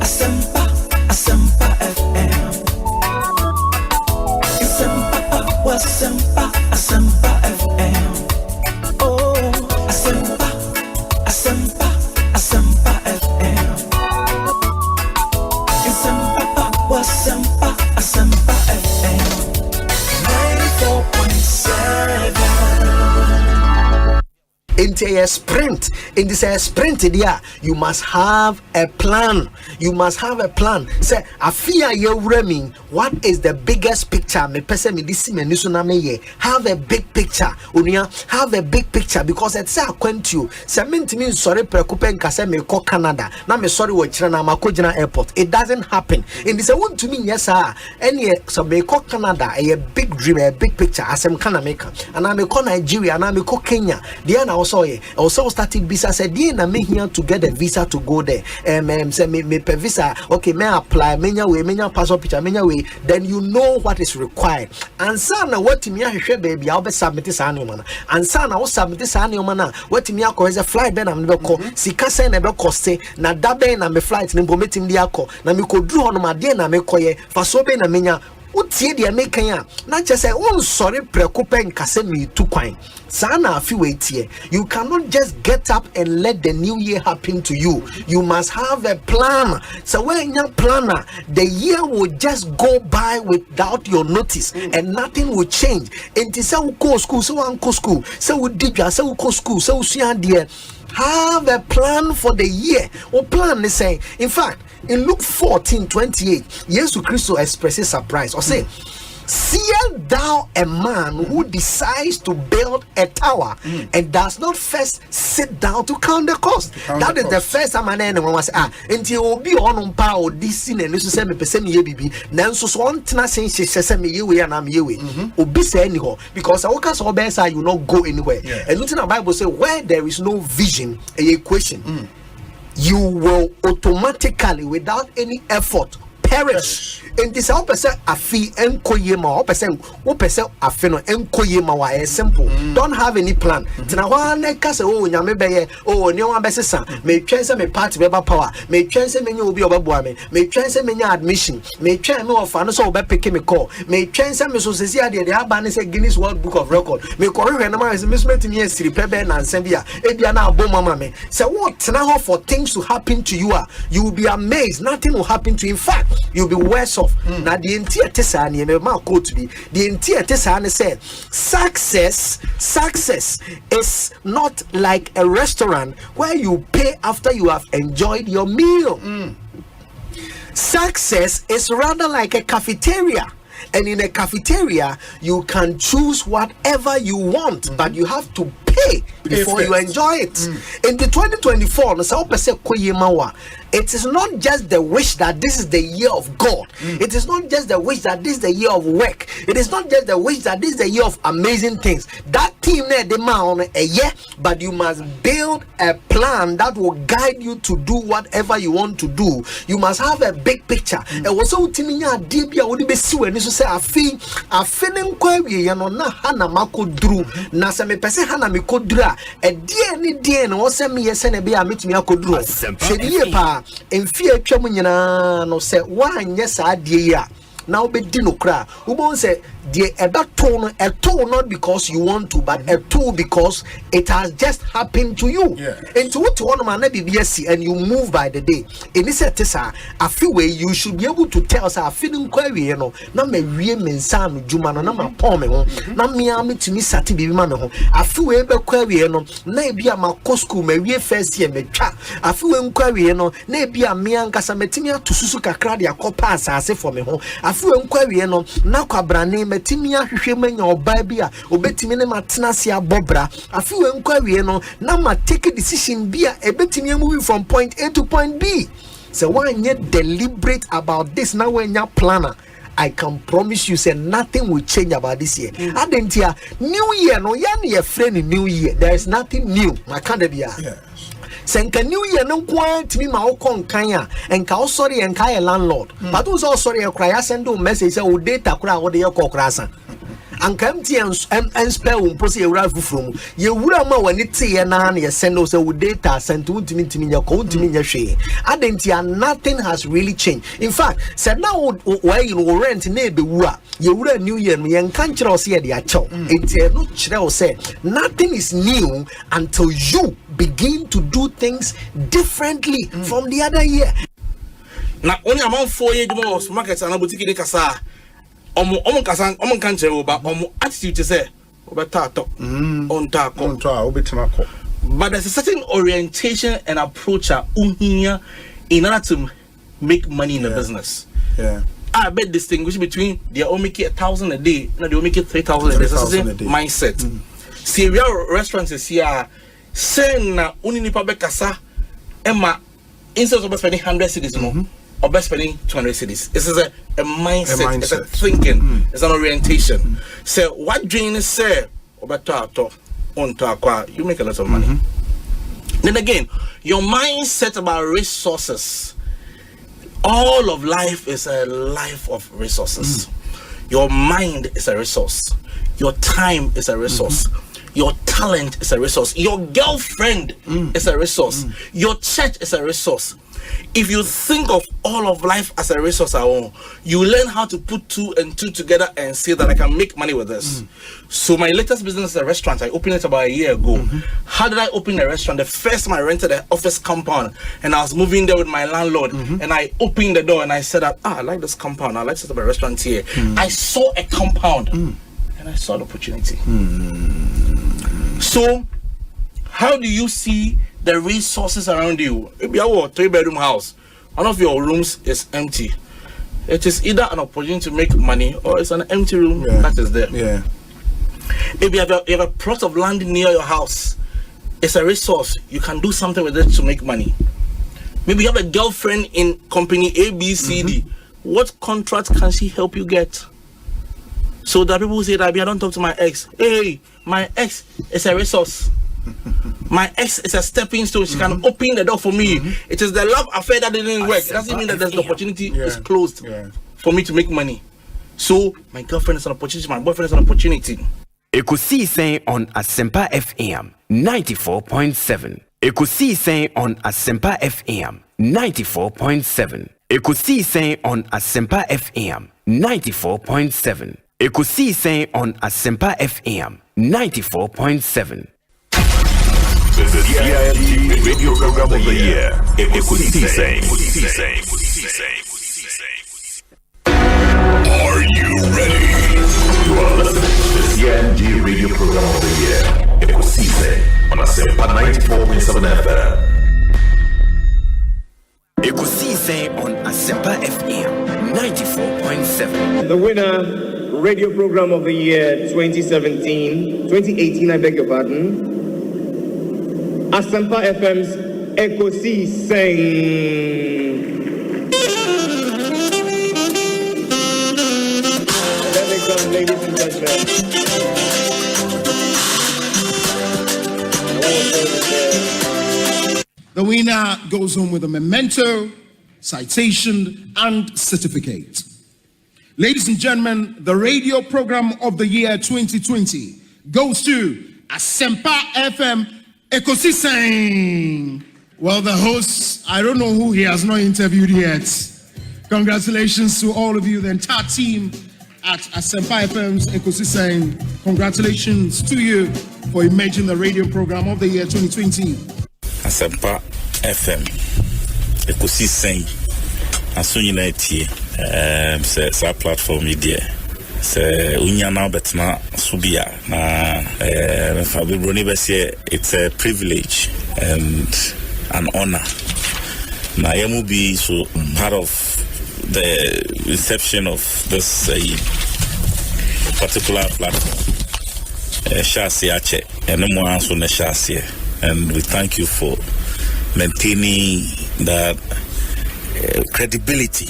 Asempa, Asempa FM. Asempa, Asempa FM. Oh, Asempa, Asempa, Asempa FM. Asempa, Asempa FM. 94.7. Into a sprint, in this sprint there, you must have a plan. You must have a plan. Say, I fear you reming. What is the biggest picture? Me person me this me nisuna me ye. Have a big picture. Unia have a big picture because it's a quent you. Say me sorry prekupen kase me ko Canada. Na me sorry wo chira na makojina airport. It doesn't happen. In this one to me yes sir. Any so me ko Canada a big dream, a big picture. Asem kana make. And I me ko Nigeria, and I me ko Kenya. There na also started visa said na me here to get a visa to go there say me per visa okay me apply menya way menya passport picture menya way then you know what is required and sana what me ahwehwe baby I be submit sa na man and sana wo submit sa na man na what me akọ flight be na me be call sika say na be cost na da be na me flight ni bometim di akọ na me ko duru hono ma de na me koye fa so be na menya utie dia make ya na che say won sorry prekopen kase me tu kwan sana afi wetie you cannot just get up and let the new year happen to you. You must have a plan. So when your planner, the year will just go by without your notice and nothing will change. Enti say we go school, so we go school, so we digya, so we go school, so we see there. Have a plan for the year. Or plan is saying, in fact, in Luke 14:28, Jesus Christ expresses surprise or say, seest thou a man who decides to build a tower and does not first sit down to count the cost? That is the first time anyone was until will be on power this sin and this is me person ye bibi nanso so on tena sen she me ye we and am ye we obi say anyhow because I workers or best you not go anywhere. And looking at Bible say where there is no vision a equation you will automatically without any effort perish. And this how person afi enkoyema or person who person afino enkoyema wa simple. Don't have any plan. Tina wa na kase oh nyame beye oh ne wa besesa me twense me party beba power me twense me nya obi obeboa me twense me nya admission me twense me ofa no so obe pick me call me twense me so sesi ade de aba ne say Guinness World Book of Record me korehwe na ma me smith me asiri pebe na nsem bia e bia na abo mama me say what tina ho for things to happen to you you will be amazed. Nothing will happen to you. In fact you'll be worse off. Now the entire tesani and my quote be the entire tesani said success is not like a restaurant where you pay after you have enjoyed your meal. Success is rather like a cafeteria. And in a cafeteria, you can choose whatever you want, but you have to pay before you enjoy it. In the 2024, it is not just the wish that this is the year of God. It is not just the wish that this is the year of work. It is not just the wish that this is the year of amazing things. That team there, they on a year, but you must build a plan that will guide you to do whatever you want to do. You must have a big picture. And also, Timinya Dibia would be sure to say, I feel query, you know, na Hana Mako Drew, Nasame Pese Hana Miko Dra, a dear, and also me, yes, and be a meet me a could draw. In fear, Chamuina no say, why, yes, I dear. Now be dino cry. Who won't say, dear, a tone, not because you want to, but a tool because it has just happened to you. And to what one man be BSc and you move by the day. In this tessa, a few way you should be able to tell us our feeling query, you know, na me real san Jumano, na ma pome, na me ami to me sati be man. A few way be query, you know, na be a ma cosco, me real first year me chat. A few inquiry, you know, na be a me and Casametimia to Susuka Cradia copas, I say for me home. A few inquiry, you know, na Quabrane, Timia hwehwemenya oba bia obetimi ne matena sia bobra afi we nkwawie no na ma take a decision bia ebetimi move from point A to point B. So when you deliberate about this now when you planner, I can promise you say nothing will change about this year. Adentia new year no ya na friend in new year. There is nothing new. I can't be Senka new year no kwant me ma okon kan a enka o sorry enka e landlord but who so sorry e cry send o message say o data kura o de ye kokra san anka and spell umposi yewura fufuru yewura ma wani te na na send us with data sent untimi nya ko untimi nya hwe adentia nothing has really changed. In fact said now why you know rent na be wu a yewura new year no yen kan kire ose ye de achew enti no kire ose nothing is new until you begin to do things differently from the other year. Na only amount 4 years more market and boutique de kasa omo kasa omo kan kire oba omo attitude to say obeta to on ta obetema ko. But there's a certain orientation and approach in order to make money in the business. Yeah. I bet distinguish between they all make it 1,000 a day, no, they all make it 3,000 a day. That's the mindset. See, we are restaurants here. Say na uni nipa be kasa, Emma instead of spending 100 cities, or best spending 200 cities. This is a mindset. It's a thinking. It's an orientation. So what Jane say about talk on talk, you make a lot of money. Then again, your mindset about resources. All of life is a life of resources. Your mind is a resource. Your time is a resource. Your talent is a resource. Your girlfriend is a resource. Your church is a resource. If you think of all of life as a resource, you learn how to put 2 and 2 together and say that I can make money with this. So my latest business is a restaurant. I opened it about a year ago. How did I open a restaurant? The first time I rented an office compound and I was moving there with my landlord and I opened the door and I said that, I like this compound. I like to set up a restaurant here. I saw a compound and I saw the opportunity. So how do you see the resources around you? If you have a 3-bedroom house, one of your rooms is empty. It is either an opportunity to make money or it's an empty room that is there. Yeah. If you have a plot of land near your house, it's a resource. You can do something with it to make money. Maybe you have a girlfriend in company A, B, C, D. What contract can she help you get? So that people say that I don't talk to my ex. Hey, my ex is a resource. My ex is a stepping stone. She can open the door for me. It is the love affair that didn't work. It doesn't mean that there's the opportunity is closed for me to make money. So my girlfriend is an opportunity. My boyfriend is an opportunity. Ekosiisen On Asempa FM 94.7. Ekosiisen On Asempa FM 94.7. Ekosiisen On Asempa FM 94.7. Ekosiisen On Asempa FM 94.7. The CIMG Radio Program of the Year, Ekosiisen. Are you ready? You are listening to the CIMG Radio Program of the Year, Ekosiisen on Asempa 94.7 FM. Ekosiisen On Asempa FM 94.7. The winner, Radio Program of the Year 2018, I beg your pardon. Asempa FM's Ekosiisen. Let me come, ladies and gentlemen. The winner goes home with a memento, citation, and certificate. Ladies and gentlemen, the Radio Program of the Year 2020 goes to Asempa FM Ekosiisen. Well, the host, I don't know who he has not interviewed yet. Congratulations to all of you, the entire team at Asempa FM's Ekosiisen. Congratulations to you for emerging the radio program of the year 2020. Asempa FM Ekosiisen Asunyi sa platform media. Se unya now betna subia na it's a privilege and an honor. Na yamu be so part of the inception of this particular platform. Shasiache and no answer na shasie, and we thank you for maintaining that credibility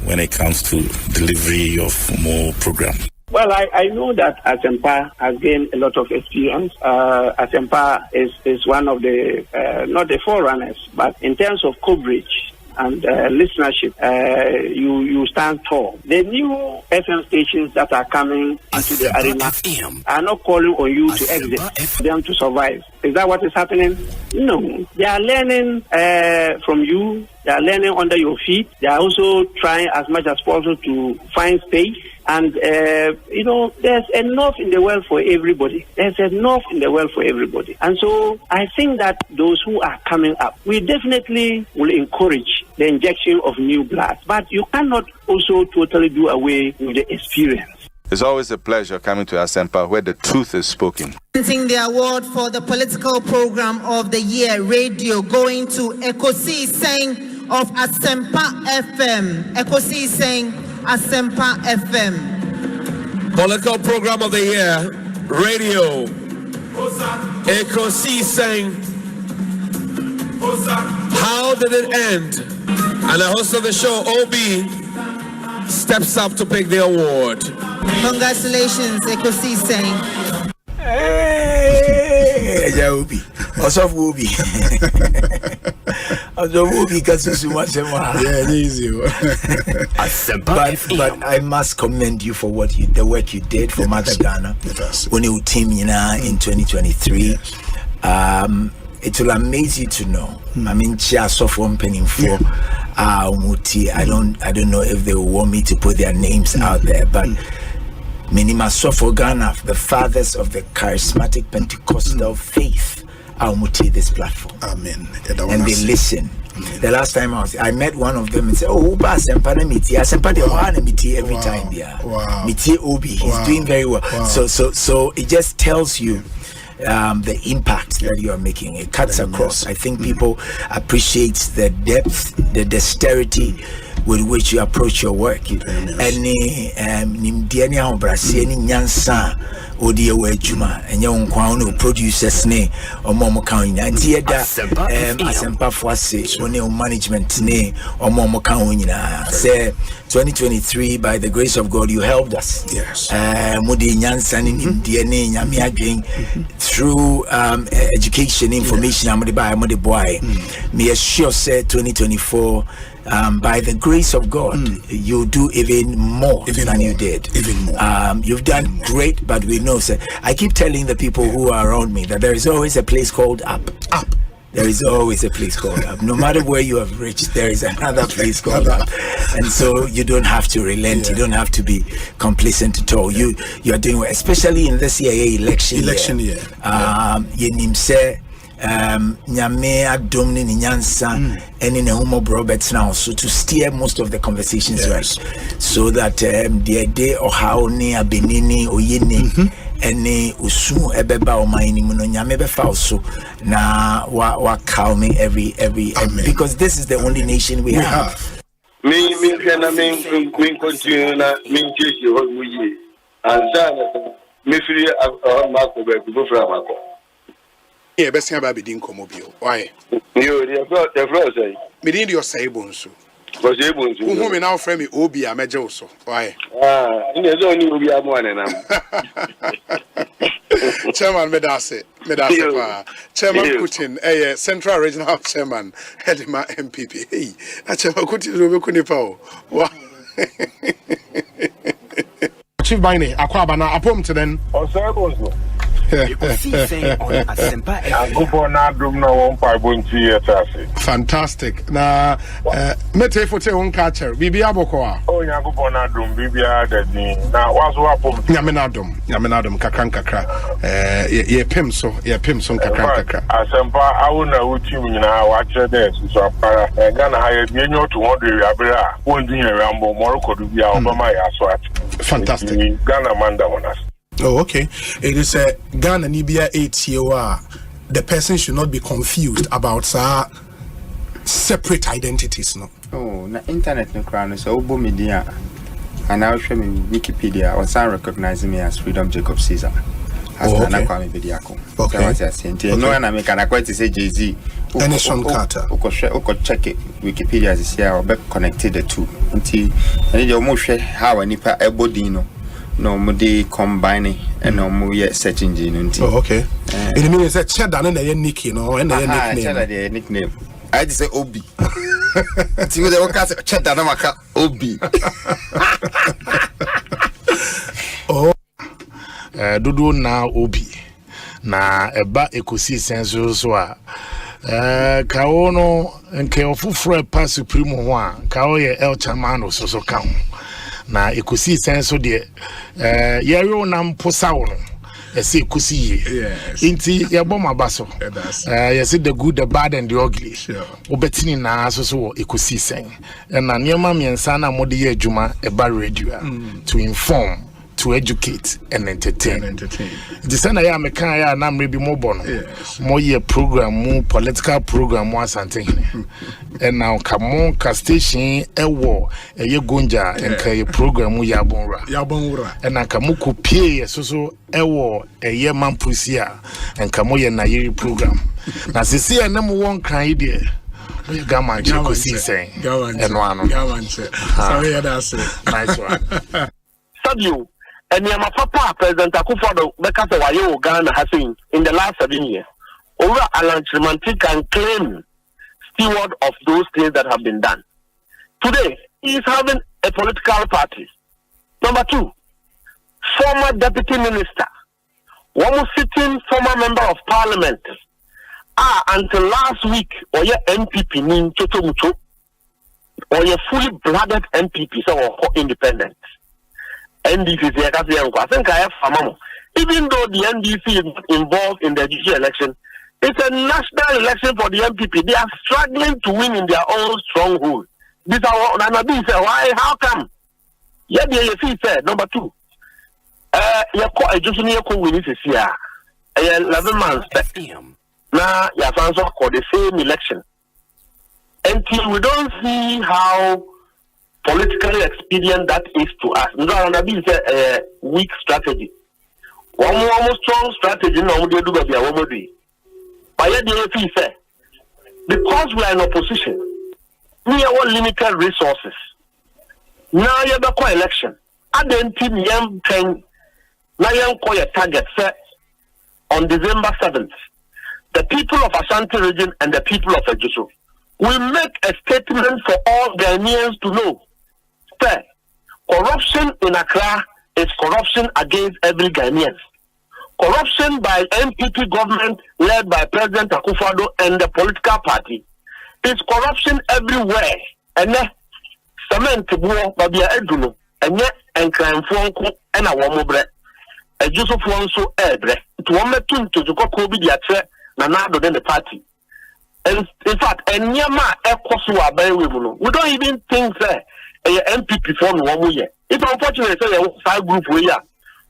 when it comes to delivery of more program. Well, I know that Asempa has gained a lot of experience. Asempa is one of the, not the forerunners, but in terms of coverage, and listenership, you stand tall. The new FM stations that are coming into the arena are not calling on you to exit, them to survive. Is that what is happening? No. They are learning from you. They are learning under your feet. They are also trying as much as possible to find space. And, there's enough in the world for everybody. There's enough in the world for everybody. And so I think that those who are coming up, we definitely will encourage the injection of new blood. But you cannot also totally do away with the experience. It's always a pleasure coming to Asempa where the truth is spoken. The award for the political program of the year, radio, going to Ekosiisen of Asempa FM. Ekosiisen Asempa FM. Political program of the year, radio, Ekosiisen. How did it end? And the host of the show, OB, steps up to pick the award. Congratulations, Ekosiisen. Hey, Obi. Also, Obi. Obi, because so much. Yeah, easy. But I must commend you for the work you did for Mother Ghana when you team in 2023. It will amaze you to know. I mean, for Muti. I don't know if they will want me to put their names out there, but Minima Sofo Ghana, the fathers of the charismatic Pentecostal faith, are Muti this platform. Amen. And they listen. Amen. The last time I met one of them and said, "Oh, Asempa miti, Asempa de wana miti every time there. Wow. Miti Obi, he's doing very well." Wow. So it just tells you the impact that you are making. It cuts across. I think people appreciate the depth, the dexterity with which you approach your work. Any nimdiania obrasi any nyansa odi ewe juma enye nkwa ono producers ne omo kan nyina nti eda Asempa Fuase one management ne omo kan nyina say 2023 by the grace of God you helped us. Yes. Mudi nyansa ni nimdie ne nyame adwen through education information amode buy amode boy. Me assure say 2024 by the grace of God, you do even more than you did. Even more. You've done great, but we know, sir. I keep telling the people who are around me that there is always a place called up. Up. There is always a place called up. No matter where you have reached, there is another place called up. And so you don't have to relent. You don't have to be complacent at all. You are doing well, especially in this year, election year. Nyame adom ni nyansa ene ne homo Roberts now so to steer most of the conversations right so that the day or how ni abenini oyeni ene usu ebeba o mine mu no nyame be fa so na wa calming every because this is the only nation we have. Me continue na me church ho wuyi anza me free mako be go fra mako. Yeah, best about being comobio. Why? You, the Osei. Medin your say Bonsu. Was able to. Whom now frame me Obi a major so. Why? In the zone you be a one and Chairman Medase. Chairman Putin, Central Regional Chairman, Hedima MPP. Hey, a Chairman Putin Rubikunipo. Wow. Chief Bine, Kwabena, upon to then. Osei Bonsu. Fantastic. Na mete fote on catcher. Bibi abokoa. Oh, Yakupona drum, Bibia daddy. Now was wapum. Yaminadum, kakra. Ye pimso kakra. Asempa, I will know what you now watch this. So I'm gonna hire you to wonder Abra. Won't be a ramble more could be out of my aswat. Fantastic. Ghana Manda on us. Oh, okay. It is a Ghana Nibia 8 year. The person should not be confused about separate identities, no. Oh, na internet no crown so obo media. And now show me Wikipedia or some recognize me as Freedom Jacob Caesar. As na kwa me bidiako. Okay. No na me kana quite say Jay-Z. Anderson Carter. Oko check it. Wikipedia is here or be connected the two. Nti and you mo hwe how anipa ebodi no. No, mudi combining and no more search engine. Oh, okay. It means that Cheddar and a nickname, no, and a nickname. Cheddar, the nickname. I just say Obi. See the workers chat that maka Obi. Oh, Dudu na Obi. Na eba Ekosiisen so a kawo no nke ofufro pa supreme ho a kawo ye El Chamano so ka ho na Ekosiisen so de yero na mposa wo no ese Ekosi yes inti yebo mabaso yes the good the bad and the ugly obetini na so Ekosiisen na niema miensa na mode ye adwuma eba radio to inform, to educate and entertain. The same ya meka ya na mrebi mo bono. Mo ye program mo political program mo Asante. And now kamo ka station ewo ye gonja enka ye program mo yabonra. And na kamo kopie so ewo ye mampusia enka mo ye na yeri program. Na sisi ya na mo won kan ide. We gaman Ekosiisen. Gaman. Sorry that's nice one. Sabio and Yamapapa President Akufo-Addo Bekasa Wayo Ghana has been in the last 7 years. Over Alan Chimanti can claim steward of those things that have been done. Today, he is having a political party. Number 2, former deputy minister, one sitting former member of parliament. Until last week, or your MPP nin Chotomucho, or your fully blooded MPP, so independent. NDC I think I have Famamo. Even though the NDC is not involved in the judicial election, it's a national election for the MPP. They are struggling to win in their own stronghold. This is Nanabi said, why? How come? Yeah, the AFC said, number 2. You call a judicial win this year. 11 months. Now, you have answered for the same election. Until we don't see how politically expedient that is to us. Nanabi is a weak strategy. One more strong strategy, no, we do be a woman. But yet the AFC said, because we are in opposition, we have limited resources. Now you have a election. I don't think young pen. Now you call a target set on December 7th. The people of Asante region and the people of Ejuso will make a statement for all Ghanaians to know. Corruption in Accra is corruption against every Ghanaian. Corruption by MPP government led by President Akufo-Addo and the political party is corruption everywhere. And cement buo babia eduno enye enkranfo nko na womobre ejusofo nso ebre to wometu ntojo kokko bi dia tre na nado den the party. And in fact enyama ekoso abayewe mu no we don't even think say MPP form one year. It's unfortunate say five group we are.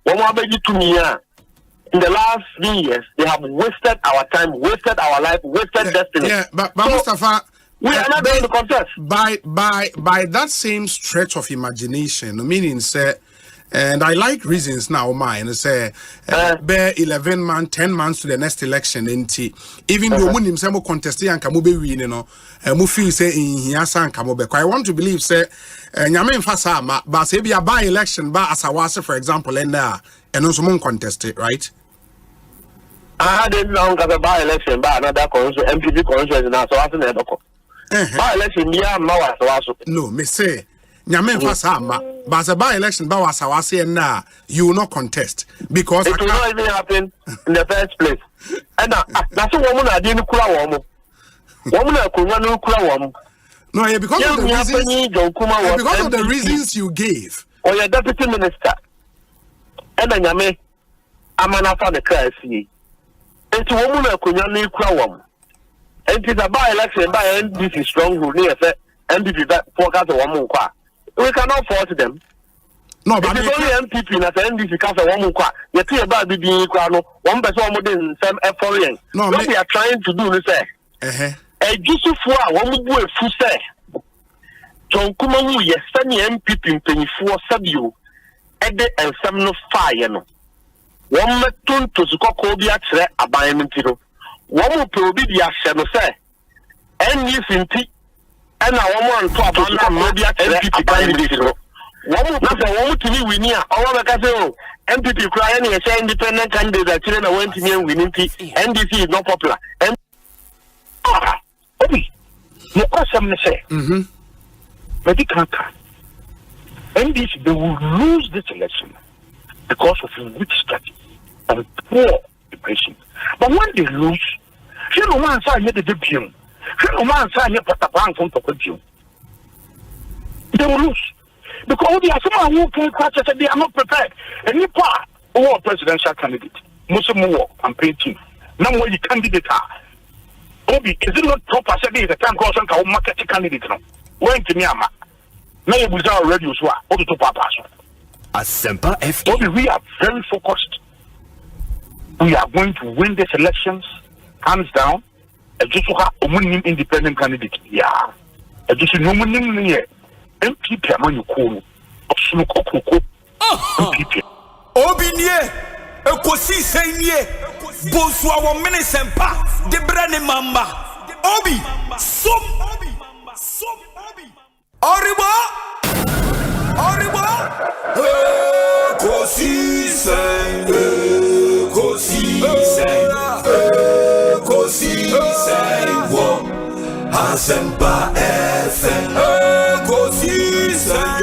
One more baby to me in the last 3 years, they have wasted our time, wasted our life, wasted destiny. Yeah, but so, Mustafa, we are not going to contest. By that same stretch of imagination, meaning say, and I like reasons now mine say bear 11 months, 10 months to the next election even though when himself contest and kamobe win mu feel say in here san kamobe. I want to believe say nyame mfasa ma but say be a by election ba asawase for example and also mon contest it, right? I didn't know that by election ba another MPP constituency now so aso na edoko. By election dia ma waso. No, me say nyame mfasa ma but a by election ba wasawase na you will not contest because it will not even happen in the first place. And that's what woman adi ni kura womo. Woman akunwa ni kura womo. No, yeah, because of the reasons you gave. Or your deputy minister. And then nyame amana fa the crisis. And to woman akunwa ni kura womo. And it's a by election by NDC stronghold near NDC that forecast woman kwa. We cannot force them. No, but it's only MPP na NDC kasa woman kwa. You see about the kwa no one person more than some foreign. No, what we are trying to do is say. Ejusufo a woman bu efu say. John Kumawu yesani MPP mpanyifo sabio ede ensem no fire no. One metun to sukoko bi akyere aban ntiro. One pe obi di ahye no say. NDC nti and I want to abandon media MPP candidate. One to win here. Our MPP crying a independent candidate that children went to me winning NDC is not popular. And No question say. Medical and this they will lose this election because of weak strategy and poor preparation. But when they lose, you know man say the debut. You know man say patapan from Tokyo. They will lose. Because they are someone who can catch us, they are not prepared. And you part or presidential candidate, Muslim war campaign team. Now when you candidate are Obi, is it not proper? Said the time goes on to market candidate now. When to Myanmar. Now you will already use what to Papa. Asempa FM. Obi, we are very focused. We are going to win these elections, hands down. And just have a independent candidate. Yeah. And just no money here. MPP among you call. MPP. Obinye, Ekosiisen ye, Bonsu our Asempa, the brand mamba. Obi, some, Oriba, Ekosiisen, wo, Asempa FM, Ekosiisen,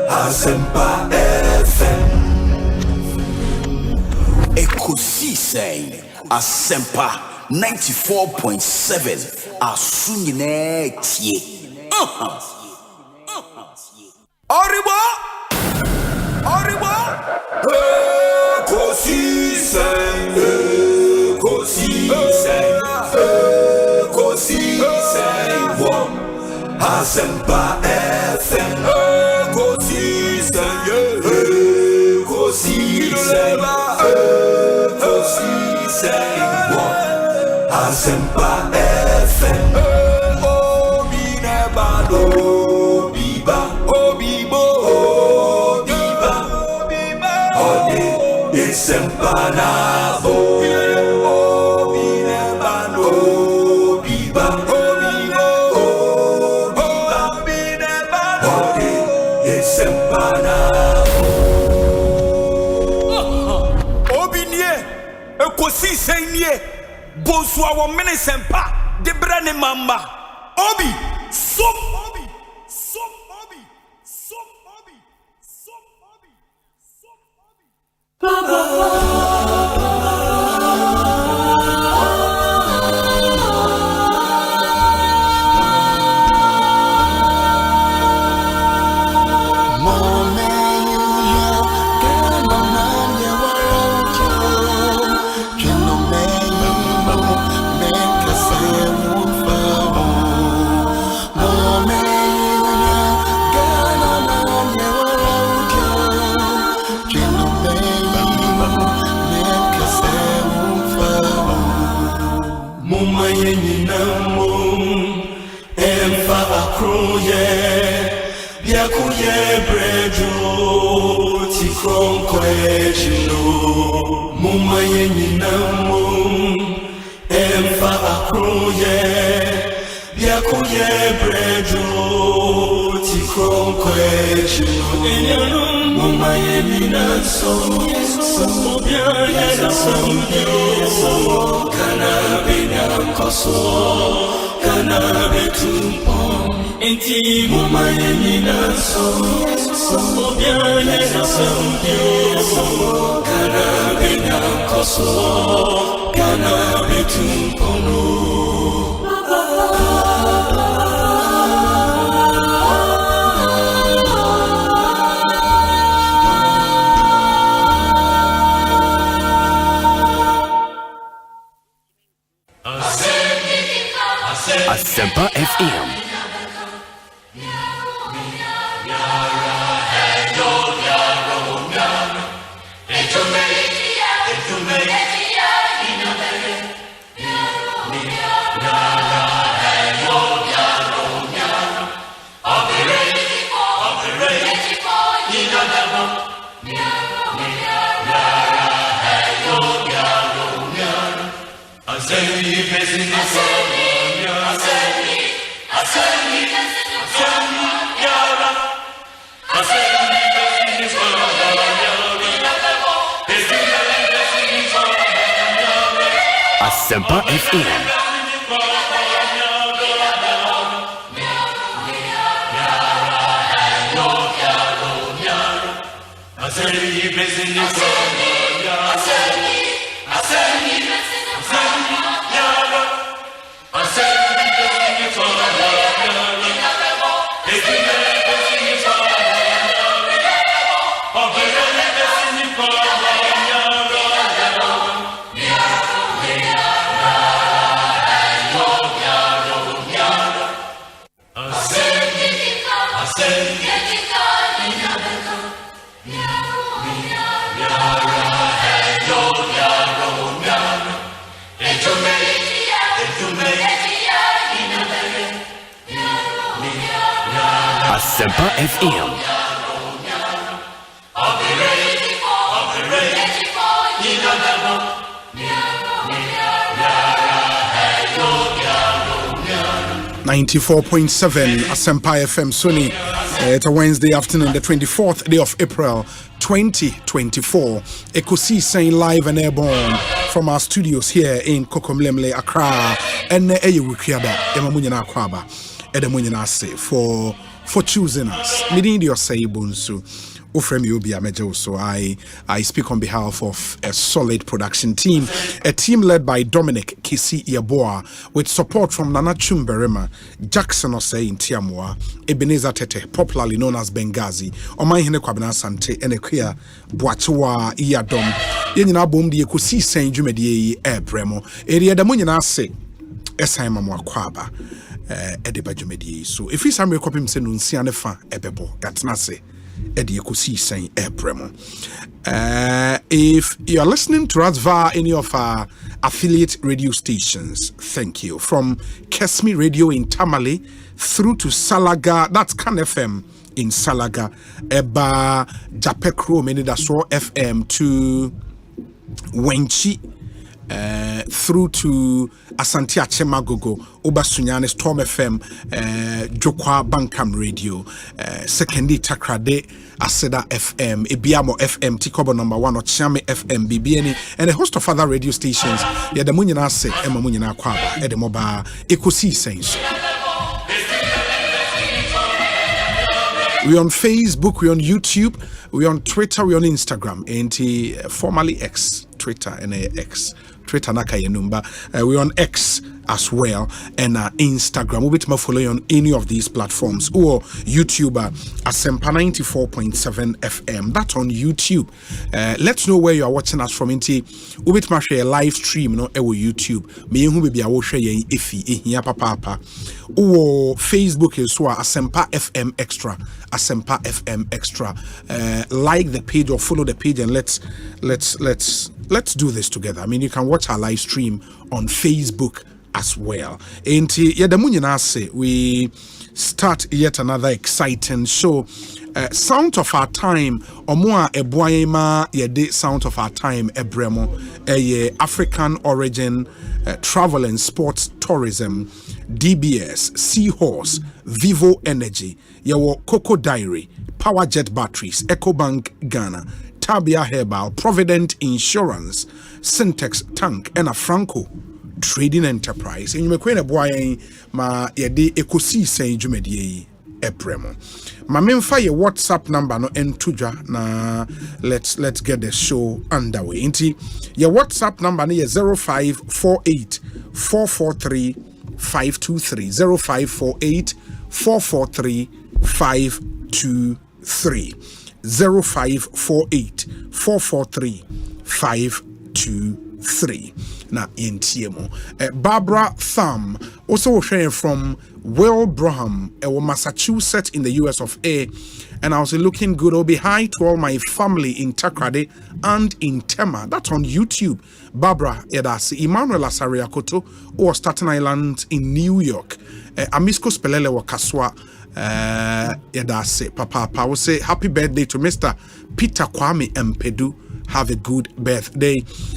Asempa FM. Ekosiisen Asempa 94.7 Asunyine tie. Oriba Ekosiisen wo Asempa FM. Ekosiisen wo Asempa FM. Obi nebalo biba obibo obiba ode Asempa na bo. Obi nebalo biba obibo obiba ode Asempa na Ekosiisen ye, Bonsu our Asempa, the brand mamba. Obi, some. Asempa FM. Asempa FM. Asempa FM. .7 Asempa FM Sunny. It's a Wednesday afternoon, the 24th day of April 2024. Ekosiisen live and airborne from our studios here in Kokomlemle, Accra. And Eyewukiaba, Emamunyana Kwaba, Edemunyana say for choosing us. Meaning your say Bonsu. So I speak on behalf of a solid production team, a team led by Dominic Kisi Yaboa, with support from Nana Chumberema, Jackson Osei in Tiamwa, Ebenezer Tete, popularly known as Benghazi, Omanhene Kwabena Asante, and Ekia Boachua Iyadom. Yenina bom di Ekosiisen Jumedie Bremo. Area da munyina se Esaima Mwakwaba Edeba Jumedie. So if you sami kopim se nunsia nefa ebebo gatnase. If you are listening to us via any of our affiliate radio stations, thank you. From Kesmi Radio in Tamale through to Salaga, that's Kan FM in Salaga, Eba Japekro Menidaso FM to Wenchi, through to Asante Achemagogo, Obasunyane Storm FM, Jokwa Bankam Radio, Sekendi Takrade, Aseda FM, Ebiamo FM, Tikobo #1, Ochame FM, BBN, and a host of other radio stations. Yeah, the Munyana se, Emma Munyana Kwaba, Edemoba, Ekosiisen. We're on Facebook, we're on YouTube, we're on Twitter, we're on Instagram, and formerly X, Twitter and X. Twitter naka yenumba. We're on X as well, and Instagram. We'll be follow you on any of these platforms or YouTube, Asempa 94.7 FM. That's on YouTube. Let's know where you are watching us from. We'll be share a live stream, no, YouTube. Me who be a share ifi here papa. Or Facebook is Asempa FM Extra. Asempa FM Extra. Like the page or follow the page, and let's do this together. I mean, you can watch our live stream on Facebook as well. And we start yet another exciting show. Sound of Our Time, Omoa Ebuaima Yede Sound of Our Time Ebremo, African origin travel and sports tourism, DBS, Seahorse, Vivo Energy, Yawo Coco Diary, Power Jet Batteries, EcoBank Ghana, Tabia Herbal, Provident Insurance, Syntex Tank, and a Franco Trading Enterprise. And you may queen a boy ma yede Ekosiisen Jumedie Ebremo. Ma memfa ye WhatsApp number no entuja na let's get the show underway. Inti your WhatsApp number ni 0548 443 523 0548 443 523 0548 443 523. Na yentiemo. Barbara Thumb, also sharing from Wilbraham, Massachusetts in the US of A. And I was looking good. I'll be hi to all my family in Takrade and in Tema. That's on YouTube. Barbara Yedasi, Emmanuel Asariakoto, or Staten Island in New York. Amisko Spelele Wakaswa. Yedasi, Papa. I will say happy birthday to Mr. Peter Kwame Mpedu. Have a good birthday.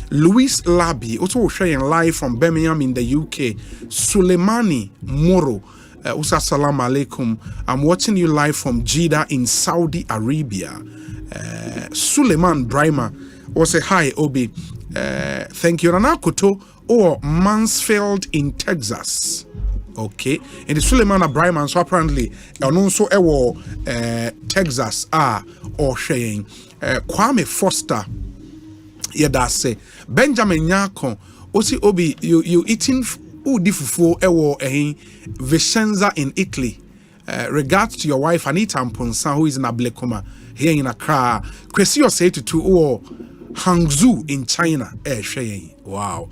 Louis Labi, also sharing live from Birmingham in the UK. Suleimani Moro, Usa salam alaikum. I'm watching you live from Jeddah in Saudi Arabia. Suleiman Brima, also hi Obi. Thank you. Ranakoto or Mansfield in Texas. Okay, and the Suleiman Abraham, so apparently, and also Texas or Shane Kwame Foster. Yeah, that's say Benjamin Nyako. Osi Obi, you eating udifufu Vicenza in Italy. Regards to your wife Anita Mponsa, who is in Ablekuma here in Accra. Kwesi Osei to Hangzhou in China. Wow.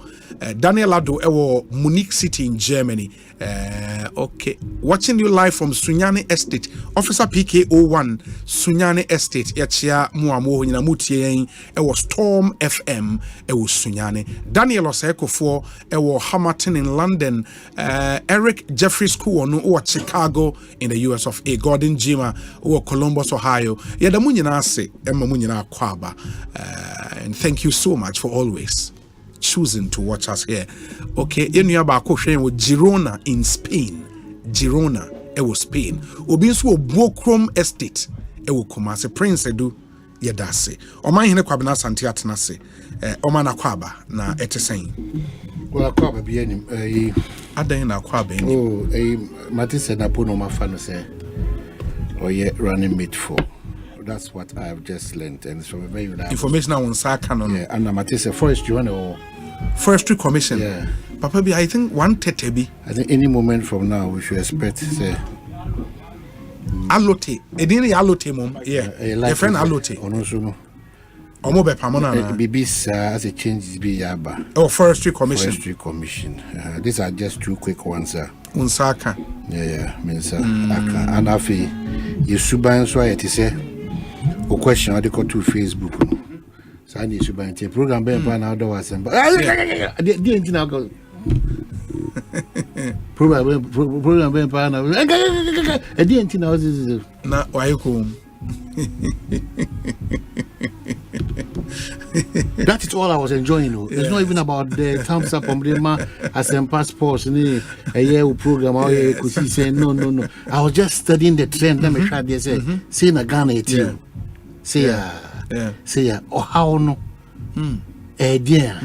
Daniel Ado Munich City in Germany. Okay. Watching you live from Sunyani Estate. Officer PK01 Sunyani Estate. Yachia Muamo Inamuti Storm FM Sunyani. Daniel Oseko for Hamilton in London. Eric Jeffrey School or Chicago in the US of A. Gordon Jima or Columbus, Ohio. Yadamunyana se Emma Munyana Kwaba. And thank you so much for always choosing to watch us here. Okay, in your back with Girona in Spain. Girona, Spain. Obinsu Bokrom Estate, Kumase Prince Edu Yadase. Omanhene Kwabena Asante Atenase. Omana Kwaba na etesen. Well, Kwaba be any Adan na Kwaba. Oh, Martin said na pono mafano say. Or yet running mate for. That's what I have just learned, and it's from a very reliable information on Sakanon. Yeah, and I'm say forestry one or forestry commission. Yeah, Papa B, I think 130. I think any moment from now we should expect say allote. Edini allote mom. Yeah, a friend allote. Onosuno. Omobe pamona. Bibis as a change be yaba. Oh, forestry commission. Forestry commission. These are just two quick ones, sir. Unsaka. Yeah, means and afi Yusuban so it is say. O question I go to Facebook. So I need to buy a program by now do Asempa. Didn't now go. Program by now. I didn't know this is not why you come. That is all I was enjoying. It's not even about the thumbs up on the Asempa Sports a year program. I could see saying no. I was just studying the trend. Let me try this. Saying a Ghana team. Say or how no dear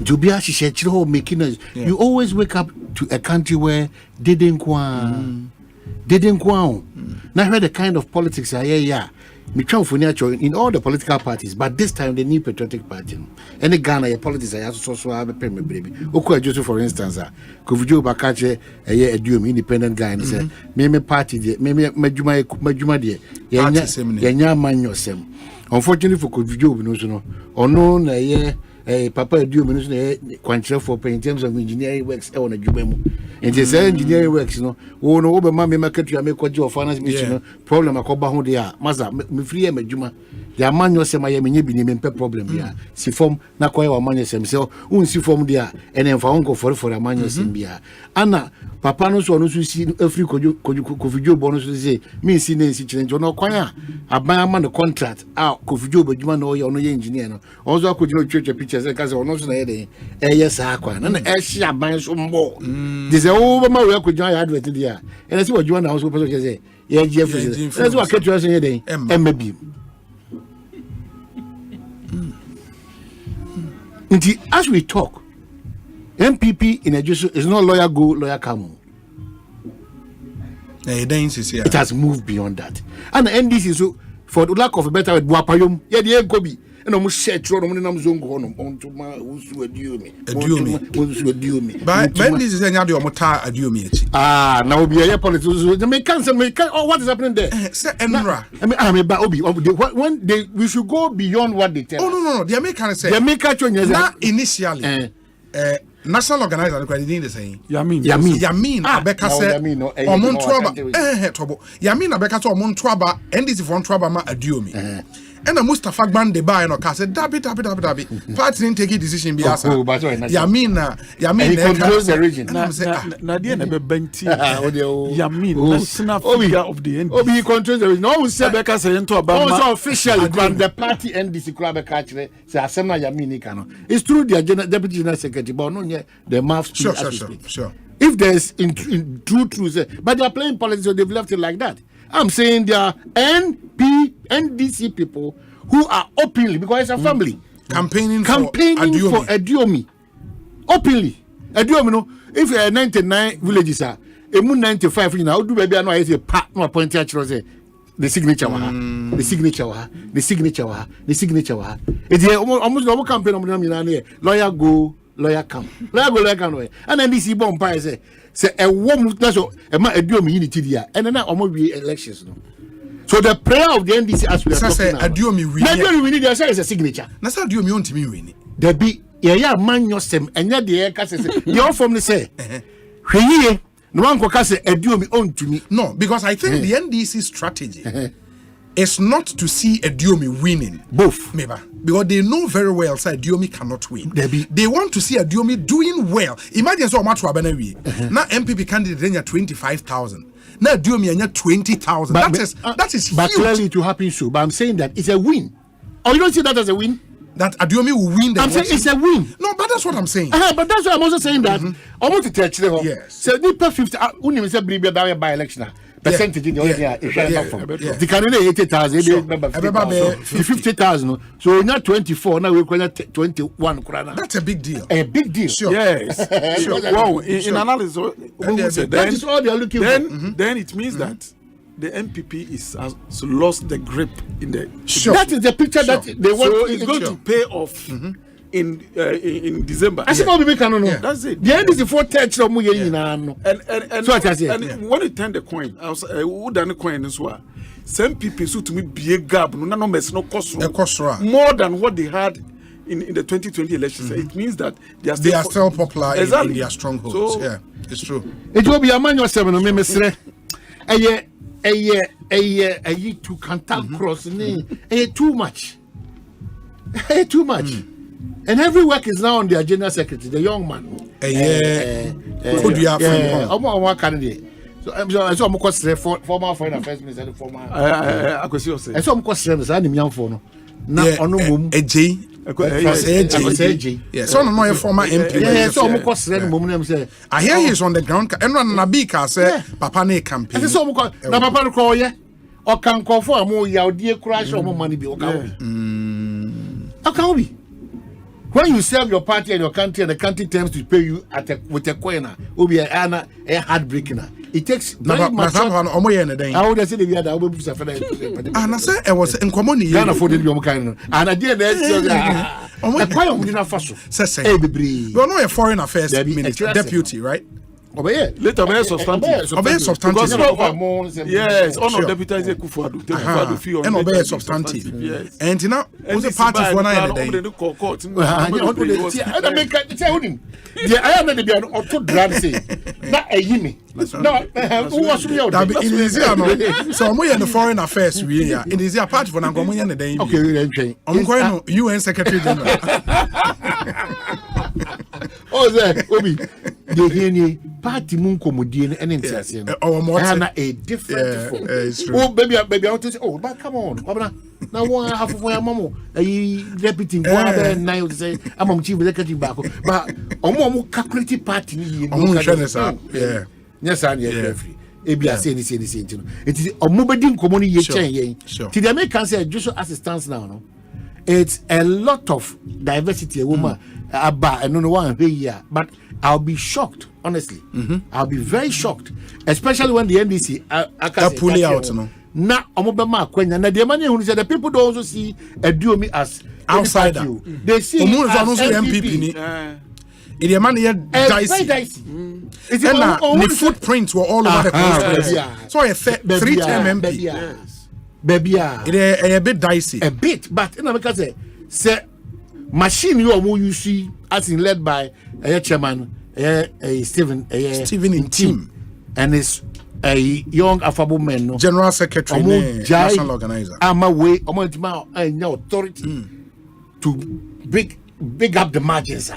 to be actually making us. You always wake up to a country where didn't now heard the kind of politics me try for nature in all the political parties, but this time they need patriotic party. Any Ghana politics I also have a payment baby. Oko Joseph for instance, Kovijo Bakache a year independent guy and say, me party me majuma de yenya man yourself. Unfortunately for Kovijo no or no a year Papa do quantity for in terms of engineering works on a jubemu. And they say engineering works, no over mammy market you make what your finance mission problem a coba who they are. Maza, me free a majuma. They are man yourself, my name problem here. See form na kwa wa man yourself, so see form there, and then for uncle for a man yourself here. Anna, Papa no so no see every Kovijo bonus say, me see Nancy change or no choir. A man the contract out Kovijo, but you know you're no engineer. Also, could you church a picture because or no say, yes, aqua, and a man so more. This is over my work with John Advert there. And that's what you want to also say. Yeah, Jeffrey. That's what I kept you saying. And maybe. As we talk, MPP in education is not lawyer go, lawyer come. It has moved beyond that. And the NDC so for the lack of a better word, Buapayum, yeah, the Enkobi. And I'm set to on to my who's would do me. But when this is any other motor, a do me. Now be a politician. They may cancel me. Oh, what is happening there? I mean, but Obi, when they we should go beyond what they tell. Oh no, the American say. The American not initially. National organizer crediting the saying. Yamin Abeka said Omontraba Yamin Abeka to Omontraba NDC for Ontraba ma adiomi. And a Mustafa Bande by no case dabi. Party didn't take a decision be asa. Yamin controls the region. Nadia never benti. Yamin national figure of the NDC. Obi controls the region. No one said Abeka say into Obama. Also officially from the party NDC club Abeka say Asema Yamin Kano. It's true the deputy general secretary but no the mouthpiece. Sure. If there's in true, but they are playing politics, so they've left it like that. I'm saying there are NDC people who are openly because it's a family campaigning for Adiomi. openly. If 99 villages are, 95 now do baby no say pa no appoint say the signature the signature it's almost campaign lawyer go lawyer come and then this bomb pie say a woman so e ma Aduomi unity dia and then almost be elections no. So the prayer of the NDC as we are talking about Aduomi we need there is a signature na say Aduomi on me win there be yeah man yosem enya de ka say the all from say hweye no one can say Aduomi on to me. No, because I think the NDC strategy is not to see Aduomi winning. Both. Maybe. Because they know very well that Aduomi cannot win. They want to see Aduomi doing well. Imagine so much Kwabena we. Now MPP candidate then 25,000. Now Aduomi anya 20,000. That is huge. But clearly it will happen so. But I'm saying that it's a win. Or you don't see that as a win? That Aduomi will win the election. Saying it's a win. No, but that's what I'm saying. But that's why I'm also saying that almost to touch them. Yes. So the 50 only say bring by election percentage in the the candidate 80,000 the 50,000 so not 24 now we call it 21. That's a big deal. A big deal. Sure. Yes. Sure. Wow. In analysis that is all they are looking for. Then it means that the MPP has lost the grip in the. Sure. That is the picture that they want. So it's going to pay off in December. I think we can know. That's it. The end is the 4th from we and so I say. And when you turn the coin, I was who done the coin as well. Some people so to me be a gap. No mess no cost more than what they had in the 2020 elections. It means that they are still popular in their strongholds. So, yeah, it's true. It will be a man yourself no me mesre. To contact cross too much. Too much. And every work is now on the agenda secretary, the young man. Could be our candidate. So I'm former foreign affairs minister and former Ekosiise. And some questions I am for now on yeah, so no a former MP. Yeah, so I hear he is on the ground. And Nabika say Papa ne campaign. So na Papa no call ye or can call for more ya dear crash or more money be okay. When you serve your party and your country and the country tends to pay you with a coin, will be a heartbreaking. It takes very much. I would say the other will be suffering. And I said, I was in common. Can't afford it, your kind. And I did that. Why are we not fast? You're not a foreign affairs minister, deputy, right? Later, very substantive. Yes, on the deputy is a Kufuadu. And obey substantive. And now, all the parties one eye I am the be an auto drama. Not a yimi. No, who was me out? It is so we in the foreign affairs. We are. It is a part for Nangomoyan the day. Okay, I'm going to UN Secretary General. Oh, there, Obi. The Heni party munko mudine and interest. Oh, more a different. Oh, baby, I want to say, oh, but come on, now one half of my mama, a deputy, one night say, I'm chief executive back, but a more calculated party. Yeah, yes, I'm free. Ebia say this. It is a mobile community change. To the Americans say, just as it stands now, no, it's a lot of diversity. A woman, about and no one here, but I'll be shocked, honestly. I'll be very shocked, especially when the NDC are pulling out. Now, the people don't also see Aduomi as outsider. They see MPP. It is money dicey. The footprints were all over the place. So a 3-term MP. Baby, it is a bit dicey. A bit, but in America say machine you see as in led by a chairman, Stephen in team, and it's a young affable man, general secretary, national organizer. I'm away, authority to big up the margins.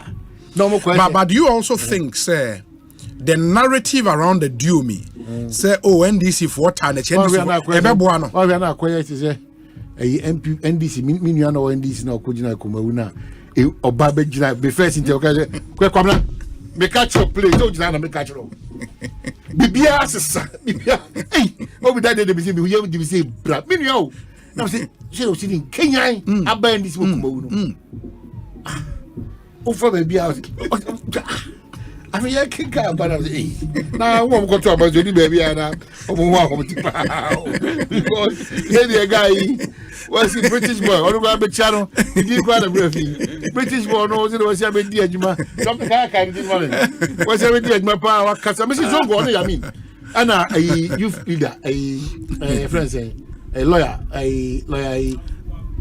No question. But do you also think, sir, the narrative around the Aduomi, say, oh, NDC for time, the change MP NDC minuano NDC na okujina kumawuna obabe jina be first inte okaje kwamna me catch your play so jina na me catch your bibia asesa bibia obi that dey be say we hear dey say bra minuano na say she o sitting Kenya aba NDC kumawuna Ufa baby out. I mean, I can't go about it. Now, I won't go to about the baby and I'm because the guy was a British boy. All about the channel, he did quite a briefing. British boy knows it was a bit dear. Something I can't do. Was every day my power customer. Mrs. Zongo, I mean, Anna, a youth leader, a friend, a lawyer,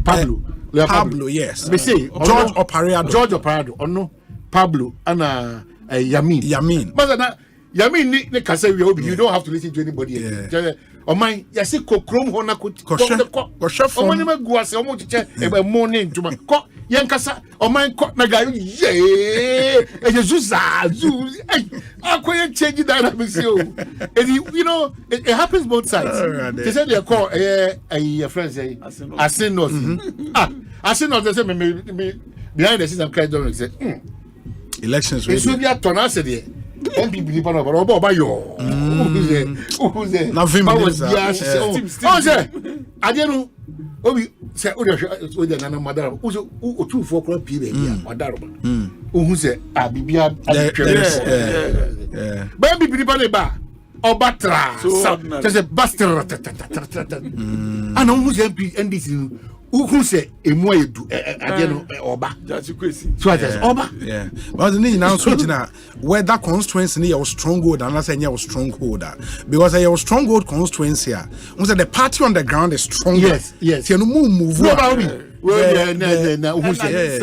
Pablo, yes. Me say George Oparado, or no, Pablo, Anna. Yamin. But Yamin ne kasa you don't have to listen to anybody. O man, ya se kokrom ho na ko o man ma gu ase o mo cheche e morning tuma ko yen kasa o man ko na ga ye Jesus zu akoye change dynamics yo. You know it happens both sides. They said they call a friend say Asinos. Asinos they say me behind the system kind of say elections ready. It be a turn out there. MPP people no but oba yo. Who's there? Na vim was say adenu obi say o de nana madara o so o 2-4 crop pe be madara who say bibia but MPP people dey ba oba tra just a bastard and who say MP NDC who say emu edu adenu oba so I just oba but the need now switch na whether constituency near your stronghold and I say near your stronghold because your stronghold constituency we say the party on the ground is strong. Yes you no move who say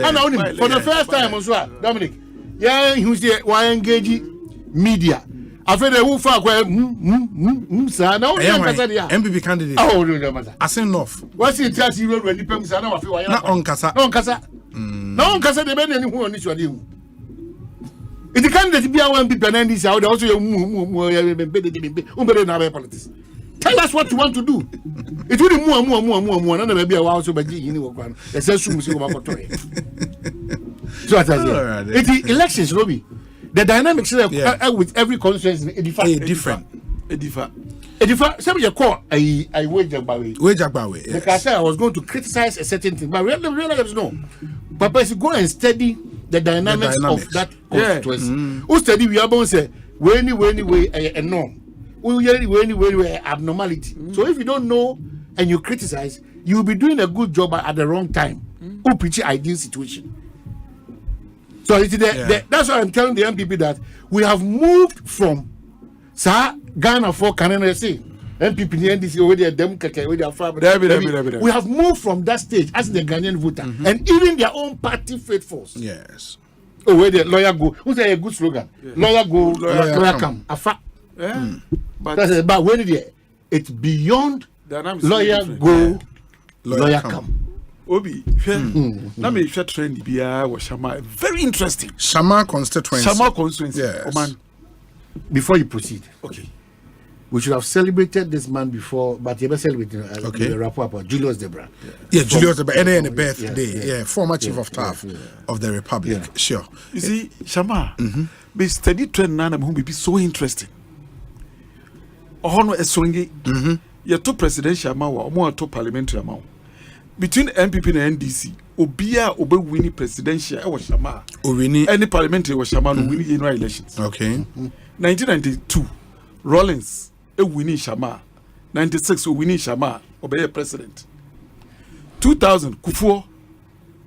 and only for the first time also Dominic who say why engage media after the who fa sir now MPP candidate no matter Asen North what's it tell you when the people say now afi na on kasa de be na ni hu oni so de hu the candidate be one MPP and this how they also na be politics. Tell us what you want to do. It will be na be a also be yini wo kwa e say sum si wo makoto e so at it elections Robbie. The dynamics with every constituency is different. Some you call I wage agbawe. Like I said, I was going to criticize a certain thing, but realize no. But if you go and study the dynamics of that constituency, who study we are going to say when a norm, when abnormality. So if you don't know and you criticize, you will be doing a good job at the wrong time. Who pitch ideal situation. So that's why I'm telling the MPP that we have moved from Ghana for Canada say MPP and NDC already a Democrat already a farmer. We have moved from that stage as the Ghanaian voter and even their own party faithfuls. Yes. Oh, where the lawyer go? Who's a good slogan? Lawyer go, lawyer come. But when it's beyond lawyer go, lawyer come. Obi, na me share trend bia wo Shama very interesting. Shama constituency. Yes. Oman, before you proceed, okay, we should have celebrated this man before, but you better celebrate the rapport about Julius Debra. Julius Debra, any birthday, former chief of staff of the Republic. Sure. You see, Shama, be steady trend na who be so interesting. Ohono esonge, you to presidential ma wa, omo to parliamentary ma. Between MPP and NDC, Obia Obe winning presidential, I was Shama. Any parliamentary was Shama winning general elections. Okay. 1992, Rawlings, a winning Shama. 96, winning Shama, Obey president. 2000, Kufuor,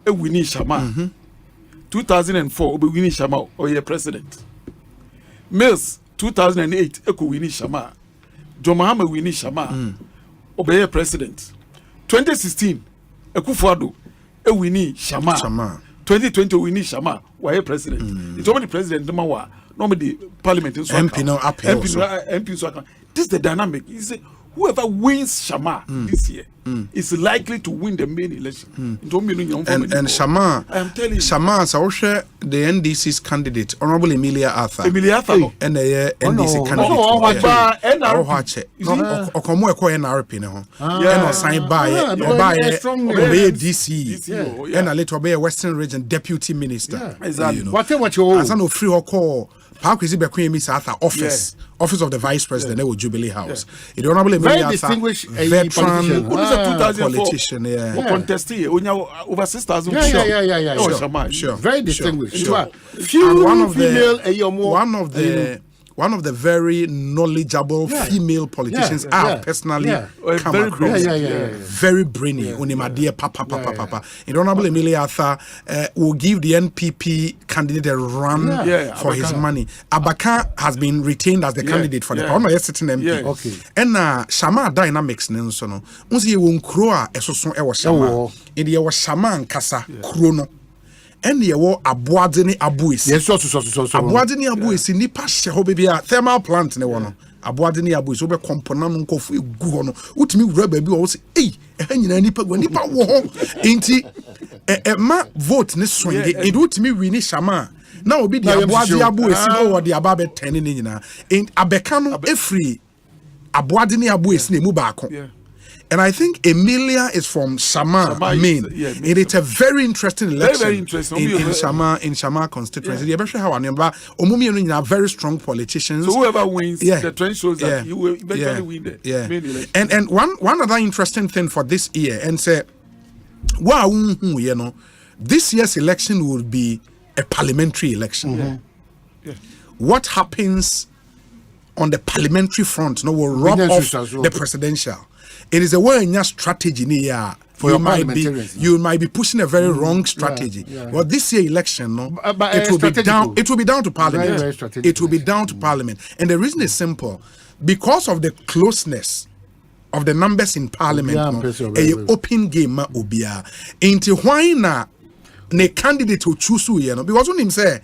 a winning Shama. 2004, Obe winning Shama, Obey president. Mills, 2008, a winning Shama. John Mahama winning Shama, Obey president. 2016, Ekufuado, a winnie Shama. 2020 winnie Shama, why president? It's only president the Mawa, normally parliament in MP no up here. MP so this is the dynamic. You say whoever wins Shama this year is likely to win the main election. And Shama, I am telling you, Shama is also the NDC's candidate, Honorable Emilia Arthur. And the NDC candidate. Okomo eko NRP no. And sign by DC. And a little Western Region Deputy Minister. Exactly. What you as an free call Pa Kwesi Bekwemi Satha office of the vice president at Jubilee House. The Honorable very distinguished veteran politician. Contested over 6,000. Sure. Very distinguished. Sure. Few one of the very knowledgeable female politicians I've personally come across. Very brainy. Unimadia papa. And Honorable Emilia Arthur will give the NPP candidate a run for his money. Abaka has been retained as the candidate for the Parliament sitting MP. Okay. And Shama dynamics nenso no. Unsi wonkro a esoso e wo Shama. Indi e wo Shama nkasa kro no. And ye wo aboadeni abuisi. Yes, so. Aboadeni abuisi nipa hye ho bebia thermal plant ne wo no. Aboadeni abuisi obe component nkofu egu ho no. Utimi wura ba bi wo se eh nyina nipa wo ho. Enti ma vote ne swinge. Enti utimi wini Shama. Na obi di aboadi abuisi no wo di aba be 10 ne nyina. Enti abeka no efri aboadeni abuisi ne mu baako. And I think Emilia is from Shama, Maine. It is a very interesting election. Very interesting. In Shama constituency. Yeah. Very strong politicians. So whoever wins, the trend shows that you will eventually win the main election. And one other interesting thing for this year, and say, wow, you know, this year's election will be a parliamentary election. What happens on the parliamentary front will rub off the presidential. It is a way in your strategy you might be pushing a very wrong strategy. Well, this year election, it will be down to Parliament. Very it will be down to Parliament. And the reason is simple. Because of the closeness of the numbers in Parliament, a open game obia. Into why na ne candidate who choose because when him say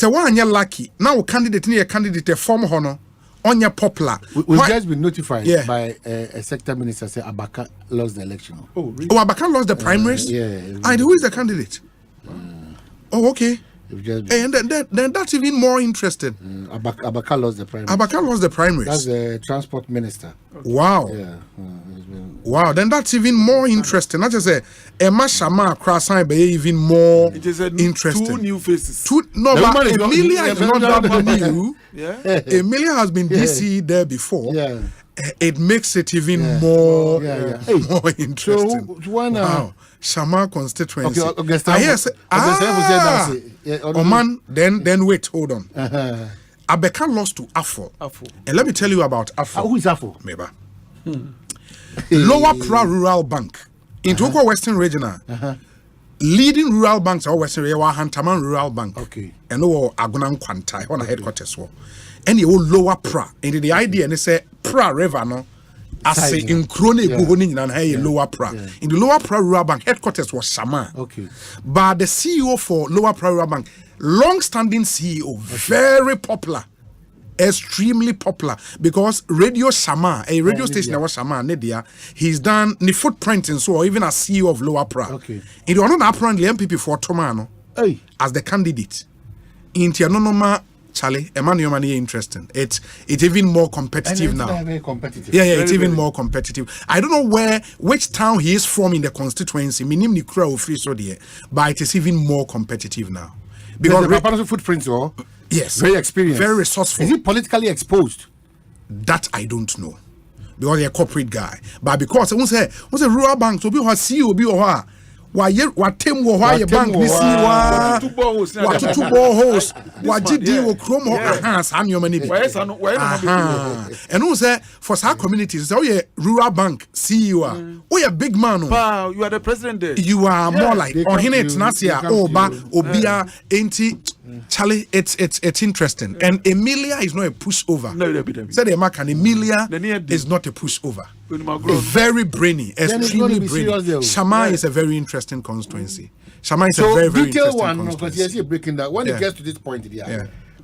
one you're lucky, now candidate near candidate form honor. On your popular, we've just been notified by a sector minister say Abaka lost the election. Oh, really? Oh, Abaka lost the primaries. And who is the candidate? Oh, okay. And then that's even more interesting. Abaka lost the primaries. Abaka lost the primaries. That's the transport minister. Wow. Wow. Then that's even more interesting. Not just Emma Shama Krasan be even more interesting. Two new faces. But Emilia is not that new. Emilia has been DC there before. It makes it even more interesting. So wow. Shama constituency. Okay, Oman, then wait, hold on. Abeka lost to Afo. And let me tell you about Afo. Who is Afo? Meba. Lower Pra Rural Bank. In Toko Western Regional. Leading rural banks are Western Regional, Hantaman Rural Bank. Okay. And no Agunam Kwantai on the headquarters. And you lower Pra. And the idea, and they say Pra River, no? As in Krone Buhoning and hey Lower Pra. In the Lower Pra Rural Bank, headquarters was Shama. Okay. But the CEO for Lower Pra Rural Bank, long-standing CEO, very popular, extremely popular, because Radio Shama, a radio station that was Shama, Nedia, he's done the footprint and so, or even as CEO of Lower Pra. Okay. In the apparently MPP for Tomano as the candidate. In Tianonoma. Charlie, Emmanuel Mani interesting. It's even more competitive now. Very competitive. It's even more competitive. I don't know which town he is from in the constituency. Minim Nikra free so there, but it is even more competitive now. Because the footprints, yes, very experienced, very resourceful. Is he politically exposed? That I don't know, because he's a corporate guy. But because I won't say rural bank, so be what CEO be or what team will why bank we see what two boreholes what GD will chrome hands and your money. And who say for some communities, so you rural bank CEO, you a big man. Wow, you are the president there. You are more like Omanhene Nasia Obia Enti Charlie. It's interesting. And Emilia is not a pushover. No, said the Mark and Emilia is not a pushover. Very brainy, extremely brainy. Shama is a very interesting constituency. Shama is a very, very interesting constituency. Because you're breaking that. When it gets to this point,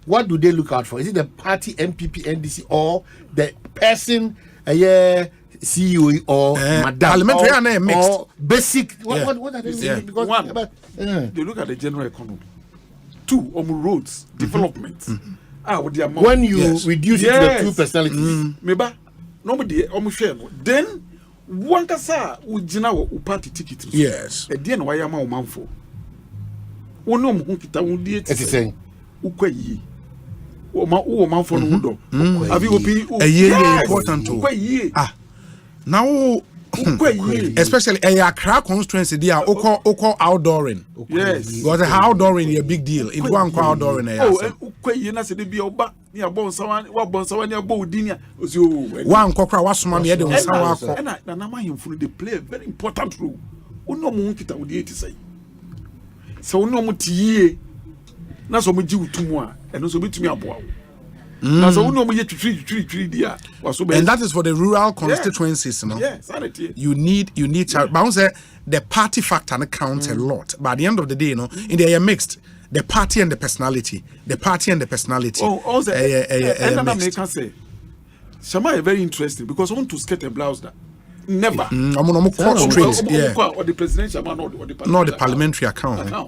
what do they look out for? Is it the party, MPP, NDC, or the person, CEO, or madam, or basic? What are they saying? Because they look at the general economy. Two, roads, development. When you reduce it to the two personalities, maybe nobody then one kasa ujina wo party ticket. Yes. E die na waya ma omanfo. Wono mo kita won die ti. Eti sen. Ukwayi. man for no. Have you been important too? Now especially a crack constituency there oko outdooring. Yes. Because outdooring is a big deal. If one outdooring you na say dey be oba ni abon sawan ni abo odinia one kokra wasoma me dey sawan akọ na na mahemfunu dey play a very important role. Uno mo nkita wo dey say. So uno mo tie na so mo ji utumu a eno so betumi aboa wo. And that is for the rural constituencies, no? Yes, you need but I say the party factor counts a lot. But at the end of the day, in the mixed, the party and the personality. Also, say Shama is very interesting because I want to skate a blouse that never. I'm straight. Yeah. Or the presidential man or the parliamentary account. I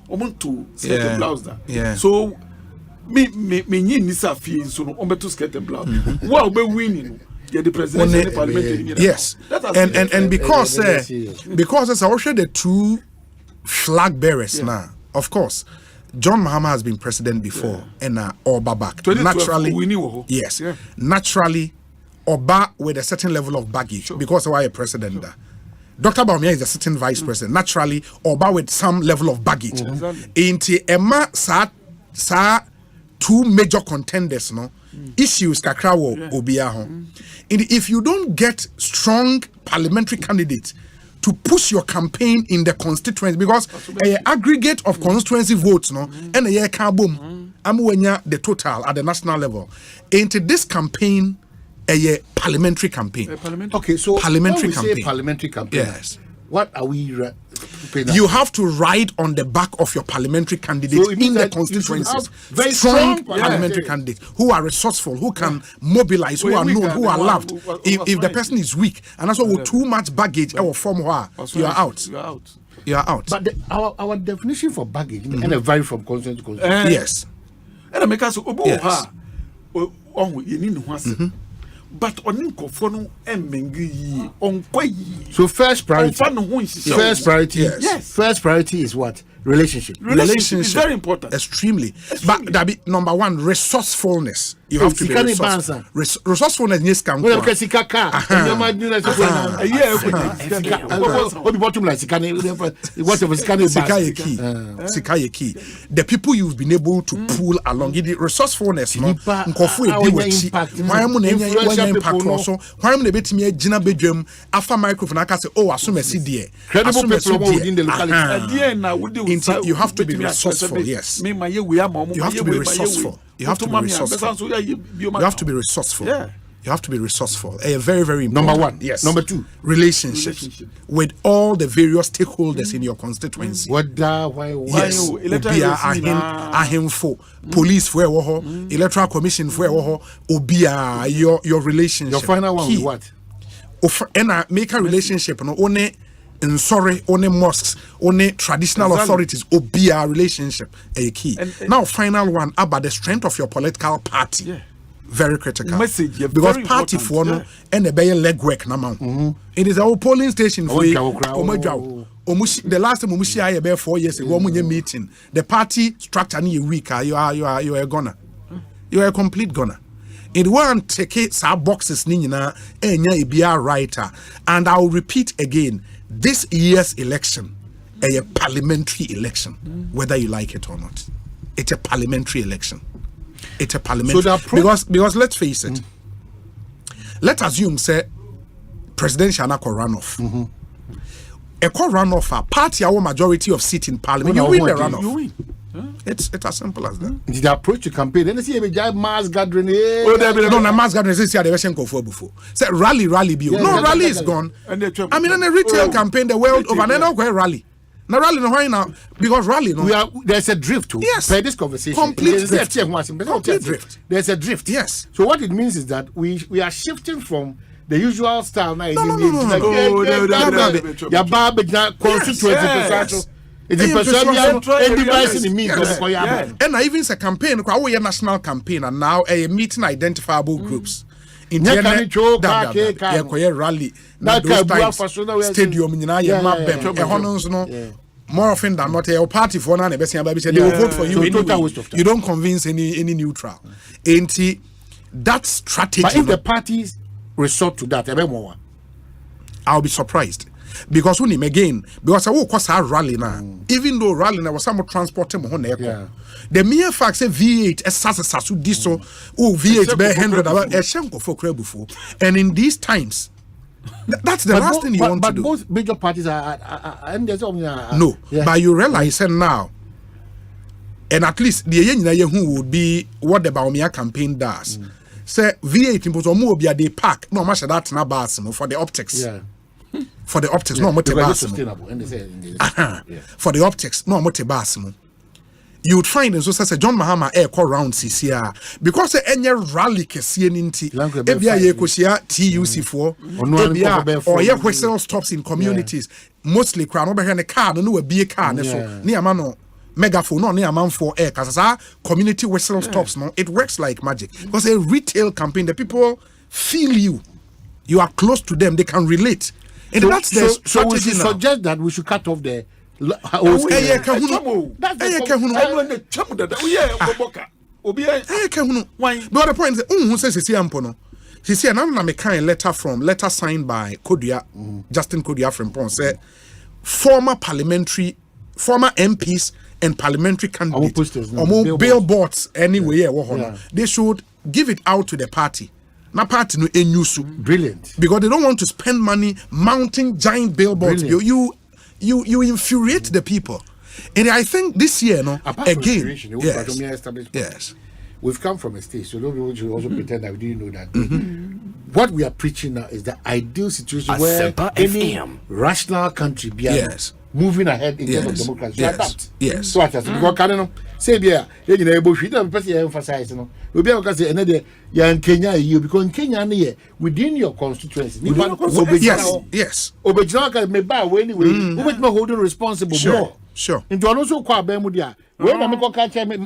want to skate a blouse that. Yeah. So me nisa fee so no to skate and blood. Well, be winning. The presidential parliament. Yes, and because it's also the two flag bearers now. Of course, John Mahama has been president before, and Oba back. Naturally, yes, naturally, Oba with a certain level of baggage because why a president. Dr. Baumia is a certain vice president. Naturally, Oba with some level of baggage. Into Emma sa two major contenders, issues kakrawo obiaho. If you don't get strong parliamentary candidates to push your campaign in the constituency, because aggregate of constituency votes, and a year boom, the total at the national level. Into this campaign, a parliamentary campaign. Okay, so parliamentary when we campaign. Say parliamentary campaign. Yes. What are we? You have to ride on the back of your parliamentary candidates in the constituencies. Very strong parliamentary candidates who are resourceful, who can mobilize, who are known, who are loved. If the person is weak and also with too much baggage or form, you are out. You are out. But our definition for baggage and vary from constituency to constituency. Yes. And I make us but on so first priority yes. First priority is what? Relationship is very important. Extremely. But that be number one, resourcefulness. You have to be resourceful. Resourcefulness yes can go. Because sikaka key. The people you've been able to pull along the resourcefulness no nkofo ebi wachi why am na impact also why am na betimi agina bedwam afa microphone aka say oh asomasi de credible people within the locality. You have to be resourceful. Yes. You have to be resourceful. You have to be resourceful. You have to be resourceful. Yeah. You have to be resourceful. Very, very important. Number one. Yes. Number two. Relationships with all the various stakeholders in your constituency. Yes. Police for electoral commission for obia your relationship. Your final one is what? And make a relationship only in only mosques, only traditional authorities, obia relationship a key. Now final one about the strength of your political party. Yeah. Very critical. Message, because party for no and the bay leg work now. It is our polling station for the last time we see about 4 years ago meeting. The party structure ni weak. You are a goner. You are a complete goner. It won't take some boxes ni na enya ibia writer. And I will repeat again, this year's election, a parliamentary election, whether you like it or not. It's a parliamentary election. It's a parliamentary because let's face it. Let's assume say presidential runoff. A runoff a party our majority of seats in parliament. You win the runoff. You win. It's as simple as that. The approach to campaign. Then see a mass gathering. No, mass gathering. This year they were saying before. Say rally be. No, rally is gone. I mean, in a retail campaign, the world over. Then no rally. Now rally no why now because rally no. There's a drift too. Yes. By this conversation. Complete drift. There's a drift. Yes. So what it means is that we are shifting from the usual style now. No. And I even say campaign, a national campaign, and now a meeting identifiable groups. In rally, stadium, more often than not, your party for now, they will vote for you so anyway. total waste of time. You don't convince any neutral. Ain't that strategy? But if the parties resort to that, I'll be surprised. Because when him again, because I will cause a rally now. Even though rally now was some transporting on echo. The mere fact say V8 sasu diso V8 be 100 a shanko for before. And in these times, that's the last thing you want to do. But most major parties are no, but you realize now, and at least the who would be what the Baumia campaign does. Say V8 in Bozomo they park no much that na basimo for the optics. For the optics, no more sustainable. For the optics, no more basimo. You would find in so say John Mahama air call round CCR because any rally kesianinti ebia ye kosia TUC4 ebia or ye whistle stops in communities mostly crown over the car no be car so near mano megaphone no near man for air cause community whistle stops no it works like magic because a retail campaign the people feel you are close to them, they can relate. And that's the strategy. So we should suggest that we should cut off the but the point is who says letter signed by Kodia Justin Kodia from Pon said former MPs and parliamentary candidates billboards anyway they should give it out to the party. Na party no enyusu. Brilliant. Because they don't want to spend money mounting giant billboards. You infuriate the people. And I think this year, again, yes. We've come from a stage, so nobody should also pretend that we didn't know that. What we are preaching now is the ideal situation where any rational country be moving ahead in terms of democracy. Yes. So because say you emphasize we be say another in Kenya because in Kenya within your constituency yes holding responsible more. Sure. Into also Kwabena when I make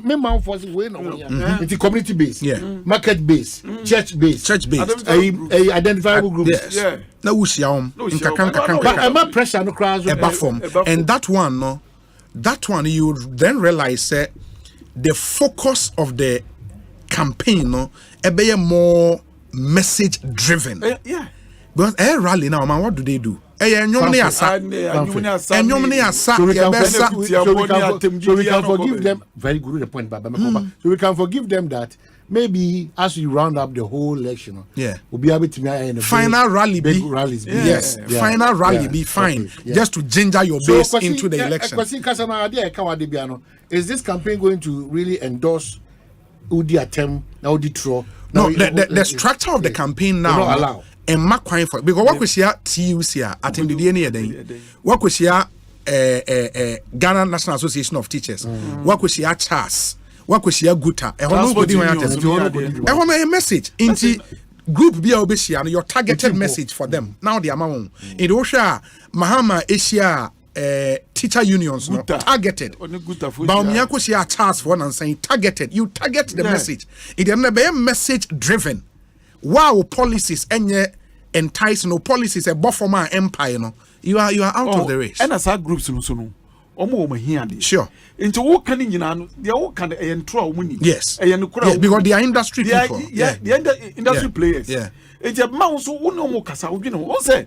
me man for it's community based, market based, church based, identifiable group. Yes. Na wusiam but am I pressure no crowds and that one you then realize the focus of the campaign be more message driven. Because rally now man, what do they do? So we can forgive them. Very good point, Baba. So we can forgive them that maybe as you round up the whole election, we'll be able to final rally be rallies. Yes, final rally be fine. Just to ginger your base into the election. Is this campaign going to really endorse Udi Atem, Udi Tro? No, the structure of the campaign now not allow. And mark coin for because what we see TUC attend the DNA day. What we see Ghana National Association of Teachers. What we see CHAS. What we see Guta. A message into group be and your targeted message for them. Now the amount in Osha Mahama Asia teacher unions targeted. Baumiyako see CHAS for and saying targeted. You target the message. It is a message driven. Wow, policies enticing no policies a buffer my empire you are out of the race. And as our groups no sure into what can they all can entro money yes because they are industry people the industry players it's a mouse who no more kasa you know say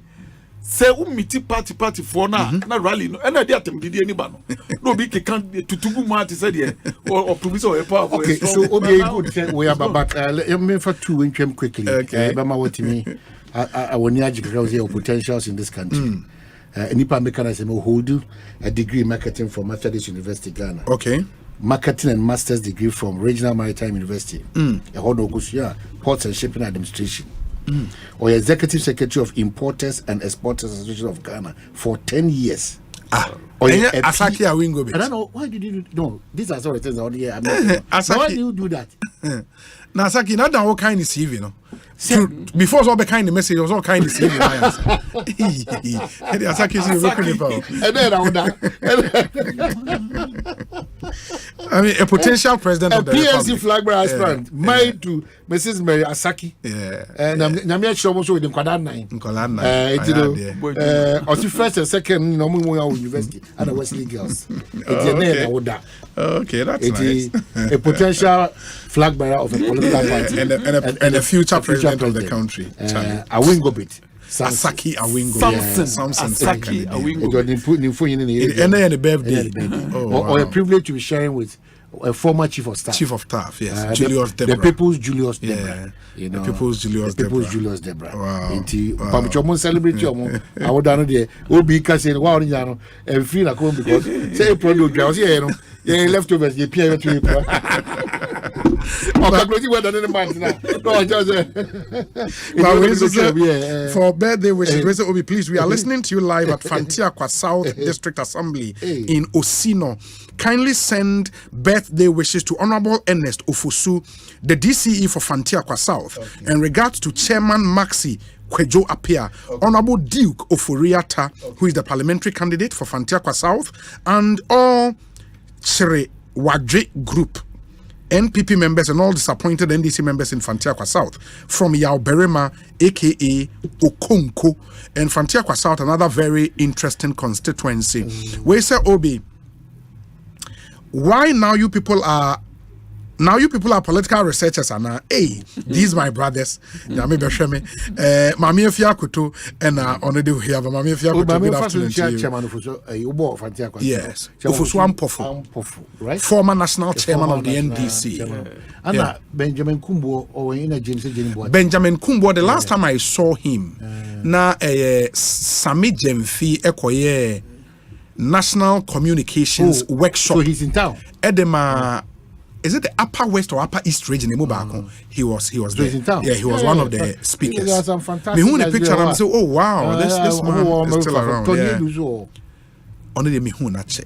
umiti party for na rally no and they atem did anybody no be can to tugu mat said here or promise or power. Okay, so obi good we are but let me for two in quickly bama what me I want to potentials in this country. Nipa mechanism hold a degree in marketing from Methodist University Ghana. Okay. Marketing and master's degree from Regional Maritime University. Ports and Shipping Administration. Or executive secretary of Importers and Exporters Association of Ghana for 10 years. Or Asake Awingo. I don't know why did you do no. These are sort of things out here. Why do you do that? Now Asake, not that what kind of CV, Before all the kind of message, was all kind of serious. I mean, a potential president of the PNC flag bearer aspirant married to Mrs. Mary Asaki. And I'm not sure also with the Kwadan 9. Also first and second, university and Wesley girls. Okay, that's nice. A potential flag bearer of a political party and a future president of the country. Awingo bit. Asaki Awingo. Samson Asaki Awingo. And a birthday. Or a privilege to be sharing with a former chief of staff. Chief of staff, yes. Julius Debra. The People's Julius Debra. The People's Julius Debra. Wow. Wow. Celebrity. I would down there. Will be casting wow, and feel like home because say product. I was here, leftovers, you appear to you. For birthday wishes, Obi, please, we are listening to you live at Fantiakwa South District Assembly in Osino. Kindly send birthday wishes to Honorable Ernest Ofosu, the DCE for Fantiakwa South, and regards to Chairman Maxi Kwejo Apia, Honorable Duke Oforiata, who is the parliamentary candidate for Fantiakwa South, and all Chere Wadje Group, NPP members and all disappointed NDC members in Fantiakwa South from Yao Berema, aka Okonko, and Fantiakwa South, another very interesting constituency. We say, Obi, why now you people are political researchers and hey, these my brothers. Mami Fiakuto and Onede here, Mami Fiakuto. Good afternoon to you. Yes, Ofosu Ampofu, right? Former national chairman of the NDC. And Benjamin Kumbo or in James Benjamin Kumbo. The last time I saw him, na Sami Jemfi Ekoye National Communications Workshop. So he's in town. Edema. Is it the Upper West or Upper East region? He was there. Yeah, he was one of the speakers. There are some fantastic. Me who the picture and I say, oh wow, this man is still around. Yeah. Only the mihu na check.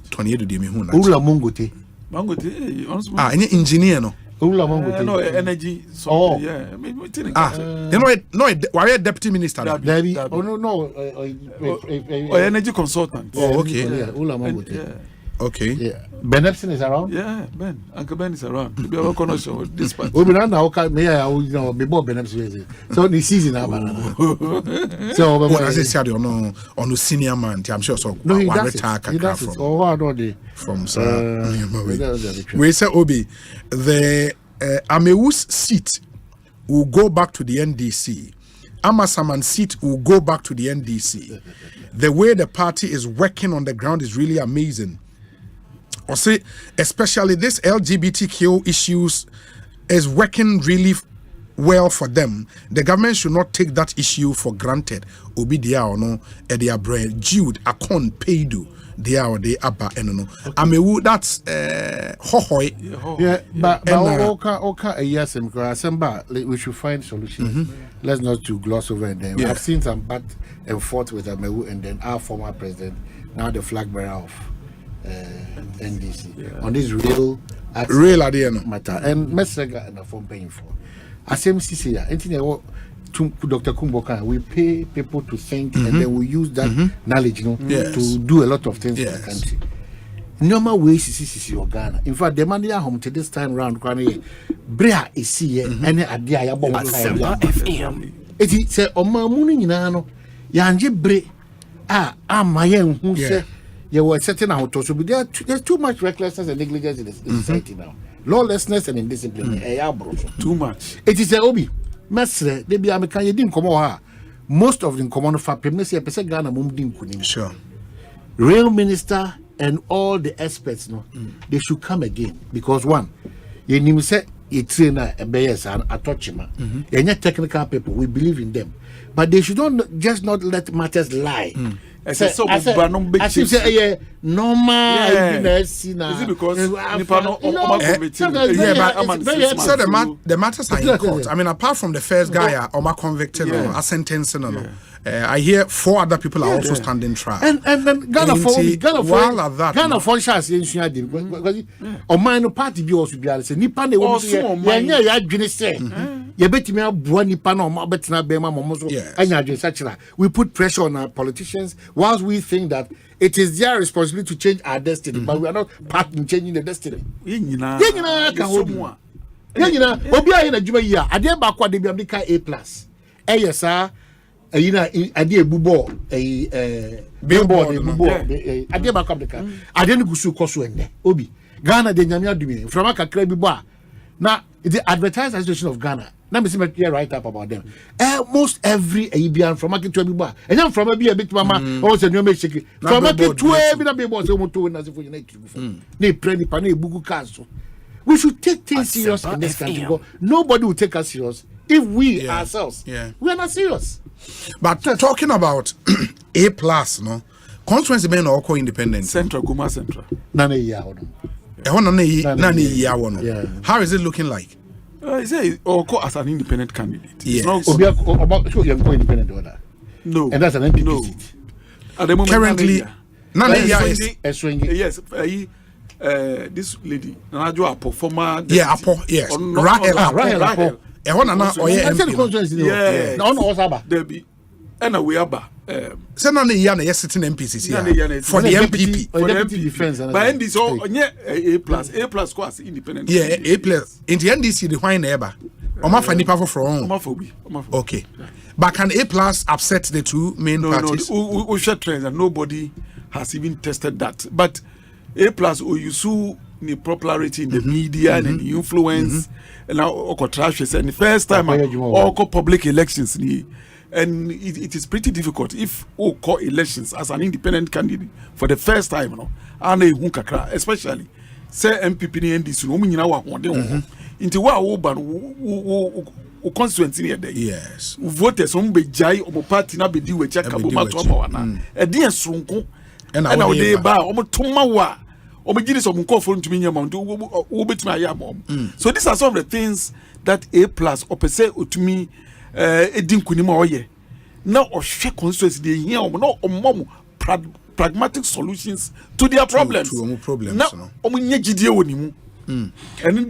Tony do the mihu na check. Ula Mongote. Any engineer no. Ula Mongote. No energy. Oh yeah. You know, why deputy minister? Oh no. Energy consultant. Oh okay. Ula Mongote. Okay. Yeah. Ben Epson is around? Yeah, Ben. Uncle Ben is around. To be our connection with this part. We now me before Ben Epson. So the season so as I said, on senior man, I'm sure so. No, he does it. Oh, I don't know. From we say Obi, the Amewus seat will go back to the NDC. Amasaman seat will go back to the NDC. The way the party is working on the ground is really amazing. Or say, especially this LGBTQ issues is working really well for them. The government should not take that issue for granted. Obi dia or no, edia bread, Jude, Akon, Peidu, dia or de Abba, and no. Amewu, that's hohoi. Yeah, but okay, yes, we should find solutions. Let's not to gloss over and then. We have seen some back and forth with Amewu and then our former president, now the flag bearer of NDC on this real idea matter and Mesrega and the form paying for. Asempa anything to Dr. Kumboka, we pay people to think and then we use that knowledge, to do a lot of things for the country. Normal ways is Ghana. In fact, the money at home to this time round, Brea is here and idea about FM. It is a Omamuni Nano Yanje Bre my who say. You were setting out to be there's too much recklessness and negligence in the society now. Lawlessness and indiscipline. Too much. It is a hobby. Mestre, they be American, you didn't come over. Most of them come on for Messi, Ghana, Mumdim. Sure. Real minister and all the experts, they should come again. Because one, you say a trainer, a bias, and a touchman. They're not technical people, we believe in them. But they should not let matters lie. Normal. Is it because the matters are in court. I mean, apart from the first guy, Oma convicted or sentencing, I hear 4 other people are also standing trial. And Ghana for chance in or minor party be also be able to say Nipan yebetimi abua nipa na omo betina be ma momo so anya adwensachira. We put pressure on our politicians whilst we think that it is their responsibility to change our destiny, but we are not part in changing the destiny. Yenyina ka homu. Yenyina obi ayi na djuma yi a ade ba kwa de bi amika A+. Eyesa ayina ade ebubo billboard ebubo ade ba kwa amika. Ade ni gusu koso ende. Obi Ghana de nyame adumi from akakra bi bo a na the Advertising Association of Ghana. Now me see me write up about them. Almost every Arabian from market to Abiba. And I'm from a bit mama. Also, you make shake from market to every Abiba. So much to win as if you need to. They pray the pane bugu castle. We should take things serious in this country. Nobody will take us serious if we ourselves we are not serious. But talking about A+, no constituency men are all independent. Central Guma Central. How is it looking like? He said, as an independent candidate. Yes. Independent order. No. And that's an NPP seat. At the moment, currently, yes, this lady, Najwa Apo, former. Yeah, Apo, yes. Rahel Apo. Yeah. There be. And we are send on the Yana, yes, sitting MPCC for the MPP. For the MPP defense. But NDC, A+ class independent. Yeah, A+. In the NDC, the wine ever. Omafa nipa from. Okay. But can A+ upset the two main parties? No, we share trends and nobody has even tested that. But A+ you sue the popularity in the media and the influence and now trashes and the first time all public elections. And it is pretty difficult if we call elections as an independent candidate for the first time, especially say MPP and NDC no nyina wa hode into wa wo ba no constituency there. Yes. Voters on be jai o party na be di we check abo ma to ma wana. E di ensoronko e na wo dey ba o to ma wa o be gidi so mo call for ntumi nyama wo betumi aye am. So these are some of the things that A+ opese otumi edinkunima oye na ohwe constituency dey here no omom pragmatic solutions to their problems na omunye gidie wonimu and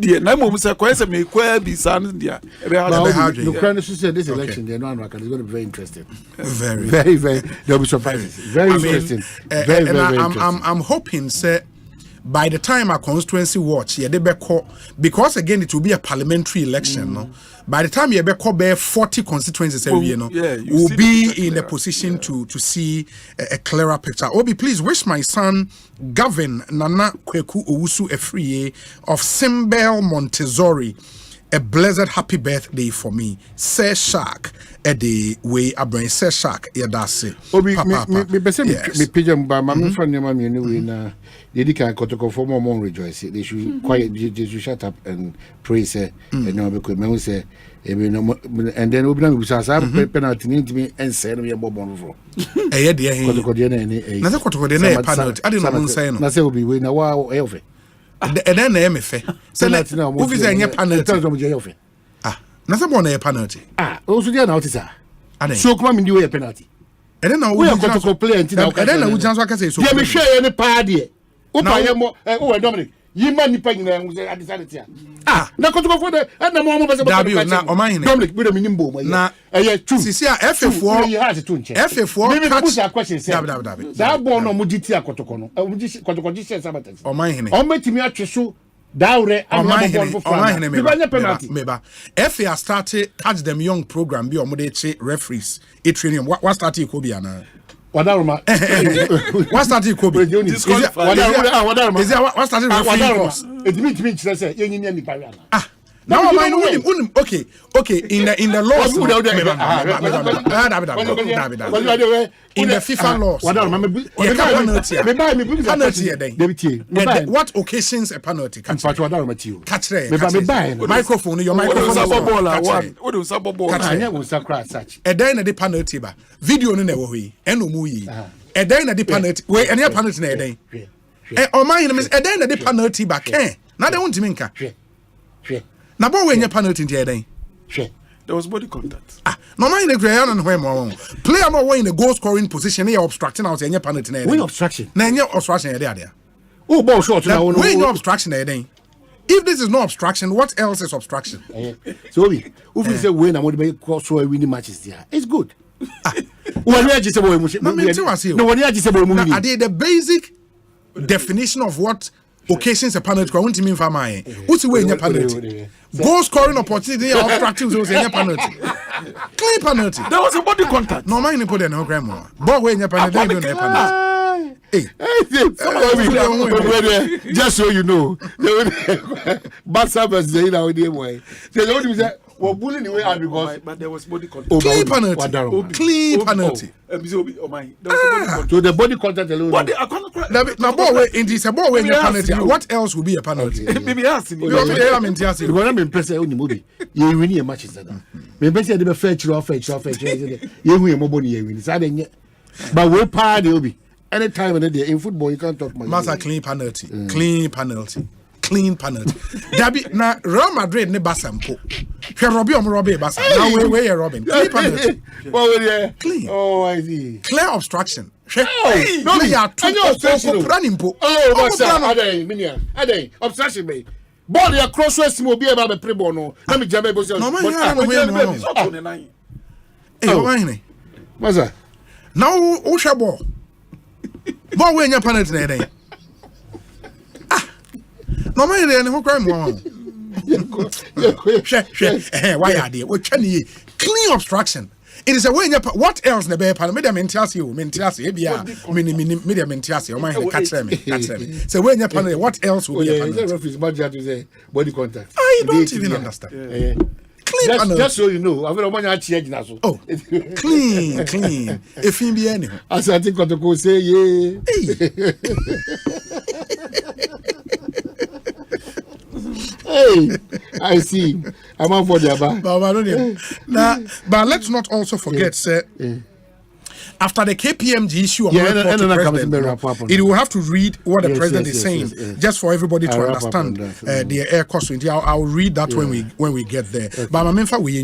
the na mo say kwese me kwa bi san dia no crane say this election they know is going to be very interesting, very there'll be surprises, very interesting, very interesting. I'm hoping say by the time our constituency watch because again it will be a parliamentary election no. By the time you be 40 constituencies every year, we'll be in a position to see a clearer picture. Obi, please wish my son Gavin Nana Kweku Owusu Efriye of Simbel Montessori a blessed happy birthday for me. Say Shark at the way I bring say Shark. Yeah, that's it. Obi, me pijam ba mama friend your mama anyway na. They can for more rejoice. They should quiet. They should shut up and pray. Say, and no, because me say, and then we don't say penalty. Need me and say me a bomb for. Eh, dear, na za kotoko de na penalty. I didn't know say no. Na say obi we na wa eofe. And then na me fe. Say na who is any penalty? Tell them je eofe. Ah, na say bon na penalty. Ah, o so dia na otisa. So come me do a penalty. And then now we kotoko play until now. And then we just say so. Dia me share any party. Dominic yima nipa nyina adisade na koto for the na mo be na Omanhene Dominic we do minimbo na two sisi a FF4 catch question say that ball no mo giti akotoko no kotoko gi share sabatasi Omanhene o metimi atweso daure Omanhene meba FA started catch them young program bi o mo dey referees e training what started Kobiana Wadaruma. What started Kobe? Is it what started Wadaruma? It means say yenyi ni pariana. Now I know okay in the laws in the FIFA laws what occasions a penalty catch microphone your microphone a day na the penalty ba video no na wo yi eno mu yi a day na the penalty we any penalty na a day Omanhene a day na the penalty ba ken na dey wontimi nka na bo we nya penalty ntia den there was body contact no mind the ground and where more player no in the goal scoring position here obstructing out nya penalty na we obstruction na nya obstruction there oh ball short na we no obstruction na den If this is no obstruction, what else is obstruction? So if you say when I'm going to make cross winning matches there, it's good. When you just say the basic definition of what occasions a penalty. I want to mean for my. What's the way in your penalty? Goal scoring opportunity or obstructive was in your penalty. Clean penalty. There was a body contact. No man, you put in no grandma. But when your penalty, you don't penalty. Just so you know, Barca saying now the way. They don't say well bullying the way out because but there was body contact. Clean penalty. Clean penalty. So the body contact alone. Now ball in this ball when your penalty. What else will be a penalty? Maybe asking you. I'm in Tiasi. Because I'm in person on the movie. You win a match is that. Maybe say the fetch. You win more money. You win. But we part the obi. Anytime in football, you can't talk much. Master clean penalty. Clean penalty. Clean penalty. Dabi na Real Madrid ne Basampo. Robbie Basa. Now where you Robin? Clean penalty. Clean. Oh, I see. Clear obstruction. No, you are too obstruction. Oh, Ade, obstruction me. Ball your crossways will be about the pre-ball. No, let me jam it. Hey, what's that? Now, Osha ball. Ball when your penalty today. No man, there no crime. Why are they? What can you clean obstruction? It is a way. What else? The bear panel. Medium mentality. Medium mentality. Oh my, catch them. So when your panel, what else will be a panel? Body contact. I don't even understand. Clean just so you know, I've got one change now. Oh, clean. If you be any, Asante Kotoko say yeah. Hey, I see. I'm on for the but let's not also forget, sir. After the KPMG issue of president, it will have to read what the president is saying, just for everybody to understand the air cost. I'll read that when we get there. But my member we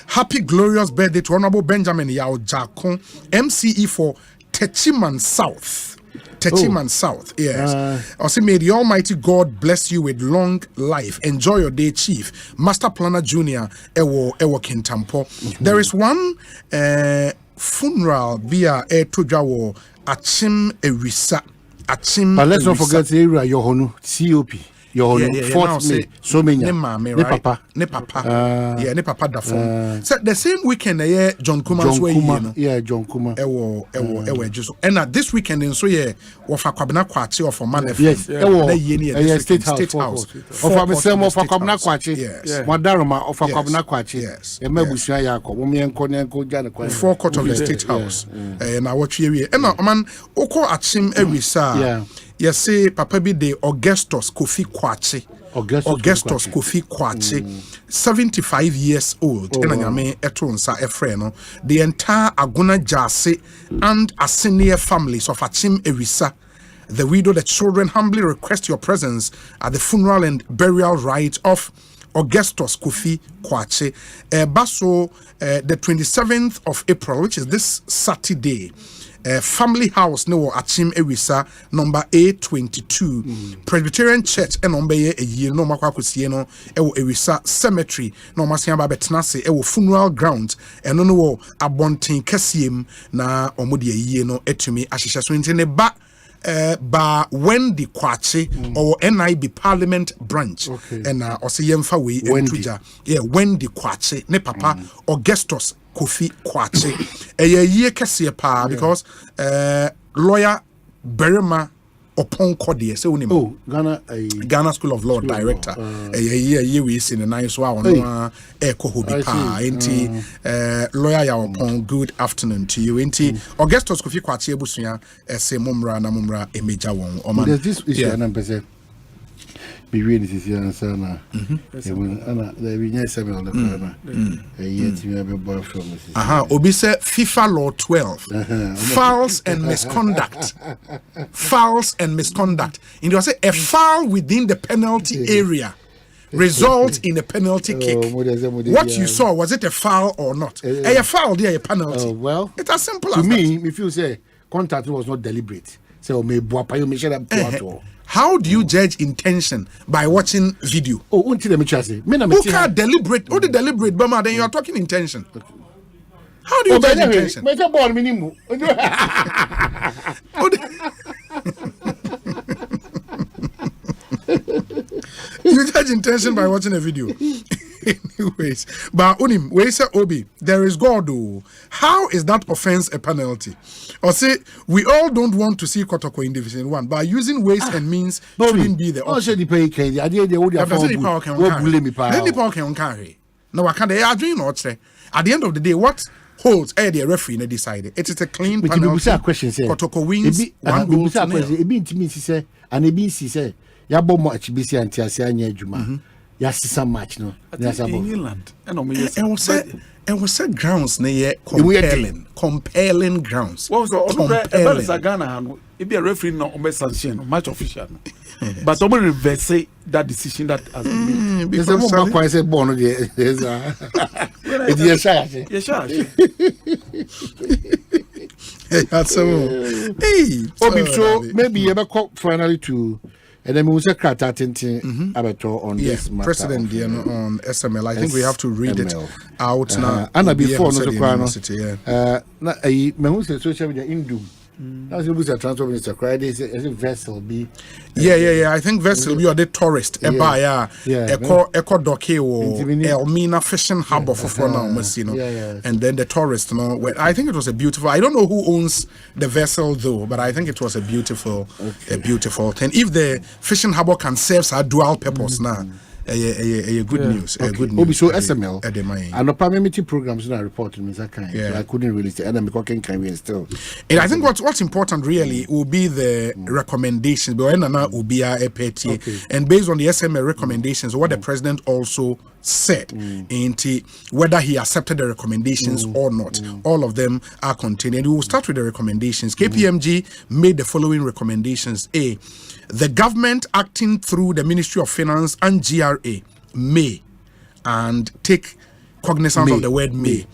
happy glorious birthday to Honorable Benjamin Yao Jakon, MCE for Techiman South. South, yes. Also, may the Almighty God bless you with long life. Enjoy your day, Chief. Master Planner Junior, Ewo Kintampo. There is one funeral via Tojawo Achim Erisa. But let's not forget the area Yohonu, COP. Fourth May, so many. Ne papa. Ne papa Dafon. So the same weekend, John Kuma's way. John Kuma. Ewo just. And this weekend, in so Kwabena Kwachi or for Manef. Yes, State House. Of a Sam of Kwabena Kwachi. Yes. Madaroma of Kwabena Kwachi. Yes. A Mabusha Yako, Women Konenko Jana. Forecourt of the State House. And I watch here. And man, Oko Achim Erisa. Yeah. Yes, say Papa be the Augustus Kofi Kwachi. Augustus Kofi Kwachi, 75 years old. And I etonsa efreno. The entire Aguna Jase and a senior families of Achim Erisa. The widow, the children humbly request your presence at the funeral and burial rite of Augustus Kofi Kwachi. Baso, the 27th of April, which is this Saturday. Family House no Achim Erisa number A22 Presbyterian Church and number a year no makwakusie no Erisa Cemetery no masia ba betnase funeral ground and no abonten kasiem na omode ye no etumi ahihye so ntene ba Wendy Kwachi or NIB Parliament branch and also yemfa we entuja Wendy Kwachi ne papa Augustus Kofi Kwachi a year kese pa because lawyer Berima Opon Kodie say unimo Ghana School of Law director a year we see the nice one Ekohobi pa enti lawyer ya Opon good afternoon to you enti Augustus Kofi Kwachi ebusua say mumra na mumra emeja won oman there's this issue na pese be really this answer na ana there be nyɛ sɛm on the corner yet you have a boy from obi say FIFA law 12 fouls and misconduct and you say a foul within the penalty area result in a penalty kick. What you saw, was it a foul or not? A foul there, a penalty. Well, it's as simple to as me that. if you say contact was not deliberate, so may boapayo me share that How do you judge intention by watching video? Oh, who can't deliberate? Who deliberate, Bama? Then you are talking intention. How do you judge intention? You judge intention by watching a video. Anyways, but Unim, we say Obi, there is God. Oh. How is that offense a penalty? Or say we all don't want to see Kotoko in Division 1, but using ways and means shouldn't be the option. The power can carry. No, I can't. I dream not say. At the end of the day, what holds the referee in decided? It is a clean penalty. Kotoko wins 1 goal to nil. It means say, and it means say, Yabo mo HBC and Tiasia Juma. Yes, some match no. In England, and was said grounds near compelling grounds. What was the Ghana? It be a referee no sanction match official. But I'm reverse that decision that has been made. Because I'm quite say born there. Yes, that's so. Hey, so maybe you ever call finally to. And then we will say on this matter. President on SML. I think we have to read it out now. And before no social media Indum. That's a transport minister. Is a vessel be. Yeah. I think vessel be or the tourist. Eco doke or Elmina fishing harbor for now, and then the tourist. I think it was a beautiful. I don't know who owns the vessel though, but I think it was a beautiful thing. If the fishing harbor can serve a dual purpose now. A good news. Good news. So SML and the parliamentary programs not reported me that kind. So I couldn't really say. And I'm talking can still. And I think what's important really will be the recommendations. But will be and based on the SML recommendations, what the president also said into whether he accepted the recommendations or not. All of them are contained. And we will start with the recommendations. KPMG made the following recommendations. A, the government acting through the Ministry of Finance and GRA may, and take cognizance of the word may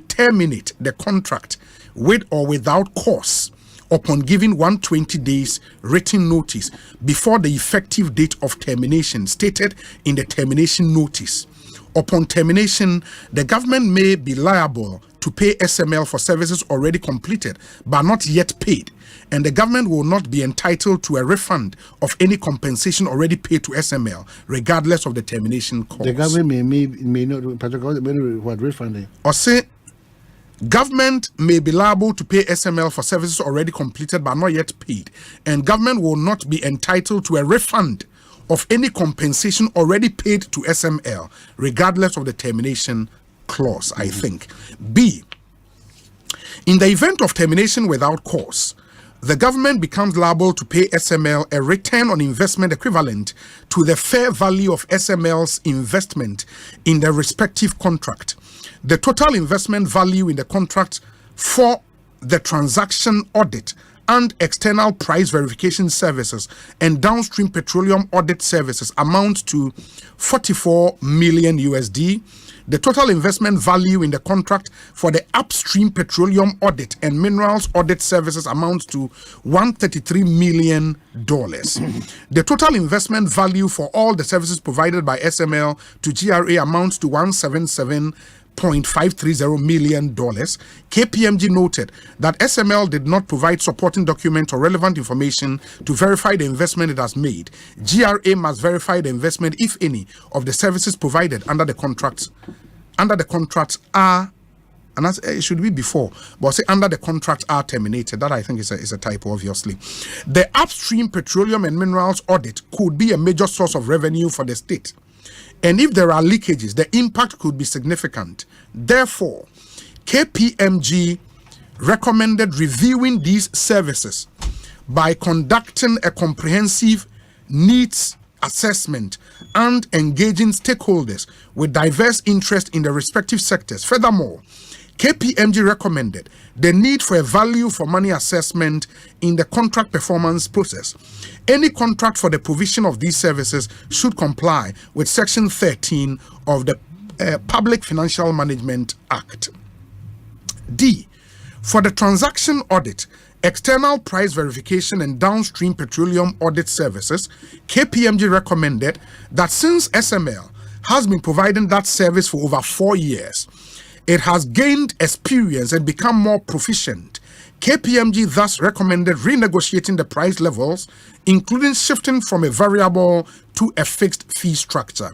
terminate the contract with or without cause upon giving 120 days written notice before the effective date of termination stated in the termination notice. Upon termination, the government may be liable to pay SML for services already completed but not yet paid, and the government will not be entitled to a refund of any compensation already paid to SML, regardless of the termination cause. The government may not what refunding. Or say, government may be liable to pay SML for services already completed but not yet paid, and government will not be entitled to a refund of any compensation already paid to SML, regardless of the termination clause, I think. B, in the event of termination without cause, the government becomes liable to pay SML a return on investment equivalent to the fair value of SML's investment in the respective contract. The total investment value in the contract for the transaction audit and external price verification services and downstream petroleum audit services amounts to $44 million. The total investment value in the contract for the upstream petroleum audit and minerals audit services amounts to $133 million. The total investment value for all the services provided by SML to GRA amounts to $177.530 million. KPMG noted that SML did not provide supporting documents or relevant information to verify the investment it has made. GRA must verify the investment, if any, of the services provided under the contracts. Under the contracts are, and that's, it should be before, but say under the contract are terminated. That I think is a typo, obviously. The upstream petroleum and minerals audit could be a major source of revenue for the state. And if there are leakages, the impact could be significant. Therefore, KPMG recommended reviewing these services by conducting a comprehensive needs assessment and engaging stakeholders with diverse interest in the respective sectors. Furthermore, KPMG recommended the need for a value for money assessment in the contract performance process. Any contract for the provision of these services should comply with Section 13 of the Public Financial Management Act. D, for the transaction audit external price verification and downstream petroleum audit services, KPMG recommended that since SML has been providing that service for over 4 years, it has gained experience and become more proficient. KPMG thus recommended renegotiating the price levels, including shifting from a variable to a fixed fee structure.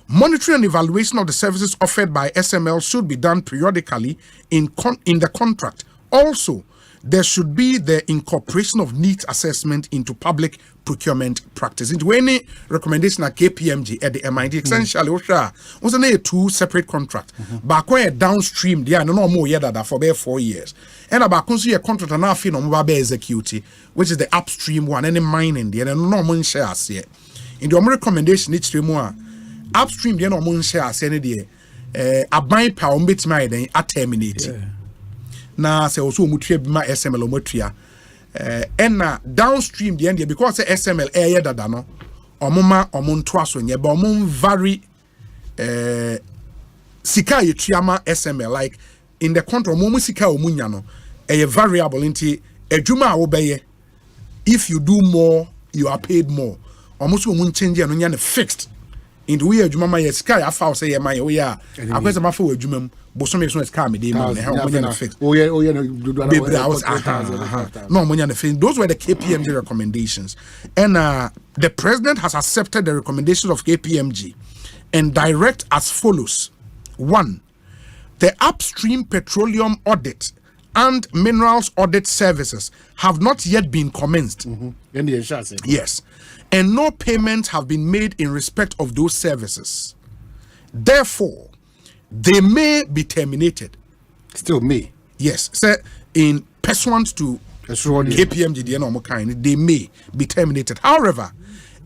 Monitoring and evaluation of the services offered by SML should be done periodically in the contract. Also, there should be the incorporation of needs assessment into public procurement practice. Into any recommendation at KPMG at the MID, essentially, was a 2 separate contract. Back when downstream, they are no more that for about 4 years. And about consider a contract and half be executed, which is the upstream one, any mining, and no more shares here. In the recommendation, each more upstream, the no more shares any day. A buy pound bit my then at terminate. Na se also mutria bima SML omotria na downstream the end because SML air dada no omoma omonto aso nye ba omon vary sika yetuama SML like in the contract omom sika omunya no variable nti adwuma a wo beye if you do more you are paid more almost omun change no nya fixed into we adwuma ma ye sika ya fa say ye ma ye we ya akwese ma fa adwuma bosom so sika me dey ma how much na fixed no money na fixed. Those were the KPMG recommendations, and the president has accepted the recommendations of KPMG and direct as follows. 1, the upstream petroleum audit and minerals audit services have not yet been commenced. Yes, and no payments have been made in respect of those services. Therefore, they may be terminated. Still may. Yes. So in pursuant to KPMG, they may be terminated. However,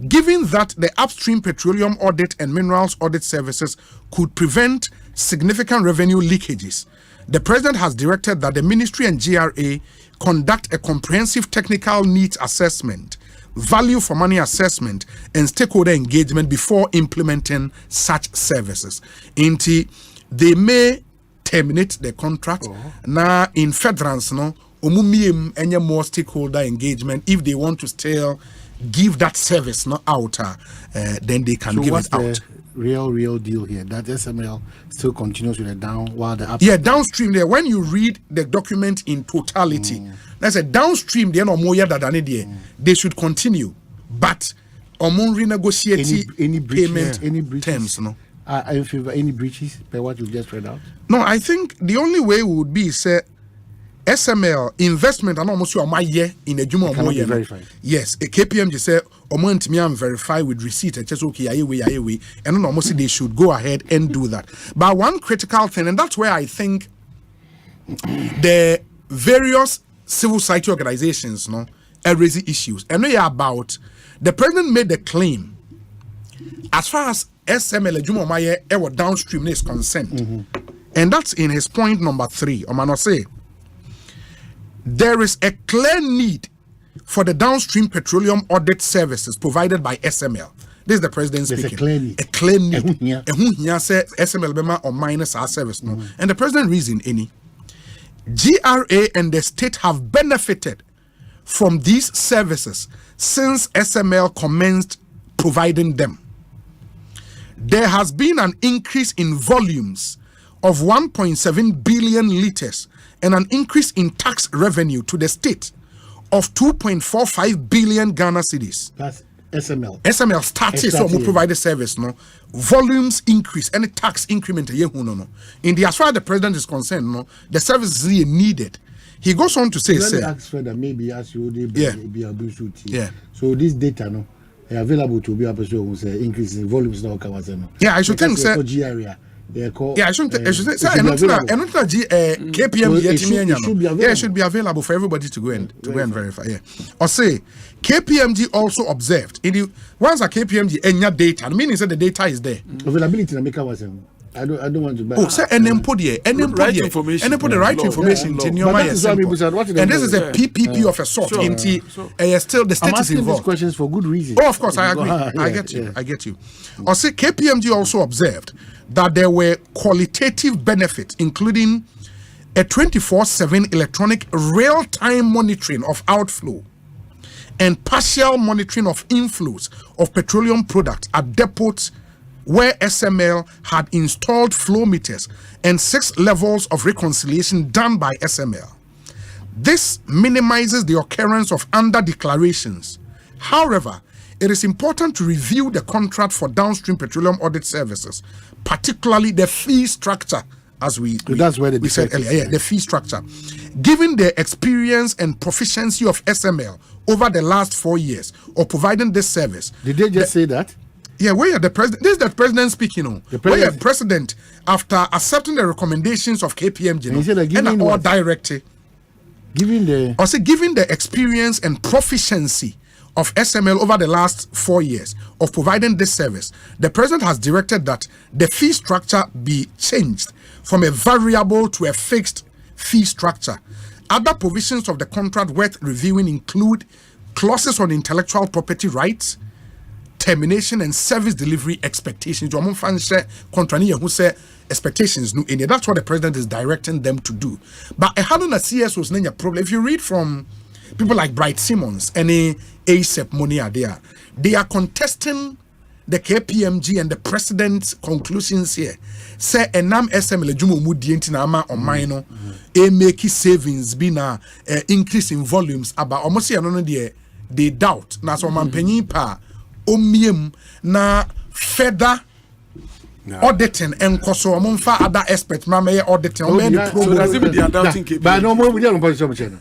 given that the upstream petroleum audit and minerals audit services could prevent significant revenue leakages, the president has directed that the ministry and GRA conduct a comprehensive technical needs assessment, value for money assessment, and stakeholder engagement before implementing such services. They may terminate the contract. Now in federals, no, any more stakeholder engagement. If they want to still give that service out, then they can give it out. Real deal here that SML still continues with the down while the downstream there. When you read the document in totality, that's a downstream. They're no more than any they should continue, but renegotiate any payment any breaches, terms. No. Are you in favor any breaches by what you just read out? No, I think the only way would be say SML investment and almost your my year in a juma more year. Yes, a KPMG say me and verify with receipt and just okay aye and almost they should go ahead and do that. But one critical thing, and that's where I think the various civil society organizations are raising issues. And they are about the president made the claim as far as SML Juma Maye ever downstream is concerned. And that's in his point number 3. Omano say there is a clear need for the downstream petroleum audit services provided by SML. This is the president speaking. A clear need. Say SML bema or minus our service. No. And the president reason any. GRA and the state have benefited from these services since SML commenced providing them. There has been an increase in volumes of 1.7 billion liters and an increase in tax revenue to the state of 2.45 billion Ghana cedis. That's SML. SML started so we provide the service. No volumes increase, any tax increment. No. In the as far as the president is concerned, the service is really needed. He goes on to say, maybe as you be so this data available to be able to increase in volumes now. I should think so. I should say KPMG it should be available for everybody to go and verify. Or say KPMG also observed once a KPMG any data, meaning that the data is there. Availability I don't want to buy. And then put the right information in your mind. And this is a PPP of a sort. Still the state is involved. These questions for good reason. Oh, of course, I agree. I get you. Or say KPMG also observed that there were qualitative benefits, including a 24/7 electronic real-time monitoring of outflow and partial monitoring of inflows of petroleum products at depots where SML had installed flow meters and 6 levels of reconciliation done by SML. This minimizes the occurrence of under-declarations. However, it is important to review the contract for downstream petroleum audit services, particularly the fee structure, as we said earlier. Yeah, the fee structure. Given the experience and proficiency of SML over the last 4 years of providing this service. Did they just say that? Yeah, where the president? This is the president speaking. Where the president, after accepting the recommendations of KPMG, and our directive, given the experience and proficiency of SML over the last 4 years of providing this service, the president has directed that the fee structure be changed from a variable to a fixed fee structure. Other provisions of the contract worth reviewing include clauses on intellectual property rights, termination and service delivery expectations. Expectations. That's what the president is directing them to do. But a CS was a problem. If you read from people like Bright Simmons and ASEP money are there, they are contesting the KPMG and the president's conclusions here. Say enam SML jumo mudi entinama omaino make savings be na increase in volumes about almost they doubt na so mampanyin pa omiem na further auditing and koso omonfa other experts ma me auditing o me the problem but no more we don't position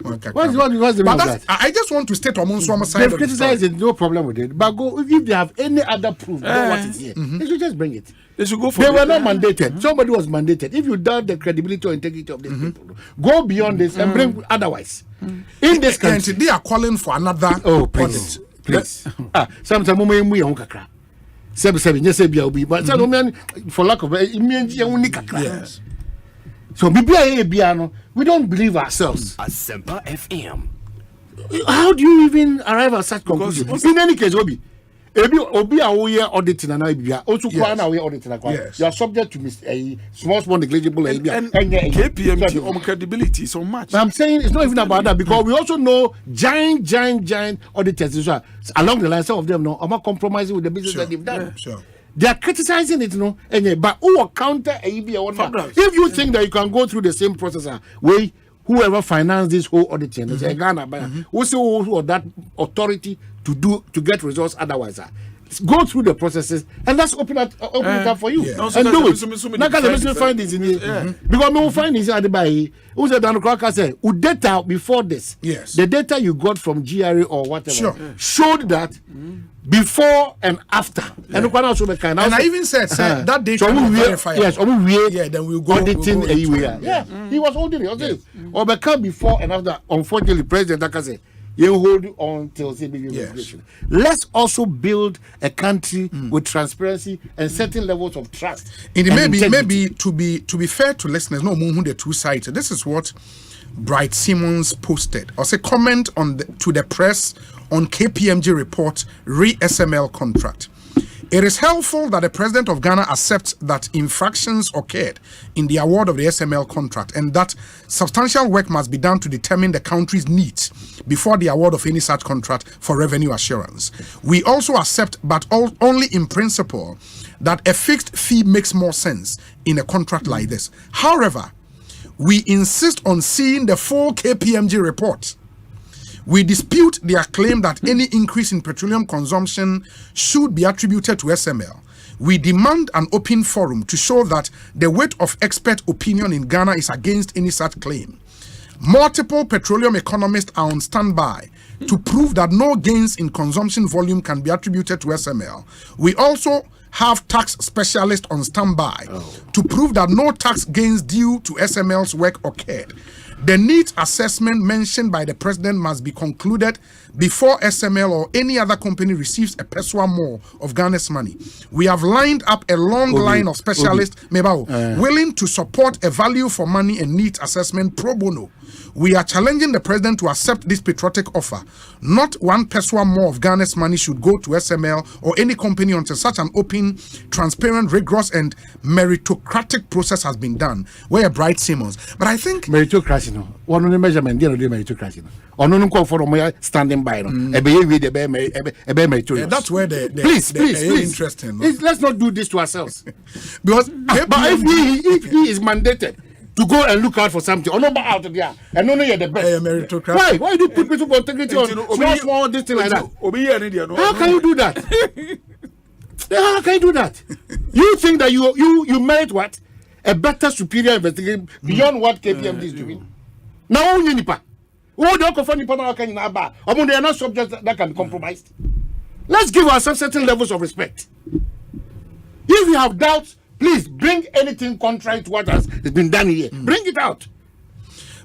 what's the meaning of that? I just want to state on some side. They've criticized it, no problem with it. But go if they have any other proof, what is here, they should just bring it. They should go for. They were not mandated. Somebody was mandated. If you doubt the credibility or integrity of these people, go beyond this and bring otherwise. In this country, they are calling for another. Oh, please. Sometimes we are kakra. But for lack of yes. So we don't believe ourselves. Asempa FM. How do you even arrive at such conclusions? In any case, Obi auditing and also auditing. You are subject to a small negligible and KPMG credibility is so much. I'm saying it's not even about that because we also know giant auditors along the line. Some of them know are not compromising with the business that they've done. They are criticizing it, but who will counter if you think that you can go through the same process way whoever financed this whole auditing, who that authority to get results otherwise go through the processes and let's open it up for you and do it. Not because the findings in here because no findings at the by who said Dan Crocker said data before this. Yes, the data you got from GRA or whatever showed that before and after. And I even said that data will verify. Yes, then we'll go auditing anywhere. He was holding it. Okay, or become before and after. Unfortunately, President Akase. You hold on till yes. Let's also build a country with transparency and certain levels of trust. Maybe to be fair to listeners, no more the two sides. This is what Bright Simmons posted. Or say comment to the press on KPMG report re-SML contract. It is helpful that the president of Ghana accepts that infractions occurred in the award of the SML contract and that substantial work must be done to determine the country's needs before the award of any such contract for revenue assurance. We also accept, but only in principle, that a fixed fee makes more sense in a contract like this. However, we insist on seeing the full KPMG report. We dispute their claim that any increase in petroleum consumption should be attributed to SML. We demand an open forum to show that the weight of expert opinion in Ghana is against any such claim. Multiple petroleum economists are on standby to prove that no gains in consumption volume can be attributed to SML. We also have tax specialists on standby to prove that no tax gains due to SML's work occurred. The needs assessment mentioned by the president must be concluded before SML or any other company receives a peso more of Ghana's money. We have lined up a long line of specialists willing to support a value for money and needs assessment pro bono. We are challenging the president to accept this patriotic offer. Not one peso more of Ghana's money should go to SML or any company until such an open, transparent, rigorous, and meritocratic process has been done. We're Bright Simmons. But I think meritocracy, no. One of the measurement, the meritocracy, no. Or no call for standing by, no. That's where the please. interesting. No? Let's not do this to ourselves. Because but if he is mandated to go and look out for something, or not out there, and only you're the best. Why do you put people integrity on small this thing like that? How can you do that? How can you do that? You think that you merit what? A better superior investigation beyond what KPMG is doing? Now only nipa. Oh, don't confirm nipa now can you now they are not subjects that can be compromised. Let's give ourselves certain levels of respect. If you have doubts, please bring anything contrary to what has been done here. Bring it out.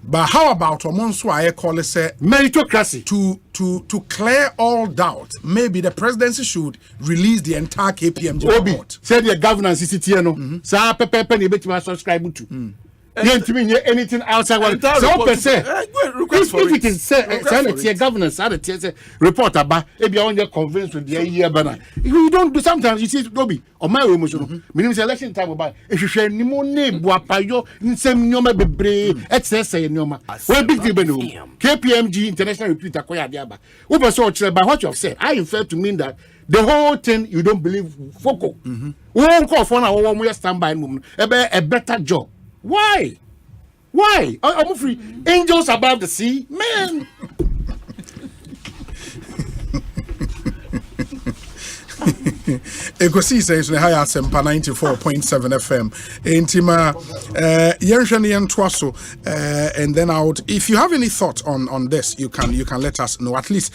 But how about Omonso I call it meritocracy? To clear all doubt, maybe the presidency should release the entire KPMG report. Say the governance is here no. Sa pepe ni beti ma subscribe to. Anything outside what so per se. If it is say governance say report about if you are convinced with the year banner. You don't do sometimes you see Obi on my emotion. Minimum election time about if you share ni mo name boapayo nsem nyoma bebre excess nyoma. We big deal benu. KPMG international repute akoya dia ba. We person by what you have said. I infer to mean that the whole thing you don't believe focal. We won't call for now one we stand by a better job. Why? I'm free. Angels above the sea, man. Ekosiisen On Asempa 94.7 FM. Intima Yenshani Twaso and then out. If you have any thoughts on this, you can let us know. At least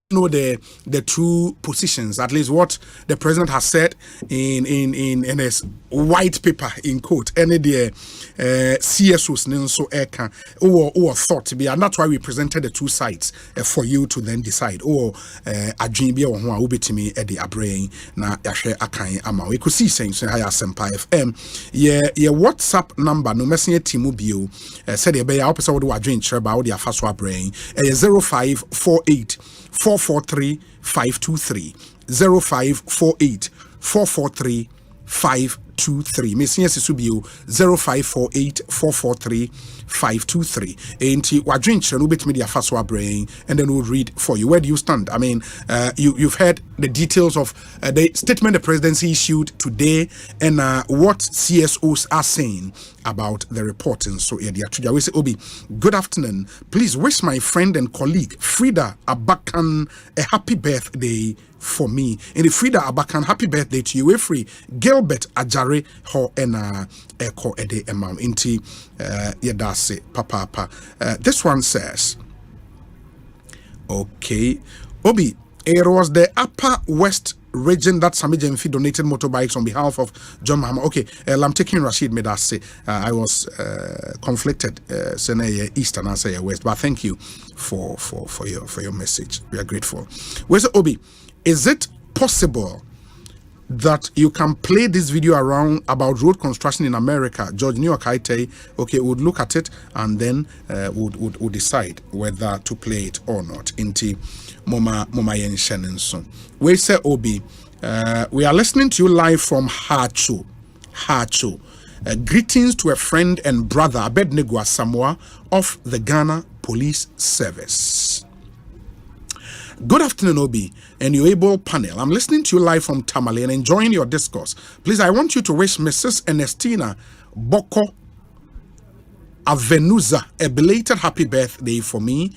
know the true positions, at least what the president has said in his white paper in quote any the CSOs so eka or thought to be, and that's why we presented the two sides for you to then decide or adwin bia wo ho a wobetimi e de abrain na yahwe akan ama we could see saying so higher Asempa FM ye WhatsApp number no messenger team bio said e be ya opesa wo de adwin chireba wo de afa so abrain 0548 443 523 0548 443 523. Messenger Sisubio 0548 443 523. Enti wadrin chere no betimi dia faso abrain and then we'll read for you. Where do you stand? I mean, you've heard the details of the statement the presidency issued today and what CSOs are saying about the report. And so yeah, we say Obi, good afternoon. Please wish my friend and colleague Frida Abakan a happy birthday for me. And the Frida Abakan, happy birthday to you. We're free. Gilbert Ajare ho ena eko ede emam inti yedase papa. This one says, okay, Obi, it was the Upper West region that Sami Jemfi donated motorbikes on behalf of John Mahama. Okay, I'm taking Rashid Medase. I was conflicted. Say Eastern and say West, but thank you for your message. We are grateful. Where's Obi? Is it possible that you can play this video around about road construction in America? George New York Haite, okay, would look at it and then would decide whether to play it or not. Inti Moma Yen Shenenson. We say Obi, we are listening to you live from Hacho. Greetings to a friend and brother Abednego Samoa of the Ghana Police Service. Good afternoon, Obi, and your able panel. I'm listening to you live from Tamale and enjoying your discourse. Please, I want you to wish Mrs. Ernestina Boko Avenuza a belated happy birthday for me.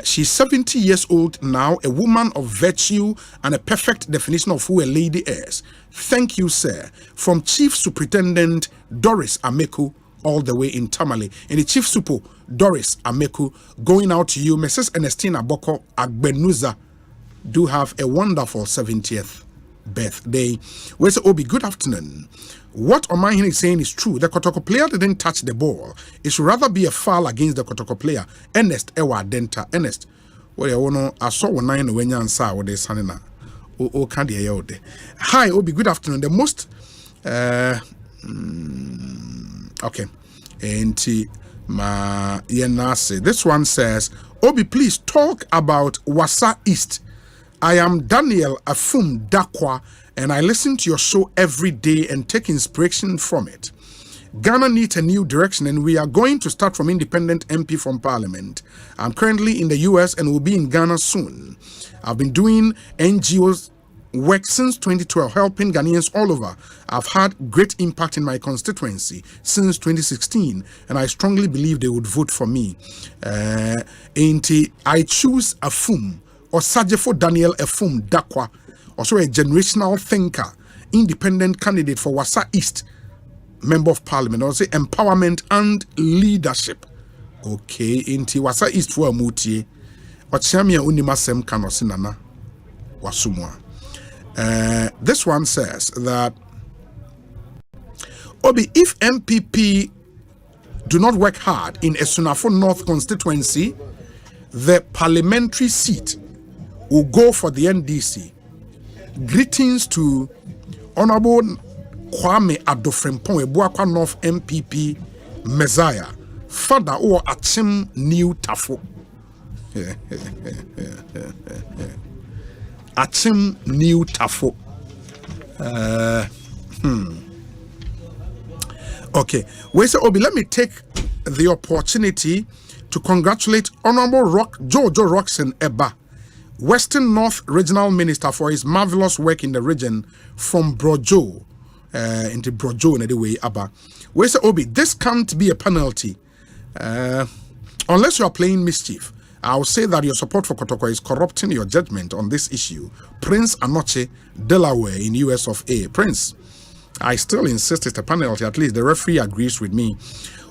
She's 70 years old now, a woman of virtue and a perfect definition of who a lady is. Thank you, sir. From Chief Superintendent Doris Ameku, all the way in Tamale. And the Chief Supo, Doris Ameku, going out to you, Mrs. Ernestina Boko Agbenuza, do have a wonderful 70th birthday. Where's Obi? Good afternoon. What Omanhene is saying is true. The Kotoko player didn't touch the ball. It should rather be a foul against the Kotoko player. Ernest Ewa Denta. Ernest. Well, I saw one nine when you answer what they sanina. Oh, can't hear. Hi, Obi. Good afternoon. The most okay. And ma yenase. This one says, Obi, please talk about Wasa East. I am Daniel Afum Dakwa, and I listen to your show every day and take inspiration from it. Ghana needs a new direction, and we are going to start from independent MP from Parliament. I'm currently in the US and will be in Ghana soon. I've been doing NGOs work since 2012, helping Ghanaians all over. I've had great impact in my constituency since 2016, and I strongly believe they would vote for me. I choose Afum, or Sajefo Daniel Afum Dakwa, also a generational thinker, independent candidate for Wasa East, Member of Parliament, also empowerment and leadership. Okay, inti Wasa East for Mutie, Ochamia Unimasem Kanosinana, Wasumwa. This one says that, Obi, if MPP do not work hard in Esunafo North constituency, the parliamentary seat will go for the NDC. Greetings to Honorable Kwame Adofrempong Ebuakwa North MPP Messiah, father or Achim New Tafo. Achim New Tafo. Okay, wait, so Obi, let me take the opportunity to congratulate Honorable Jojo Roxon Eba, Western North Regional Minister, for his marvelous work in the region from Brojo, into Brojo in the way Abba. Where's the Obi? This can't be a penalty. Unless you are playing mischief. I will say that your support for Kotoko is corrupting your judgment on this issue. Prince Anoche, Delaware in US of A. Prince, I still insist it's a penalty. At least the referee agrees with me.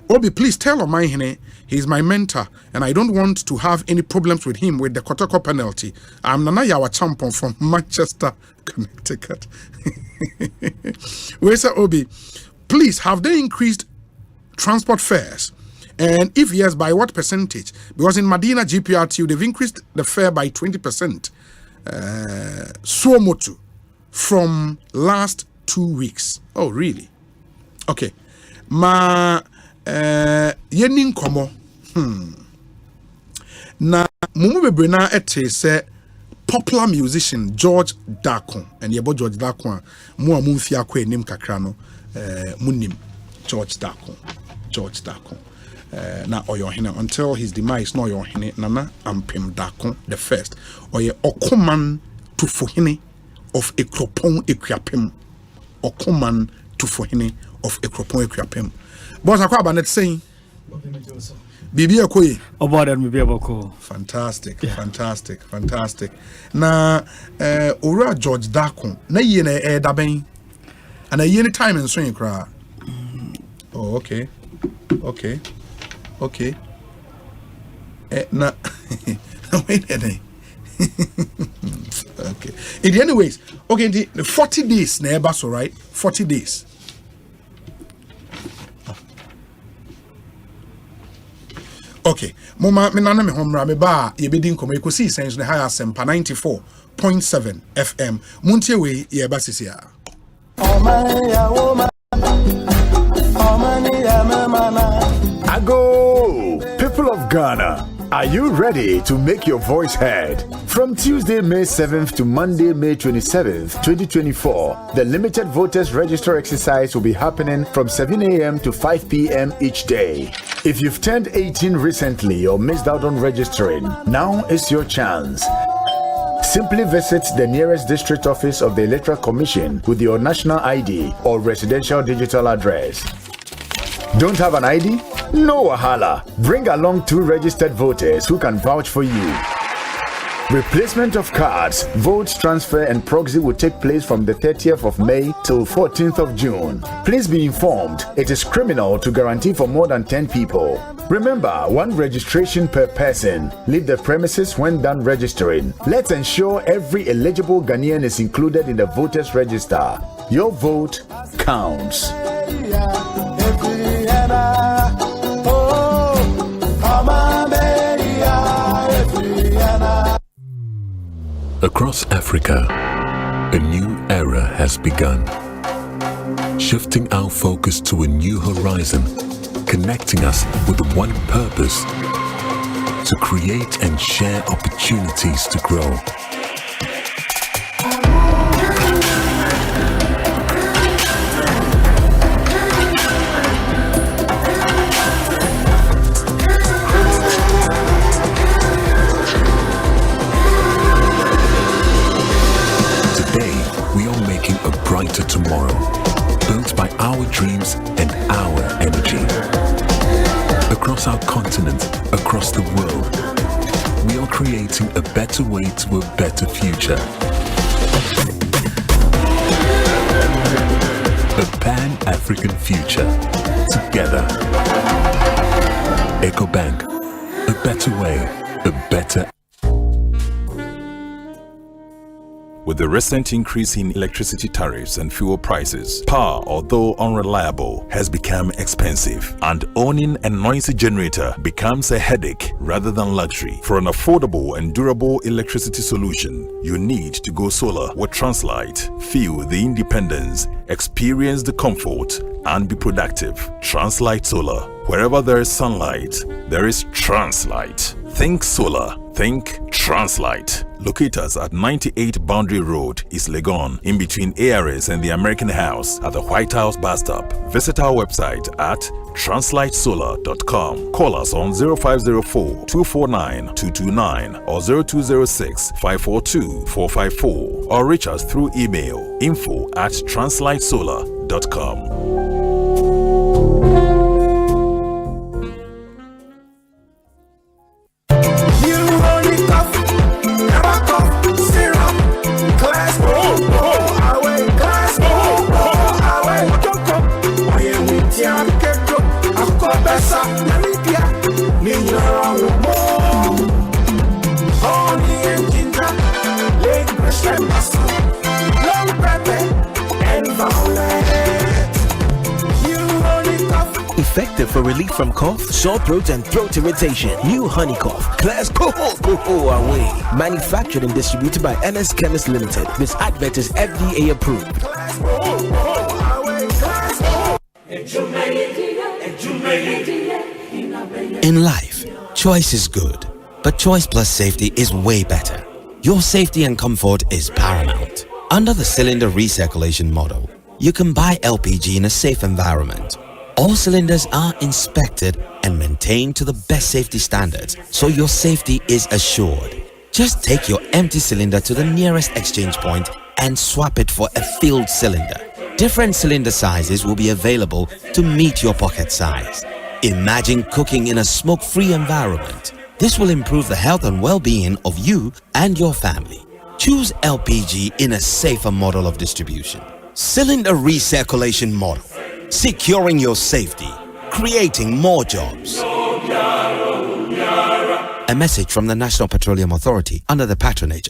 Obi, please tell Omanhene he's my mentor and I don't want to have any problems with him with the Kotoko penalty. I'm Nana Yawa Champon from Manchester, Connecticut. Where's Obi? Please, have they increased transport fares? And if yes, by what percentage? Because in Medina GPRTU, they've increased the fare by 20%. Suomotu from last 2 weeks. Oh, really? Okay. Yenin komo. Na mumu bebrena ete se popular musician George Dakon and yebo George Dakon mu amumfia kwa enim kakra no munim George Dakon. Na Oyohene until his demise no Oyohene Nana Ampem Dakon the first oye Okoman Tufohene of Ekropon Ekwapem. Okoman Tufohene of Ekropon Ekwapem. Boss Akwaba net saying Bibi Akoye Oboda Bibi Aboko. Fantastic. Na Ora George Dakon na yene daben and a yene time and swing cry. Oh, okay. Na wait a minute. Okay. Anyways, okay, the 40 days na so right? 40 days. Okay. Mama me nana me homra me ba ye bedi nkomo Ekosiisen ne high Asempa 94.7 FM. Muntie we ye ba sisia. Ago, people of Ghana, are you ready to make your voice heard? From Tuesday, May 7th to Monday, May 27th, 2024, the limited voters register exercise will be happening from 7 a.m. to 5 p.m. each day. If you've turned 18 recently or missed out on registering, now is your chance. Simply visit the nearest district office of the Electoral Commission with your national ID or residential digital address. Don't have an ID? No wahala. Bring along 2 registered voters who can vouch for you. Replacement of cards, vote transfer and proxy will take place from the 30th of May till 14th of June. Please be informed, it is criminal to guarantee for more than 10 people. Remember, 1 registration per person. Leave the premises when done registering. Let's ensure every eligible Ghanaian is included in the voters register. Your vote counts. Across Africa, a new era has begun. Shifting our focus to a new horizon, connecting us with one purpose: to create and share opportunities to grow. Brighter tomorrow, built by our dreams and our energy. Across our continent, across the world, we are creating a better way to a better future. A Pan-African future. Together. EcoBank. A better way, a better. With the recent increase in electricity tariffs and fuel prices, power, although unreliable, has become expensive, and owning a noisy generator becomes a headache rather than luxury. For an affordable and durable electricity solution, you need to go solar with Translight. Feel the independence, experience the comfort, and be productive. Translight Solar. Wherever there is sunlight, there is Translight. Think solar. Think Translight. Locate us at 98 Boundary Road, East Legon, in between ARS and the American House at the White House bus stop. Visit our website at translightsolar.com. Call us on 0504-249-229 or 0206-542-454 or reach us through email info@translightsolar.com. Effective for relief from cough, sore throat, and throat irritation. New Honey Cough. Class Go away. Manufactured and distributed by NS Chemist Limited. This advert is FDA approved. In life, choice is good, but choice plus safety is way better. Your safety and comfort is paramount. Under the cylinder recirculation model, you can buy LPG in a safe environment. All cylinders are inspected and maintained to the best safety standards, so your safety is assured. Just take your empty cylinder to the nearest exchange point and swap it for a filled cylinder. Different cylinder sizes will be available to meet your pocket size. Imagine cooking in a smoke-free environment. This will improve the health and well-being of you and your family. Choose LPG in a safer model of distribution. Cylinder recirculation model. Securing your safety, creating more jobs. A message from the National Petroleum Authority under the patronage.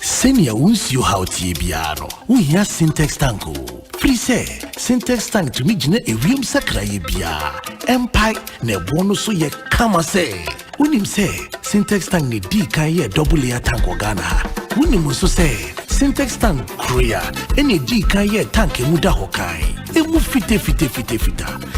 Senior unsu hautie biaro. Uhia Syntex tanko. Free say Syntex tank to me jine ewiem sakraye bia. Empire ne bono so ye kama say. Unim say Syntex tank ne di kan ye double layer tank Ghana. Unim so say Syntex tank Korea ene di kan ye tank emuda hokai. Emu fite.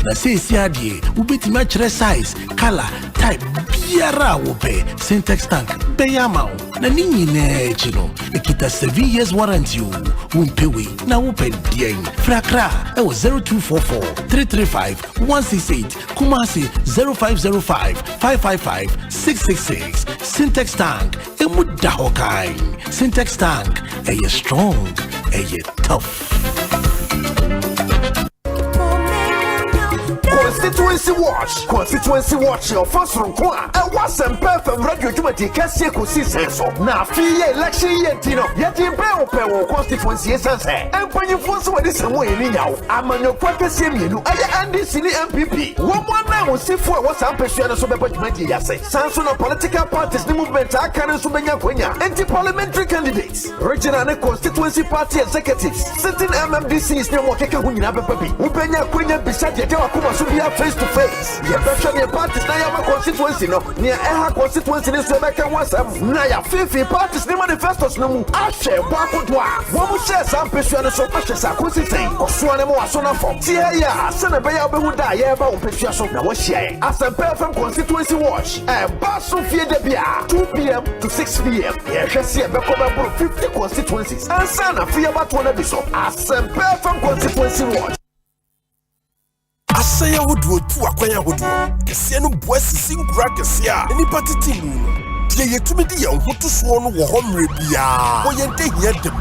Na say si adie ubeti ma chere size, color, type biara wo pe Syntex tank beyama. Na nini ne chino ekita 7 years warranty o. Umpewe na wo pe dien. Frakra e wo 0244 335 168 Kumasi 0505 555 666. Syntex tank emuda hokai. Syntex tank you strong and you tough. Constituency Watch. Constituency Watch your first from Kwa. And what's and perfect radio to Cassia Ekosiisen so. Now, free election yet, you know, yet in Bell constituency essence. And when you force what is away anyhow, I'm on your quarter same you. I am this MPP. One now will see for what's up persuaded so about Yase. Sanson of political parties, the movement, I can Subenya Quenya, anti-parliamentary candidates, regional and constituency party executives, sitting MMDC is no more taken when you have a baby. Ubenya Quenya beside Yakuma Subia face to face. You better your parties now constituency no near Eha constituency in Sebeka was Naya 50 parties the manifestos no Ashe Wakudwa. One will say some persuaded so precious I could say, or Swanamo Asona from Tia, Senator Behuda, Yaba, Persuasion. Now, what's here? Asempa FM Constituency Watch. And Bonsu Fie Debia, 2 p.m. to 6 p.m. Yes, I see a Bekoba 50 constituencies. And Sana Fie about 1 episode. Asempa FM Constituency Watch. Asaya would do 2 Akwanya would do. Kesiano Boise sing Grakesia. Any party team. Dear to me, dear, what to swan or home rebia. Or you take yet them.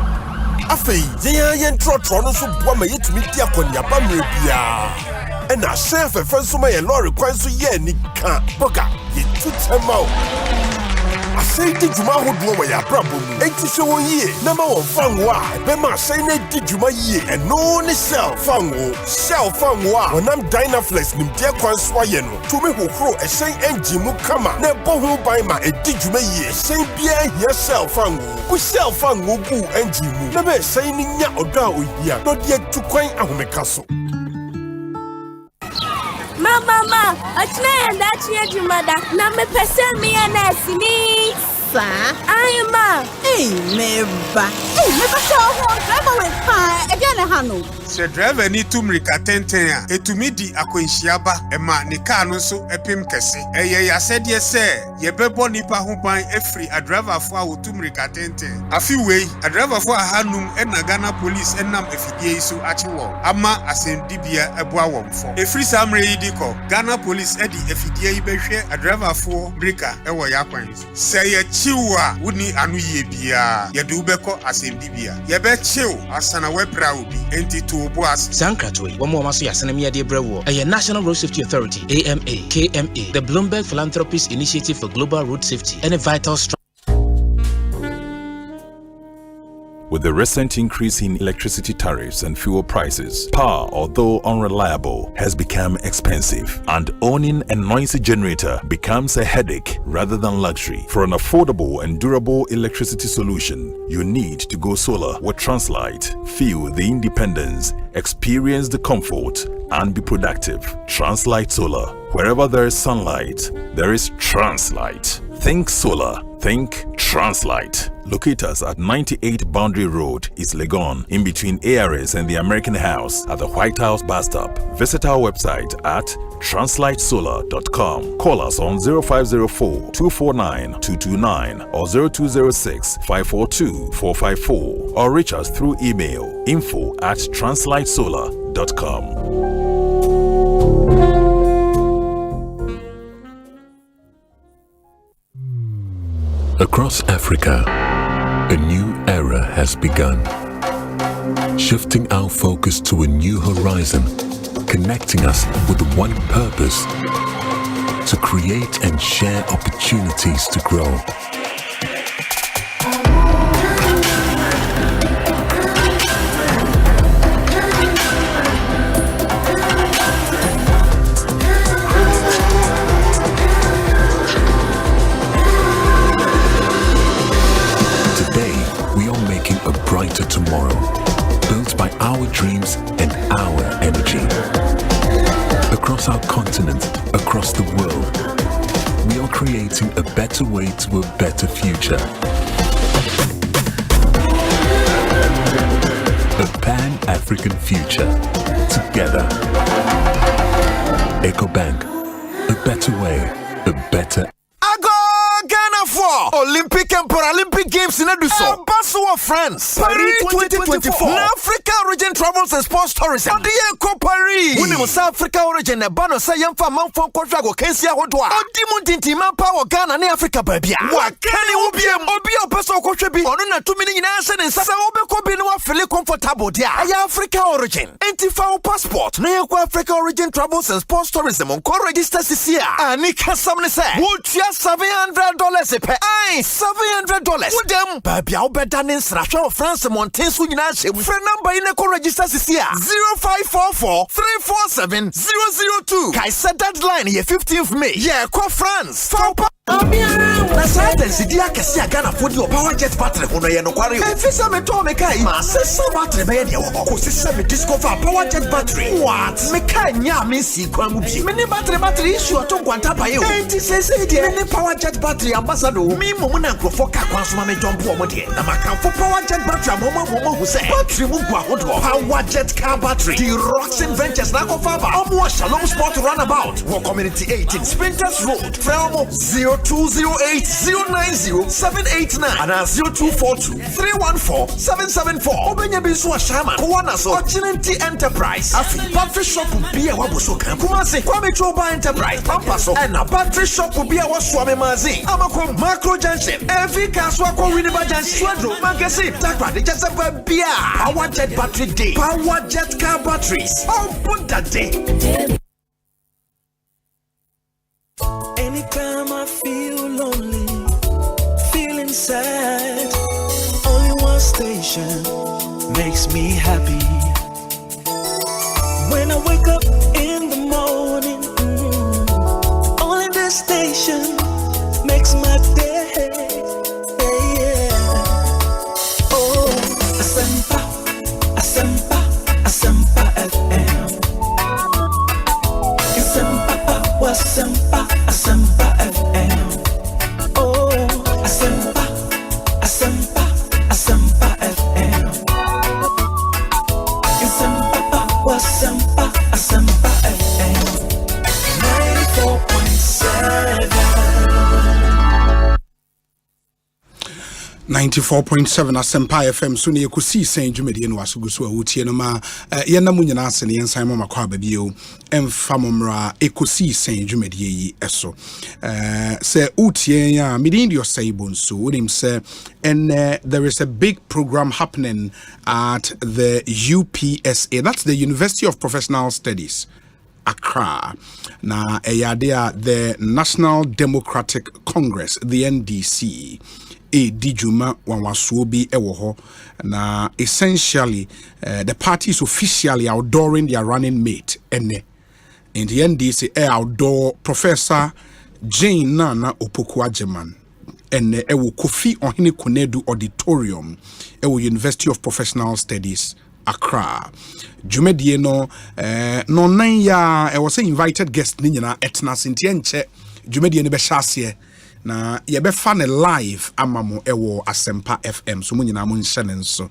Afei, yen trotron so boama yet meet ya konya bamrebia. And I share for first of my law requires to ye ni can't boga ye to them out. I say, did you ma do my problem? 80 so ye, number 1 fan wa, Bema say, did you my ye, and no ni sell fan wa, when I'm Dynaflex, nim dear Kwanswayeno, to me who crow a say engine mu kama, ne bohu by my a did you may ye, say beer yourself fan wo, we sell fan wo boo engine mu, never saying ya or down here, not yet to quaint a castle. Mama, that's your mother. Now me person me and me. Sir, I am Hey, never show home driver with fire. Again, a handle. Sir driver need to make a 10 to me the Aquinchiaba, a man, Nicano so a pim cassi. I said yes, sir. Ye bebo nipa who buy a free a driver for to make a 10. A few way, a driver for a handum and a Ghana police and nam FDA so at you. Ama Asem Dibia a boawom for. A free summary dico. Ghana police Eddie FDA be a driver for breaker a wayakons. Say a chiwa wouldn't anu ye bia. Ye do beko Asem Dibia. Ye bet chill asana we proud enti to boas. Sankratwe, one more maso yasanamia de brewo. A National Road Safety Authority, AMA, KMA, the Bloomberg Philanthropies Initiative for Global Road Safety, and a vital struggle. With the recent increase in electricity tariffs and fuel prices, power, although unreliable, has become expensive, and owning a noisy generator becomes a headache rather than luxury. For an affordable and durable electricity solution, you need to go solar with Translight. Feel the independence, experience the comfort, and be productive. Translight Solar. Wherever there is sunlight, there is Translight. Think solar. Think Translight. Locate us at 98 Boundary Road, East Legon, in between ARS and the American House at the White House bus stop. Visit our website at translightsolar.com. Call us on 0504 249 229 or 0206 542 454 or reach us through email info@translightsolar.com. Across Africa, a new era has begun, shifting our focus to a new horizon, connecting us with one purpose: to create and share opportunities to grow. Brighter tomorrow, built by our dreams and our energy. Across our continent, across the world, we are creating a better way to a better future. A Pan-African future. Together. EcoBank. A better way, a better. Olympic and Paralympic Games in Aduso. Bonsu of France. Paris 2024. Africa Region Travels and Sports Tourism. Odiye Kopari. Wuni mu South Africa origin e bano say yemfa manfo kwatwa go kensi ahodoa. Odimu tintima power Ghana ne Africa babia. Wakani ubiem. Obi opeso kwatwa bi. Ono na tumi ni nyina se ne nsa. Sa obekọ bi no afele comfortable dia. Aya Africa origin. Enti fa passport. Na yekọ Africa origin Travels and Sports Tourism on register sisia. Ani kasam ne say. Wotia $700 pe. Aye, $700. Wodem babia obeda ne nsrahwe of France Mountain so nyina hye. Free number in the register sisia. 0544 347 002. Kai set deadline ye 15th May. Yeah, call France. Na science dia kesi Ghana for the power jet battery hono ye no kware. Efisa me to me kai. Ma sesa battery be ye wo. Ko sesa me discover power jet battery. What? Me kai nya me si kwa mu bi. Me ne battery issue to kwanta pa ye. Enti sese dia me ne power jet battery ambassador. Me mo na nkrofo ka kwan so ma me jump o mo de. Na maka for power jet battery mo hu say. Battery mu gwa hodo. Power jet car battery. The Roxin Ventures na ko fa ba. Omo Shalom Sport runabout. Wo community 18 Sprinters Road. Frelmo 0208090789 and 0242314774. Obenya bisu ashama kuwana so Ochinenti Enterprise. Afi battery shop be a wabuso kan Kumasi Kwame Choba Enterprise Pampaso and a battery shop be a waswame mazi. Amako Macro Junction. Every kaswa kwa Winneba Junction. Swadro Magasi Takwa de Jasaba Bia. Power jet battery day. Power jet car batteries. Open that day. Anytime I feel lonely, feeling sad, only one station makes me happy. When I wake up in the morning, only this station makes my day. Yeah. Oh, Asempa, Asempa, Asempa FM. Asempa, Asempa. Asempa FM. Oh, Asempa, Asempa, Asempa FM. Asempa, Asempa, Asempa FM. 94.7 Asempa FM so ne Ekosiisen dwumadi no asogo so awutie no ma yenna munyina ase ne yensan mama kwa babio emfa momra Ekosiisen dwumadi yi eso se utie ya midin dio say Bonsu wonim se and there is a big program happening at the UPSA, that's the University of Professional Studies Accra. Na eyadea the National Democratic Congress, the NDC. Dijuma wanwasuobi ewoho na essentially the party is officially outdooring their running mate ene in the NDC outdoor Professor Jane Nana Opoku-Agyeman ene ewo Kofi Ohene Konedu Auditorium ewo University of Professional Studies Accra. Jumedie no no nan ya was an invited guest ni nyina etna sentie nche jumedie ne be hyase na yebefa ne live amamo ewo Asempa FM so munyina mo nhyene nso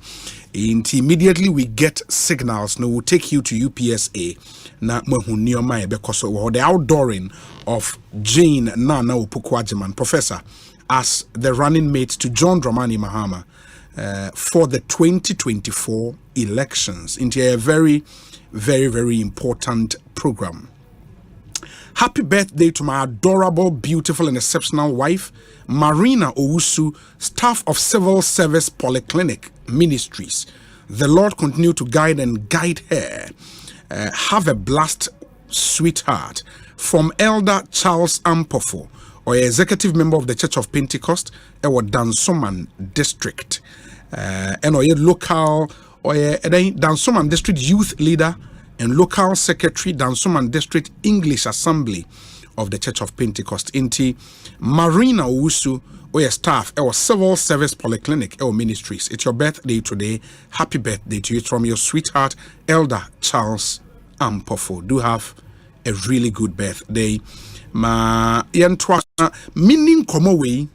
immediately we get signals no will take you to UPSA na mahunioma yebekoso wo the outdooring of Jane Nana Opoku-Agyeman Professor as the running mate to John Dramani Mahama for the 2024 elections into a very, very, very important program. Happy birthday to my adorable, beautiful, and exceptional wife, Marina Owusu, staff of Civil Service Polyclinic Ministries. The Lord continue to guide her. Have a blessed sweetheart. From Elder Charles Ampofo, or executive member of the Church of Pentecost, or Dansoman District. And or local, or Dansoman District Youth Leader, and local secretary Dansoman District English Assembly of the Church of Pentecost. Inti Marina Owusu or staff or Civil Service Polyclinic or Ministries. It's your birthday today. Happy birthday to you from your sweetheart Elder Charles Ampofo. Do have a really good birthday. Ma yentwa meaning come away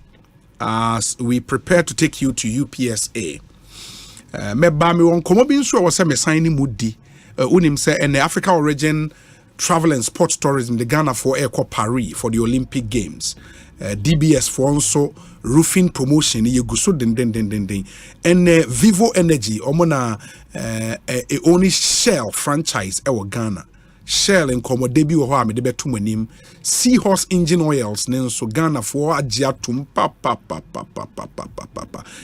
as we prepare to take you to UPSA. Meba me won komo bi nso wo se me sign mudi. Unim say and the Africa origin travel and sports tourism the Ghana for Paris for the Olympic Games. DBS for also roofing promotion ye gu so den and Vivo Energy omona only Shell franchise e Ghana. Shell and Como debut or me de betum nim Seahorse engine oils so Ghana for agiatum papa.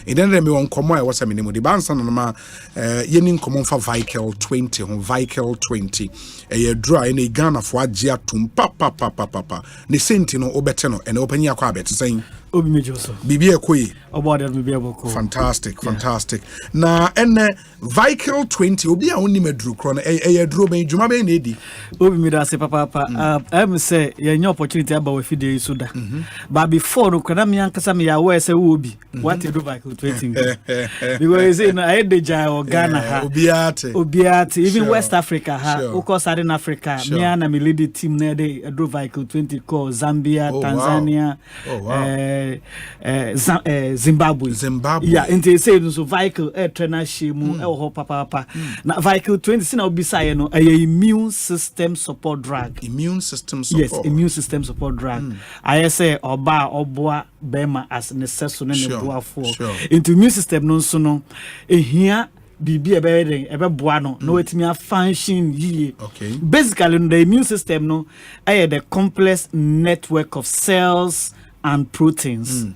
And then me on Como I was a minimum the bansan ma yenin common for vehicle 20 on vehicle 20 a dry in a Ghana for agiatum papa the sentino obeteno and open your quabet saying Obi Mejoso. Bibi Ekoi. About that Bibi Ekoi. Fantastic. Na and vehicle 20 obi a oni medru kro na e dro ben djuma ben na edi. Obi me da se papa. I say you any opportunity about we fide so da. But before no kana me ankasa me ya we say obi. What you do vehicle 20? Because you say no I dey jai or Ghana ha. Obiate even sure. West Africa ha. Sure. Southern Africa. Sure. Me and me lead the team na dey do vehicle 20 called Zambia, Tanzania. Wow. Zimbabwe. Yeah, and they say so vehicle trainer shemu ho papa. Na vehicle 20 sina obisa no immune system support drug. Immune system support. Yes, immune system support drug. I say oboa bema as necessary ne boa for. Into immune system no so no ehia bibi ebe boa no no etimi function yi. Okay. Basically the immune system no the complex network of cells and proteins.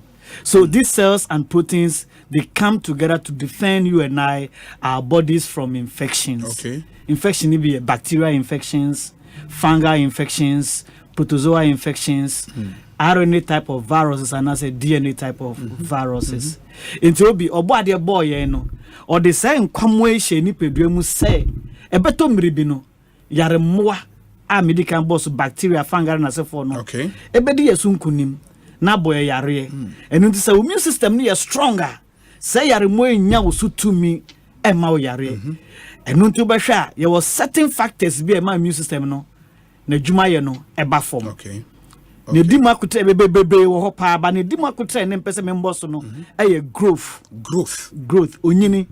So these cells and proteins, they come together to defend you and I, our bodies from infections. Okay. Infection may be bacterial infections, fungal infections, protozoa infections, RNA type of viruses, and as a DNA type of viruses. It will be obadi boy, you know, or the same commotion ni pedremu say, a beto mribino, yare moa, a medical boss bacteria, fungal, and so forth. Okay. Ebedi yesun kunim. Na boy yare and unti say immune system ni stronger say yare mo nya wosu tumi e ma yare and unti be hwa ye was certain factors be e ma immune system no na djuma ye no e ba form. Okay. Ne di makutre bebebe wo ho pa ba ne di makutre ne mpese me mboso no e growth onyini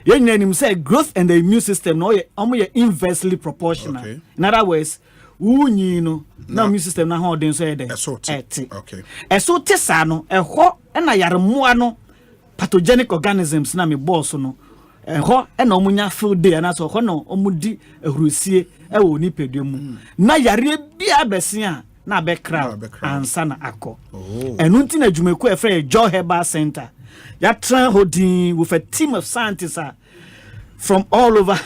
ye nyina nim say growth and the immune system no ye inversely proportional. Okay. In other words unyi no na immune system na ho den so e den okay eso tesa no ho na yaremoa no pathogenic organisms na me boss no ho na omunya field day na so ho no omudi ehrusie e wo ni pedwemu na yare bia besia na be crowd ansa na akọ enu nti na dwumeku e frɛ Joe Herbal Center ya tran hodin with a team of scientists from all over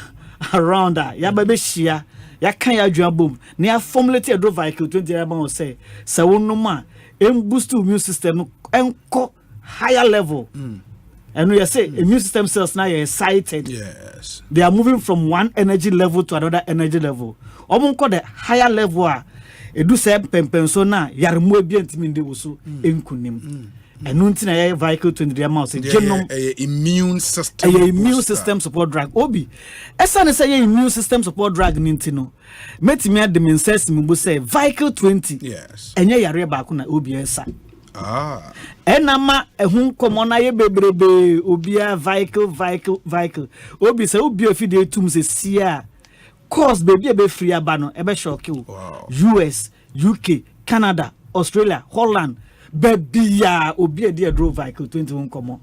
around ya ba be hia ya kan ya adwan bom na ya formulate a vehicle 20 about say wonuma boost immune system enko higher level and you say immune system cells now are excited. Yes, they are moving from one energy level to another energy level omonko the higher level edu say pempenso na yaremo bi antimi ndi woso enkunim enu nti na vehicle 20 amount say genome immune system support drug obi esa ne say immune system support drug ninti no metimi adem insess mbu say vehicle 20 yes enye yare ba ko na obi esa enama ehun komo na ye bebrebe obia vehicle obi say obi ofide etum se sia cause baby e be free aba no e be shock you. US, UK, Canada, Australia, Holland baby ya obi e dey drove vehicle 21 komo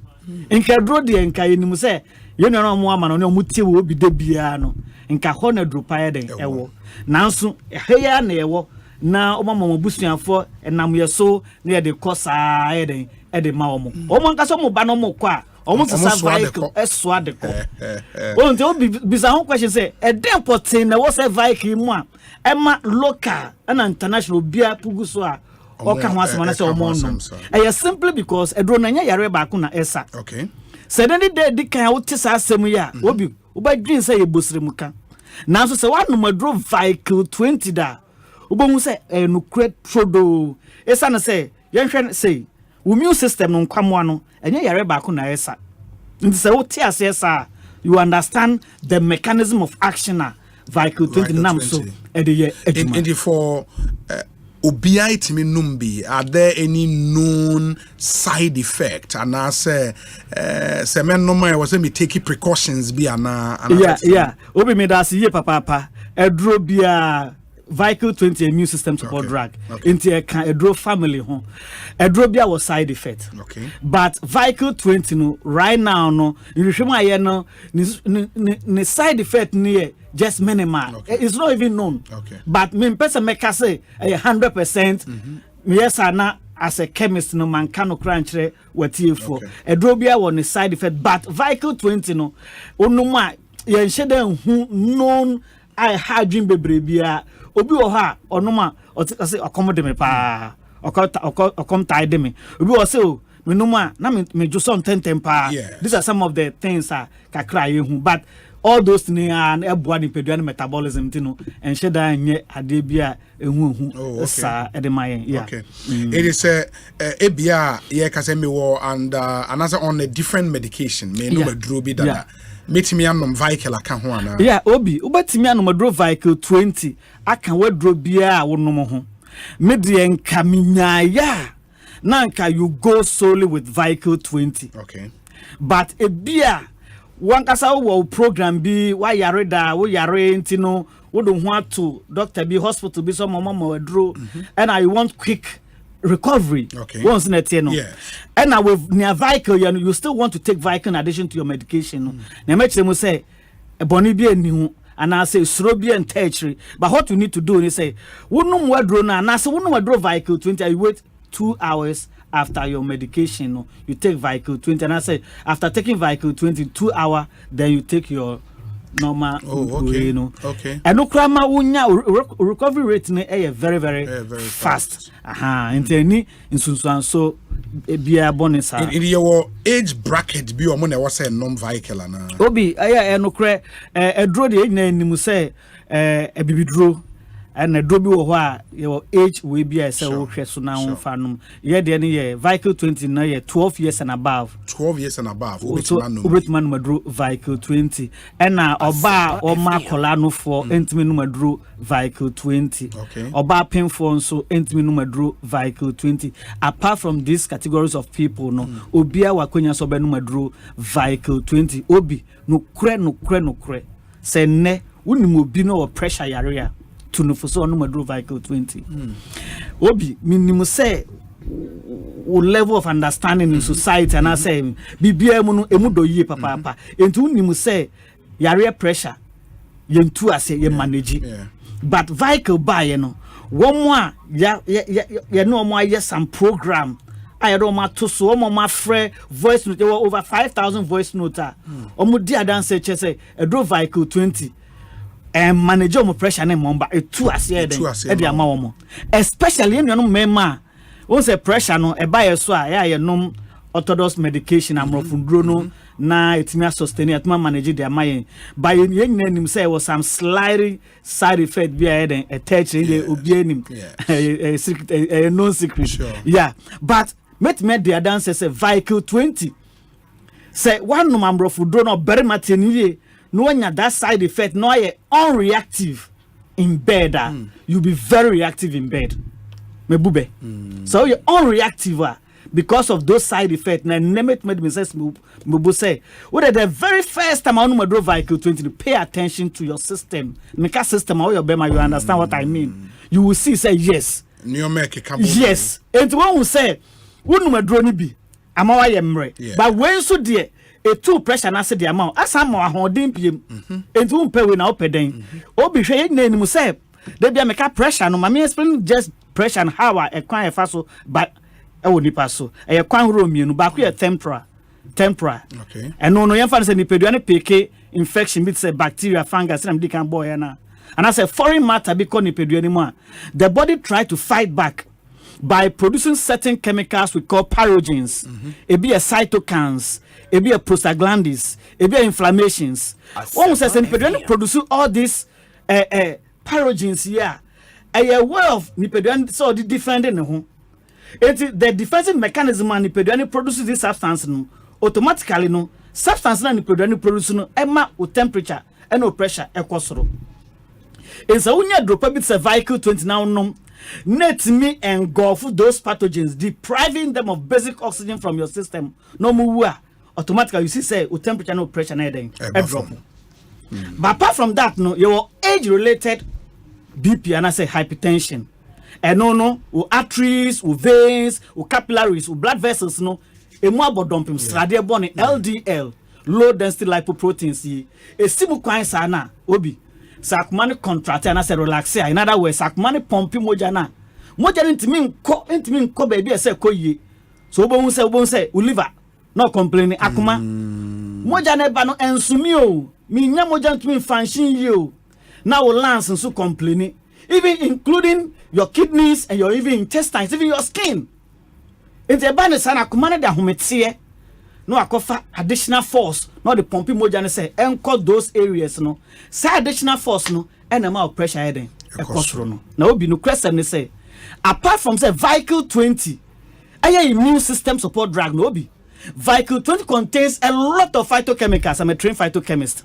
nka dro de nka yenimu say ye no mo ama no ne mo tie wo obi de bia no nka ho na dro pa den ewo nanso heya na ewo na omama busuafo enam ye so na ye de kosa ye den e de ma omo nka so mo ba no mo kwa almost vehicle eswa de ko o nte obi bisa ho question say e dey important na wo say vehicle mu a e ma local and international bia pugu so a oka ho asema na say omo no simply because e drone nya yare ba ko na esa. Okay, so then the kan wo tisa asem ya obi oba dream say e bosire mu kan na so say one no drone vehicle 20 da obohu say no create trodo esa na say yen hwe say immune system no kwamo no enye yare ba ko na esa nti say wo ti ase esa you understand the mechanism of action na vehicle 20 nam so e dey eduma for obiite me numbi are there any known side effect and I say men no more was me take precautions bi ana yeah obi me da se ye papa edro bia vehicle 20 immune system support drug into a draw family home. A draw was side effect. Okay. But vehicle 20 no right now no you show my no the side effect near just minimal. It's not even known. Okay. But me person make say 100%. Yes, I as a chemist no man cannot crunch what you for. A draw on the side effect. But vehicle 20 no onuma yen shede known I had dream baby obi o ha onoma o say accommodate me pa o come tie me obi o say o me no ma na me just on 10 pa. These are some of the things kakra ye hu, but all those things and eboa ni peduane metabolism tino and sheda nye ade bia ehu sa edemaye. Okay. It is ebia ye kase me wo and another on a different medication me no madro bi dada metimi anom vehicle aka ho ana. Obi ubetimi anom madro vehicle 20 aka wadro bia wonom ho medie nka minyaya nanka you go solely with vehicle 20. Okay. But ebia one kasa wo program bi wa yare da wo yare ntino wo do ho to doctor bi hospital bi so mama wadro and I want quick recovery. Okay. Once in a no. Yes. And now with near vehicle, you still want to take vehicle in addition to your medication. Now make them say a boni be new and I say srobi and tertiary. But what you need to do is say, wouldn't more drone and I say wouldn't draw vehicle 20, you wait 2 hours after your medication. You take vehicle 20 and I say after taking vehicle 20, 2 hours, then you take your normal. Okay. Okay. And no krama unya recovery rate ne very very fast. Inteni insunsuan so bia bonus in your age bracket bi o mo na wo say non vehicle na obi no kre edro de age na animu say ebibidro and a dobi wo ho your age we be say wo hwe so na wo fa nom ye de ne ye vehicle 20 na ye 12 years and above. 12 years and above obetman madro vehicle 20 and na oba o ma kola no for entimi no madro vehicle 20. Okay. Oba penfo so entimi no madro vehicle 20. Apart from these categories of people no obia wakonya so be no madro vehicle 20 obi no kre say ne woni obi no pressure yarea to no for so no madro vehicle 20. Obi minimum say level of understanding in society and I say bibia mu no emu do yie papa entu nimu say yare pressure yentu ase ye manage. But vehicle buy no one more ya no more yes some program I don't want to so my friend voice note over 5,000 voice note omo di adan say a draw vehicle 20 and manage omo pressure na momba etu ase e dey ama omo especially you no mema won say pressure no e buy so ya nom orthodox medication amrofundro no na etimi sustain etma manage their mind by yen nanim say was some slight side effect be a tertiary dey obi anim secret no secret. But met the dance say vehicle 20 say one no amrofundro no very mateniye no anya that side effect no ye unreactive in bed you be very reactive in bed mebube so you unreactive because of those side effects na nemet made me say what the very first time on drove vehicle 20 to pay attention to your system make system how your bema you understand what I mean you will see say yes yes and one will say wonu drone ni bi amawa ye mre but when so there a two pressure na say the amount asama ahodin piem enti won pay we na opeden obi hwe na enimu say they be make pressure no mama explain just pressure and how e kwan e fa so but e woni pa so e kwan ro mienu ba ko e temporal okay and no yemfa say ni peduane peke infection bit say bacteria fungus na can boy na and I say foreign matter because ni peduane mu the body try to fight back by producing certain chemicals we call pyrogens. It be a cytokines, it be a prostaglandins, it be inflammations. One says in produce all these pyrogens here. A way of nipedian so the defending the defensive mechanism and nipedian produces this substance no automatically no substance na nipedian produce no emma with temperature and no pressure ekosoro. It's a unya drop a bit vehicle 20 now no net me engulf those pathogens, depriving them of basic oxygen from your system. No more automatically you see say with temperature no pressure na drop. But apart from that no your age related BP and I say hypertension. And no, arteries, veins, capillaries, blood vessels, no. A more bodumpim, stradia bone, LDL, low density lipoproteins. A simu kwine sana, obi. Sakumani contract and I say relax. In other words, sakumani pompi mojana. Moja intimi ko baby say ko ye. So obon say uliva. No complaining akuma. Moja ne ba no ensumi o. Mi nya moja ntimi function you. Now lands and so complaining. Even including your kidneys and your even intestines, even your skin. In the band is an akuma da humetie. No akofa additional force. Not the pumping moja ne say enco those areas no. Say additional force no and amount of pressure heading. No. Now obi no question ne say apart from say vehicle 20 aya immune system support drug no obi. Vehicle 20 contains a lot of phytochemicals. I'm a trained phytochemist.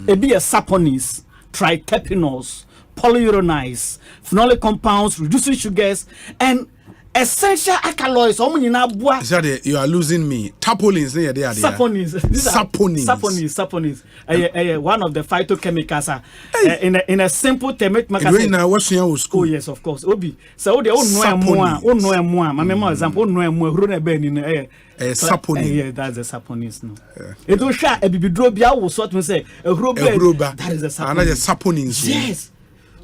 It be a saponins, triterpenols, polyuronides, phenolic compounds, reducing sugars, and essential alkaloids. Is that you are losing me? Tapolins, saponins. One of the phytochemicals in a simple term. Oh yes, of course. Obi. So the saponin. Yeah, that's the saponins. No. It will show a bibidrobia will sort of say a roba. That is a saponins. Yes.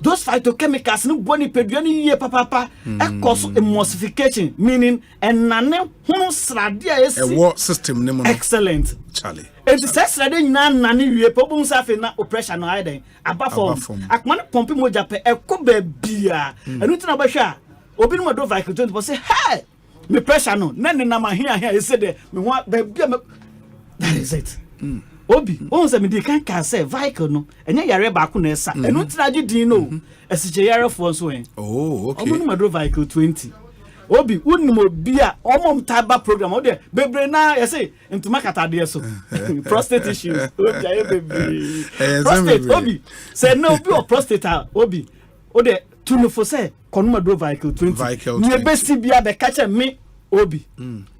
Those phytochemicals no boni peduani ye papa e cause emulsification, meaning enane hunu sradia esi a war system ne mo. Excellent. Charlie. It says sradia nyina nane wie pobun safe na operation no aiden abafom akman pompi moja pe e ko ba bia enu tina ba hwa obi no do vehicle 20 say hey me pressure no na ne na ma here e say de me ho ba bia me. That is it. Obi on se me di kan say vehicle no enye yare ba ko na esa enu tina gidin no esiche yare fo so en. Oh, okay. Omo no do vehicle 20 obi unimo bia omom taba program o de bebre na you say ntuma katade so prostate issues obi aye bebre prostate obi say no obi or prostate obi o de tunu for say konuma do vehicle 20 ne besi bia be catch me obi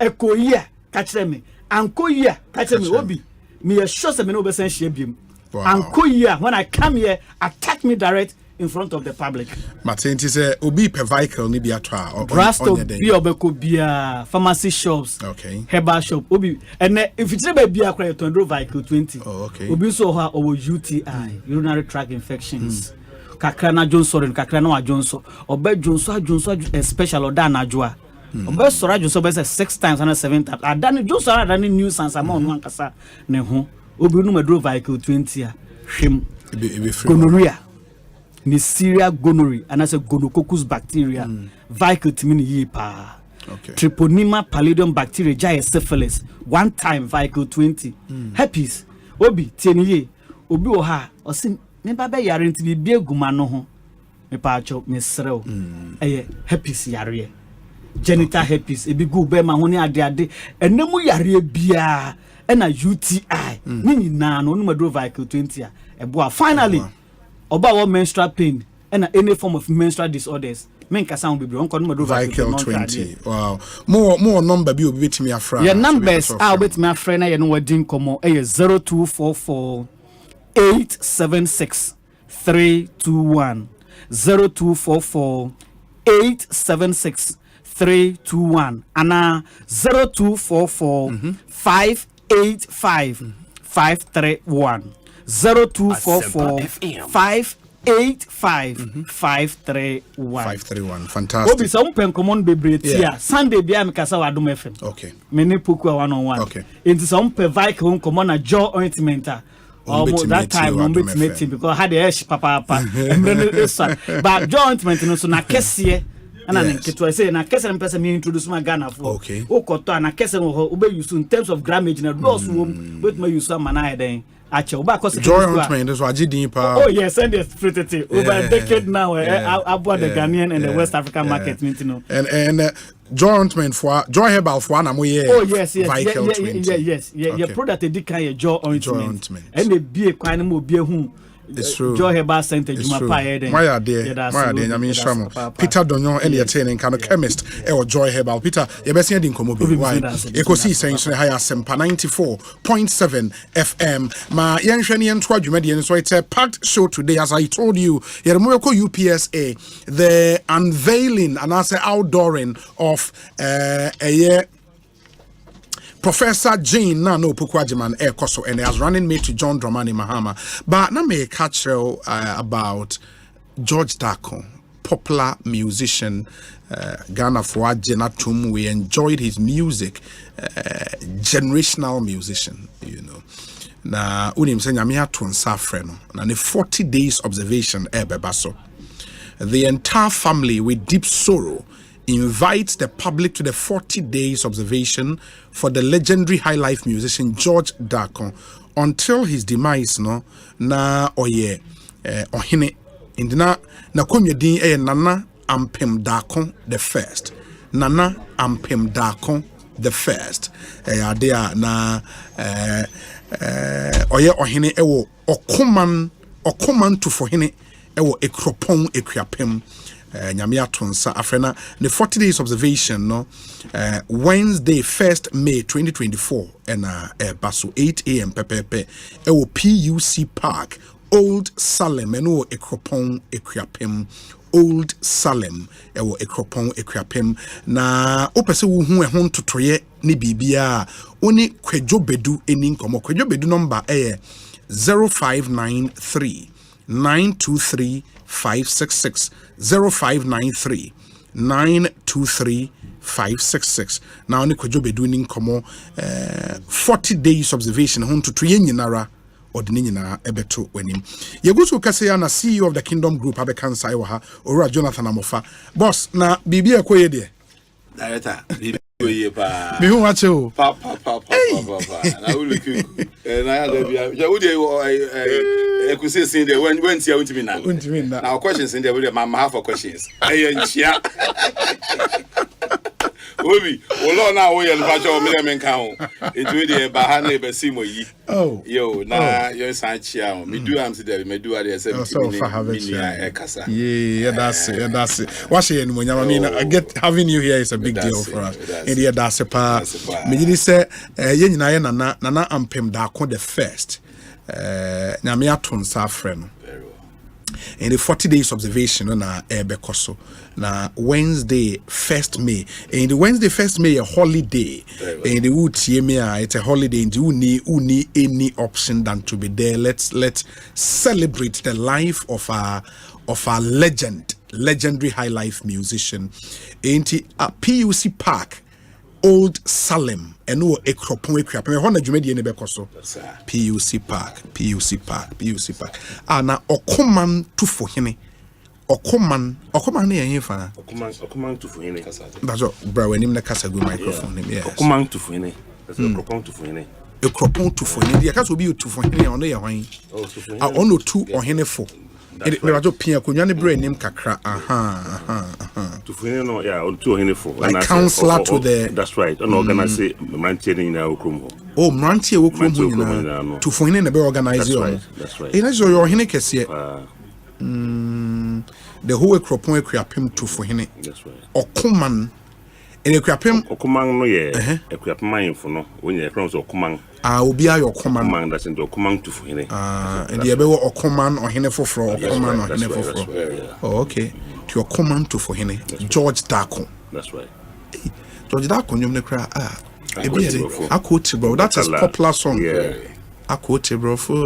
ekoyia catch me ankoyia catch me obi me sure say me no be sen share biem ankoyia when I come here attack me direct in front of the public. Martin say obi per vehicle ni bi atwa Brasto bi obeko bia pharmacy shops, okay, herbal shop obi and if it's be bia akra to vehicle 20. Oh, okay. Obi so ha or UTI, urinary tract infections. Kakra na Johnson, kakra na Johnson, obe Johnson special or dan adwoa. Obe sora Johnson be 6 times and 7 times. Adani Johnson adani news and some on kasa ne ho. Obi no me vehicle 20 a hwem. Gonorrhea. Neisseria gonorrhea and as a gonococcus bacteria, vehicle timini ye pa. Okay. Treponema pallidum bacteria, jaya syphilis, 1 time vehicle 20. Herpes, obi tienye, obi oha, osin me baba yare nti bi aguma no ho. Me pa cho me srew. Herpes yare. Genital herpes, ebi go be ma ho ne ade enemu yare bia na UTI. Ni nyina no no vehicle 20 a. Eboa finally about menstrual pain and any form of menstrual disorders. Men ka sound be on do vehicle 20. Wow. More number be betimi afra. Your numbers are betimi afra na ye no wadin komo 0244 876 321 0244 876 321 ana 0244 585 531 0244 585 531. Fantastic. Obi sa umpen common bebre Sunday bia me kasa wadom FM. Okay. Me ne poku one on one. Okay. Into some pe vehicle common na jaw ointment. Almost that time on bit meeting because had the ash papa. But jaw ointment no so na kese and I to say na kese person me introduce my Ghana for. Okay. O koto na kese wo be use in terms of grammage na dose wo but me use am na den. Joy ointment is what oh yes, and it's pretty over a decade now. About the Ghanaian and the West African market, you know. And joy ointment for joy herbal for na mo ye. Oh yes, yes. Yes. Your product dey kind joy ointment. And the be kwan mo be hu It's true. Joy Heba Center Juma Pie then. Why are there? Yamin Shamo. Peter Donyon and the attending kind of chemist or Joy Heba. Peter, you best hear Dinkomobi. Why? Ekosiisen On Asempa 94.7 FM. Ma Yanshani and Twajumedian. So it's a packed show today, as I told you. Yermoko UPSA, the unveiling and also outdooring of a year. Professor Jane Nano Pukwajiman Ekoso and has running mate to John Dramani Mahama. But now me catch about George Dako, popular musician, Ghana for Jenatum. We enjoyed his music, generational musician, you know. Na unim senya me aton safreno na ne 40 days observation ebebaso. The entire family with deep sorrow invites the public to the 40 days observation for the legendary high life musician George Dako until his demise no na oye ohene indina na komyedin Nana Ampem Dako the first. Nana Ampem Dako the first. Adea na oye ohene ewo okoman to fohene ewo ekropon ekwiapem. Nyamia Tonsa Afrena, the 40 days observation, no, Wednesday, 1st May 2024, and Basu 8 a.m. Pepepe, PUC Park, Old Salem, and Ekropon Ekriapem, Old Salem, Ekropon Ekriapem, na opese wu hu ehon totoye ni bibia, oni kwejobedu eninkomo, kwejobedu number 0593 923 566 0593 923 566. Now ni kwajo be doing komo 40 days observation hon to try nyinara or the nyinara ebeto wenim. Ye go so kase ya na CEO of the Kingdom Group abekansa ewa ha Ora Jonathan Amofa. Boss na bibi ekoye de. Director bibi pa. Me hu wache o. Pa. Na uluku. Na ya de bia. Ja udi Ekosiisen there when tia untimi na. Now questions in there we ma half of questions. Nchia. Obi, olo na wo ye nfa cho me men kan ho. Etu de ba ha na e be simo yi. Oh. Yo, na yo san chia ho. Me do am se there me do ade se me e kasa. Yeah, that's it. What you know, I get having you here is a big deal for us. And yeah, that's it pa. Me ji say ye nyina ye nana Ampem Dako the first. Nyame aton sa frem. In the 40 days observation na ebekoso na Wednesday 1st May. In the Wednesday 1st May a holiday. In the UTMA it's a holiday and you need any option than to be there. Let's celebrate the life of our legendary high life musician. In the PUC Park, Old Salem and no ekropon ekwiapem ho na dwumadi ne bekoso PUC Park ana okoman tufo hene okoman ne yen fa okoman tufo hene kasa bazo bra wanim na kasa go microphone yes okoman tufo hene ekropon tufo hene ekropon tufo hene dia kasa obi tufo hene ono ye hwan ono tu ohene fo me bazo pia konwa ne bra nim kakra to fune no yeah on to hene for and counselor to the that's right and organize mrantie ni na okrom ho oh mrantie okrom ho na to fune na be organize yo that's right ina so yo hene kese the whole ekropon ekwiapem to fune that's right okoman ekwiapem okoman no ye ekwiapem ayinfo no onye ekrom so okoman obi ayo okoman that's into okoman to fune and ye be okoman ohene foforo okoman ohene foforo oh okay to your command to for him George Dako. That's right. George Dako nyum ne kra I quote bro. That's a popular song. Yeah. I quote bro for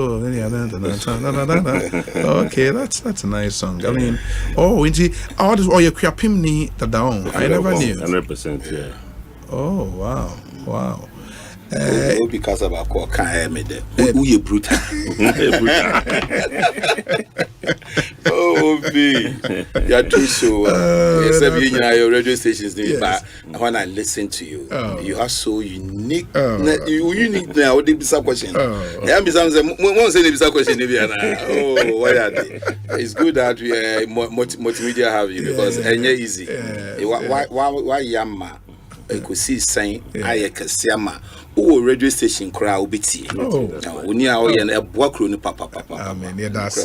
okay, that's a nice song. I mean, all your kwapim ni that down. I never knew. 100%, yeah. Oh, wow. Because of our core can't me there. Who brutal. Oh, me. You're too so. Yes, your radio stations, but when I listen to you, you are so unique. You unique now. What is the question? Yeah, one say the question. Oh, why are they? It's good that we multimedia have you because it's easy. Why yamma? Ekosiisen aye kasiama o radio station kra obiti oni a oye na eboa kro ni papa amen yeah that's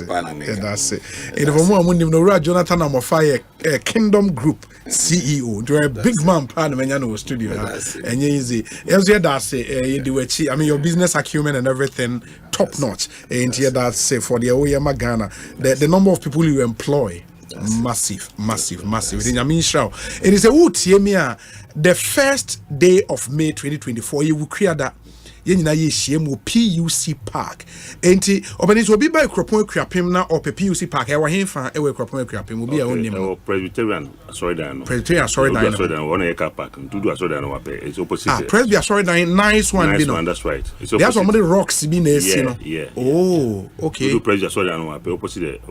it in the moment amunim no Ra Jonathan Amofa Kingdom Group CEO you're a big man pan menya no studio and easy yes yeah that's it you I mean your business acumen and everything top notch and yeah that's it for the Oyema Ghana the number of people you employ massive. It is a the first day of May 2024. You will create that. Yenina ye shiem PUC Park. Enti obanis will be by Kropon Krapim na or PUC Park. Ewa henfa ewe Kropon Krapim will be a own name. Presbyterian, sorry, Dan. One acre park. Do sorry, Dan. It's opposite. Presbyterian, sorry, Dan. Nice one. That's right. There's some of the rocks being yeah. Oh, okay. Do Presbyterian, sorry, Dan. Opposite.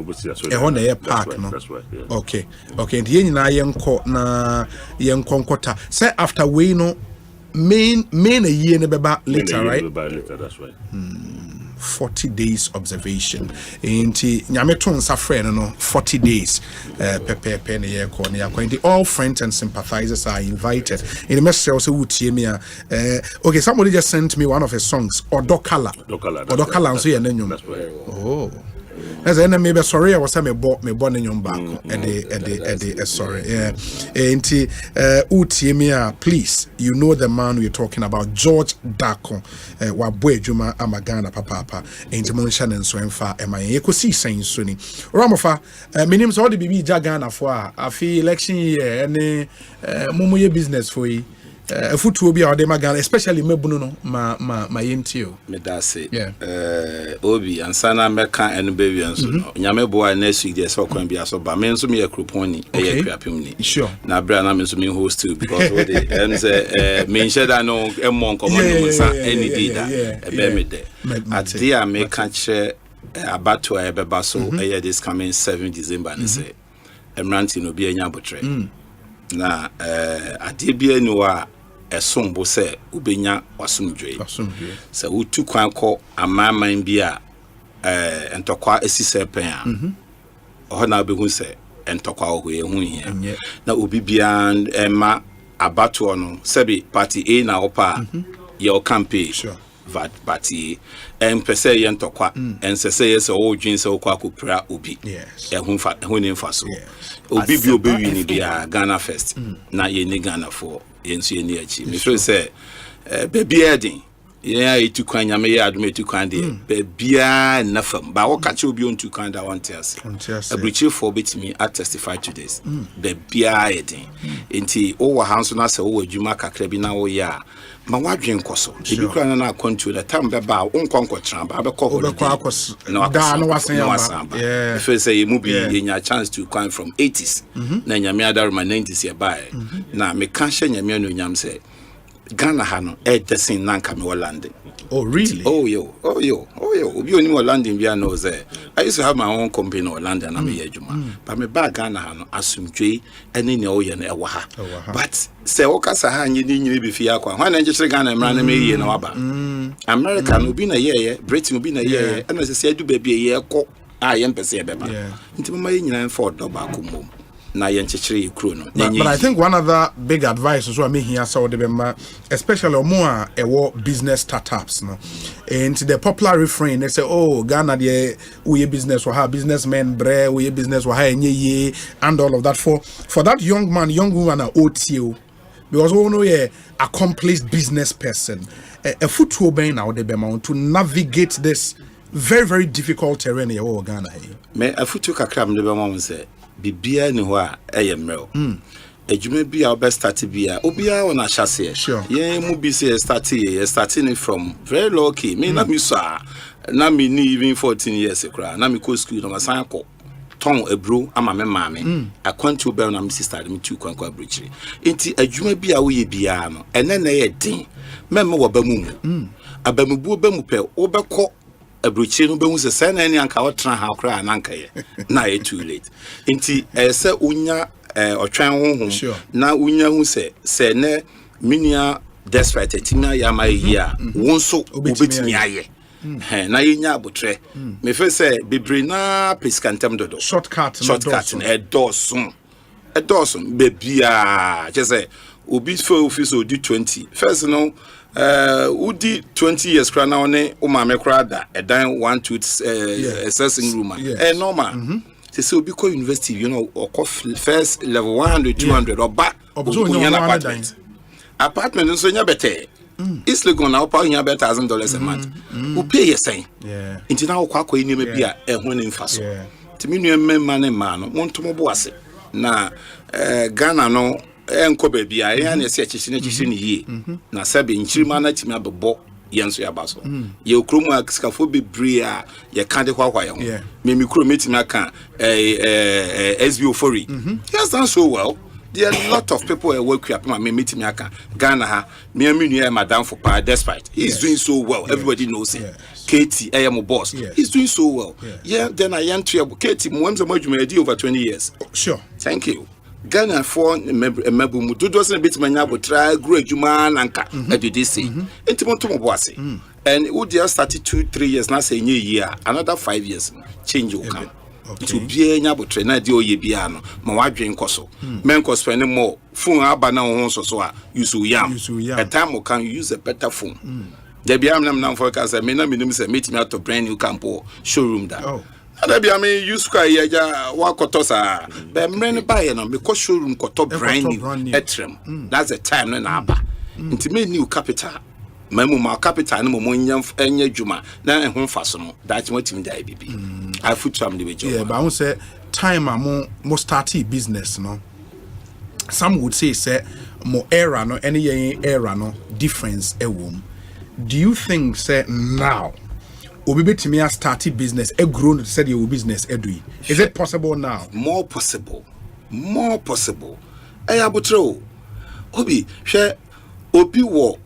Park. That's right. Okay. And yenina yenko na yenkota. Say after we know. Main a year nebeba later, right? That's right. 40 days observation. Inti nyameton sa friend no 40 days. Pepe ne ye ko ne yakwa. All friends and sympathizers are invited. In the message also wutie me okay, somebody just sent me one of his songs, Odokala. Odokala so ye nanyum. That's right. Oh. As an maybe sorry, I was me born in your back. Sorry, yeah. Enti Utiemia, please, you know the man we're talking about, George Dako, Wabwe Juma Amagana Papa, Enti Monshan and Swenfa, and my Ekosiisen Sunni. Ramofa, my name's all the BB Jagana for a fee election year and Mumuye business for you. Foot will be our demagan, especially Mebuno, my intio. Medase, Obi and Sana Mecca and baby and so. Yamebo and next week, there's so can be so, but men to me a cruponi, a crapimni. Sure. Now, Brian, I'm to me host too, because what they mentioned, I know a monk or any data, a baby. At dear may catch a battle a babaso, this coming 7 December, and say, a ranting will be a yabotre. Now, at DBA Noir. Esombo se ubenya wasumdwe se utu kwan ko amaman bia entokwa esise pen a ho na behu se entokwa ho ye hu hia na obi bia ema abato no sebi party A na opa your campaign vat party pese ye entokwa ensese ye se o dwin se okwa kopra obi hu ni mfa so obi bi obewi ni bia Ghana first na ye ni Ghana for yensu ye ni achi me feel say baby edin yeah etu kwan nyame ya adum etu kwan de baby na fam ba wo ka che obi ontu kwan da want us abrichi for betimi I testify to this baby edin enti o wa hanso na se wo adwuma kakra bi na wo ya ma wadwen koso ebi kura na control the time be ba onkonko tramba be ko no da no wasan yeah I feel say mu bi yenya chance to come from 80s na nyame adaruma 90s ye bae na me kan hye nyame no nyam say Ghana hano desin nanka me Holland. Oh really? Oh yo. Obi oni Holland bia no say I used to have my own company in Holland and I'm here juma. But me ba Ghana hano asumdwe ene ne oye na ewa ha. But say okasa ha nyi ni bi fia kwa. Hwan na nche Ghana mra na me yie na waba. America no bi na ye, Britain bi na ye, and say adu ba bi ye ko a ye mpese ye beba. Nti mama ye nyina for do ba ko mom. But I think one other big advice is what I mean here, so especially more business startups, no. And the popular refrain they say, "Oh, Ghana, we business or have businessmen, bre, we business or ye, and all of that." For that young man, young woman, OTO, because we know a accomplished business person, a foot to obey now the amount to navigate this very very difficult terrain here, Ghana. Me a foot to kakram the amount say. Bibia ni ho a eyemrel ejuma bia obe start bia obia wona hyase ye mu bi say starting from very low key me na mi so na me ni even 14 years kra na me go school na masan ko ton ebro ama me maame akwantu be na me sister me tu kwankwa abrochiri enti ejuma bia wo ye bia no ene na ye din memme wo ba mu abamubu ba mu pe obekọ abrochiri no behu se say na ani anka wotran ha kra na anka ye na ye too late enti se unya otwan honhom na unya hu se ne minia desperate timia ya ma yi a wonso obetimi aye na yenya abotre me fe say bebre na peskantem dodo shortcut edosun bebia je say Obi for office will do 20. First, no, Udi 20 years cry now, Umame Krada, a dime 1 to assessing room. And normal. They say, Obi University, you know, or first level 100, 200, or back, or apartment. Apartment is so better. It's like on our paying about $1,000 a month. Who pay your saying? Yeah. Into now, Quaco in Namibia, a winning fast. To me, you man, want to moboase. Na Ghana no, enko baby, I am a search in ye. Na Sabi in Chimana Timia Bobo, Yansu Yabaso. You chroma scaphobi bria, ya can't quite. Yeah. Mimi chromate Naka, SBO for it. He has done so well. There are a lot of people who work up my meeting Ghana, me madam for power despite he's doing so well. Everybody knows it. Katie, I am a boss. He's doing so well. Then I am to Katie, once a much over 20 years. Sure. Thank you. Ghana for a member who doesn't a bit my try great Juman Anka at the DC. Intimate Bossy. And would just started 2-3 years now say new year, another 5 years change will come. To be a nyabo trainer di oye biano ma wadwen koso men ko spend more phone aba na ho so so a use yam a time we can use a better phone there be am nam forecast me na minim say meet me out to brand new campo showroom da there be am use kwa ya wa kotosa be mren buy no me ko showroom koto brand new etrem that's the time na aba intimate new capital my capital no mo enya djuma na ehun faso no that what him die bibi I foot from the way. Yeah, but I won't say time mo starty business no. Some would say more era no any era no difference e wom. Do you think say now obi betimi a starty business e grow said your business edui? Is it possible now? More possible. E abotro obi hwe obi wo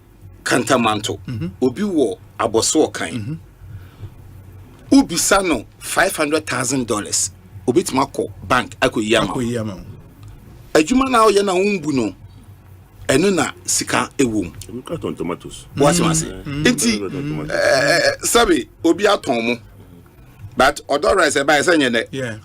Kantamanto, Obi wo aboso kan. Ubisa no $500,000. Obi timako bank akoyama. Adwuma na oye na umbu no. Eno na sika ewom. We cut on tomatoes. What you say? Enti sabi obi aton mo. But other rice e buy say nyene. Yeah.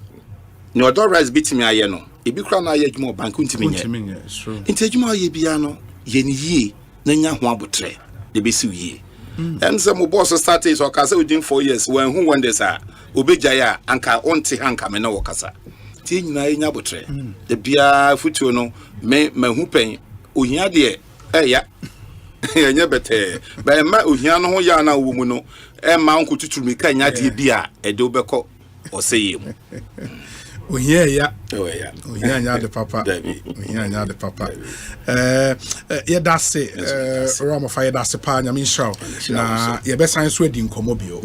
No other rice bitimi aye no. Ebi kra na aye adwuma bank untimi nye. It's true. Enti adwuma aye bia no ye ni yie. Nanya ho abotre de besi wie and some boss started so ka say within 4 years when who wonders are obejaya anka onti hanka me na wokasa ti nyina enya abotre de bia futuo no me hu pen ohia de ya enya bete ba ma ohia no ho ya na wo mu no e ma nko tutu mi ka nya de bia e de obekọ oseye mu Ohia the papa. Ohia the papa. Yeah, that's it. Rama fire that's the pan. I mean, show. Na yeah, best science wedding komobio.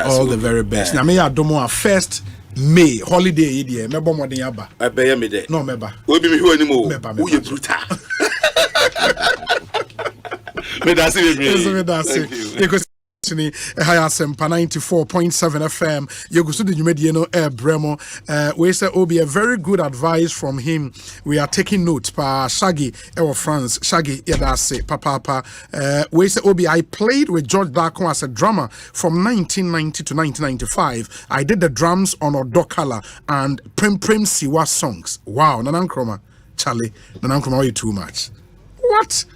All the very best. Na me ya domo first May holiday idea. Mebo mo den yaba. Abeye me de. No meba. Obi me hu animo. Who you brutal. Me that's it. Me that's it. Asempa 94.7 FM. Yogusu di Jumedie no Bremo. We say Obi a very good advice from him. We are taking notes. Pa Shaggy our France. Shaggy yadase papa. We say Obi I played with George Darko as a drummer from 1990 to 1995. I did the drums on Odokala and Prim Siwa songs. Wow, Nanankroma. Charlie, Nanankroma you too much. What?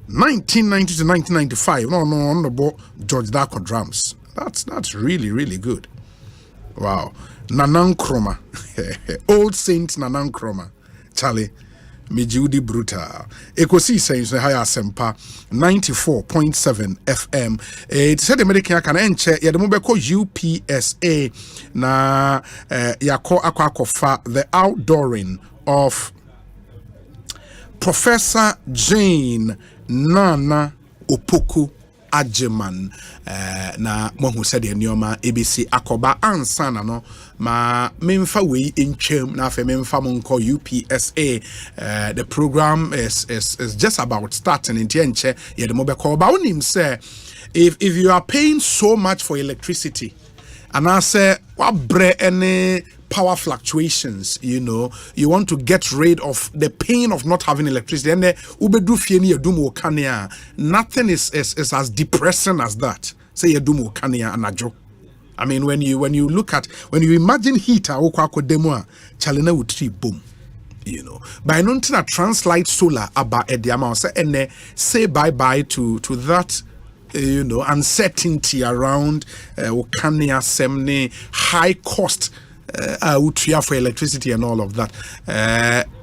1990 to 1995. No, on the board, George Darko drums. That's really good. Wow. Nanankroma. Old Saint Nanankroma. Charlie. Mijudi Brutal. Ekosiisen On Asempa 94.7 FM. It said the American can enche yademobeko UPSA na yako akwakofa the outdooring of Professor Jane Nana Opoku Ajeman na mohu said the nyoma ABC akoba ansana no ma memfa we intwem na afa memfa monko UPSA. The program is just about starting in tienche ye de mobeko ba onim say if you are paying so much for electricity and I say what bre any power fluctuations, you know, you want to get rid of the pain of not having electricity. And nothing is as depressing as that. Say you do more kania and ajo. I mean, when you look at when you imagine heater okwa demo chalena would tree boom. You know, by not to translate solar about the amount and say bye to that. You know, uncertainty around Okania Semne, high cost for electricity and all of that.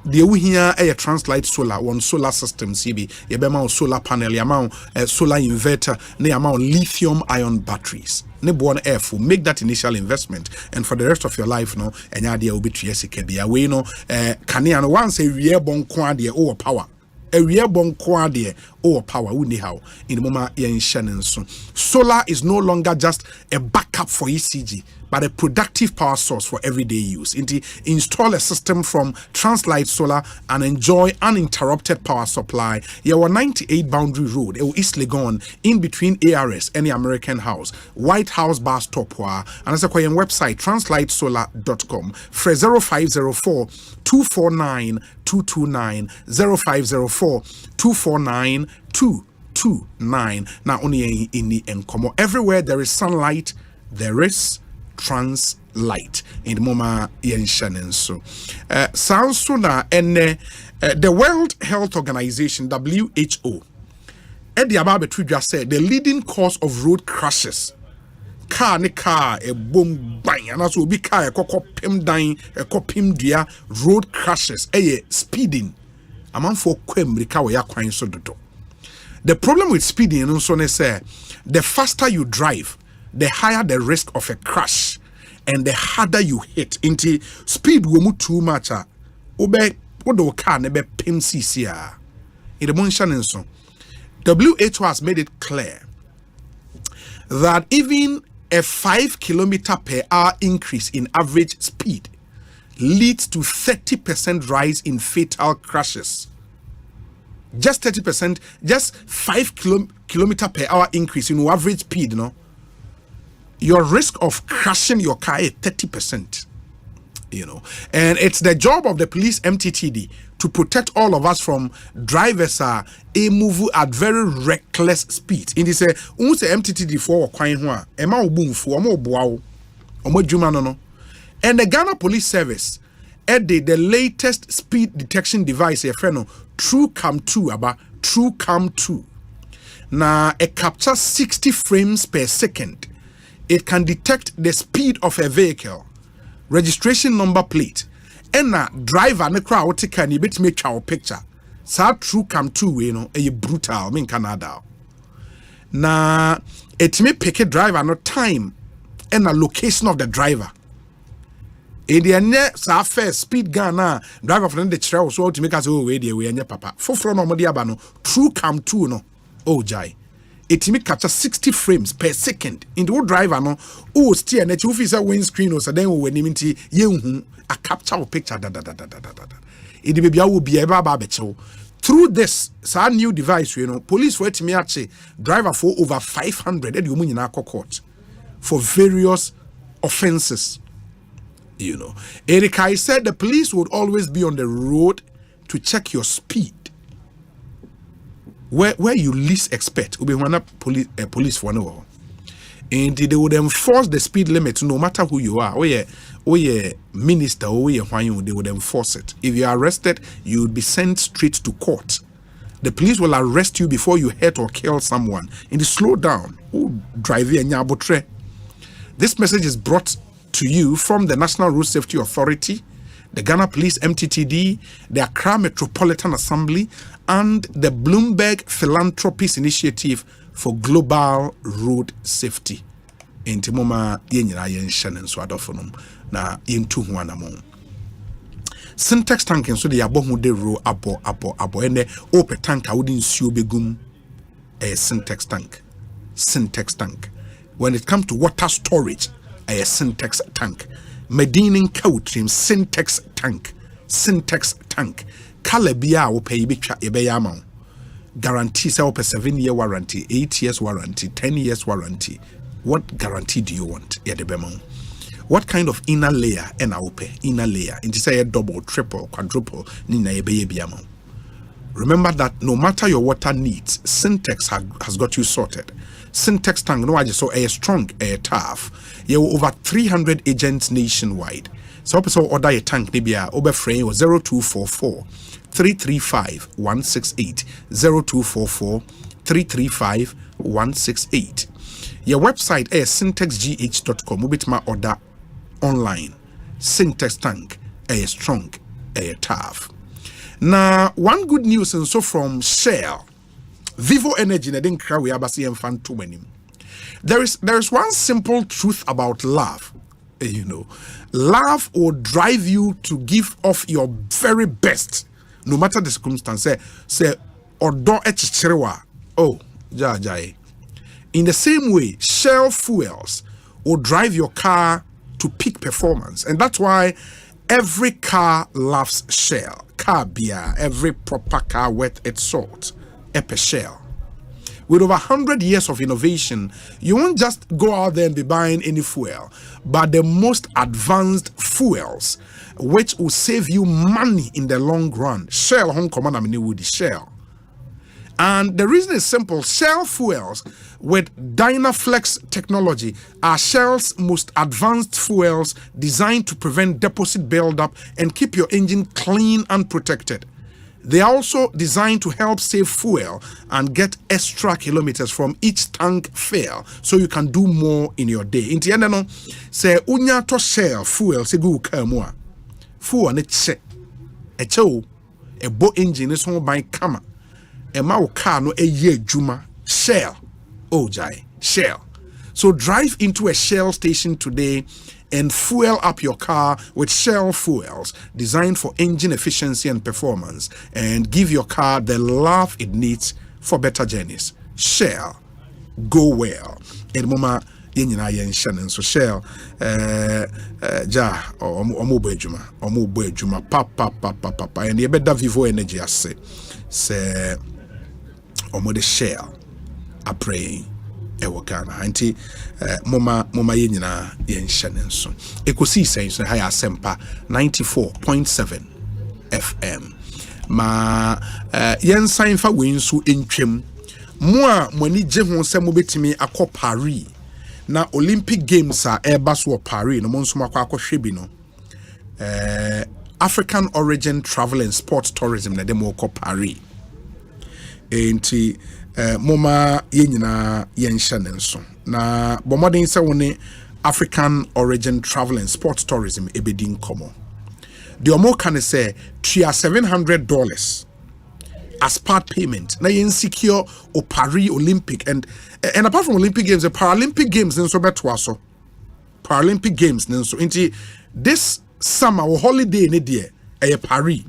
The here a translate solar one solar system CB, yebema solar panel, amount solar inverter, ne amount lithium ion batteries. Ne born air for make that initial investment, and for the rest of your life, no, and idea will be triesike we no can once a year bon quadia or power. A real bon quadie or power how in the moment in Shannon. Solar is no longer just a backup for ECG, but a productive power source for everyday use. Install a system from Translight Solar and enjoy uninterrupted power supply. Your 98 Boundary Road, East Legon, in between ARS and the American House, White House bus stop, and as a website translightsolar.com. For 0504 249 229 0504 249 229. Now only in the Encomo. Everywhere there is sunlight, there is Translight in the moment yen Shannon. So sounds sooner and the World Health Organization WHO Eddie Ababe said the leading cause of road crashes. Car a boom bang and also be car a pim dying a copim dia road crashes speeding among for kwemrika we are so do. The problem with speeding also say the faster you drive, the higher the risk of a crash and the harder you hit. Into speed will move too much. Obe odo car nebe pim cc. In the mention so WHO has made it clear that even a 5 km/h increase in average speed leads to 30% rise in fatal crashes. Just 30%, just 5 km/h increase in average speed, no? Your risk of crashing your car is 30%. You know, and it's the job of the police MTTD to protect all of us from drivers move at very reckless speed. In this MTTD for kwine ho ema obum fu omo boawo omo djuma no. And the Ghana Police Service added the latest speed detection device TrueCam 2. Now it captures 60 frames per second. It can detect the speed of a vehicle, registration number plate, and a driver ne crowd can you bet me chow picture. Sa TrueCam 2 a brutal in Canada. Na it may pick a driver no time and a location of the driver. In the next first speed gun driver from the trail so to make us we and papa. For no modiabano TrueCam 2 no oh jai. It may capture 60 frames per second. In the old driver no steer net officer windscreen or so then when you a capture picture it will be a through this new device police were to me actually driver for over 500 in our court for various offenses. Erika said the police would always be on the road to check your speed where you least expect will be one police for no. And they would enforce the speed limit no matter who you are. Or you're minister or you're they would enforce it. If you are arrested, you would be sent straight to court. The police will arrest you before you hurt or kill someone. And slow down. Drive here. This message is brought to you from the National Road Safety Authority, the Ghana Police MTTD, the Accra Metropolitan Assembly, and the Bloomberg Philanthropies Initiative for Global Road Safety. Enti moma yenyina yen Shannon so adofonum na yentu ho anamon. Syntax tank so de yabo hu de ro abo ene ope tank awudi nsuo begum syntax tank. Syntax tank. When it comes to water storage, a syntax tank. Medinin Kautrim syntax tank. Syntax tank. Kalabia will pay betwa guarantee 7-year warranty, 8 years warranty, 10 years warranty. What guarantee do you want? What kind of inner layer and inner layer? It is a double, triple, quadruple. Remember that no matter your water needs, Syntax has got you sorted. Syntax tank no so a strong, a tough. You have over 300 agents nationwide. So person order a tank nibia obe frame 0244 335 168 0244 335 168. Your website is syntexgh.com. Ubitma order online. Syntex tank strong, tough. Now, one good news and so from Shell, Vivo Energy, I didn't cry we are basing fan too many. There is one simple truth about love. You know, love will drive you to give off your very best, no matter the circumstance. Say, or don't oh, jai. In the same way, Shell fuels will drive your car to peak performance, and that's why every car loves Shell. Car beer, every proper car worth its salt. Epe Shell. With over 100 years of innovation, you won't just go out there and be buying any fuel, but the most advanced fuels, which will save you money in the long run. Shell, home commander, would Shell. And the reason is simple. Shell fuels with Dynaflex technology are Shell's most advanced fuels designed to prevent deposit buildup and keep your engine clean and protected. They are also designed to help save fuel and get extra kilometers from each tank fill, so you can do more in your day. In the end, no, say unya to Shell fuel se go kamua. Fuel ne che. E cho e bo engine is on by kama. E ma o car no e ye juma. Shell. Oh jai. Shell. So drive into a Shell station today and fuel up your car with Shell fuels designed for engine efficiency and performance, and give your car the love it needs for better journeys. Shell, go well. And mama yenyina yen Shannon so Shell ja omo bejuma papa and ye better Vivo Energy ase say omo the Shell are praying Ewokana anti moma yenyina yen Shannon so Ekosiisen so high Asempa 94.7 FM ma yen sign fa wensu entwem mo a mani je ho se mo betimi akọ Paris na Olympic Games a eba so Paris no mo nso akọ hwe no African origin travel and sports tourism na dem akọ Paris enti moma yenyina yen Shannon so na bomodin se woni African origin travel and sports tourism ebedin komo the omo can say $700 as part payment na yen secure o Paris Olympic and apart from Olympic Games the Paralympic Games nso beto aso Paralympic Games nso into this summer or holiday ne de Paris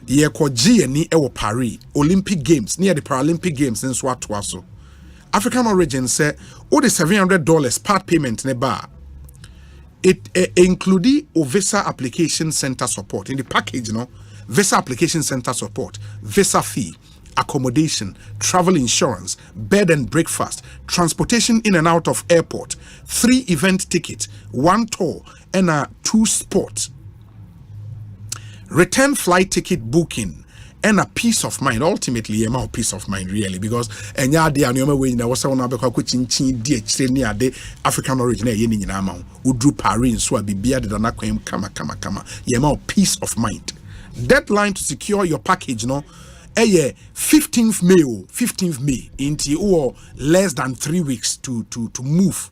ye ko ni e Paris Olympic Games near the Paralympic Games nso ato aso African origin say o the $700 part payment ne ba it include o visa application center support in the package, visa application center support, visa fee, accommodation, travel insurance, bed and breakfast, transportation in and out of airport, 3 event tickets, 1 tour, and 2 sports, return flight ticket booking, and a peace of mind. Ultimately, a more peace of mind, really, because enya de anoma we na wasa wona be kwa chinchin de chire ni ade African origin ye ni nyina ma udru Paris so abibia de na kwem kama ye more peace of mind. Deadline to secure your package 15th May into or less than 3 weeks to move.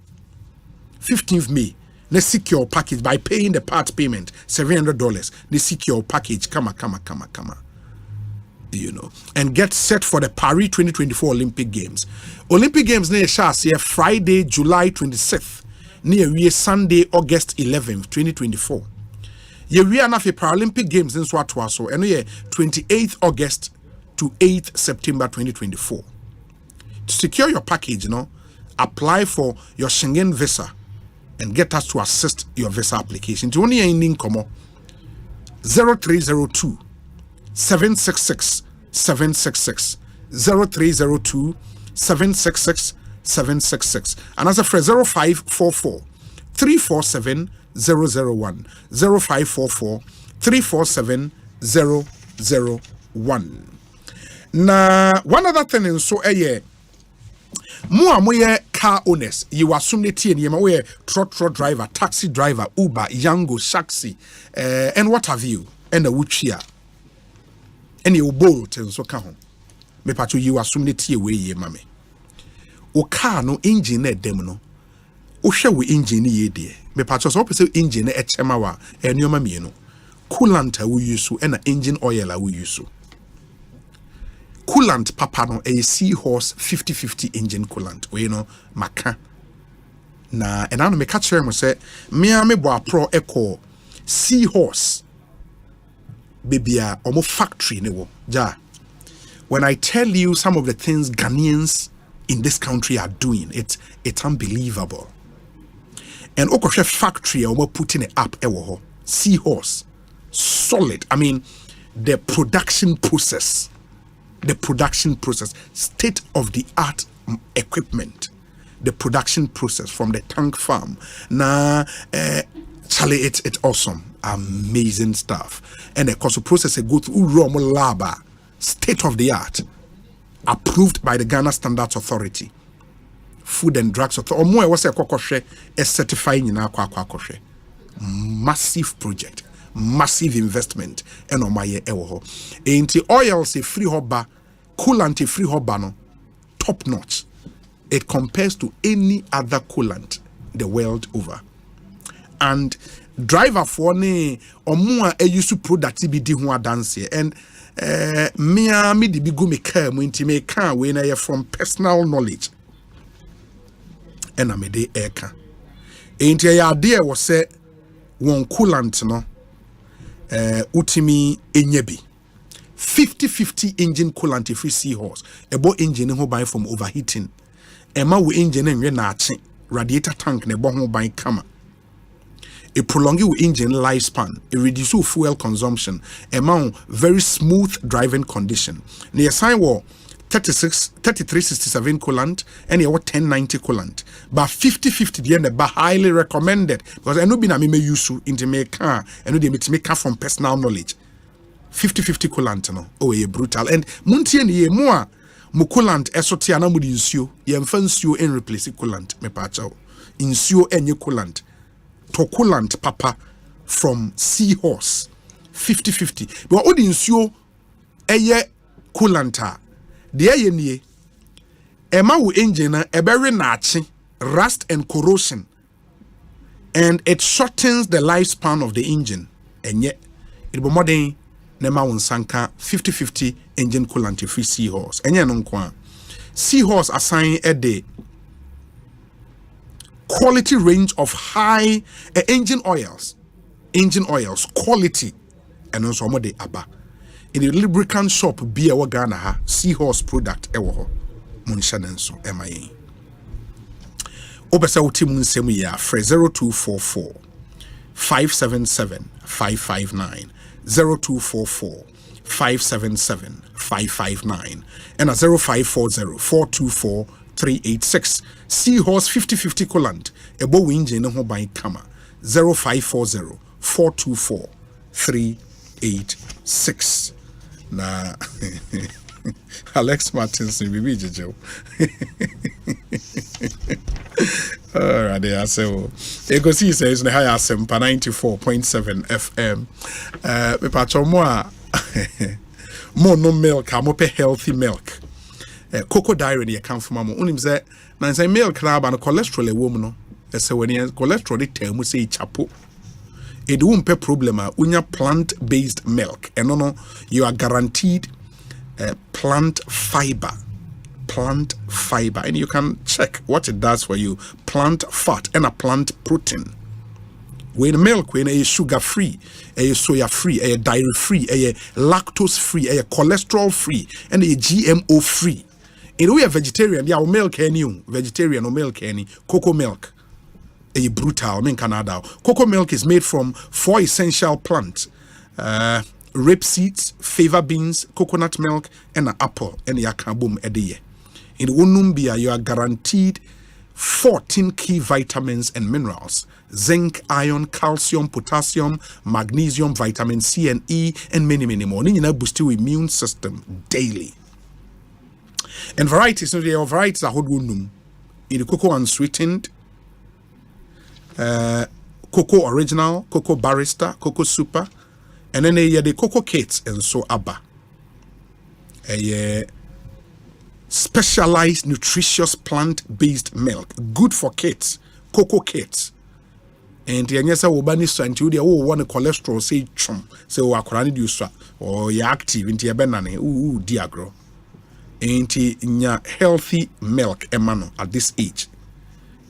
15th May. Let's secure package by paying the part payment $700. Let's secure package kama. And get set for the Paris 2024 Olympic Games. Olympic Games near Shas Friday, July 26th, near Sunday, August 11th, 2024. We are now for Paralympic Games in Swatwaso, and 28th August to 8th September 2024. To secure your package, apply for your Schengen visa and get us to assist your visa application. To only ending 0302 766 766 0302 766 766 and as a phrase 0544 347 001 0544 347 001. Now one other thing in so mo car owners, you assume the T and you trot driver, taxi driver, Uber, Yango, Shaxi, and what have you, and the Wuchia, and you bolt and so come. Me pato you assume the T away ye mammy. O car no engine at demono. O shall we engine ye dear. Me pato opposite engine at Chemawa, and your mammy. Coolant we use and an engine oil we use. Coolant papa no a seahorse 50-50 engine coolant. We maka. Na and I me catch him say me boa pro echo seahorse. Baby omo factory ne ja. When I tell you some of the things Ghanaians in this country are doing, it's unbelievable. And okoshe factory omo putting it up ewo seahorse. Solid. I mean, the production process, state of the art equipment, the production process from the tank farm. Charlie, it's awesome, amazing stuff. And of course, the process go through Romo Laba, state of the art, approved by the Ghana Standards Authority, Food and Drugs Authority. Or more, was a kokoshe is certifying in our kwakoshe. Massive project. Massive investment and on my ewo. Ain't oil say free hoba, coolant free hoba no top notch. It compares to any other coolant the world over. And driver for ne omua e use productivity ho dance and me di bigu me car mo inti me car we na from personal knowledge. And I made air can. Ain't ya idea was say one coolant no utimi enyebi 50-50 engine coolant free seahorse ebo engine ho ban from overheating ema wo engine enwe na ache radiator tank ne bo ho ban kama e prolong your engine lifespan e reduce fuel consumption ema very smooth driving condition ne assign wo 3367 coolant and you 1090 coolant but 50-50 the end highly recommended because I know be na me use into me car and no dey make from personal knowledge 50-50 coolant no oh ye brutal and muntie ne ye mo a mo coolant esote ana mo di nsuo ye mfa nsuo en replace coolant me pa chawo nsuo enye coolant to coolant papa from seahorse 50-50 but odi nsuo eye coolant the ye ema wo engine ebere nachi rust and corrosion and it shortens the lifespan of the engine and yet it be modern nema won sanka 50-50 engine coolant free seahorse enye no nko seahorse assign a day quality range of high engine oils quality and also mo de aba in the lubricant shop be a Ghana ha seahorse product ewo ho munshanenso emaye obesa uti munsemu ya 0244 577 559 0244 577 559 and 0540 424 386 seahorse 50-50 coolant ebo engine ho ban kama 0540 424 386 na Alex Martins bibi jeje alright there so Ekosiisen is the high Asempa 94.7 FM me pacho mo a mo no milk mo pe healthy milk cocoa diary dey come from mo unim say na say milk na ba no cholesterol e wo mu no e say when cholesterol dey tell mu say chapo it won't pay problem unya plant-based milk and no you are guaranteed plant fiber and you can check what it does for you plant fat and a plant protein when milk when a sugar free a soya free a dairy free a lactose free a cholesterol free and a GMO free in we are vegetarian yeah milk any vegetarian or milk any cocoa milk a brutal in Canada. Cocoa milk is made from 4 essential plants: rape seeds, fava beans, coconut milk, and an apple. And yakabum ediye. In Unumbia, you are guaranteed 14 key vitamins and minerals: zinc, iron, calcium, potassium, magnesium, vitamin C and E, and many more. You boost your immune system daily. And varieties, so there are varieties that hold unum. in the cocoa unsweetened, cocoa original, cocoa barista, cocoa super, and then the cocoa cakes and so abba. Specialized nutritious plant-based milk, good for kids, cocoa kids. And the anyasa wobani so anti we want cholesterol say chum, say we akwara need use or you active into your banana diagro. Ain't nya healthy milk emano at this age.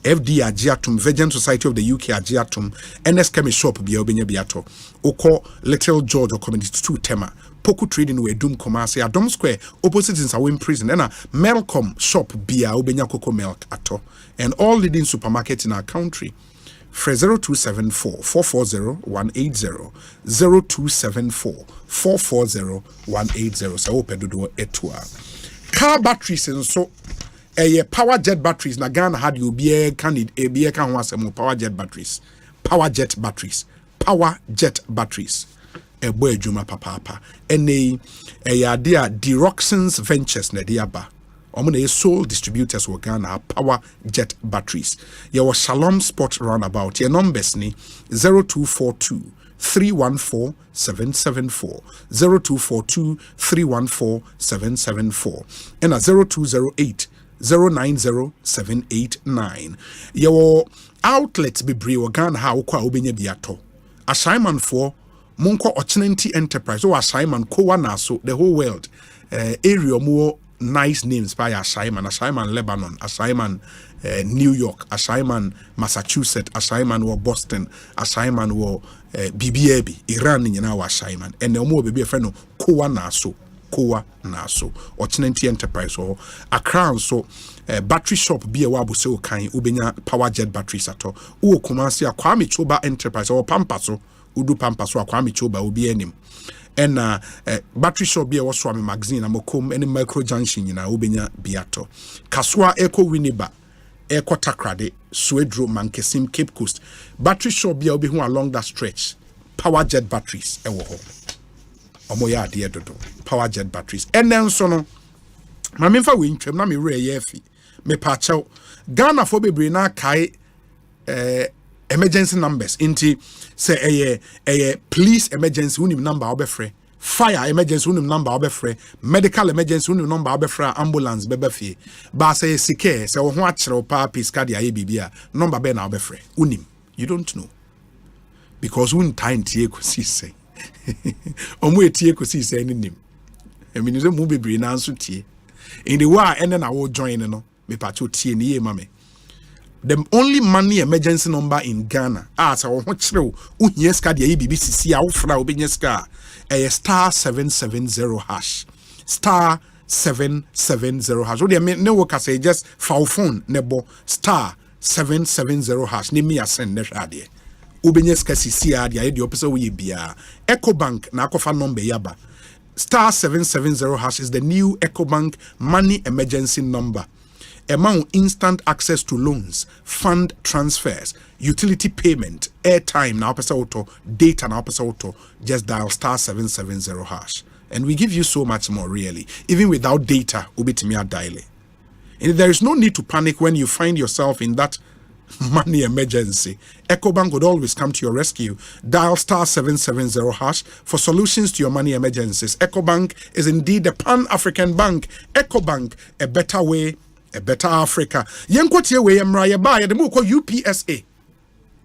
FD Agiatum, Virgin Society of the UK Agiatum, NS Chemist Shop Bia Obenya Biato, Oko Little George or Community 2 Tema, Poku Trading Way Doom Commerce, Adom Square, opposite in Sawin Prison, and a Melcom Shop Bia Obenya Coco Milk Ato, and all leading supermarkets in our country. For 0274 440 180 0274 440 180. So open the door etua. Car batteries and so power jet batteries na Ghana had you be can power jet batteries. Power jet batteries. Power jet batteries. A boy juma papa. And a idea Deroxens Ventures na diaba. Omune sole distributors were Ghana power jet batteries. Your Shalom Sport roundabout. Your numbers ni 0242 314 774 0242 314 774 and a 0208 090 789. Your outlets be brave Ghana ha ukwa obenye biato. Assignment for Monko Ochinenti Enterprise or assignment Kowa Naso the whole world area more nice names by assignment Lebanon, assignment New York, assignment Massachusetts, assignment or Boston, assignment or BBAB, Iran in our assignment, and no more baby a friend of Kowa Naso, Ochinenti Enterprise or a crown so battery shop be a wabu so kind ubenya power jet batteries at all. U Kumasi a Kwame Choba Enterprise or Pampaso, Udu Pampaso, Kwame Choba will be any. And battery shop be a waswami magazine amokom any micro junction in ubenya biato. Kaswa Eco Winiba, Eco Takrade, Swedro Mankesim Cape Coast. Battery shop be obi along that stretch. Power jet batteries ewo. Omoya dear dodo. Power jet batteries. And then sono. Mamimfa winchem na mi re yefi. Me pacho. Ghana for be na kai emergency numbers inti say a police emergency unim number obefre, fire emergency unim number obefre, medical emergency unim number obefre, ambulance bebefi ba say sike say wo ho akere pa piska dia bibia number be na obefre unim. You don't know because un time tie kosi say omo etie kosi say nim emi no mu bebre na nso tie in the wa ene na wo join no me pacho tie ni ye mame. The only money emergency number in Ghana as I want to uhieska de BBC a wofra obenyeska star 770 hash star 770 hash. What do you mean? No work say just phone nebo star 770 hash ni me asend ne hwade obenyeska sisi a de the opposite we bia Ecobank na akofa number yaba star 770 hash is the new Ecobank money emergency number. Amount instant access to loans, fund transfers, utility payment, airtime now auto, data now auto. Just dial star 770 hash, and we give you so much more. Really, even without data, ubitimiya dial. And there is no need to panic when you find yourself in that money emergency. Ecobank would always come to your rescue. Dial star 770 hash for solutions to your money emergencies. Ecobank is indeed a pan-African bank. Ecobank, a better way. A better Africa. Yenkwotie we emra ye ba ye de mo ko UPSA.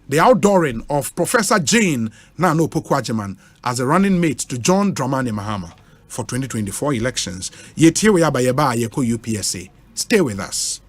The outdooring of Professor Jane Nano Pokwajeman as a running mate to John Dramani Mahama for 2024 elections. Yetie we ba ye ba ye ko UPSA. Stay with us.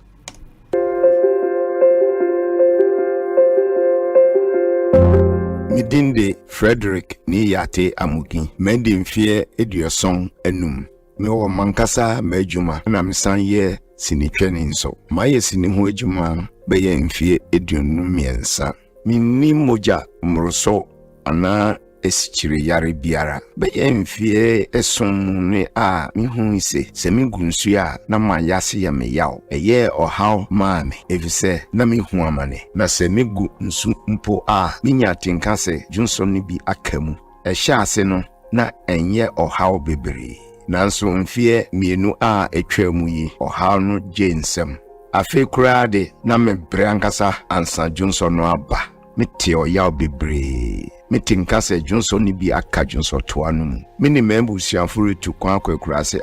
Midinde Frederick Niyate Amuki Mendim Fie Edioson Enum. Me wo mankasa majuma na misan ye sinitwene nso maye sini ho adwuma be ye mfie eduonu miensa minni moja mroso ana esichire yare biara be ye mfie eson ne a mihu ise se migunsu a na mayase ya meyaw eye ohaw maame evise na mihu amane na se migu nsu mpo a minya tinka se junso ne bi akamu ehya ase no na enye ohaw bebere nanso mfie mienu a etwa mu yi ohaw no jensem afe kura de na me brankasa ansa Johnson no aba mete oya obebre mete nkasa Johnson ni bi aka Johnson to anu mini membu sianfuru tu kwa kwakura se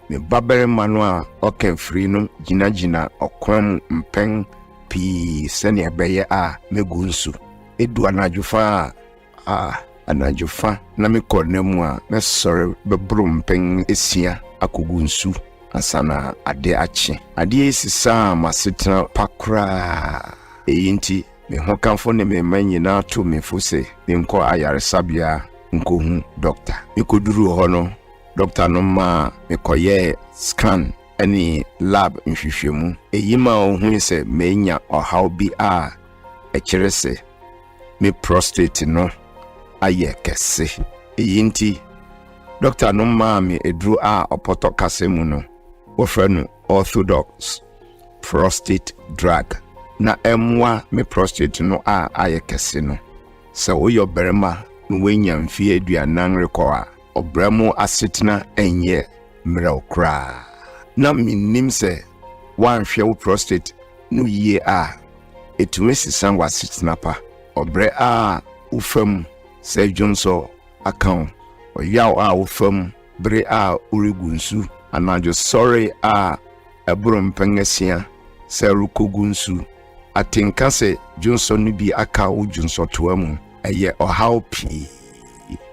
me babere manu a okenfiri no gina okwan mpen pi sene ebeye megu nsu edu anajufa anajufa na me konemu a me sore bebru mpen esia akogu nsu asana ade achi ade esisa masetena pakra eyinti me hokanfo ne me manyina to me fose me nko ayaresabia nko hu doctor me koduru ho no doctor no ma me koye scan any lab nhwehwemu eyima ohun se menya ohaw bi ekirese me prostate no aye kese eyinti doctor no ma me edru opoto kasemu no ofrenu orthodox prostate drug na emwa me prostate no aye kese no se oyo berema no wenya mfie aduanan rekwa obramo asetna enye mrokra na minim se wanhwe wo prostate no yie etumesi sangwa asetna pa obre ufam se Johnson account oyaw ufam bre urigunsu anajo sorry ebrum pengesia se rukogunsu atinka se Johnson ni bi aka wo Johnson toamu eye ohaw pi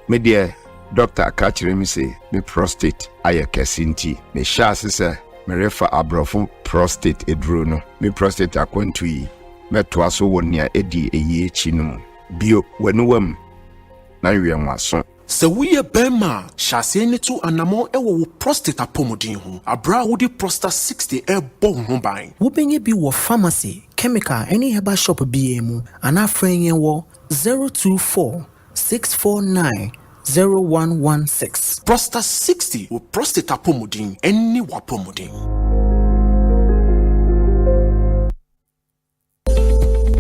me de doctor akachire mi say me prostate aye kesinti me sha se me refa abrofo prostate edro no me prostate akwantu yi meto aso wonia edi eye chi no bio wenuwam na wienwaso Se wuye bema shase ne to anamo wo prostate apomodin ho abra wo di prostate 60 bon ho ban wo benye bi wo pharmacy chemical any herbal shop bi emu ana frenye wo 024 649 0116 prostate 60 wo prostate apomodin any wapomodin.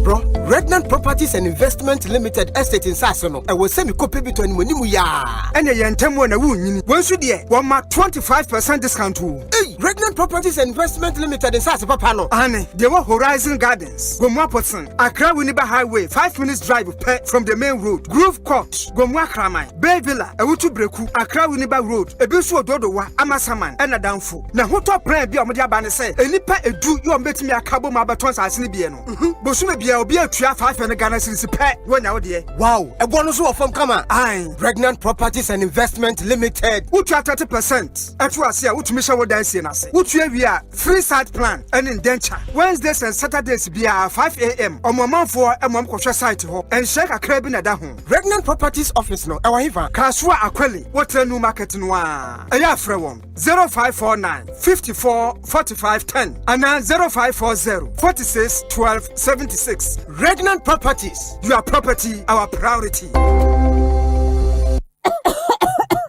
Bro, Regnant Properties and Investment Limited Estate in Sasono. I will send you copy between Monimu ya. And a yantemo na wuni. Once you dear, 25% discount. Hey, Regnant Properties and Investment Limited in Sasono Pano. Ane, they were Horizon Gardens. Gomwa Potson, Accra Winneba Highway, 5 minutes drive from the main road. Grove Court, Gomwa Kramai, Bay Villa, Ewutu Breku, Accra Winneba Road, Ebisu Dodowa, Amasaman, and Adamfu. Na hoto plan be omodia bane say, enipa edu you bet me a cabo mabaton asini bieno. Bosume bia obi atua 500 Ghana cedis pe wonya wo de. Wow, e bono so ofam kama. Aye, Regnant Properties and Investment Limited. Utua 30%. Etu ase a utumi hye wo dansie na se. Utua wi a free site plan and indenture. Wednesdays and Saturdays bia 5 AM. Omomanfo emom kohwe site ho. En share kakra bi na da ho. Regnant Properties office no e wa hiva. Kasua Akweli, Waterloo Market no a. Eya frɛ won 0549 54 45 10 and 0540 46 12 76. Regnant Properties, your property, our priority.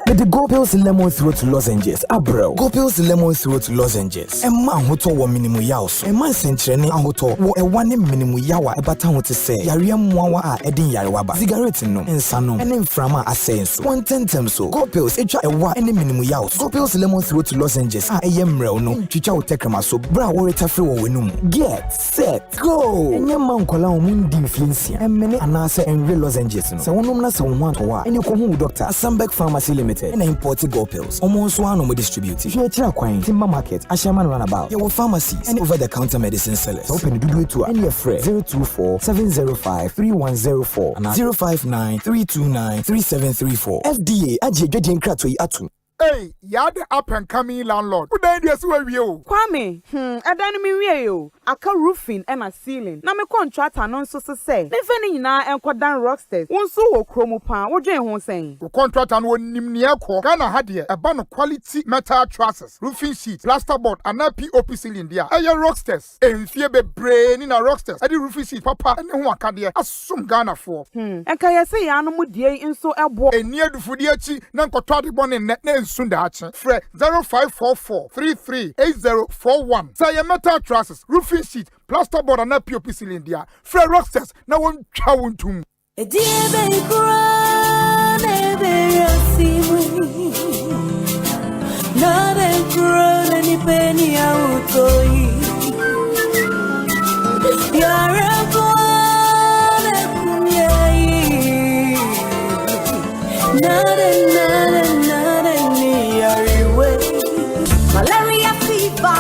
With the Go Pills Lemon Throat Lozenges, Abro. Go Pills Lemon Throat Lozenges. A man who told one minimum yaws. A man sent training and who told a one minimum yawa about town to say. Yariam Mwawa Edin Yarwaba. Cigarette no, and Sano, and in Frama Asens. 110 so. Go Pills, a wa any minimum yaws. Go Pills Lemon Throat Lozenges. I am real no. Chicha Tekama so. Bra or it a free winum. Get set, go. And your man call on Mundi Flincia. And many anasa and real lozenges. So one woman has one to wa. And you come home, Doctor Asempa Pharmacy Limited. And imported Go Pills. Almost one of distributed. Here, Chirakwine, Timber Market, Ashaman Runabout. Your pharmacies and over-the-counter medicine sellers. Open to do it to any of Fred 024 705 3104 and 059 329 3734. FDA, Ajay Gedian Kratoi Atu. Hey, you're the up and coming landlord. Who then yes where you? Kwame, I don't mean you. Aka roofing and a ceiling. Na me contract announce so say. Me feni na enkodan rocksters. Won so wo kromo pan. Wo dwen ho sen. The contract and won nimni ekọ. Ghana had here a ban of quality metal trusses, roofing sheet, plasterboard and a POP ceiling there. Aye rocksters. Enfie be brain in a rocksters. Adi roofing sheet papa and who aka there. Asum Ghana for. Enka ye say ya no mu die nso ebo. Eni adufudi achi na nkotwa de bon net na Sundachi, Fred 0544 338041. Say metal trusses, roofing sheet, plasterboard and a POP cylinder. Fred Rocksters, now one chawun tum. A dear baby, not a crown any penny out. Malaria fever,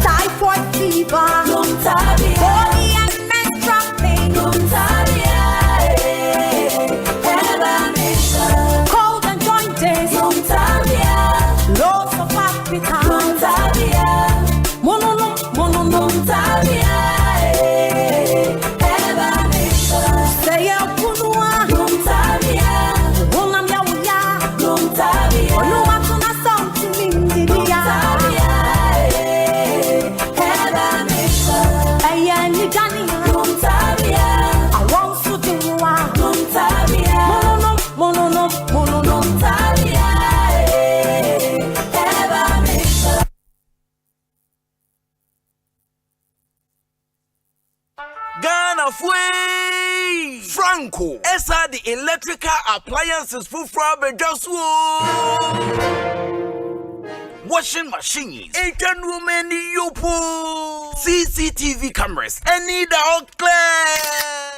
typhoid fever, body and menstrual pain, cold and jaundice, loss of appetite, Franco, esa the electrical appliances for just washing machines, Asian women yopo, CCTV cameras, any dog clear.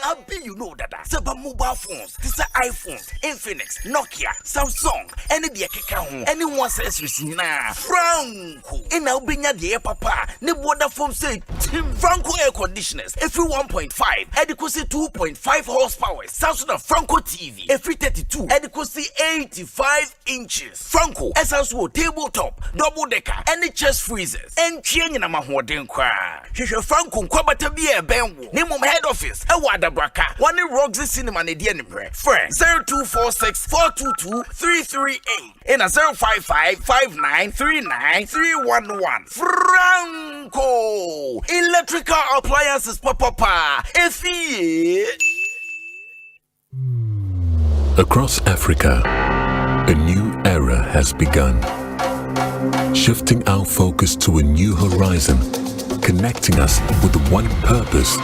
I bet you know that. Several mobile phones, these are iPhones, Infinix, Nokia, Samsung, any the account, anyone says na Franco. In Albania, the papa, ne water foam say Franco air conditioners, every 1.5, adequacy 2.5 horsepower, Samsung and Franco TV, every 32, adequacy 85 inches. Franco, essential tabletop, double decker, any chest freezers, and change in a mahoden cry. Franco, Kwabena Benwo, name of head office, a water braka, one in Roxy Cinema, Nedian friend 0246 422 338 in a 055 5939 311. Franco, electrical appliances, papa, if he. Across Africa, a new era has begun. Shifting our focus to a new horizon, connecting us with one purpose: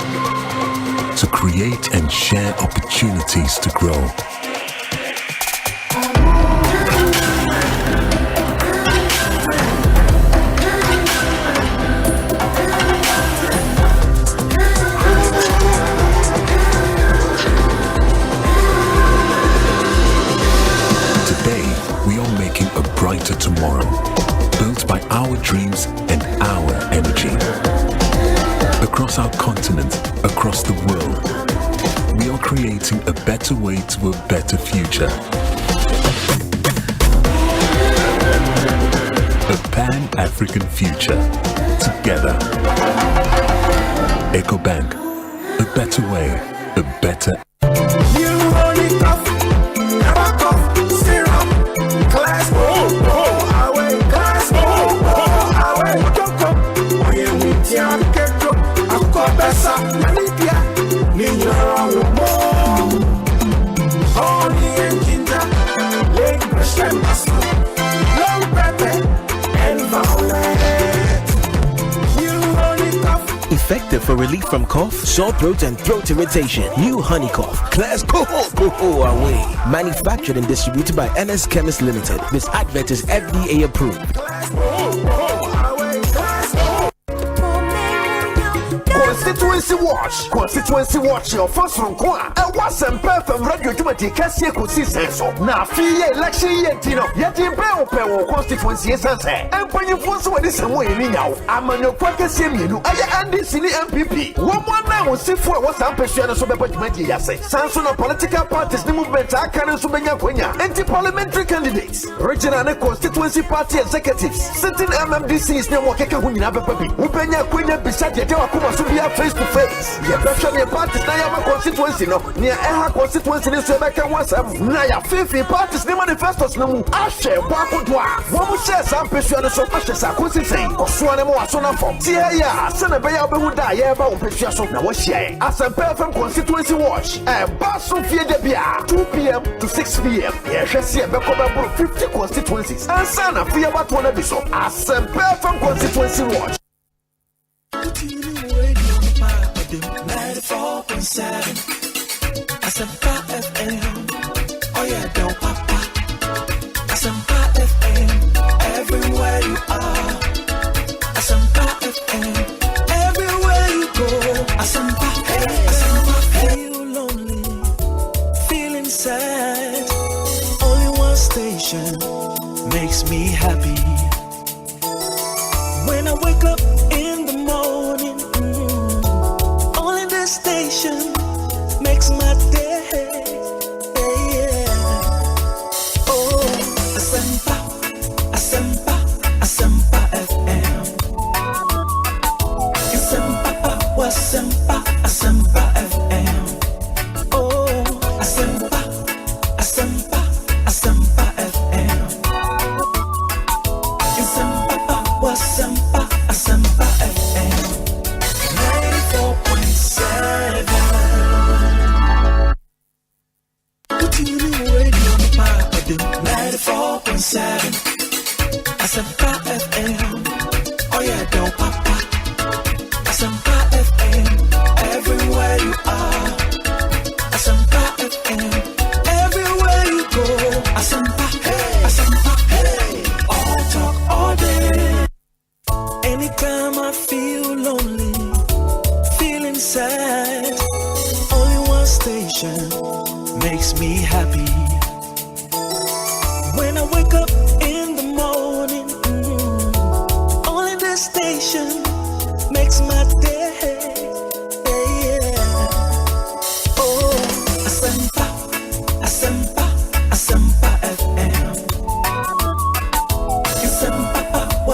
to create and share opportunities to grow. Today, we are making a brighter tomorrow, built by our dreams and our energy. Across our continent, across the world, we are creating a better way to a better future. A Pan-African future. Together. EcoBank. A better way. A better. Effective for relief from cough, sore throat, and throat irritation. New Honey Cough. Class go away. Manufactured and distributed by NS Chemist Limited. This advert is FDA approved. Constituency watch your first from Kwa. And what's some perfect radio to Cassia Ekosiisen so. Now, free election yet, yet in Bell constituency essence. And when you force what is away now, I'm on your pocket same you. I am this in the MPP. One now will see for what's up to so say. Samson of political parties, the movement, I can anti-parliamentary candidates, regional and constituency party executives, sitting MMDCs no more Kekahuna Papi, Upenya Queen beside the Wakuma Subia face to face. The pressure of parties now constituency no near Eha constituency in Sebeka was Naya 50 parties the manifestos no Ashe Wakudwa. One will share some pressure so much as I could say. Oswanemo Asona from Tia, Senabaya Behuda, Yaba, Pressure so now was share. Asempa FM constituency watch and Bonsu Fiedebia 2 p.m. to 6 p.m. Yes, I see a 50 constituencies and Sana Fia Batwana Biso. Asempa FM constituency watch. 94.7 Asempa FM. Oh yeah, don't papa. Asempa FM. Everywhere you are. Asempa FM. Everywhere you go. Asempa. Hey, Asempa. Hey, you lonely, feeling sad. station makes me happy. When I wake up in the morning, only this station makes my day. Yeah. Oh, Asempa, Asempa, Asempa FM. Asempa, Asempa, Asempa FM. Oh, Asempa, Asempa, Asempa FM. Asempa, Asempa, Asempa FM. 94.7. Continue radio, Papa, 94.7. Asempa FM. Oh yeah, don't Papa. Asempa FM. Everywhere you are. Asempa FM. Everywhere you go. Asempa, hey. Asempa, hey. All talk, all day. Anytime I feel lonely, feeling sad, only one station makes me happy. When I wake up in the morning, only this station makes my day. Yeah. Oh, Asempa, Asempa, Asempa FM. Asempa,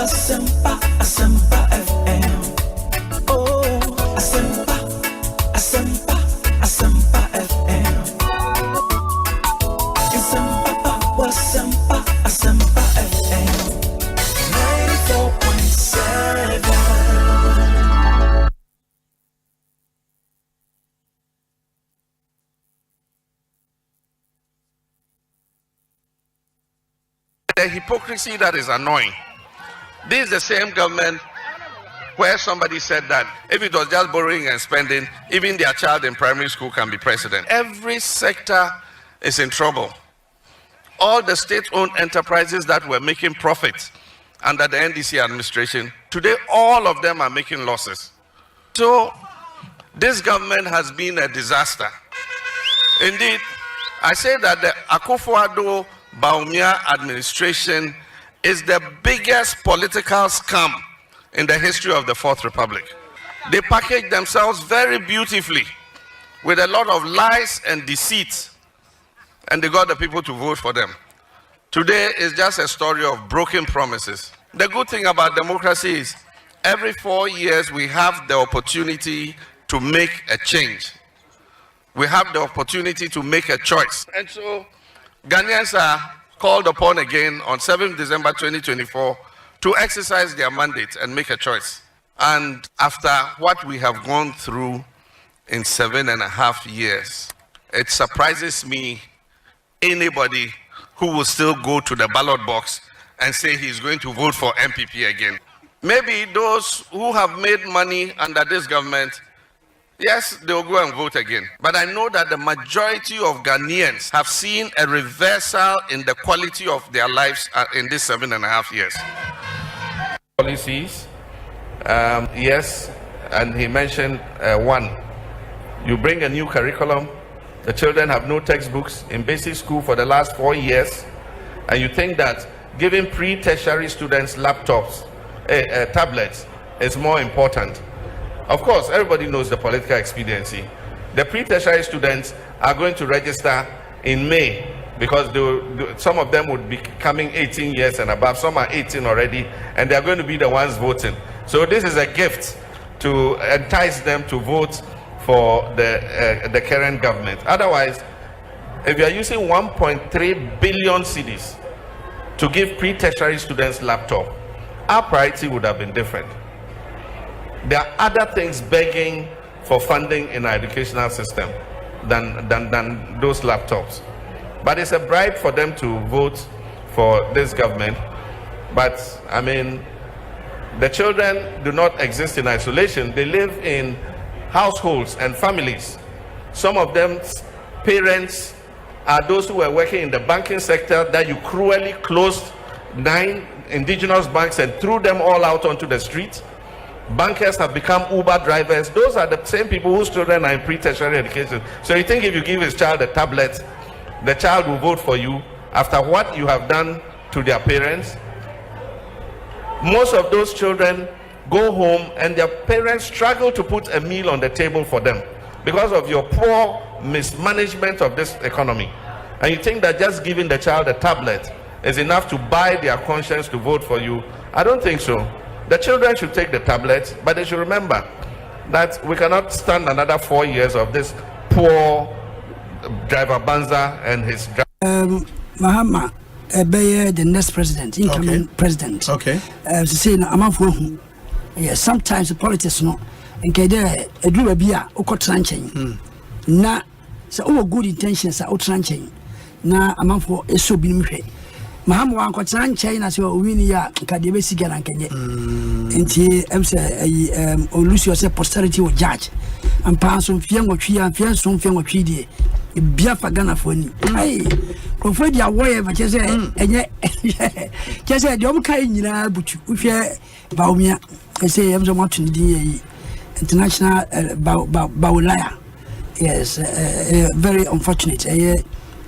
Asempa, Asempa FM. Oh, Asempa, Asempa, Asempa FM. Asempa, Asempa, Asempa FM. 94.7. The hypocrisy that is annoying. This is the same government where somebody said that if it was just borrowing and spending, even their child in primary school can be president. Every sector is in trouble. All the state-owned enterprises that were making profits under the NDC administration, today all of them are making losses. So this government has been a disaster. Indeed, I say that the Akufo-Addo Bawumia administration is the biggest political scam in the history of the Fourth Republic. They package themselves very beautifully with a lot of lies and deceit, and they got the people to vote for them. Today is just a story of broken promises. The good thing about democracy is every 4 years we have the opportunity to make a change. We have the opportunity to make a choice. And so Ghanaians are called upon again on 7th December 2024 to exercise their mandate and make a choice. And after what we have gone through in 7.5 years, it surprises me anybody who will still go to the ballot box and say he's going to vote for MPP again. Maybe those who have made money under this government, yes, they'll go and vote again. But I know that the majority of Ghanaians have seen a reversal in the quality of their lives in these 7.5 years. Policies, yes, and he mentioned one. You bring a new curriculum, the children have no textbooks in basic school for the last 4 years, and you think that giving pre-tertiary students laptops, tablets is more important. Of course, everybody knows the political expediency. The pre-tertiary students are going to register in May because some of them would be coming 18 years and above. Some are 18 already, and they are going to be the ones voting. So this is a gift to entice them to vote for the current government. Otherwise, if you are using 1.3 billion cedis to give pre-tertiary students laptop, our priority would have been different. There are other things begging for funding in our educational system than those laptops. But it's a bribe for them to vote for this government. But I mean, the children do not exist in isolation. They live in households and families. Some of them's parents are those who were working in the banking sector that you cruelly closed 9 indigenous banks and threw them all out onto the street. Bankers have become Uber drivers. Those are the same people whose children are in pre-tertiary education. So you think if you give his child a tablet, the child will vote for you? after what you have done to their parents. Most of those children go home and their parents struggle to put a meal on the table for them because of your poor mismanagement of this economy. And you think that just giving the child a tablet is enough to buy their conscience to vote for you? I don't think so. The children should take the tablet, but they should remember that we cannot stand another 4 years of this poor driver Banza and his Mahama the next president, incoming president. Okay. Say na amafo hu. Yeah, sometimes the politics no nke dey eduru bia okotranchen. Na so all good intentions are outranchen. Na amafo eso bi nimhwe. Mahama wan kotranchen na so win ya ka de be siga na nkenye. Enti em say Olusi say posterity will judge. And pass on fiangotwi and fianson fiangotwi die. Biafra Ghana for ni. Hey, for dia whatever just say enye just say the omkai nyina butu. Uhwe baumia say em so want di international baulaya. Yes, very unfortunate.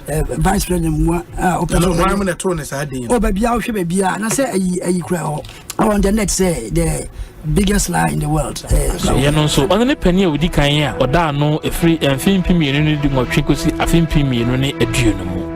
Vice President Mwa why am I throwing this idea? Oh baby I baby na say ayi kura on the net say the biggest lie in the world. Yeah, no, so on the penny of the Kanya or da no a free and film pimmy or chicosi a film pimmy a duno.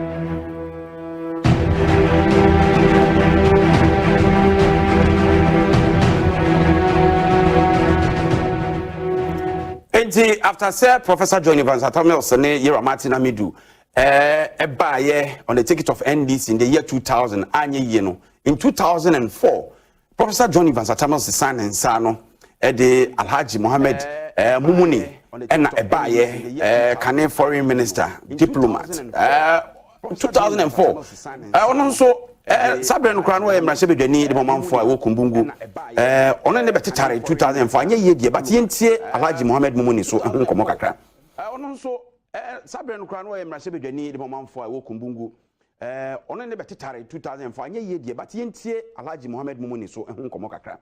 After Sir Professor John Evans Atamel Sene Yera Martin Amidu a buyer on the ticket of NDC in the year 2000 anye yeno in 2004 Professor John Evans Atamel son and Sano de Alhaji Mohammed Mumuni and a buyer Kane foreign minister diplomat 2004 also Sabren Kranwa and Rasebe Deni the moment for Wokumbungu on a better 2004 year but yentie Alhaji Mohammed Mumuni so and Komokakra also Sabren Kranwa and Rasebe Deni the moment for Wokumbungu on a better 2004 year but yentie Alhaji Mohammed Mumuni so and Komokakra.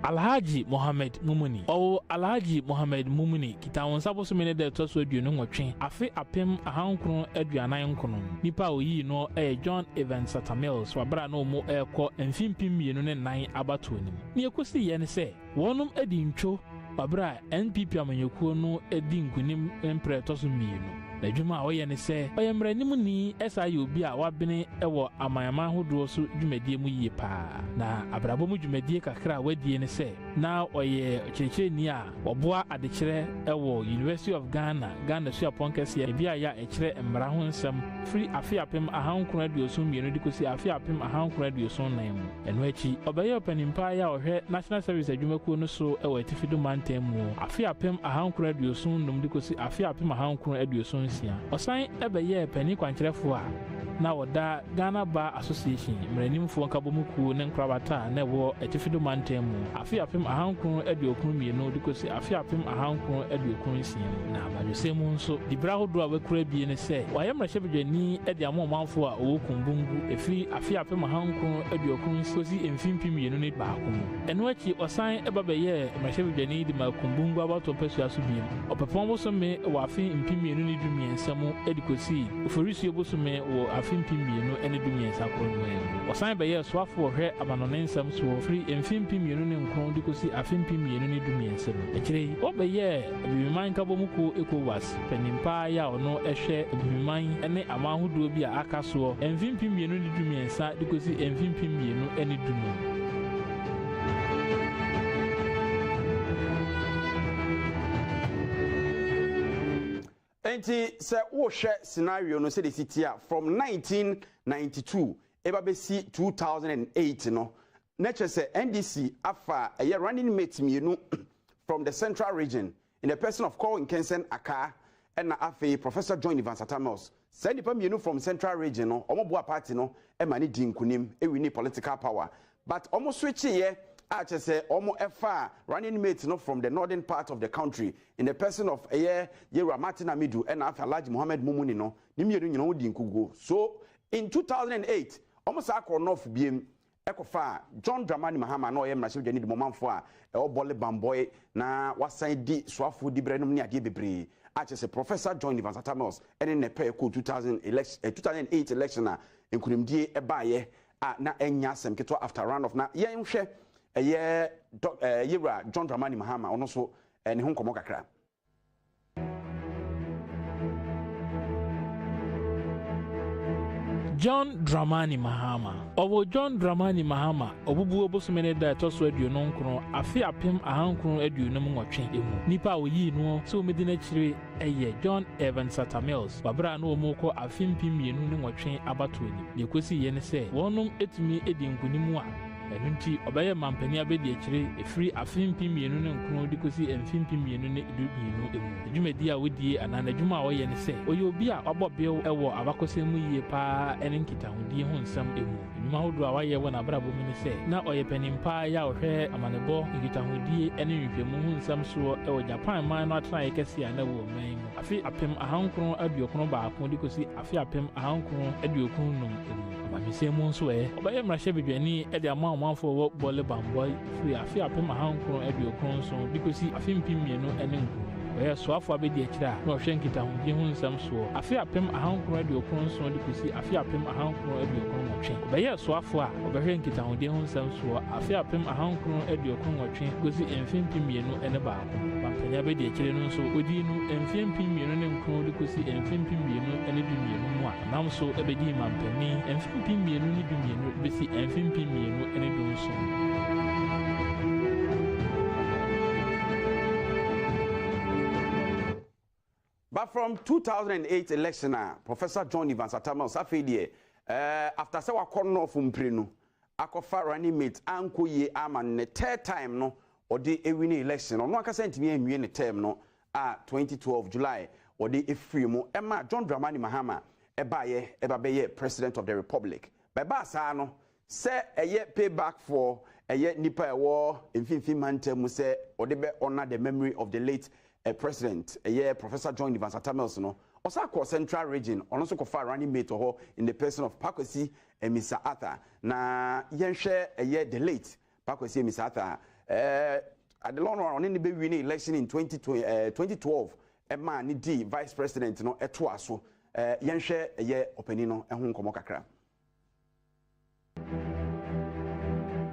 Alhaji Mohammed Mumuni Alhaji Mohammed Mumuni kita wonsa bo so mene de to so aduonu nwotwe afe apem ahankron aduanan nkron nipa oyi no John Evans Satamels wabra no mo ekọ mfimpim mienu ne nan abato anim ne ekosi ye ne se wonum adi ntwo wabra NPP amanyekuo no adi nkunim empre to so mienu na dwuma wo ye ne se oyemranim ni esai obi a wabene ewo amayama hodo so dwumadie mu yie pa na abrabo mu dwumadie kakra wadie ne se na oye chirechireni a oboa adekire ewo University of Ghana so aponkese e bia ya ekire mmara ho nsem free afiapem ahankron aduoso mienu dikosi afiapem ahankron aduoso nan mu eno achi obeye opanimpa ya ohwe National Service adwumakuo no so ewo atifido mantam mu afiapem ahankron aduoso num dikosi afiapem ahankron aduoso Osai ebeye penny kwankyerefo a na woda Ghana Bar Association mranimfo nkabomuku ne nkrabata na wo etifido mantam mu afiapem ahankron aduokron mienu dikosi afiapem ahankron aduokron sia na abadwesemu nso dibra hodo a wakura bie ne se wayemrahwebedwani edi amomanfo a owokumbungu efi afiapem ahankron aduokron sosi emfimpim mienu ne baako mu eno achi osai ebabeye mrahwebedwani di makumbungu abato pesua so biem opepon so me wa afi impim mienu ne dumien samu edikosi oforisuo bosume wo afimpim mienu ene dumien sakoro no osan beye soafo hwe amanone nsam so free emfimpim mienu ne nkron dikosi afimpim mienu ne dumien selo ekire obeye biman kabomuko ECOWAS penimpa ya ono ehwe biman ene amahudo bi a akaso emfimpim mienu ne dumien sa dikosi emfimpim mienu ene dumien. Enti se wo hwe scenario no se de sitia from 1992 eba be si 2008 no nature se NDC afa a running mate mienu from the central region in the person of Call Kensen Aka and afa Professor John Evans Atamels send the mienu from central region no omoboa party no e mani di nkunim e wini political power but almost switch here I say almost efa running mate no from the northern part of the country in the person of Yera Martin Amidu and after Alhaji Mohammed Mumuni no ni mienu nyina odi nkugo so in 2008 almost akọ north biem Ekofa John Dramani Mahama no ye mrase dwani de momamfo a obole bamboy na wasan di soafo di brenom ne ade bebre a chese Professor John Evans Atamos ene ne pay ko 2008 election a enkunimdie ebaye a na enya asem keto after round of na yen hwe yewra John Dramani Mahama ono so ne ho nkomo kakra. John Dramani Mahama. Owo John Dramani Mahama. Obubu obosumene da toso aduono nkro afi apem ahankro aduono nwotwe emu. Nipa oyi no so medina chire eye John Evans Mills. Babra no omoko afimpim mienu ne nwotwe abatoani. Nekosi ye ne se wonum etumi edi nkunimu a enunti obaye mampani abedi akire efiri afimpim mienu ne nkro dikosi emfimpim mienu ne edumienu emu. Adwumadi a wodie anana adwuma a woye ne se oye obi a obobew ewo abakosemu yie pa ene nkitahudie ho nsam emu. Adwuma hodo a waye wona brabo mu ne se na oye panimpa ya ohwe amanebo nkitahudie ene nhwehwemu ho nsam so ewo Japan man no atran yekesi ana wo man mu. Afi apem ahankron aduokron baako dikosi afi apem ahankron aduokron num emu. Mamise mu nso obaye mrahye bedwani e de amanfo wo bole bamboy free afi apem ahankron aduokron so dikosi afi mpimienu ene nku oye soafo abedi akira na ohwe nkitahudie ho nsam so afi apem ahankron aduokron so dikosi afi apem ahankron aduokron nwotwe obaye soafo a obehwe nkitahudie ho nsam so afi apem ahankron aduokron nwotwe dikosi emfimpimienu ene baako bampanya abedi akire no nso odi nu emfimpimienu ne nkron dikosi emfimpimienu ene dumienu mu a nam so ebedi mampani emfimpimienu ne dumienu besi emfimpimienu ene dunso. But from 2008 election, Professor John Evans Atamos afedie after say wakono from Prenu, akofa running mate anko ye aman ne third time no or the win election. No aka sent me a term no 2012 July or the efremo Emma John Dramani Mahama ebaye President of the Republic. By Basano say a year payback for a year nipa war in 15 months say or the honor the memory of the late President, Professor John Evans Atamos, no, Osako Central Region, also far running mate or in the person of Pakosi and Mr. Arthur. Na Yenshe a year the late Pakosi and Mr. Arthur. At the long run, in the winning election in 2012, Emma Nidi, Vice President, no, Etwaso, Yenshe a year openino and Hunkomokakra.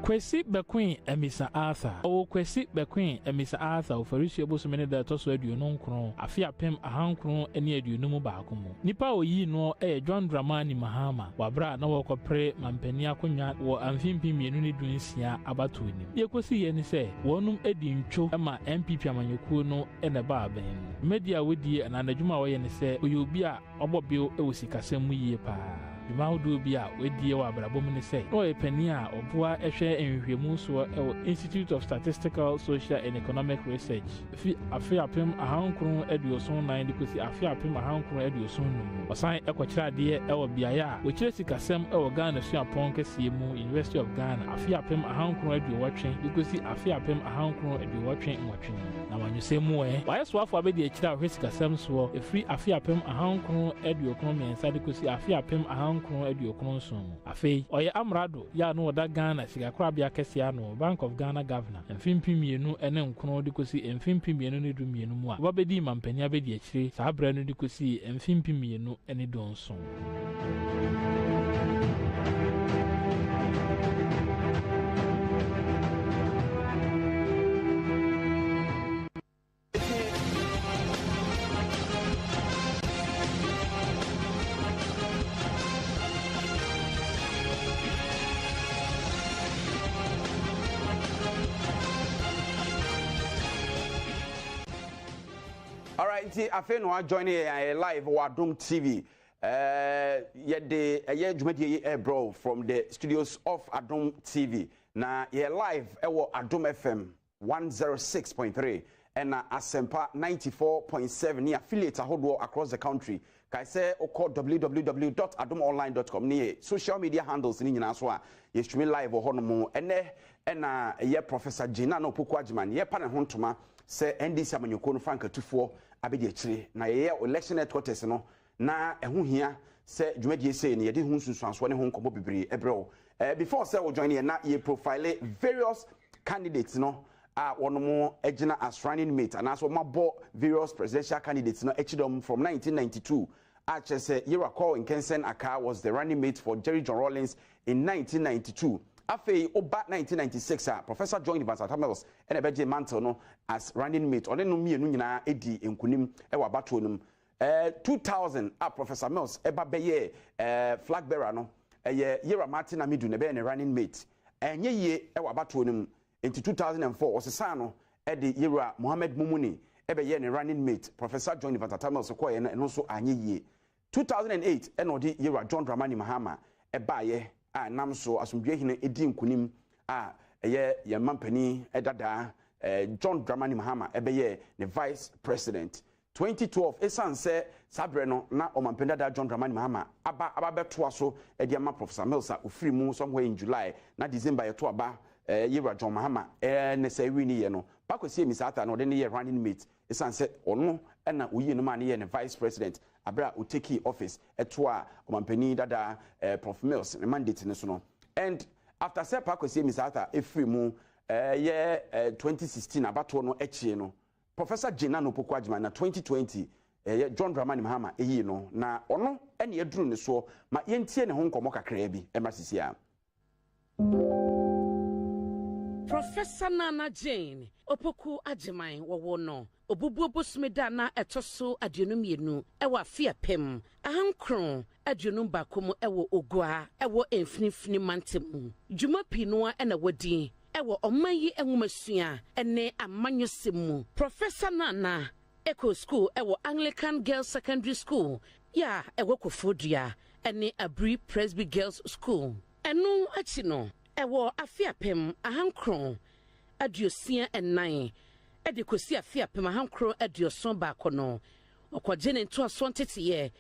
Kwesi Bequeen and Mr. Arthur. Oh, Kwesi Bequeen and Mr. Arthur, Oferisi Obosumene da Toso Eduono Nkron, Afia Pem Ahankron eni Eduono Bakumo. Nipa oyi no John Dramani Mahama, Wabra na wakopre mampeni akonya wo amfimpi mienu ne dunsia abatoani. Yekosi ye ne se wonum edi ntwo ma MPP amanyokuo no ene ba aben. Media wedi anadwuma wo ye ne se oyobi a obobew ewosikasem yie pa. Dumaudu bia wedie wa abrabom ne se no epani a oboa ehwe enhwehwemu so Institute of Statistical, Social and Economic Research afi apem ahankron eduoson 9 dikosi afi apem ahankron eduoson num osan ekokira de ewo biaya a wokire sikasem ewo Ghana suapon kese mu University of Ghana afi apem ahankron eduowatwen dikosi afi apem ahankron eduowatwen nwatwen na manyusemu wayeso afo abedi akira hwe sikasem so efri afi apem ahankron eduokron mensa dikosi afi apem ahankron eduokron so afi oye amrado ya no oda Ghana sigakra bia kese ano Bank of Ghana governor emfimpimienu ene nkron dikosi emfimpimienu ne dumienu mu a wabedi mampani abedi akire sa abra no dikosi emfimpimienu ene donso. All right, I feel no joining live Wadum TV. Bro from the studios of Adum TV. Na ye live ewo Adum FM 106.3 and Asempa 94.7 ni affiliate ahodo across the country. Kai say oko www.adumonline.com ni social media handles ni nyina so a ye stream live ho no mo ene ye Professor Gina no Pokwajiman ye pa ne hontoma se NDC amanyoko no Frank Atufo abedi akire na ye election headquarters no na eho hia se dwumadie sei ne ye de hu sunsuanso ne ho nkomo bebre ebrew before say we join here na ye profile various candidates no one more ejina as running mate and as one more various presidential candidates no echidom from 1992. Actually say Yera Call in Kensen Aka was the running mate for Jerry John Rawlings in 1992. After about 1996, Professor John Ivansatamels and Ebeje Mantle no as running mate. Or no me no edi in kunim ewa batonum. 2000 Professor Mills eba beye flag bearer no Yera Martin Amidu nebe ne running mate. Enye ye ewa batonum into 2004 was sano edi Yera Mohammed Mumuni ebe ye ne running mate. Professor John Ivansatamels koye no so anye ye. 2008 enodi Yera John Dramani Mahama eba ye nam so asumdwe hine edi nkunim eye ye mampani edada John Dramani Mahama ebeye ne vice president 2012 esanse sabre no na omampenda John Dramani Mahama aba beto aso edi ama Professor Milsa ofiri mu somewhere in July na December yeto aba Yera John Mahama ne say wini ye no bakosi emisata no de ne ye running mate esanse ono na uyi no ma ne ye ne vice president abra uteki office eto a omampani dada Prof Mills ne mandate ne so no. And after say bakosi emisata efiri mu 2016 abato no echi no Professor Jena no poko adjuma na 2020 John Dramani Mahama eyi no na ono ene eduru ne so ma yentie ne ho nkomo kakra bi emasisia. Professor Nana Jane opoku ajiman wowo no obubu bosmeda na etoso aduonum yenu ewa afia pem ahankron aduonum bakomu ewo ogua ewo enfinifini mantemu juma pinoa ena wadi ewo omayi enwumasua ene amanyosemu. Professor Nana Eco School ewo Anglican Girls Secondary School ya ewo Kofodua ene Abri Presby Girls School enu achino ewo afiapem ahankron adiosia enan edikosi afiapem ahankron adioson bakono okogene nto asontete ye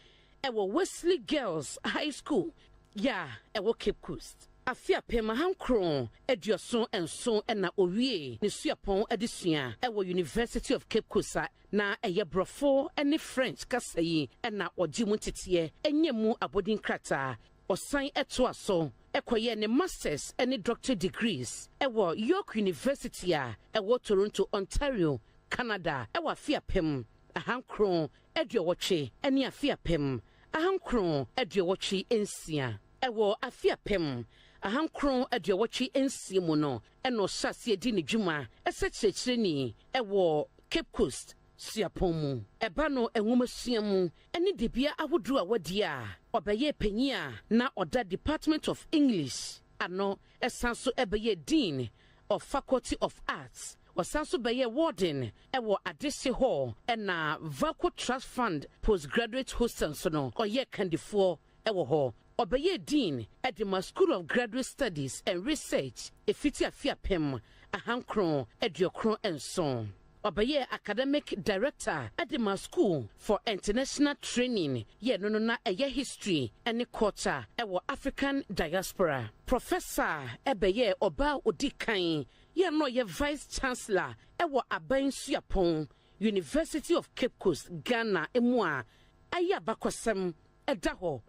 ewo Wesley Girls High School ya ewo Cape Coast afiapem ahankron adioson enson ena owie ne suapon adisua ewo University of Cape Coast na eye brofo ene French kasayi ena ojimu tete enyemu abodin krata osan eto aso ekoye ne masters and doctorate degrees ewo York University ewo Toronto, Ontario, Canada ewo afiapem ahankron eduowoche eni afiapem ahankron eduowoche ensia ewo afiapem ahankron eduowoche ensia mu no eno sase edi ne dwuma esechechire ni ewo Cape Coast siapomu ebano enwumasuamu eni debia ahodu awadia obeye panyia na oda Department of English ano esanso ebeye Dean of Faculty of Arts wasanso beye Warden ewo Adese Hall ena Vaco Trust Fund Postgraduate Hostel so no oye kandifo ewo ho obeye Dean Edema School of Graduate Studies and Research efiti afiapem ahankron eduokron enson Obaye Academic Director at the School for International Training, ye no na eye history and culture ewo African diaspora. Professor Ebeye Oba Odikan, ye no ye Vice Chancellor ewo Aban Suapon, University of Cape Coast, Ghana, emwa aya bakwasem edaho.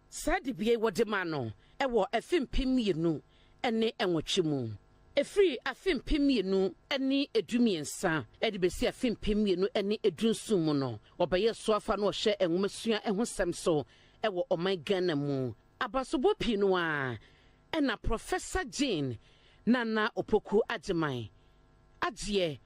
Sadi biye wodemano ewo efimpim yenu ene enwochimu. Efri afimpim yenu eni edumiensa edibesi afimpim yenu eni edunsumu no obaye soafa no hye enwumasua ehosem so ewo Ghana mu abasobo pinu a ena Professor Jane Nana opoku ajiman agie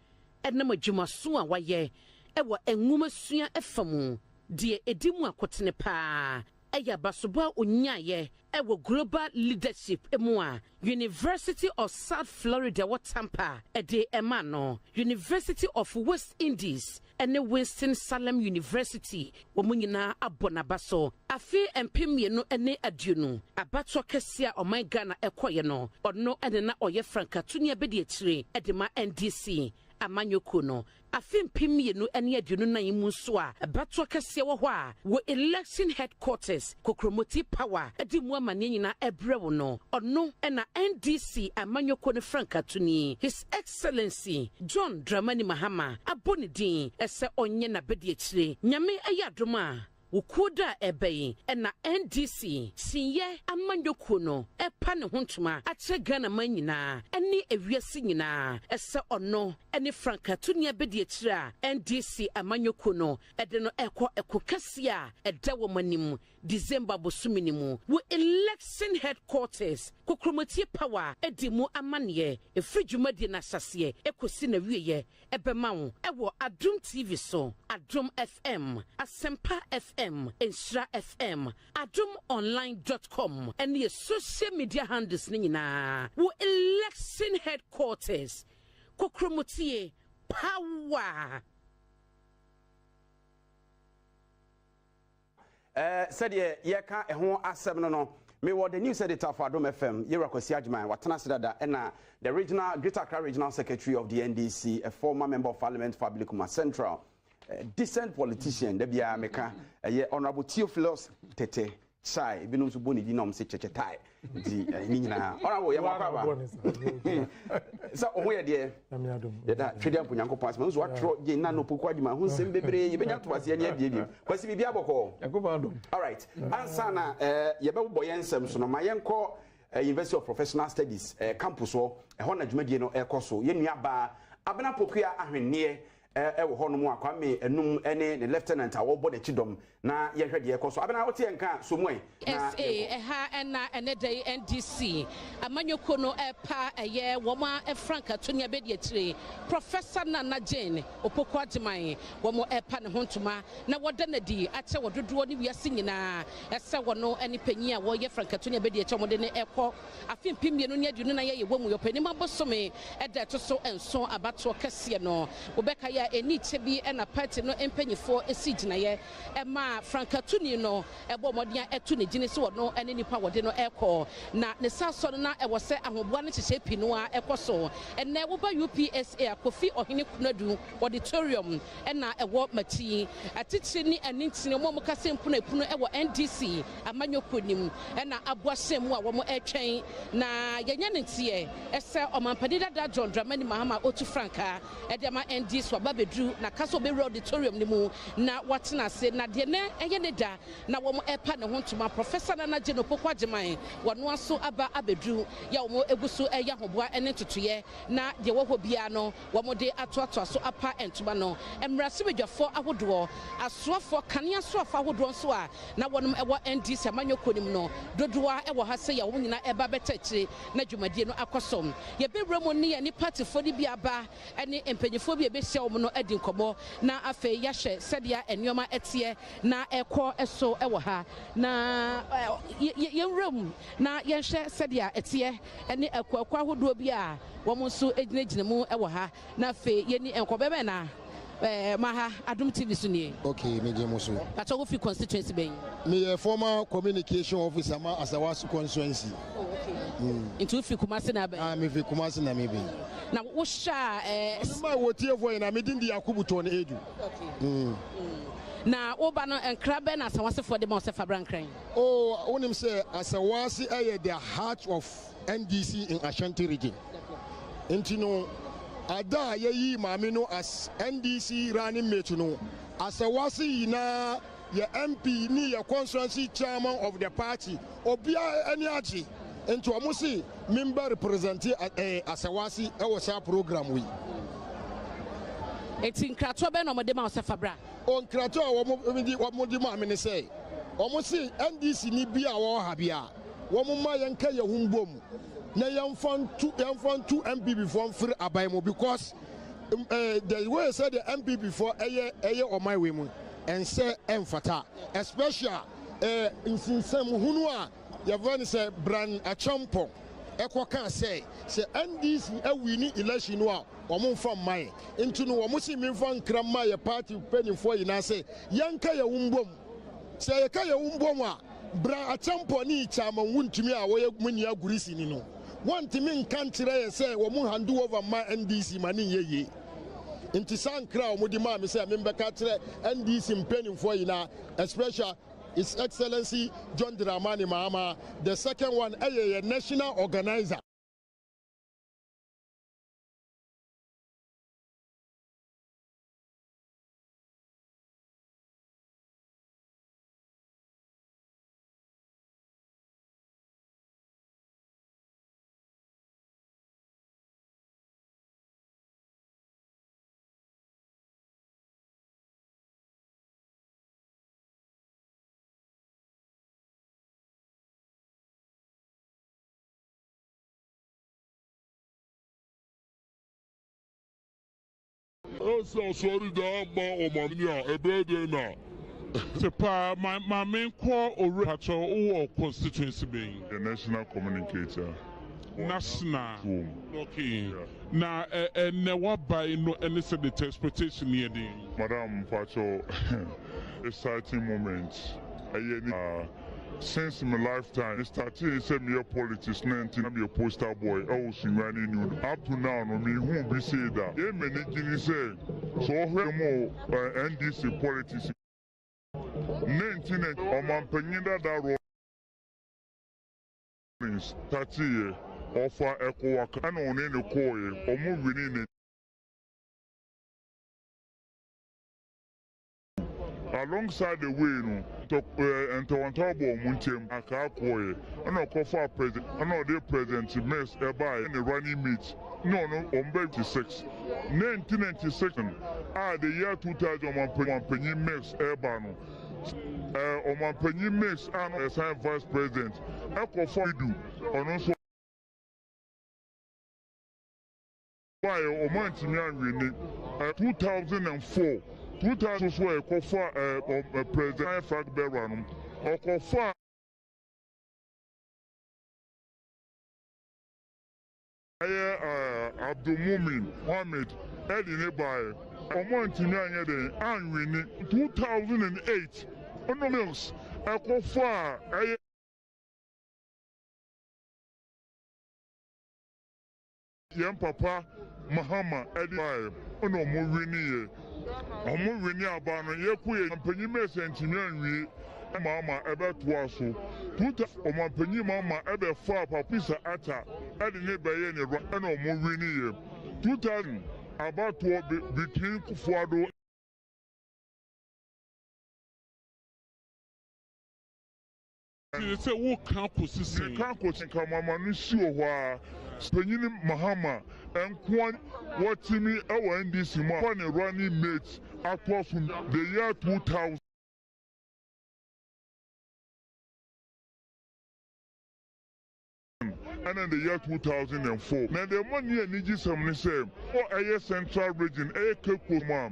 enam adwumaso a waye ewo enwumasua efamu die edimu akotene pa eya basoba onyaye ewo global leadership emua University of South Florida Tampa ede emano University of West Indies ene Winston-Salem University womunyina abonabaso afi empemie no ene aduonu abato kesia Ghana ekoye no ono ene na oye frankatunia bedi etire edema NDC amanyoko no afimpimie no ene aduonu na yimu so a bato kese wo ho a wo election headquarters kokromoti power edi mu amane nyina ebrewo no ono ena NDC amanyoko no frankatuni His Excellency John Dramani Mahama abonidin ese onye na bedi etire nyame ayadoma wukuda ebei ena NDC sinye amanyoko no epa ne hontuma ache Ghana manyina eni ewiase nyina ese ono eni franka tunia bedi akira NDC amanyoko no ede no ekokase a ede wo manim December bosuminimu wo election headquarters kokromotie power edimu amane efridwumadi na sase ekosi na wieye ebema wo ewo Adum TV so Adum FM Asempa FM Ensra FM adumonline.com and the social media handles nyina wo election headquarters kokromotie power. Said ye ka ehon asem no me what the news editor for Adom FM Ekosiise Adjuman watana sedada na the regional Greater Accra Regional Secretary of the NDC, a former member of Parliament for Abilikuma Central, a decent politician, the bia meka Honorable Theophilus Tete Chai binum su boni dinom se chechetai di nyina honorable ye makwaba so ohoye de ye da twede ampo nyankopon asema so atro je na no poku adwuma hu nsem bebre ye benya to ase ne bia kwasi bibia boko yakobado all right answer na ye bebo ye nsem so no ma yenko University of Professional Studies campus ho na dwumadie no ekoso ye nua ba abena pokua ahwenneɛ ewo hono mu akwame enum ene ne lieutenant awo body chidom na ye hwede ekoso abena wote enka so mu SA eha ena ene day NDC amanyoko no epa eye woma franka tunia bedi atire Professor Nana Jane opoko agiman womo epa ne hontuma na woda na di ache wododo ne wiase nyina ese wono ene panyi a wo ye franka tunia bedi ache wode ne ekọ afimpim mienu ne adunu na ye womu yopani mabosome eda to so enso abato kese no obeka ya eni chebi ena party no empanyifo esijina ye ema franka tuni no ebo modia etu ne gine se wono ene nipa wode no ekọ na ne saso na ewo se ahoboa ne chese pinu a ekoso ene wo ba UPSA Kofi Ohene Kunadu auditorium ena ewo machi atichi ni anintini mo mo kase mpuna epunu ewo NDC amanyoko nim ena aboasem a wo mo etwen na yenya ne tie ese omanpadida da John Dramani Mahama otu franka edema NDC bedru na kaso be auditorium ni mu na watena se na de ne eye ne da na wo mo epa ne hontuma Professor Nana Jeno Pokwa Agiman wono aso aba abedru ya wo mo eguso eya hoboa ene totoye na de wo hobia no wo mo de atoato so apa entuma no emrase bedwafo ahodo asoafo kane asoafo ahodo nso a na wonom ewo NDC amanyoko nim no dodoa ewo ha se ya wo nyina eba betachire na dwumadie no akosom ye bewra mo ne ye ni party fo di bia ba ene empanyefo bi ebehia wo no edi nkomo na afe yahye sedia enioma etie na ekọ eso ewo ha na yewram na yehye sedia etie ene akwa hodo bi a wo mo so eginagina mu ewo ha na afe yeni enkobebe na maha Adum TV sunie okay me dem so pato go fi constituency ben me former communication officer ma Asawasu constituency into fi Kumasi na ben me fi Kumasi na me ben na wo sha ma wo tie voice na me din di Yakubu to na edu na oba no enkrabe na Asawase for dem Osefa Brankran onim say Asawase the heart of NDC in Ashanti region intino ada yeyi maame no as NDC running mate no Asawase na ye MP ni ye constituency chairman of the party obia ani achi into omusi member representative Asawase e was a program we eti nkrato be no mo de ma Osefa Bra on krato wo di maame ne say omusi NDC ni bia wo ha bia wo ma yenka ye humbom na yamfantu MP before free abaimo because the way said the MP before eye on my way mu and say emfata especially insinsem hunu a yavani say brand achampo ekwoka say NDC awini election no a omo mfa mai into no omo si memfa nkramma ye party penifo yina say yanka ye wumbom say ye ka ye wumbom a brand achampo ni chama wuntumi a wo ye munia gurisi ni no one timin country say wo mu handu over my NDC mani yeye inti sankra wo di ma me say member ka kire NDC mpenimfo yina especially His Excellency John Dramani Mahama, the second one a national organizer. so sorry da ba Omanhene a ebede na. Sepa my main core or patrol or constituency being The national communicator. national. Okay. Now what by no any said the expectation near the Madam Pacho, exciting moment. Since my lifetime, I started to me a politics, 19, I'm a poster boy. I was running you up to now. No, me who be say that. Yeah, many things say. So more NDC politics. 19, Omanhene that role. 30 years. Offer echo work and on in the coil or moving in it. Alongside the way, and to on top of Muntem, a car coil, and a coffee present, and all their present mess by in the running meet. No, on 96. 1996, the year 2000, Omanhene mix Urbano. Omanhene mix and a vice president. Echo for you, and also. Why Omanhene 2004, 2004 a kofa president flag bearer no okofa Abdulmumin Mohammed Edine by Omanhene den anwini 2008 ono mills a kofa Yam Papa Mahama Eddie ono mo wini abano ye kuye Omanhene mesenti nyanwi mama ebe toaso tuta Omanhene mama ebe fa papisa ata edi ne beye ne ro ono mo wini ye 2000 about between Kufuado say who can't consist can't mama no si ohwa Penyin Mahama and Kwan Watimi our NDC ma for the running mates across the year 2000 and in the year 2004. Now the money and Niji Samni say for a central region a Kekuma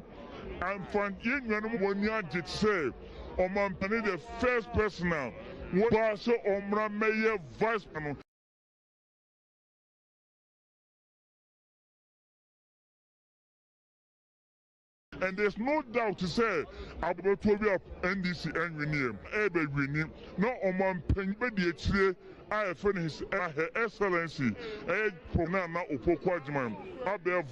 and find in one year did say Omanhene the first person now was so Omra Mayor Vice President. And there's no doubt to say about to be up NDC engineer, ebe winning, no Omanhene the actually I find his Her Excellency, Pronana Opokwajman, Abe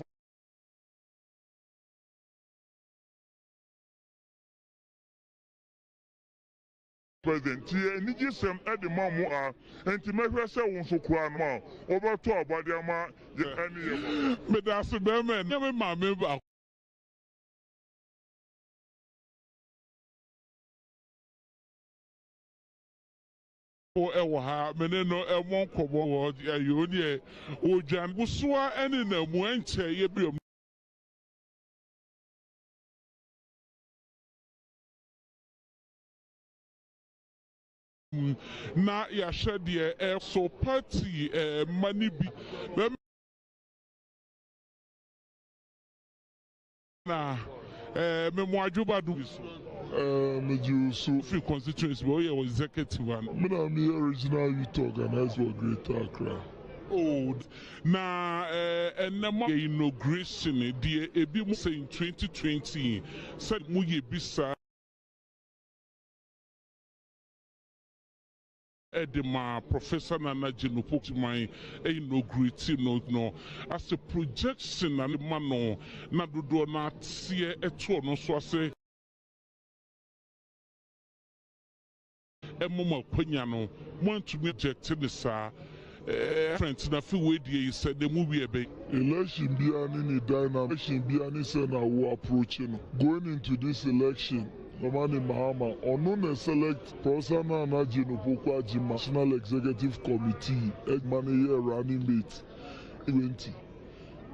President here, Niji Sem at the Mamu and to make herself one so crown over to about the ama, any. But that's a man, never my member. Ewa ha meneno ewon kobo wo ayo ni ojan busua ene na mu enche ye bi na ya shede so party mani bi na memo ajuba du free constituency but we executive one. I'm the original youth organizer for Greater Accra. Oh, na inauguration the ebi say in 2020 said muye bisa Edema Professor Nana Jenupo my inaugurate no as a projection and mano na do na tie eto no so say Emma Quanyano want to reject this friends na fi we die said the movie a bit election biani dynamic biani say na we approaching going into this election Omanhene Mahama Onune select Professor Nana Jenupo National Executive Committee Egmani year running mate 20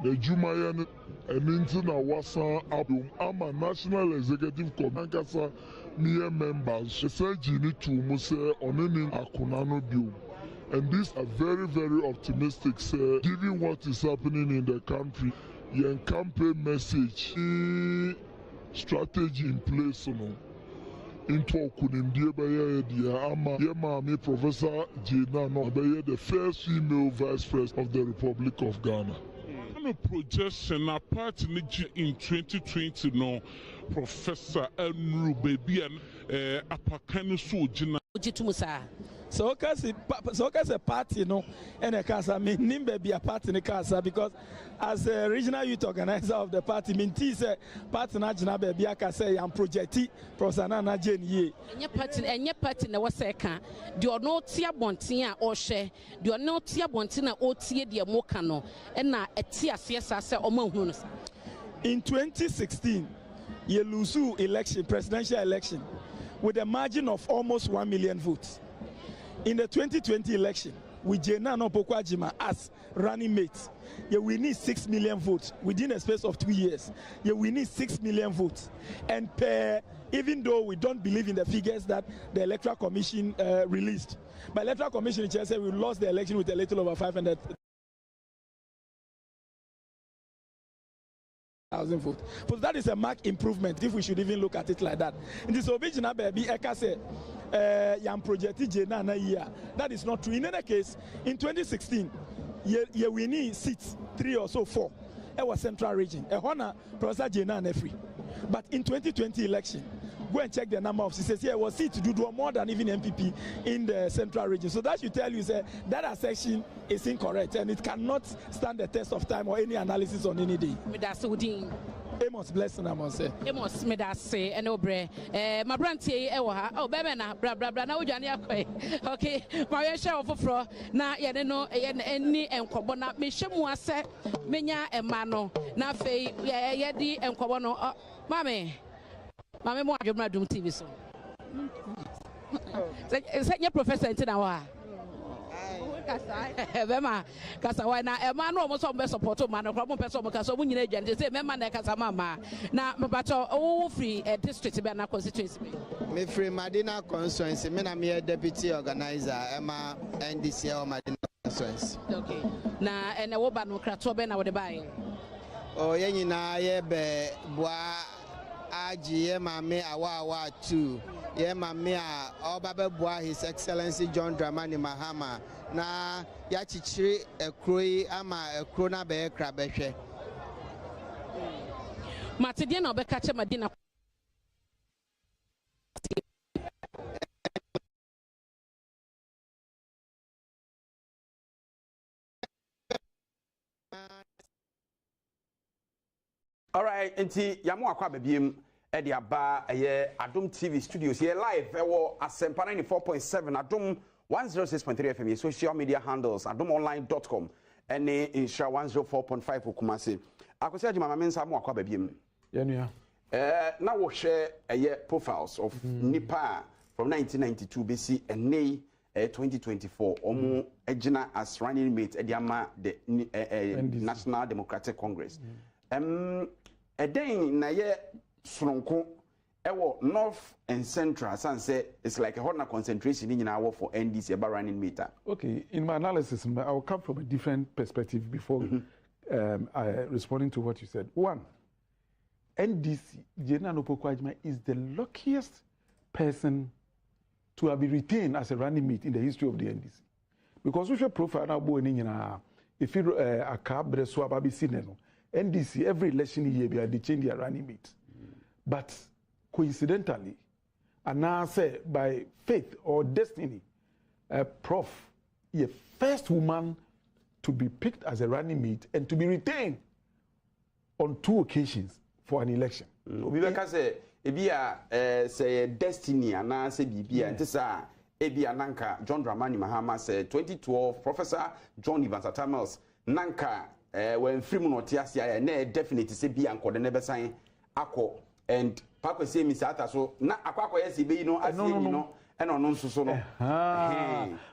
the Jumayan and into na wasa abum ama National Executive Committee mere members say Jini to Muse Onene Akunano Biu. And these are very, very optimistic, sir, given what is happening in the country. yen campaign message strategy in place no into okunimdie beye dia ama ye maami Professor Jena no beye the first female vice president of the Republic of Ghana. No projection apart in 2020 no Professor Enru baby and apakane so Jena so a party no and a casa mean nimbe be a party in the casa because as a regional youth organizer of the party mean say party na jina be aka say am projecti Professor Nana Jane ye enye party na waseka de ono tia bonten a o hwe de ono tia bonten na o tie de moka no na eti asesa se o mahunu no. In 2016 ye lose election presidential election with a margin of almost 1 million votes. In the 2020 election, with Jena no Pokwajima as running mate, we need 6 million votes within a space of 2 years. We need 6 million votes. And even though we don't believe in the figures that the Electoral Commission released, but Electoral Commission said we lost the election with a little over 500,000 votes. But that is a marked improvement if we should even look at it like that. In this original baby, Eka said, Yam projected Jena na year. That is not true. In any case, in 2016, we need seats, 3 or so 4. It was Central Region. Honor Professor Jena and free. But in 2020 election, go and check the number of seats. Here was seats to do more than even MPP in the Central Region. So that should tell you say that assertion is incorrect and it cannot stand the test of time or any analysis on any day. Amos blessing I must say. Amos me da say ene obre my brantie e wo ha o bebe na bra na odwane akoy. Okay, my ye share ofofro na ye ne no ye ni enkobo na me hwemu ase menya ema no na fei ye di enkobo no mame mo adwuma dum TV so. Say nye professor ntina wa. Bema kasa why na ema no mo so be support ma no kro mo person mo kasa mo nyina adwane say mema na kasa mama na mebacho wo free district be na constituency me free Madina constituency me na me deputy organizer ema NDC o Madina constituency. Okay, na ene wo ba no krato be na wo de bae o ye nyina ye be boa aji ye mame awa 2 ye mame a obabe boa His Excellency John Dramani Mahama na ya chichiri ekroi ama ekro na be ekra behwe matedie na obeka che Madina All right, enti yamu akwa babiem e de aba eye Adom TV studios here live ewo Asempa 94.7 Adom 106.3 FM social media handles adomonline.com and insha 104.5 Okumase. Akosi ajima mamensa mu akwa babiem. Yenua. Na wo share eye profiles of Nipa from 1992 BC and 2024 omo ejina as running mate ediama the National Democratic Congress. Eden na ye Sronko ewo North and Central say it's like a hot concentration in our for NDC about running meter. Okay, in my analysis, I will come from a different perspective before responding to what you said. One, NDC, Jena Nopokwajima, is the luckiest person to have been retained as a running mate in the history of the NDC. Because we should profile now, if you a cab, NDC, every election year, they change their running mate. But coincidentally, and now say by faith or destiny, Prof, the first woman to be picked as a running mate and to be retained on 2 occasions for an election. Say destiny and I say Bibia Tessa Ebia Nanka, John Dramani Mahama said 2012, Professor John Evans Atamels Nanka when Freeman or Tiasia and definitely say be and never sign Ako and Papa say Miss Ata so not Aqua SB, no, I know, and on so no.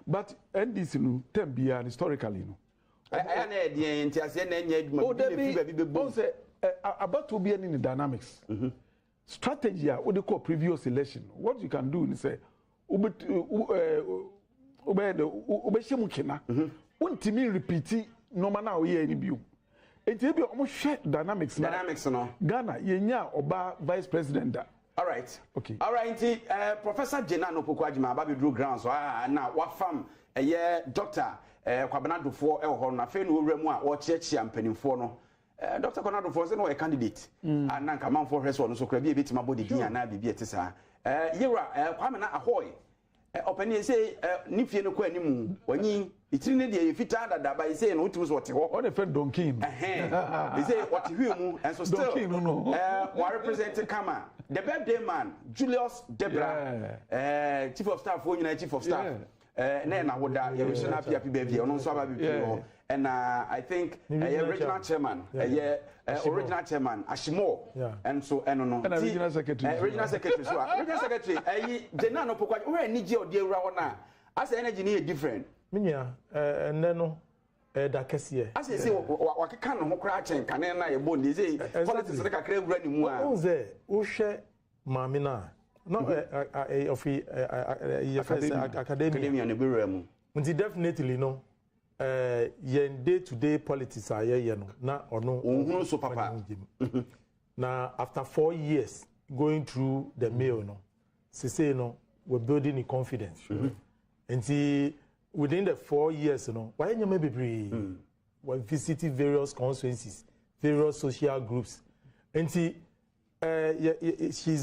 But NDC no Tembia historically no. About to be in the dynamics. Strategy what they call previous election. What you can do is say untimi repeat no man now here any view. It will be almost share dynamics. No. Ghana, yenya oba vice president. All right. Okay. All right. Professor Jena no Pokwajima Baby Drew Grounds. Now what fam? Doctor Kwabena Dufo ho na fe no wura mu a wo chiachia mpanimfo no. Dr. Konado for no a candidate. And nan come for his one so could be a bit my body here na be tisa. Yera Kwabena ahoy. Open say Nifie no kwanimu when ye itini de fita that by saying what was what on a friend donkey. They say what you and so still what represent Kama the birthday man Julius Debra chief of staff chief of staff na woda you should not be baby on so baby and I think original chairman original chairman Ashimo and so and original secretary so original secretary Jena no Pokwa where ni je odi ewura na as energy ni different minya enne no da kese as say wakeka no ho kra chen kane na ye bond say politics re kakra ewura ni mu a o ze wo hwe maami na no of academia ne bewura mu definitely no yen day-to-day politics are here no na ono so papa na after 4 years going through the mail no say no we're building the confidence and within the 4 years no why you maybe we visited various constituencies various social groups and she's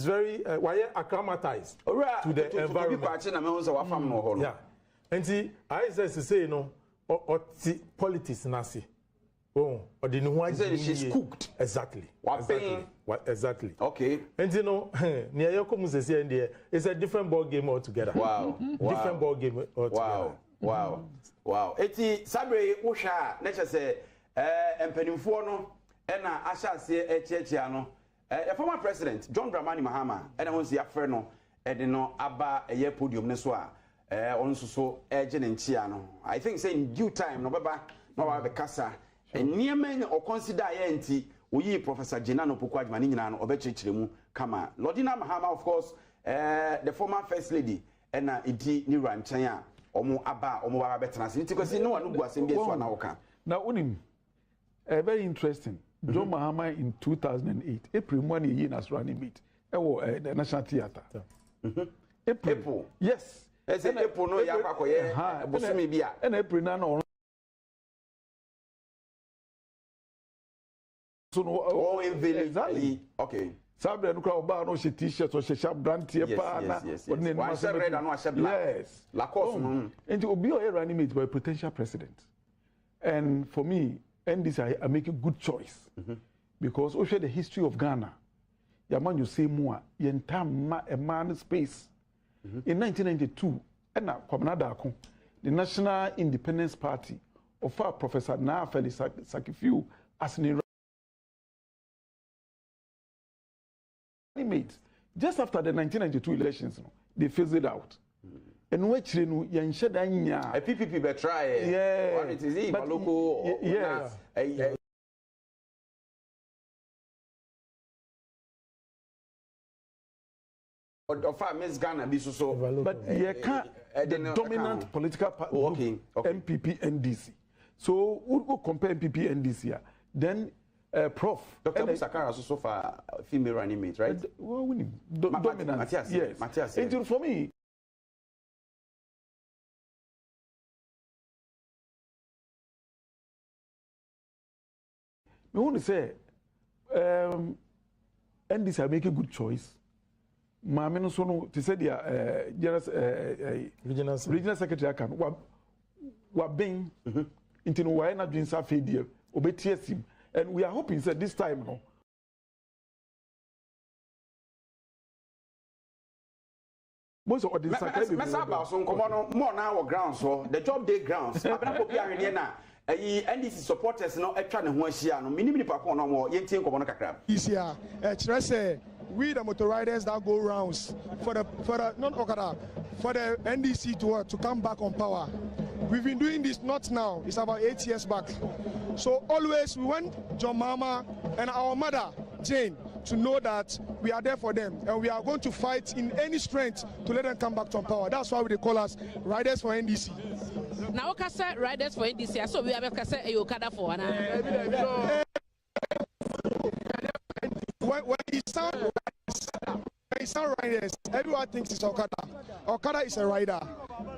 very why acclimatized to the environment yeah and I say no or politics nasi. Oh, or the new she's cooked. Exactly. Exactly. Okay. And you know, near your community in there, it's a different ball game altogether. Wow. Different ball game altogether. Wow. Eti sabre usha nature say empanimfo no na asha se echiechia no a former president John Dramani Mahama and won se afre no e de no aba eye podium ne so a on so nchia no I think say in due time no baba no wa be kasa enyemen o consider enti oyi Professor Jena no Pokwajima ni nyina no obechirechiremu kama Lordina Mahama of course the former first lady and idi ni ranchan a omo baba betena se ntikwasi no wanu guasem bi so na woka now unim very interesting John Mahama in 2008 April 1 year as running meet the National Theatre April yes April no ya kwakoye bosumi bia and April na no so no in village exactly okay sabre no crowd ba no she t-shirt or she sharp brand tie pa na one said red and one said black yes la course and to be a running mate by a potential president and for me and this I make a good choice because we share the history of Ghana ya man you say more yentam a man space in 1992 and now Kwabena the National Independence Party of our Professor Naafeli Sakifiu as an mate just after the 1992 elections they phased it out and which you know a PPP be try yeah it is but local yes of Miss Ghana be so but you can't the dominant political party okay. MPP NDC so we compare MPP NDC then Prof Dr. Musakara so far female running mate right well we dominant Matthias, yes Matthias and for me I want to say NDC are making a good choice Maame no so no te say dia regional secretary kan wa ben into no why na dwen sa fe dia obetie sim and we are hoping that this time no most of the mess about so nkomo no more now grounds so the job day grounds abena popi ahwede na NDC supporters no etwa ne ho ahia no minimum nipa ko no mo yentie nkomo no kakra easier say we the motor riders that go rounds for the NDC to come back on power. We've been doing this not now, it's about 8 years back. So always we want John Mama and our mother Jane to know that we are there for them and we are going to fight in any strength to let them come back to power. That's why they call us Riders for NDC. Now, Riders for NDC, so we have a Okada for riders. Everyone thinks it's Okada. Okada is a rider.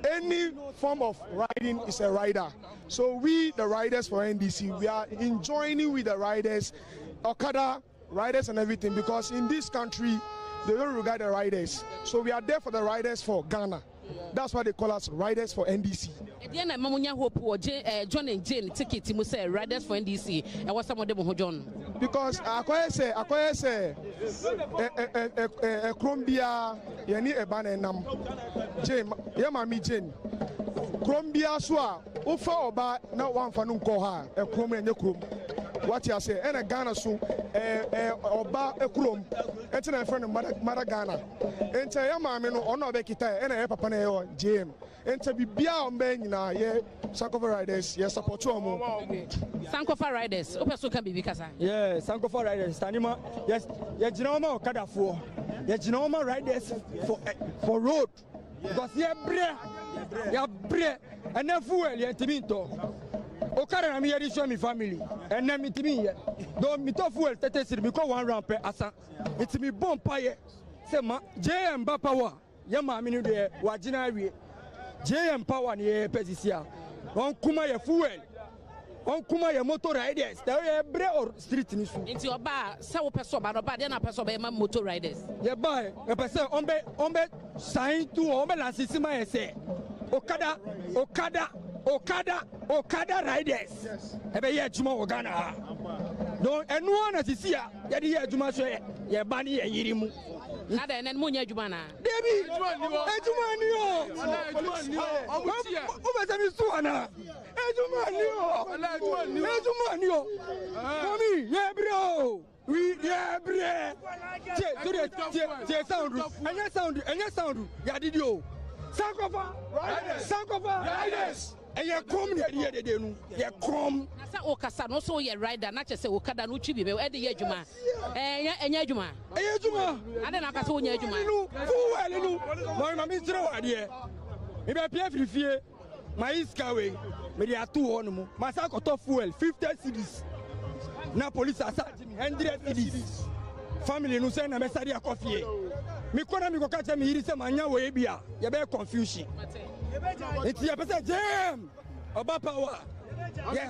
Any form of riding is a rider. So we, the riders for NDC, we are enjoining with the riders, Okada riders and everything, because in this country, they don't regard the riders. So we are there for the riders for Ghana. That's why they call us riders for NDC. John and Jane ticket mu say riders for NDC. And what's some of them John? Because I say Colombia yani ebane nam Jane ya mami Jane Colombia so a ofa oba na wan fa no nko ha e krom enye krom. What you say? And a Ghana so oba ekrom enti na friend mara Ghana enti ya maame no ono be kita e na e papa na e JM enti bibia o mba nyina ye Sankofa riders ye support omo Sankofa riders ope so kan bibi kasa yeah Sankofa riders tanima yes ye jina o ma Okada fo ye jina o ma riders for road because ye bre and na fuel ye timinto Okada na me yeri show me family and na me timi ye do me to fuel tete sir me ko one round per asa it me bomb paye say ma JM ba power ye ma me no de wagina wie JM power ni ye pesisia on kuma ye fuel on kuma ye motor riders there ye bre or street ni su nti oba say wo person ba no ba de na person ba ma motor riders ye buy e person on be sign to on be lansisi ma ye say Okada riders. Ebe ye juma Ghana. Don enu na sisi ya de ye juma so ye ba ni ye yirimu. Na da enen mu nya juma na. Debi ejuma ni o. O be se mi su ana. Ejuma ni o. Mami ye bro. We ye bre. Tie sound. Ya didi o. Sankofa riders. And you come here, you come. I said, Okasa, no so ye rider, not just say Okada, no chibi, but Eddie Yajuma. And Yajuma. I don't know if I Yajuma. No, my Mr. idea. Maybe I pay for fear. My Iskawe, maybe I 2 on my Sako top fuel, 50 cities. Now police are 100 cities. Family no send a message of coffee. Me kona mi ko catch me here say manya we bia. You be confusion. It's your person jam about power.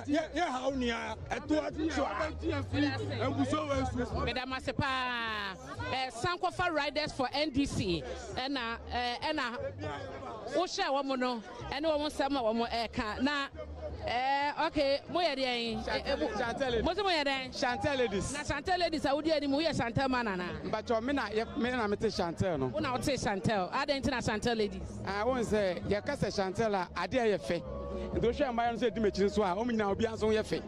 Yeah, how near at 2 Madam Asempa, Sankofa riders for NDC, and Osei woman, and one summer one more now. Okay, Moya Chantel ladies. Na Chantel ladies, I would hear him. We are Chantel manana. But your men are Chantel. No, when I would say Chantel, I didn't know Chantel ladies. I won't say, your cousin Chantel, I dare your face. And those share my own said to me, so I only now be on your face.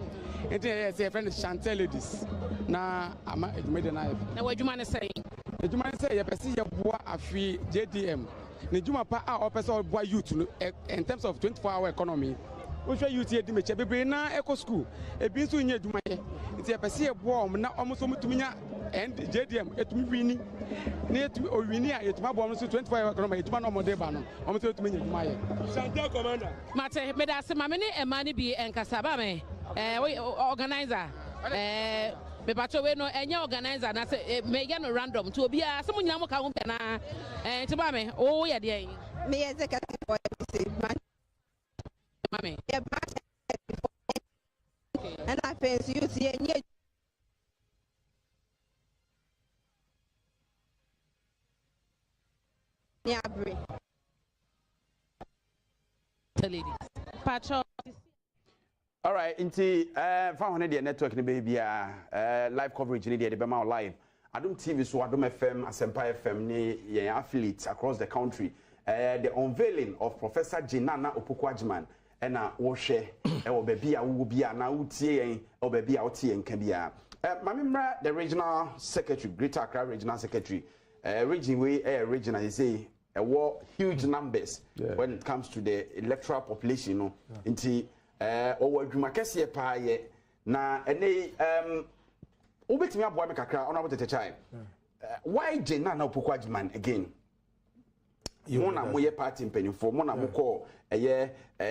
And then say, friend Chantel ladies. Now, I'm made a knife. Now, what do you mind saying? You might say, you see your boy a free JDM. Nijuma pa our person boy youth in terms of 24-hour economy. Which way you see the meche be na eco school e bi so nya adwuma ye nti e pese e bo om na omo so mutuminya and JDM etumi wini na etumi o wini a etuma bo om so 24-hour economy etuma no mo de ba no omo so etumi nya adwuma ye Asante commander mate me da se ma me ne e ma ne bi enkasa ba me organizer me pacho we no enya organizer na se me ya no random to obi a se mo nyina mo ka ho pe na nti ba me o ye de me executive boy Mami. And I fancy you see any ladies. Patrol. All right, inti 500 network ni baby live coverage ni the Bema live. Adum TV so Adum FM, Asempa FM ni your affiliates across the country. The unveiling of Professor Jinana Opoku-Agyeman and wo hwe e wo baby a wo bia na wo tie yen e wo baby a wo tie yen ka bia mamemra the regional secretary Greater Accra regional secretary region we regional you say wo huge numbers when it comes to the electoral population no nti wo adwuma kese pa ye na ene wo betimi aboa me kakra ona wo tete why Jinana Opoku-Agyeman again Mona moye party mpanimfo mona moko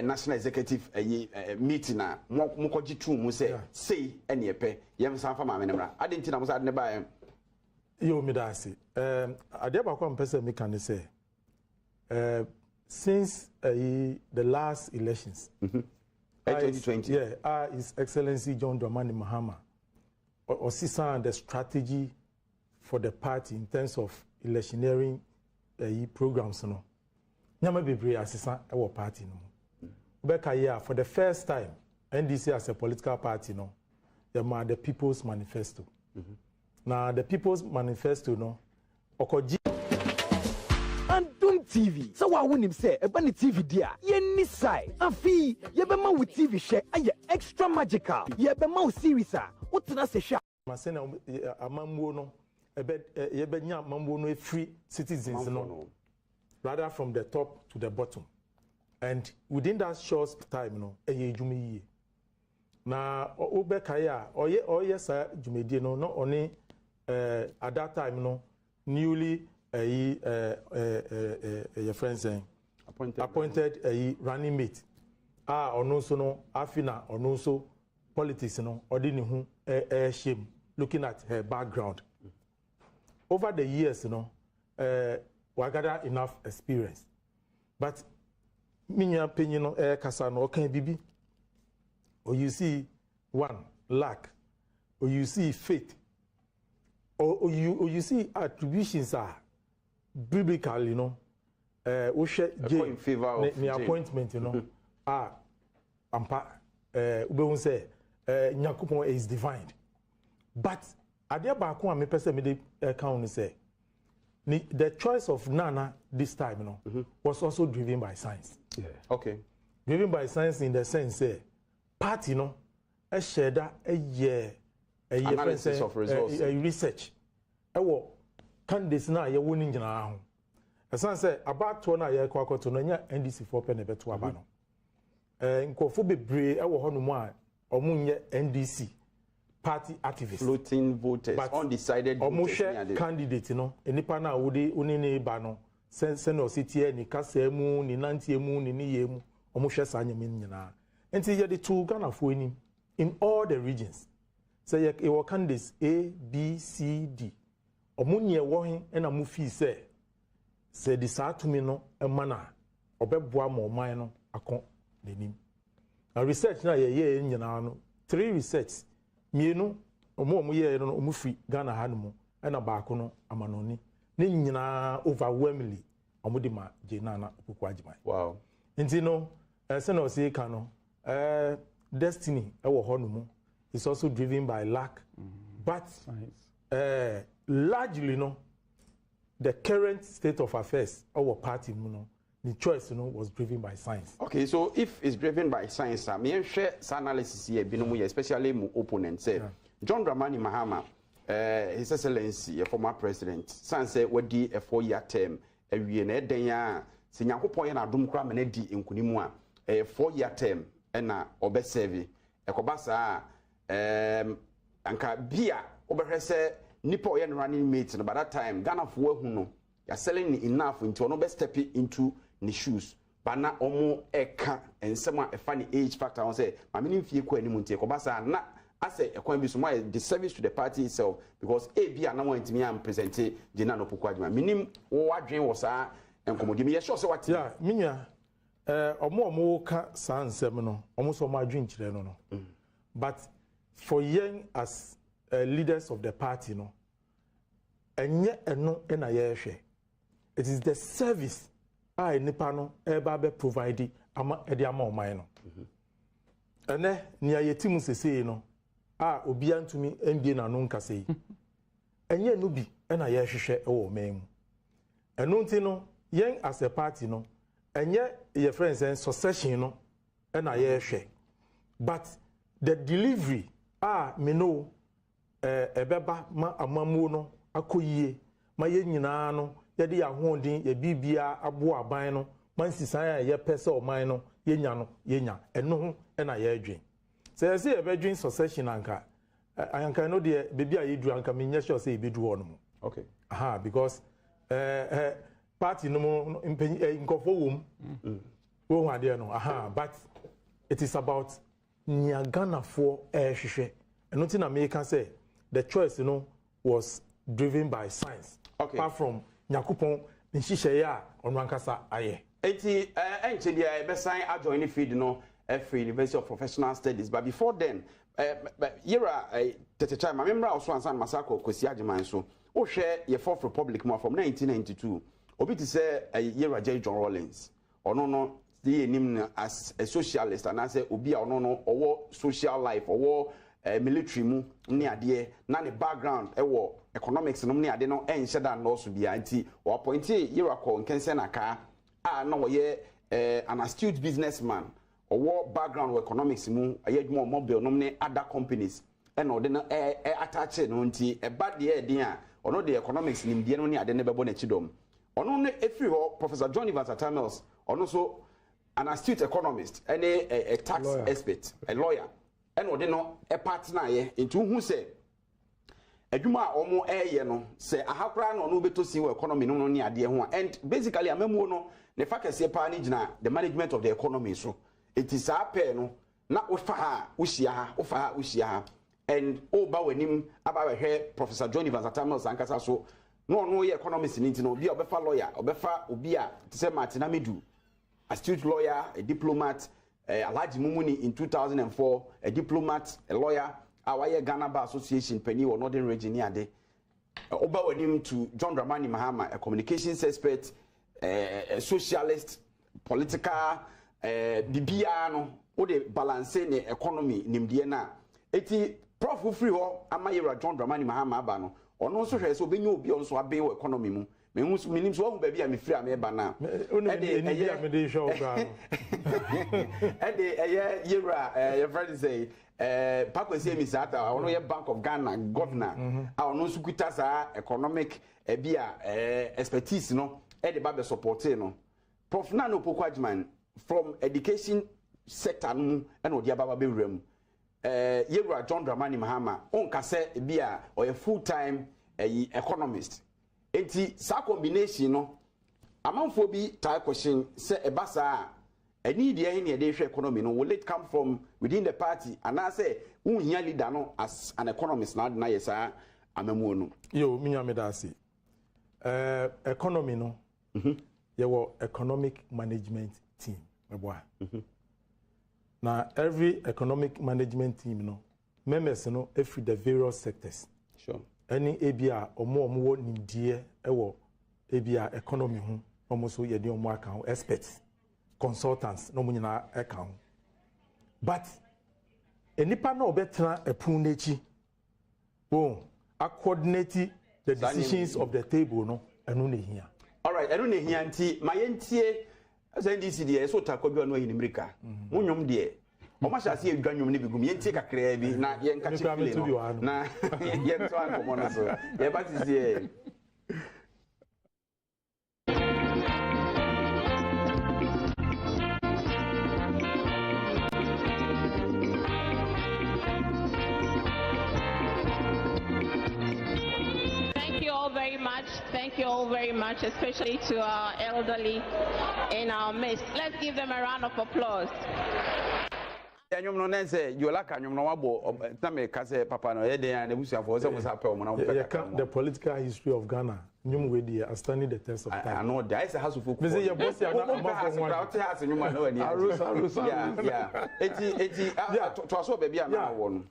national executive meeting na mokoji tu mu say ene epe yem sanfa ma menemra adenti na mo sa de ba Yo, Midasi. Adeba person me can say. Since the last elections, 2020, His Excellency John Dramani Mahama, or the strategy for the party in terms of electioneering programs, no. Nyama bebre asisa our party no. Beka for the first time, NDC as a political party no, the People's Manifesto. Now the People's Manifesto no, okoji. Andum TV. So what when him say about the TV dia? Ye ni side. Afi ye be ma with TV share aye extra magical. Ye be ma series a. What na say sha? Masena amamwo no ebe ye be nya amamwo no free citizens no. Rather from the top to the bottom. And within that short time no eye dwumi yi. Na obekaya oye sa dwumedie no no oni at that time no newly your friends appointed a running mate. Ono so no afina ono so politics no odini hu shame looking at her background. Over the years we gathered enough experience. But minya opinion no kasa no kan bibi. Or you see one lack, or you see faith, or you see attributions are biblical, you know, in favor of the appointment, you know, we say, Nyakupon is divine. But at the back one, me person me count say, the choice of Nana this time, you know, was also driven by science. Yeah. Okay. Driven by science in the sense, party, you know, a shader analysis of results, research. Candidates na ye winning jina ho. Esan say about to na ye kwakọ to no nya NDC for pen be to aba no. Nkofo bebre e wo ho no mu a omunye NDC party activists, floating voters, but undecided voters, candidate no enipa na wodi onini ba no sen no sitie ni kasa mu ni nantie mu ni niye mu omuhwe sa nyame nyina. Enti ye de to Ghana fo enim in all the regions. Say ye e wo candidates A, B, C, D. Omunye wohin ena mu fi se di saa tumi no emana obeboa ma oman no akon denim. A research na ye nyina no 3 research mienu omo ye no omu fi Ghana hanumu ena baako no amanoni ne nyina overwhelmingly omo di ma jenana opoku agimai. Wow. Nti no se na o se ka no destiny e wo honumu is also driven by luck, but largely no the current state of affairs our party the choice was driven by science. Okay, so if it's driven by science, me share analysis here binumu especially mu opponent say John Dramani Mahama, His Excellency, a former president, say wadi a 4-year term we na den ya se Nyankopon ya na dum kra me na di nkunimu a 4-year term na obeserve ekobasa anka bia obehwese nipa oye running mate no by that time Ghana for hu no ya selling enough into no be step into the shoes bana omo eka ensema e fa ni age factor on say mamini mfie ko animu ntie ko basa na ase ekwan bi so my the service to the party itself because e bia na want me am present the na no pokwa adwuma minim wo adwen wo sa enkomodi me ye sure say what ya minya omo ka sa nsem no omo so ma adwen kire no but for young as leaders of the party no enye eno na ye hwe it is the service nipa no eba be provide ama edi ama oman no ene ni ayetim sesei no obi antumi ndie na no nkase yi enye no bi na ye hwehwe e wo oman mu eno nti no yen as a party no enye your friends and succession no na ye hwe but the delivery me know ebeba ma amamu no akoyie ma ye nyina no ye de ahondin ye bibia abo aban no man sisan ya ye pese oman no ye nya no ye nya eno ho na ye adwen se se ye bedwen succession anka anka no de bebia ye du anka me nya sure say ye bedu ho no okay because party no nkofo wom wo hu ade no but it is about nya Ghana for hwehwe eno ti na me can say the choice was driven by science. Okay. Apart from Nyakupon, Nshishaya, Onwankasa Aye. Eti engineer besan adjoin feed no Free University of Professional Studies, but before then yera tetecha ma memra also ansan masako kwesi agyeman so o hwe ye Fourth Republic mo from 1992 obi ti say yera J. John Rawlings ono no the enim as a socialist and as obi a ono no owo social life owo military mu ni ade na ne background ewo economics no ni ade no enhye da no so bia nti o appoint yera ko nkense na ka na woye an astute businessman or background with economics mu ayedmo mobile no ne other companies and or no attach no nti e bad the dia or no the economics nim die no ne ade ne bebo na chidom ono ne efiri ho Professor John Evans Atamels ono so an astute economist and a tax expert a lawyer and or no a partner ye into who say adwuma omo eye no say ahakra no no beto si economy no ne ade ho and basically amemu no ne fakese pa ni gina the management of the economy so it is a pair no na ofa ha usia and oba wanim aba we Professor John Evans Atamels ankasa so no ye economist ni nti no obi obefa lawyer obefa obi a say Martin Amedu astute lawyer a diplomat Alhaji Mumuni in 2004 a diplomat a lawyer our Ghana Bar Association penny or Northern Region ade oba wanim to John Dramani Mahama a communications expert a socialist political bibia no o de balance ne economy nimdie na eti prof free ho amayera John Dramani Mahama aba no ono so hwe so benyo obi on so abe wo economy mu menim so hu ba bia me free ameba na yera your friend say Pakwesi Emisata ono ye Bank of Ghana governor ono so kuta sa economic bia expertise no e de ba be support no Prof Nano Pokwajman from education sector no and odi ababa be wram yewura John Dramani Mahama on kase bia or a full time economist enti sa combination no amanfo bi tie question say ebasa any the any dey hwe economy no will it come from within the party and I say unhia leader no as an economist na yesa amamu no yo minya me da say economy no yewo economic management team now every economic management team no members no every the various sectors sure any ABA omo wo nimdie ewo ABA economy ho omo so ye de omo account experts consultants no munyina account but enipa na obetra epun nechi coordinate the decisions of the table no enu ne hia all right enu ne hia nti mayentie NDC de so takwa bi ono yi nimrika munyom de o ma sha se edwanwom ne bigum yentie kakra bi na ye nka chifile no na ye to akomo no so ye ba ti se Thank you all very much, especially to our elderly in our midst. Let's give them a round of applause. Anyum no nense yola kanyum no wabo na me ka say papa no ye den na busia for say musa pe o na the political history of Ghana nyum we dey standing the test of time. I know there is a house of folk. Me say your boss ya na about house nyum na wani. Yeah. Eti to aso ba bia na wo no.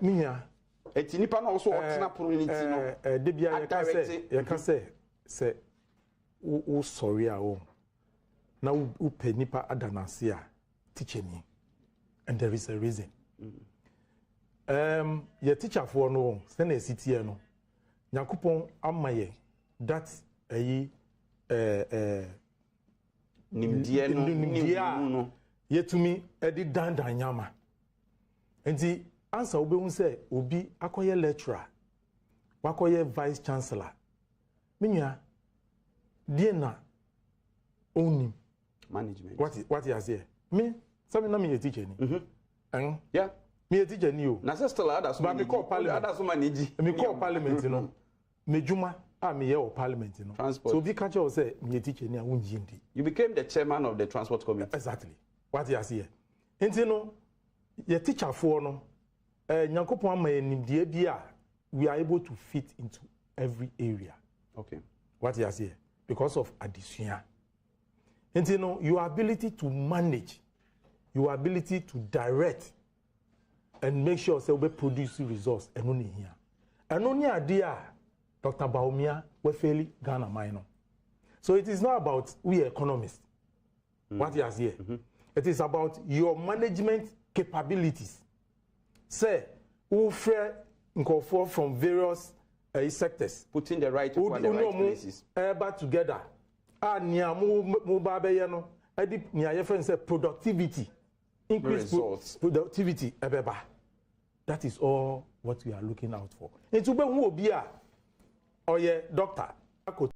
Minya eti nipa na also otena community no de bia ye ka say wo sorry a wo na wo pe nipa adanase a teacher ni and there is a reason your teacher for no say na city no Yakupon amaye that nimdie no yetumi edi dandan nyama enti answer obi say obi akoye lecturer wakoye vice chancellor minya die na onim management what you say me some na me teacher ni yeah me teacher ni o na say still ada so me call parliament ada so manage me call parliament no mejuma me here o parliament no transport. So obi catch you say me teacher ni a wonji ndi you became the chairman of the transport committee exactly what you say enti no your teacher for no Nyankopon ama enimdie bia we are able to fit into every area. Okay. What you say? Because of addition. And you know, your ability to manage, your ability to direct, and make sure say we produce results and only here. And only idea, Dr. Baumia, we fail Ghana minor. So it is not about we economists. What you say? It is about your management capabilities. Say, who fair from various sectors, putting the right people in the right places. Together. Say productivity, increase productivity. That is all what we are looking out for. And to be who be a or yeah, doctor, I could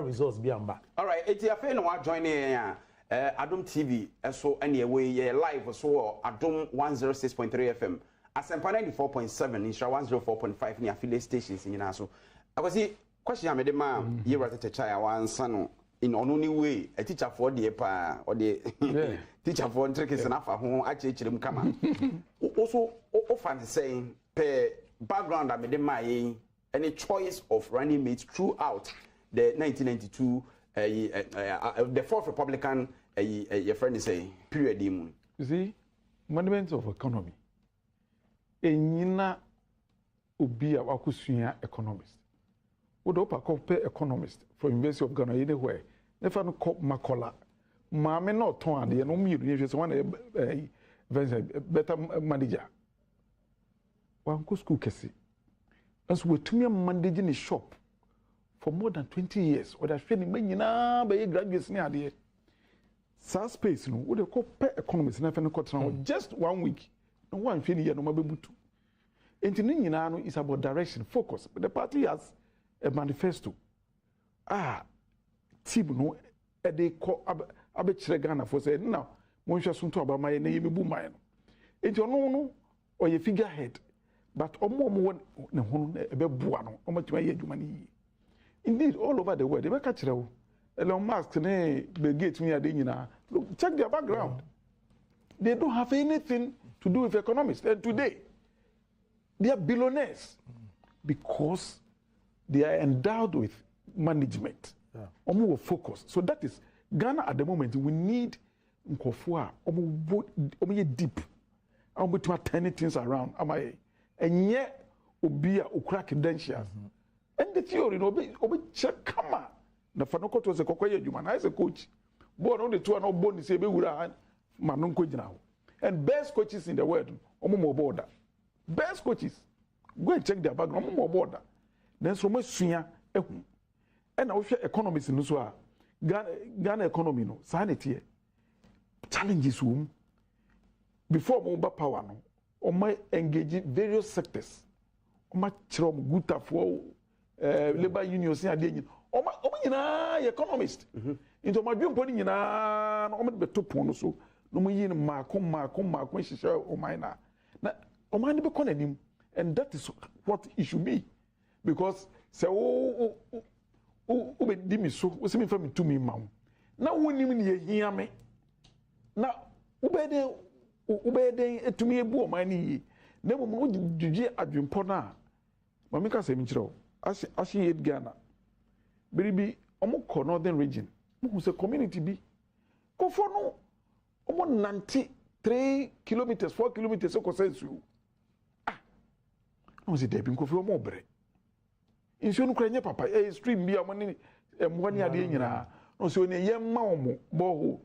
results be amba. All right, it's a fair no joining Adom TV, so anyway, live so Adom 106.3 FM. Asempa 94.7 in 104.5 near affiliate stations in Naso. I was see question I made ma you were to child one son in only way a teacher for the pa or the teacher for tricks enough for whom I teach them come on. Also often saying per background I made my any choice of running mates throughout the 1992 the fourth Republican your friend is a period. You see, monuments of economy. Enyina obi a wakusua economist. Wodo pa compare economist for University of Ghana anywhere. Nefa no kop makola. Maame no ton ade no mi uni so one better manager. Wan ko school kesi. As we tumi manage in a shop for more than 20 years. Or that training me nyina be graduates ni ade. Sa space no wodo compare economist nefa no kotran just 1 week. No one feeling here no mabebutu. And is about direction, focus. But the party has a manifesto. Team no they call Abechre Ghana for say now. One shall soon talk about my name boom mine. And you know or your figurehead. But one buano, indeed, all over the world, they were catching Elon Musk and Gates me look, check their background. They don't have anything to do with economics. And today, they are billionaires because they are endowed with management. More focus. So that is Ghana at the moment. We need Nkofua, deep. I'm going to turn things around. And yet, Obia Ukra credentials. And the theory, Obi check come on. The Fanoko was a Kokoya Juman as a coach. Born on the two and no bonus, say, Manunko now. And best coaches in the world, Omo border. Best coaches, go and check their background, Omo border. Then so much senior, and I share economists in Nuswa. Ghana economy, no, sanity. Challenges whom before mobile power, no, or my engage various sectors. Or my chrom guta for labor unions, or my economist. Into my dream putting in a better point so. No more yin when she share o minor. Now, o mind be him, and that is what it should be. Because say be dimi so, we see me from to me mom. Now when you hear me. Now ubede to me ebu o mani. Na mo mo jiji adwempo na. Mama ka say me kire o. Ashi Ghana. Biribi omo northern region. Mo say community bi. Ko for no almost 93 kilometers, 4 kilometers, so consensu. No, c'est debin ko fi omo bre. Inso no kra nye papa, stream bi amani mwani ade nyina. No so ne yemma omo borehole.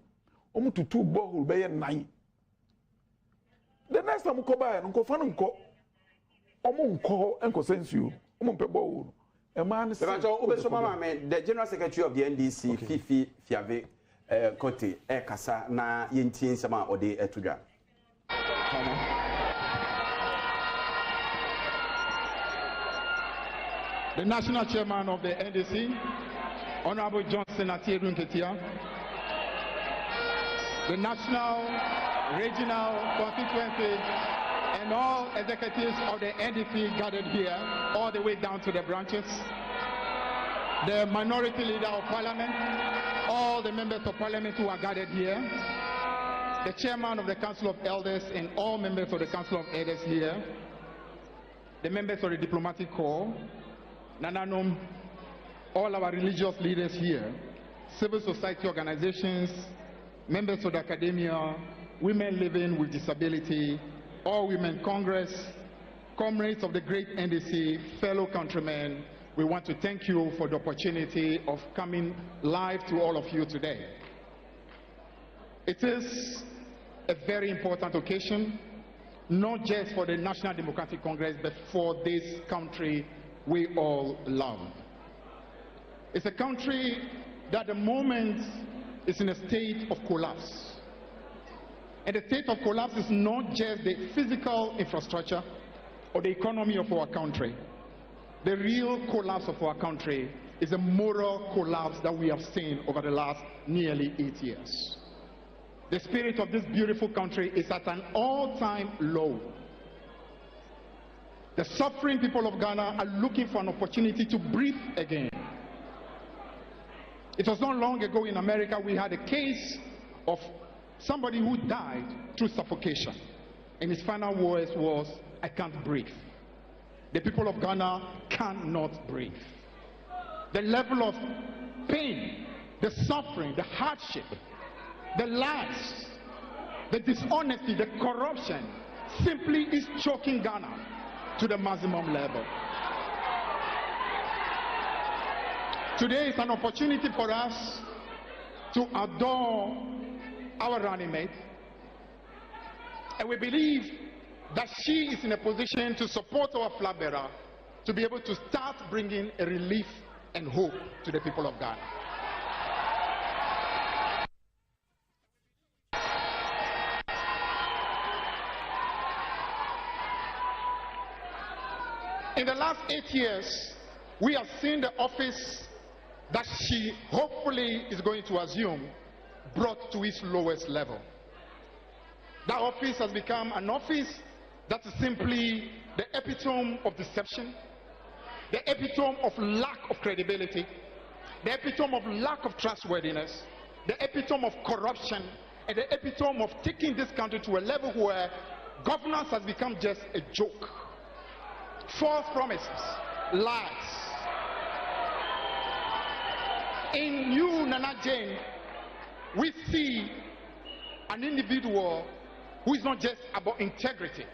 Omo tutu borehole be ye 9. The next time ko ba no ko fa no nko. Omo nko en consensu. Omo pe borehole. E man say. The General Secretary of the NDC, okay. Fifi Fiave Kote Kasa na yentie nsema ode etudwa. The National Chairman of the NDC, Honorable Johnson Atierun Ketia, the National, Regional, Constituency, and all executives of the NDC gathered here, all the way down to the branches, the Minority Leader of Parliament, all the members of Parliament who are gathered here, the Chairman of the Council of Elders and all members of the Council of Elders here, the members of the Diplomatic Corps, Nananom, all our religious leaders here, civil society organizations, members of the academia, women living with disability, All Women Congress, comrades of the great NDC, fellow countrymen, we want to thank you for the opportunity of coming live to all of you today. It is a very important occasion, not just for the National Democratic Congress, but for this country we all love. It's a country that at the moment is in a state of collapse. And the state of collapse is not just the physical infrastructure or the economy of our country. The real collapse of our country is a moral collapse that we have seen over the last nearly 8 years. The spirit of this beautiful country is at an all-time low. The suffering people of Ghana are looking for an opportunity to breathe again. It was not long ago in America we had a case of somebody who died through suffocation. And his final words was, "I can't breathe." The people of Ghana cannot breathe. The level of pain, the suffering, the hardship, the lies, the dishonesty, the corruption simply is choking Ghana to the maximum level. Today is an opportunity for us to adore our running mate, and we believe that she is in a position to support our flag bearer to be able to start bringing a relief and hope to the people of Ghana. In the last 8 years, we have seen the office that she hopefully is going to assume brought to its lowest level. That office has become an office that is simply the epitome of deception, the epitome of lack of credibility, the epitome of lack of trustworthiness, the epitome of corruption, and the epitome of taking this country to a level where governance has become just a joke. False promises, lies. In you, Nana Jane, we see an individual who is not just about integrity,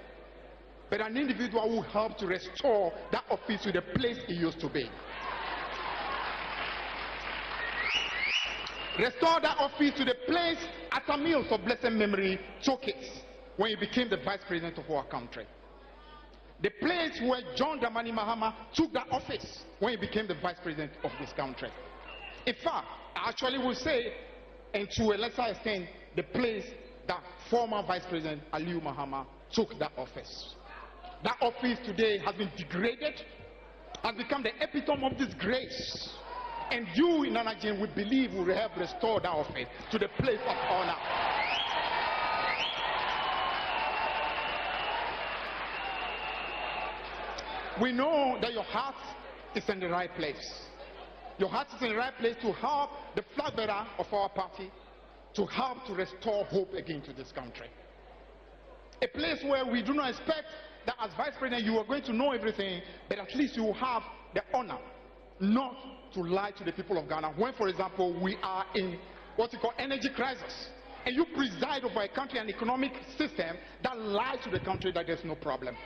but an individual who helped to restore that office to the place it used to be. Restore that office to the place Atamils of blessed memory took it when he became the vice president of our country. The place where John Dramani Mahama took that office when he became the vice president of this country. In fact, I actually will say, and to a lesser extent, the place that former Vice President Aliyu Mahama took that office. That office today has been degraded, has become the epitome of disgrace. And you in Nana Jane, we believe we will have restored that office to the place of honor. We know that your heart is in the right place. Your heart is in the right place to help the flag bearer of our party, to help to restore hope again to this country. A place where we do not expect that as vice president you are going to know everything, but at least you will have the honor not to lie to the people of Ghana. When, for example, we are in what we call energy crisis, and you preside over a country and economic system that lies to the country that there's no problem.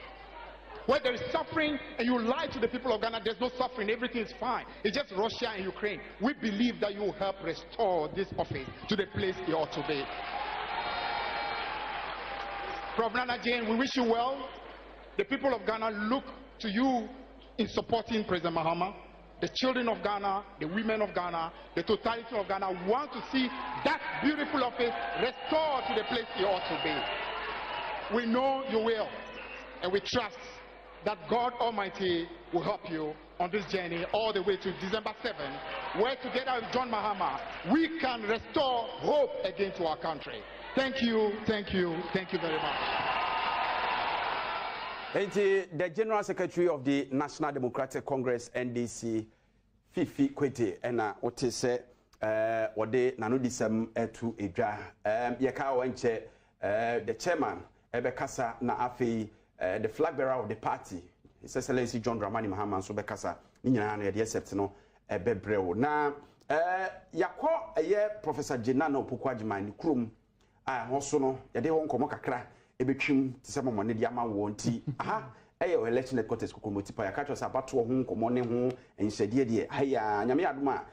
Where there is suffering and you lie to the people of Ghana, there's no suffering, everything is fine. It's just Russia and Ukraine. We believe that you will help restore this office to the place it ought to be. Prof. Nana Jane, we wish you well. The people of Ghana look to you in supporting President Mahama. The children of Ghana, the women of Ghana, the totality of Ghana want to see that beautiful office restored to the place it ought to be. We know you will, and we trust that God Almighty will help you on this journey all the way to December 7th, where together with John Mahama, we can restore hope again to our country. Thank you, thank you, thank you very much. The General Secretary of the National Democratic Congress, NDC, Fifi Kwete, and what is said, what they nanudisem to Edra, Yaka Wenche, the chairman, Ebekasa, na afi. The flag bearer of the party, His Excellency John Dramani Mahama and Sobekasa, ni nyina na yɛde accept no bebrɛw na yakɔ ɛyɛ Professor Jenana Opoku-Agyeman ne kurom a ho so no yɛde ho nkɔmɔ kakra ebetwim te sɛ mɔmɔ ne de ama wɔ nti aha ɛyɛ election headquarters kokomoti pa yɛka kyerɛ sɛ abato ho nkɔmɔ ne ho nhyɛdeɛ deɛ haya nyame adom a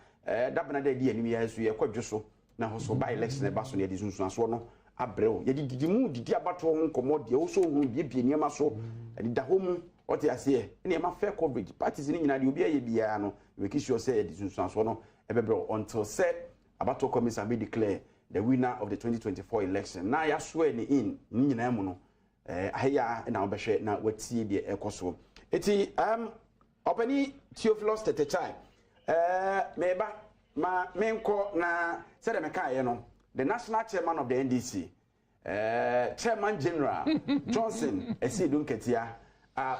dabena da di anim yɛ so yɛkɔdwo so na ho so ba election ne ba so ne yɛde sunsuasoɔ no abrɛw yɛde didi mu didi abato ho nkɔmɔ deɛ wo so hu biebie nneɛma so ɛde da ho mu ɔte aseɛ nneɛma fair coverage parties ne nyinaa deɛ obi ayɛ biara no weki sure sɛ yɛde sunsuasoɔ no ɛbɛbrɛw until sɛ abato commission be declare the winner of the 2024 election na ya swear ni in ni nyina mu no ahya na obehwe na watie de ekoso eti opani Theophilus Tetechai meba ma menko na said the mekaye no the national chairman of the NDC chairman general Johnson Esidu Nketia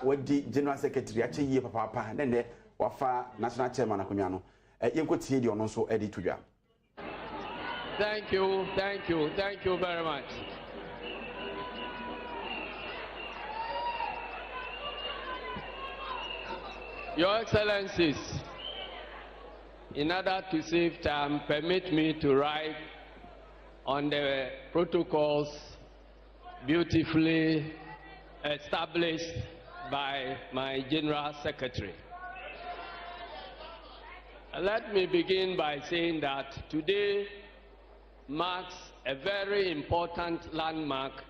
wadi general secretary ache yie papa na wafa national chairman akonwa no yenko tie de ono so edi tudwa. Thank you very much. Your Excellencies, in order to save time, permit me to write on the protocols beautifully established by my General Secretary. Let me begin by saying that today marks a very important landmark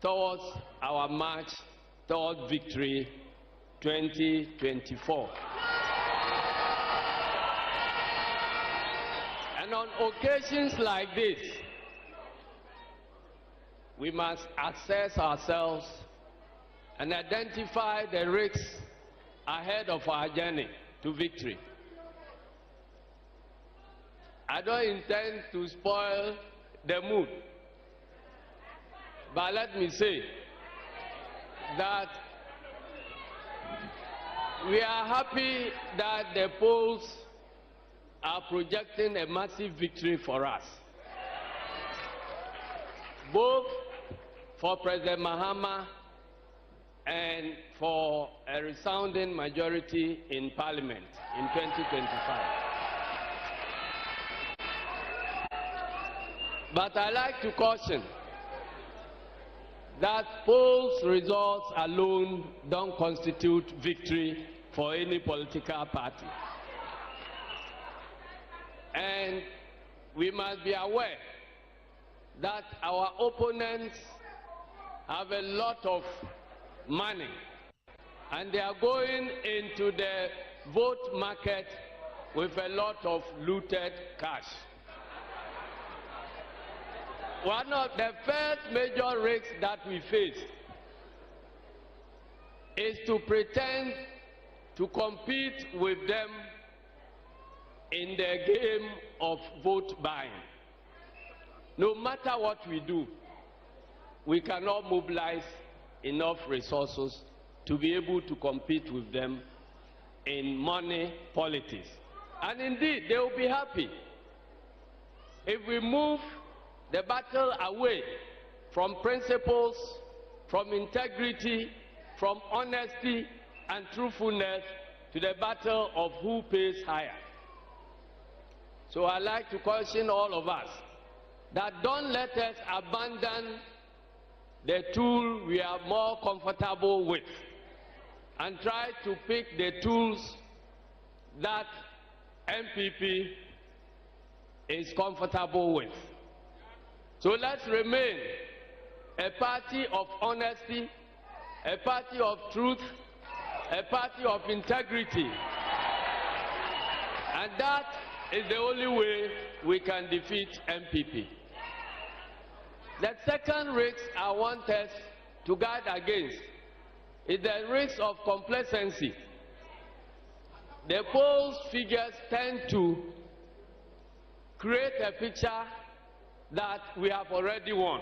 towards our march towards victory 2024. And on occasions like this, we must assess ourselves and identify the risks ahead of our journey to victory. I don't intend to spoil the mood, but let me say that we are happy that the polls are projecting a massive victory for us, both for President Mahama and for a resounding majority in Parliament in 2025. But I like to caution that polls results alone don't constitute victory for any political party. And we must be aware that our opponents have a lot of money and they are going into the vote market with a lot of looted cash. One of the first major risks that we face is to pretend to compete with them in the game of vote buying. No matter what we do, we cannot mobilize enough resources to be able to compete with them in money politics. And indeed, they will be happy if we move the battle away from principles, from integrity, from honesty and truthfulness to the battle of who pays higher. So I'd like to caution all of us that don't let us abandon the tool we are more comfortable with and try to pick the tools that MPP is comfortable with. So let's remain a party of honesty, a party of truth, a party of integrity. And that is the only way we can defeat MPP. The second risk I want us to guard against is the risk of complacency. The polls figures tend to create a picture that we have already won.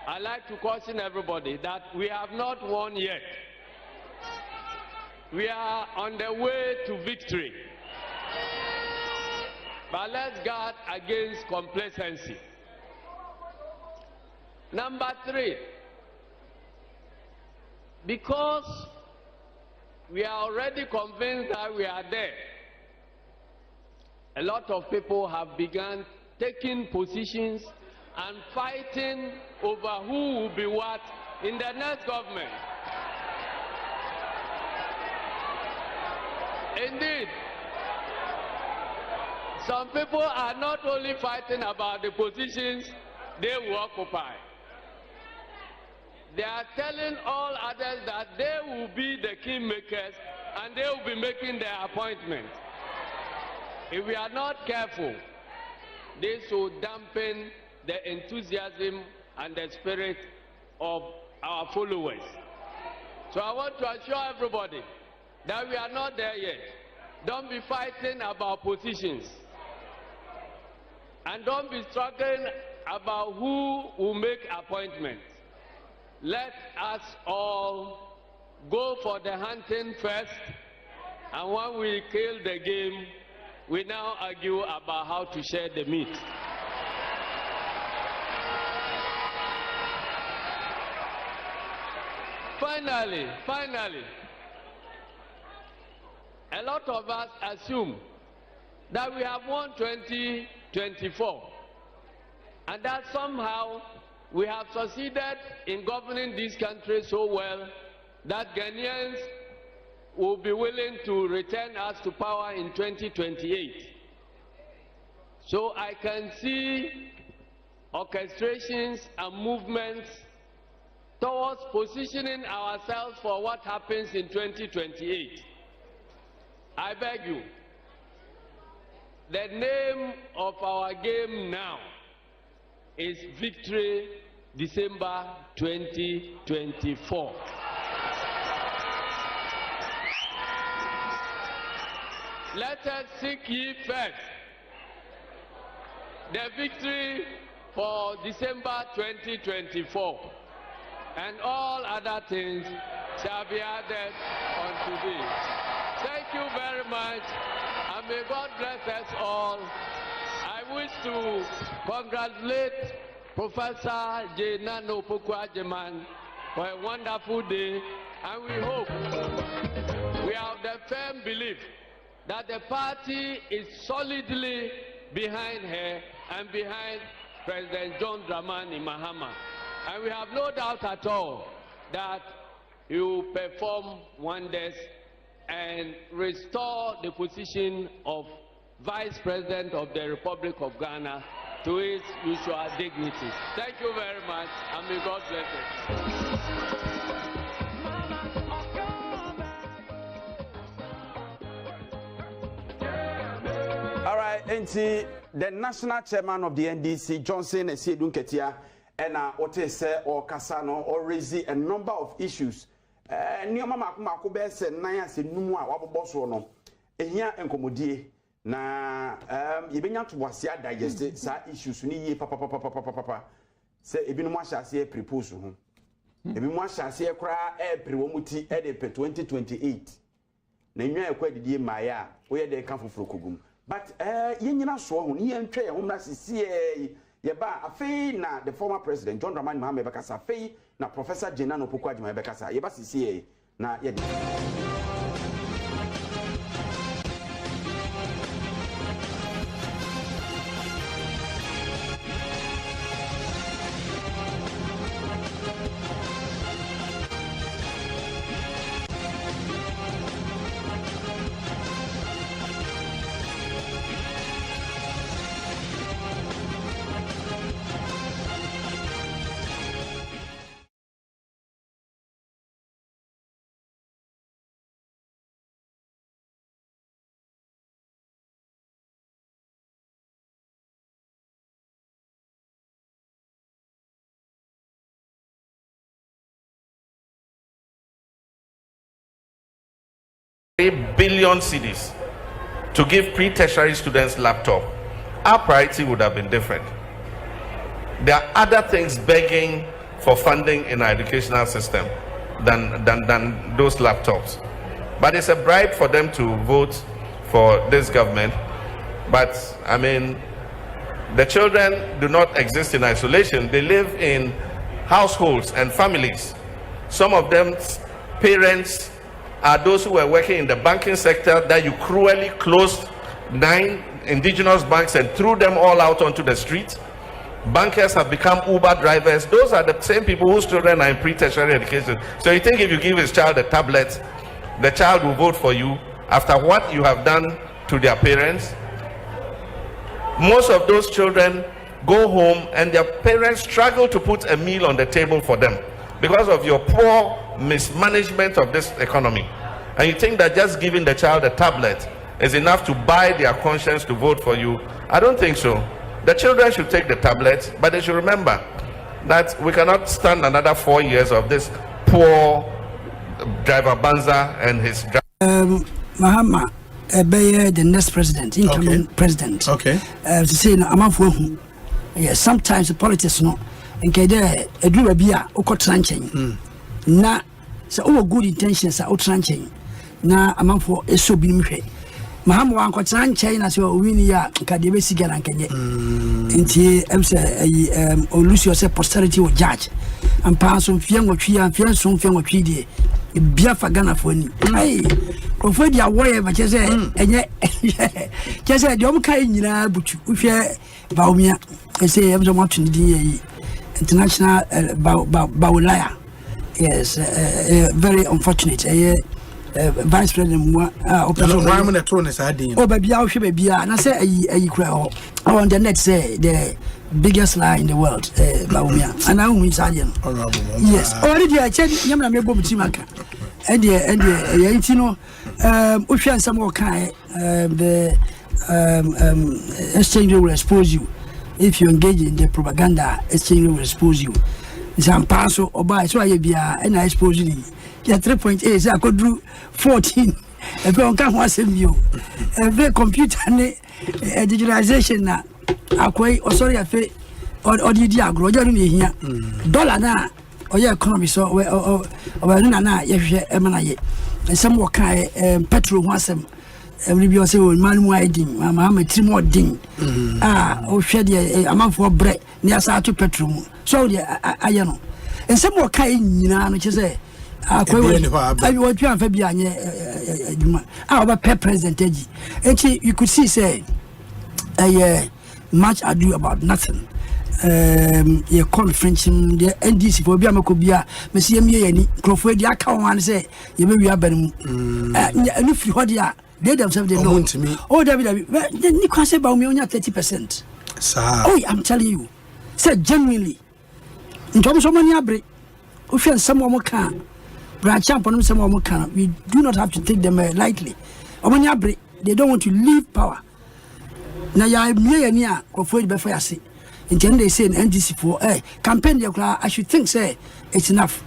I like to caution everybody that we have not won yet. We are on the way to victory. But let's guard against complacency. Number 3, because we are already convinced that we are there. A lot of people have begun taking positions and fighting over who will be what in the next government. Indeed, some people are not only fighting about the positions they will occupy, they are telling all others that they will be the kingmakers and they will be making their appointments. If we are not careful, this will dampen the enthusiasm and the spirit of our followers. So I want to assure everybody that we are not there yet. Don't be fighting about positions. And don't be struggling about who will make appointments. Let us all go for the hunting first, and when we kill the game, we now argue about how to share the meat. Finally, a lot of us assume that we have won 2024 and that somehow we have succeeded in governing this country so well that Ghanaians will be willing to return us to power in 2028. So I can see orchestrations and movements towards positioning ourselves for what happens in 2028. I beg you, the name of our game now is Victory December 2024. Let us seek ye first the victory for December 2024, and all other things shall be added unto thee. Thank you very much, and may God bless us all. I wish to congratulate Professor J. Nano Pokwajeman for a wonderful day, and we hope, we have the firm belief that the party is solidly behind her and behind President John Dramani Mahama. And we have no doubt at all that he will perform wonders and restore the position of Vice President of the Republic of Ghana to its usual dignity. Thank you very much, and may God bless you. All right, and see the national chairman of the NDC, Johnson Esiedun Ketia, and what is or Kasano or raise a number of issues. Near Mama Makobe said, Naya said, Numwa, Wabosono, and here and Comodie. Na yebenya to wasia digest sa issues ni papa say ebi no mahya se propose ho ebi mo ahya se kra April wo muti e de 2028 na nwa ekwa didie maya wo ye de ka foforo kogum but yenyina so ho ni yentwe ye homra sisi ye ba afei na the former president John Dramani Mahama bekasa afei na Professor Jenano Pokwajeman bekasa ye ba sisi na ye de billion cedis to give pre-tertiary students laptop, our priority would have been different. There are other things begging for funding in our educational system than those laptops. But it's a bribe for them to vote for this government. But I mean, the children do not exist in isolation. They live in households and families. Some of them parents are those who were working in the banking sector that you cruelly closed 9 indigenous banks and threw them all out onto the street. Bankers have become Uber drivers. Those are the same people whose children are in pre-tertiary education. So you think if you give his child a tablet, the child will vote for you after what you have done to their parents? Most of those children go home and their parents struggle to put a meal on the table for them because of your poor mismanagement of this economy. And you think that just giving the child a tablet is enough to buy their conscience to vote for you? I don't think so. The children should take the tablets, but they should remember that we cannot stand another 4 years of this poor driver Banza and his Mahama the next president, incoming president. Okay. To say yes, sometimes the politics no and kede edu bia ukotranchen. Na so good intentions are outranching. Na amanfo eso bi nhwe. Mahama wan kwatranchen na so win ya kade be sigara nkenye. Nti Lucio posterity will judge. And pass on Fian or Tree and Fian soon Fian or Tree. Biafra Ghana for ni. Hey, for the away, but just say, and yet, just say, don't kind but you share Baumia and say, I was watching the international Baulaya. Yes, very unfortunate. Vice President, oh, baby, I'll show baby, and I say, on the net say, the biggest lie in the world, Baumia, and I win Sergeant. Yes, already I said, Yamma Mebo Timaka, and you know, Ushan some more kind, the exchange will expose you. If you engage in the propaganda, exchange will expose you. Some parcel or buy, so I be and I expose you. Yeah, 3.8, so I could do 14. If you can't watch you, every computer digitalization now. Akoi sorry afi odidi agro je ni hia dollar na oya economy so o na yehwe emanaye ensem wo kai petrol ho asem every bi o say o man mu aidin ma matrim odin o hwe de amanfo bre ni asa to petrol mu so de aye no ensem wo kai nyina no che say akoi wo twa fa bi anye aduma oba president agi echi you could see say much ado about nothing. Your conference, the NDC for Biamakobia, Monsieur Miani, Crawford, the account one say, you may be a better. And if you had ya, they themselves they know to me. Oh, David, then you can't say about me only 30%. Oh, I'm telling you, said genuinely. In terms of money, I break. If you some more can, branch up on them, some more can. We do not have to take them lightly. Or when you break, they don't want to leave power. Now you are near Crawford before I see. In the end, they say in NDC for campaign. I should think say it's enough.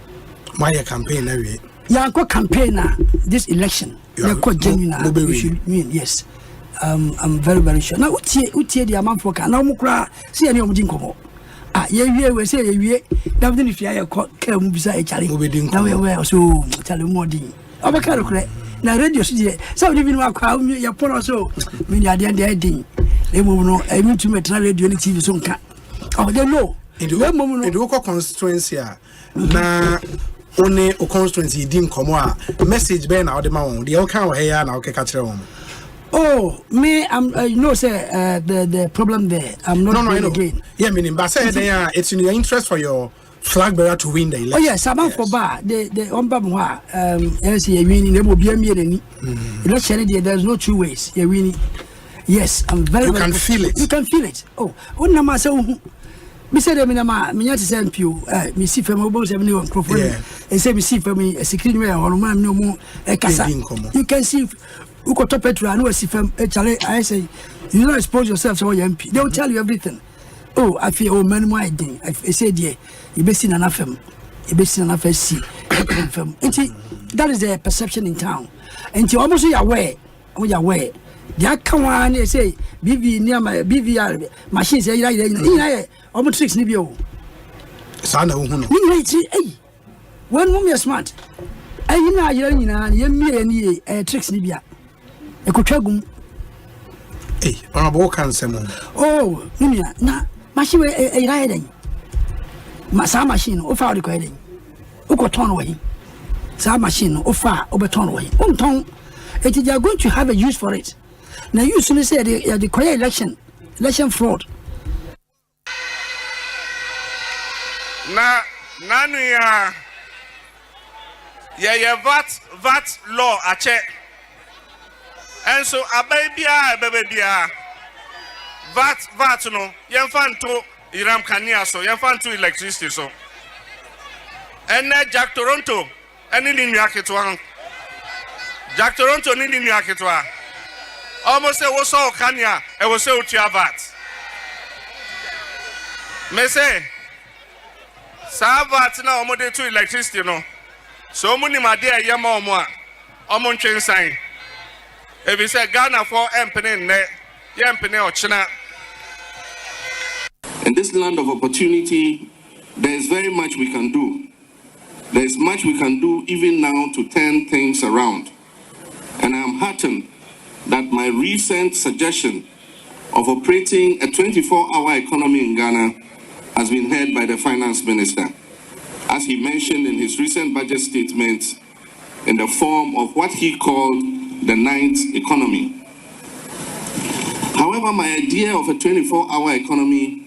Why a campaign every? Yeah, I campaign this election. You're quite genuine. You should mean yes. I'm very very sure. Now, utie the amount for can now mukra see any of Jinko. We say we now then if you are come beside Charlie. Now we are so tell more ding. Abakaro na radio so so even wa kwa ya pono so me ya de ding. They move no I mean to me radio and TV so nka. Oh they know. In the local constituency na one constituency din komo a message be na ode ma won de o kan wo here na o ke ka kire won. Oh, me you know say the problem there. I'm not no, again. Yeah, meaning but say it's in your interest for your flag bearer to win the election. Oh yes, about for bar the ombabwa yes you winning they will be me election there's no two ways. You winning. Yes, I'm very you can feel it. You can feel it. Oh, when na say me say them na me nyati say mpio me see fam obo say me on microphone e say me see fam a secret way on man no mo e kasa. You can see who got top petrol and see fam chale I say you don't expose yourself to your MP. They will tell you everything. Oh, I feel man my thing. I say dear, you be seen an FM. You be seen an FSC. That is the perception in town. And you almost aware. We are aware. The come on, they say, BV near my BVR machine say, almost 6 nibio. Sana, hey, one woman is smart. I know you're me and tricks nibia. A coachagum. Hey, on a walk and some. Oh, Nimia, na machine a riding. Massa machine, or far recording. Who got torn away. saa machine no ofa obeton way unton it they are going to have a use for it now usually say the koya election fraud na nanu ya VAT law ache and so ababia VAT no yemfanto iram kania so yemfanto electricity so and Jack Toronto any ni aketwa Jack Toronto ni aketwa almost say wo so kania e wo say utua VAT me say sa VAT na omode to electricity no so muni made yema omo a omo ntwensan e be say Ghana for empene ne yempene ochina. In this land of opportunity, there is very much we can do. There is much we can do even now to turn things around. And I am heartened that my recent suggestion of operating a 24-hour economy in Ghana has been heard by the finance minister, as he mentioned in his recent budget statement in the form of what he called the ninth economy. However, my idea of a 24-hour economy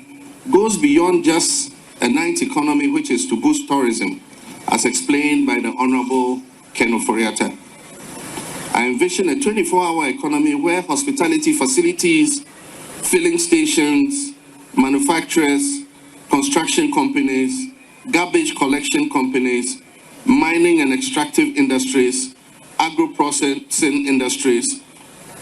goes beyond just a ninth economy, which is to boost tourism, as explained by the Honorable Ken Oforiatta. I envision a 24-hour economy where hospitality facilities, filling stations, manufacturers, construction companies, garbage collection companies, mining and extractive industries, agro-processing industries,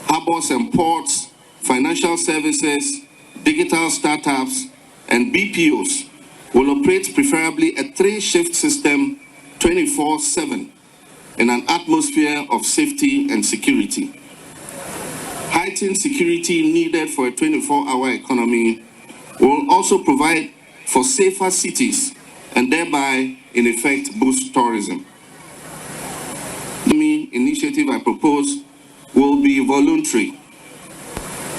harbors and ports, financial services, digital startups, and BPOs will operate preferably a 3-shift system 24/7 in an atmosphere of safety and security. Heightened security needed for a 24-hour economy will also provide for safer cities and thereby, in effect, boost tourism. The initiative I propose will be voluntary.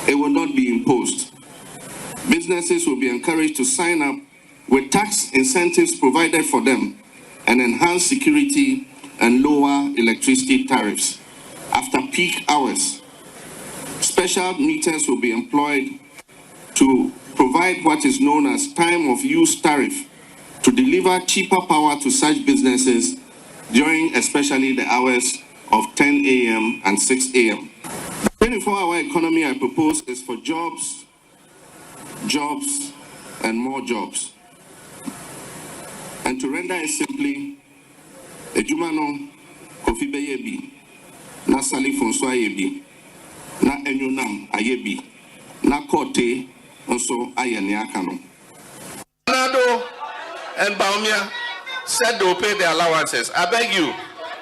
It will not be imposed. Businesses will be encouraged to sign up with tax incentives provided for them and enhance security and lower electricity tariffs after peak hours. Special meters will be employed to provide what is known as time of use tariff to deliver cheaper power to such businesses during especially the hours of 10 a.m. and 6 a.m. The 24-hour economy I propose is for jobs, and more jobs. And to render it simply, ejumano kofi beyebi, na sali fonso ayebi, na enyonam ayebi, na kote onso ayene akano. Nanado and Baumia said they'll pay their allowances. I beg you,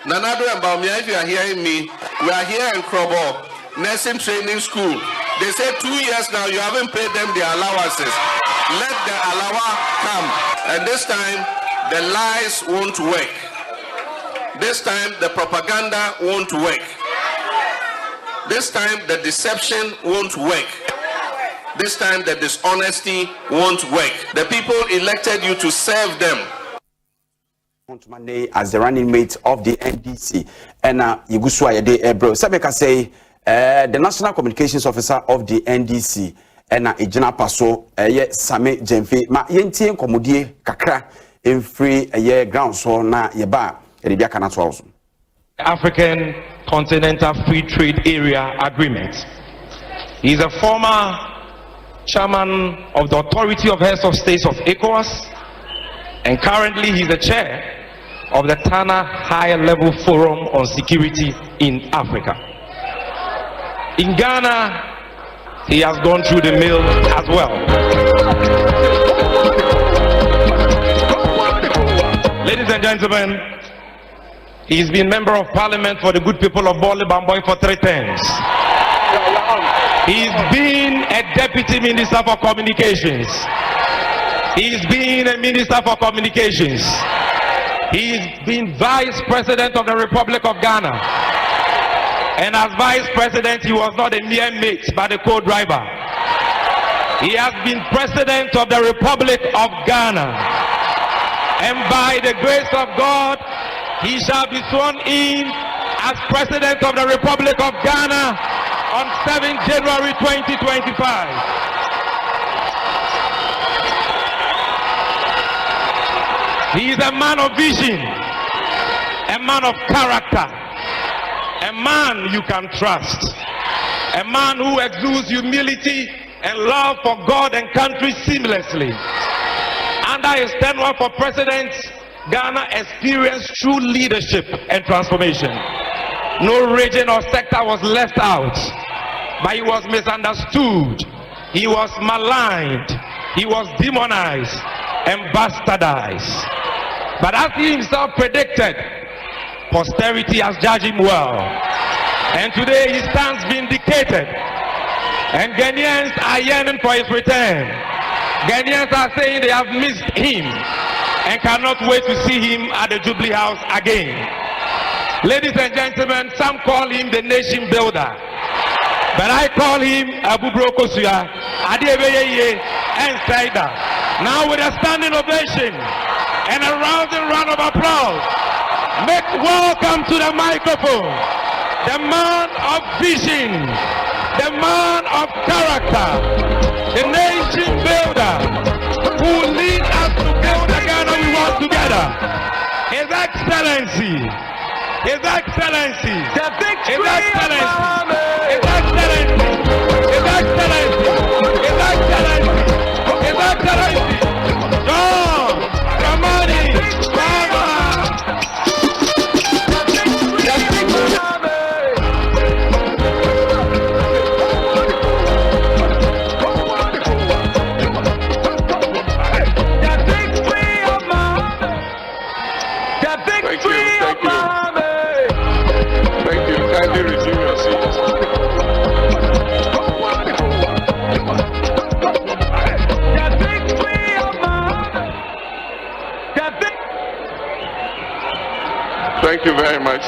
Nanado and Baumia, if you are hearing me, we are here in Krobo, nursing training school. They say 2 years now you haven't paid them their allowances. Let the alawa come. And this time, the lies won't work. This time, the propaganda won't work. This time, the deception won't work. This time, the dishonesty won't work. The people elected you to serve them. Monday as the running mate of the NDC. And Yuguswa Yede Ebro. Sabeka say, the National Communications Officer of the NDC and Ejina Paso Same Jemfe ma yentien komodie kakra free ground so na yeba edia kana to also. African Continental Free Trade Area Agreement. He is a former chairman of the Authority of Heads of States of ECOWAS, and currently he is the chair of the Tana High Level Forum on Security in Africa. In Ghana, he has gone through the mill as well. Ladies and gentlemen, he's been member of parliament for the good people of Bole Bamboy for 3 terms. He's been a deputy minister for communications. He's been a minister for communications. He's been vice president of the Republic of Ghana. And as vice president, he was not a mere mate, but a co-driver. He has been president of the Republic of Ghana. And by the grace of God, He shall be sworn in as President of the Republic of Ghana on 7th January 2025. He is a man of vision, a man of character, a man you can trust, a man who exudes humility and love for God and country seamlessly. Under his tenure for president, Ghana experienced true leadership and transformation. No region or sector was left out, but he was misunderstood, he was maligned, he was demonized and bastardized. But as he himself predicted, posterity has judged him well. And today he stands vindicated. And Ghanaians are yearning for his return. Ghanaians are saying they have missed him and cannot wait to see him at the Jubilee House again. Ladies and gentlemen, some call him the nation builder. But I call him Abu Brokosuya, Adebeye and Saida. Now with a standing ovation and a rousing round of applause, make welcome to the microphone the man of vision, the man of character, the nation builder who leads us to build the Ghana we want together. His Excellency, His Excellency, His Excellency, His Excellency, His Excellency, His Excellency, His Excellency, John Dramani Mahama. Thank you. Kindly resume your seats. Thank you very much.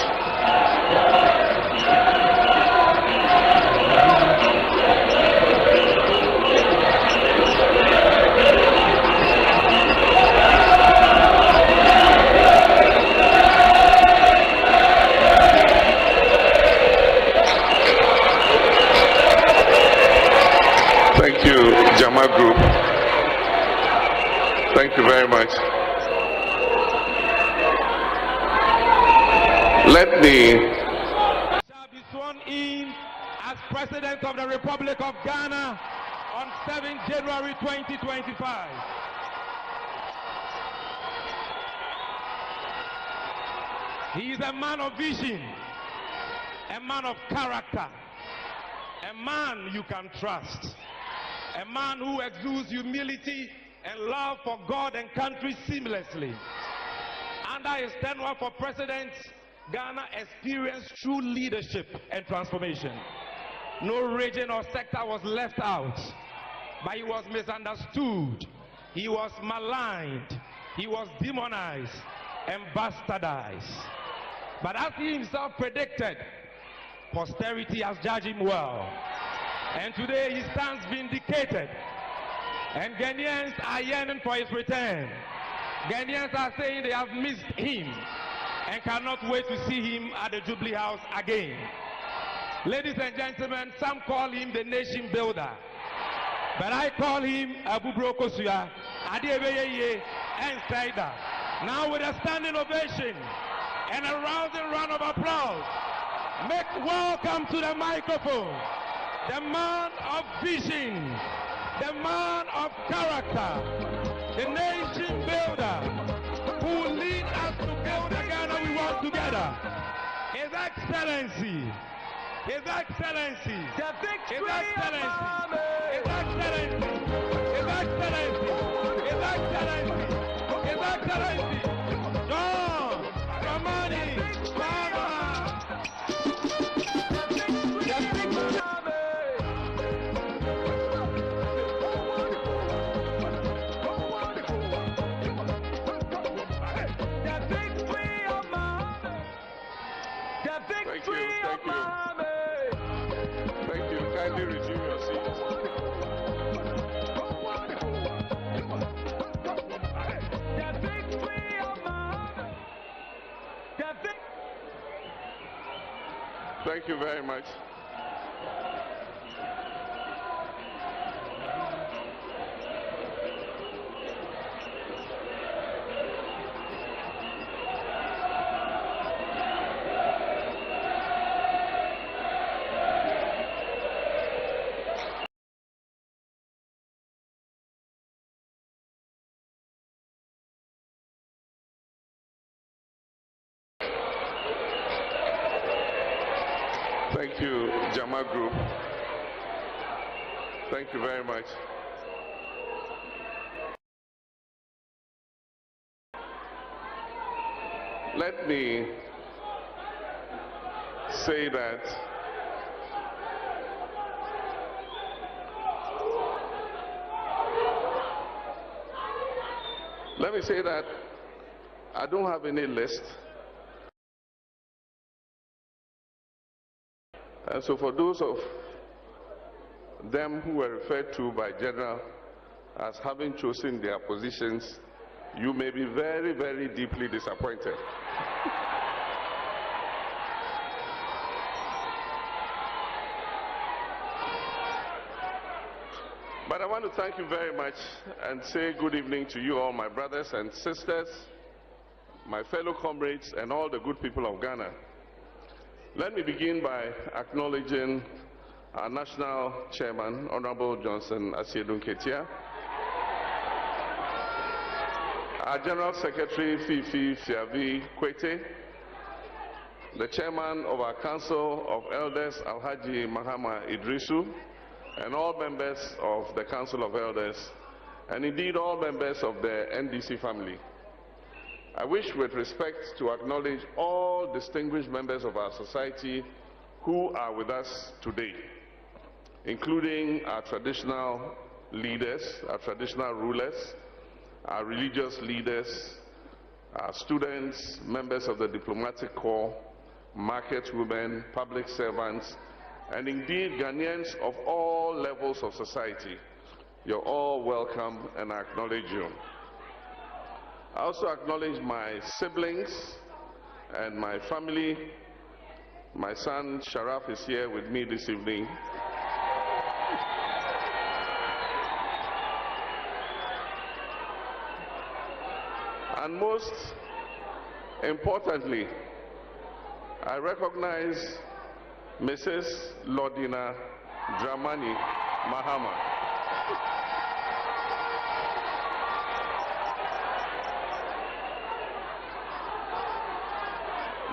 Thank you, Jama Group. Thank you very much. Let me Shall be sworn in as President of the Republic of Ghana on 7th January 2025. He is a man of vision, a man of character, a man you can trust, a man who exudes humility and love for God and country seamlessly. Under his tenure for president, Ghana experienced true leadership and transformation. No region or sector was left out, but he was misunderstood, he was maligned, he was demonized and bastardized. But as he himself predicted, posterity has judged him well. And today he stands vindicated. And Ghanaians are yearning for his return. Ghanaians are saying they have missed him and cannot wait to see him at the Jubilee House again. Ladies and gentlemen, some call him the nation builder. But I call him Abu Brokosuya, Adebeye and Saida. Now with a standing ovation and a rousing round of applause, make welcome to the microphone the man of vision, the man of character, the nation builder who leads us to build the Ghana we want together. His Excellency, His Excellency, His Excellency, His Excellency, His Excellency, His Excellency, His Excellency, John Dramani Mahama. Thank you. Thank you. Kindly resume your seats. Thank you very much. Thank you, Jama Group. Thank you very much. Let me say that I don't have any list. And so for those of them who were referred to by General as having chosen their positions, you may be very, very deeply disappointed. But I want to thank you very much and say good evening to you all, my brothers and sisters, my fellow comrades, and all the good people of Ghana. Let me begin by acknowledging our National Chairman, Honorable Johnson Asiedu-Nketia, our General Secretary, Fifi Fiavi Kwete, the Chairman of our Council of Elders, Alhaji Mahama Idrisu, and all members of the Council of Elders, and indeed all members of the NDC family. I wish with respect to acknowledge all distinguished members of our society who are with us today, including our traditional leaders, our traditional rulers, our religious leaders, our students, members of the diplomatic corps, market women, public servants, and indeed Ghanaians of all levels of society. You're all welcome and I acknowledge you. I also acknowledge my siblings and my family. My son Sharaf is here with me this evening. And most importantly, I recognize Mrs. Lodina Dramani Mahama.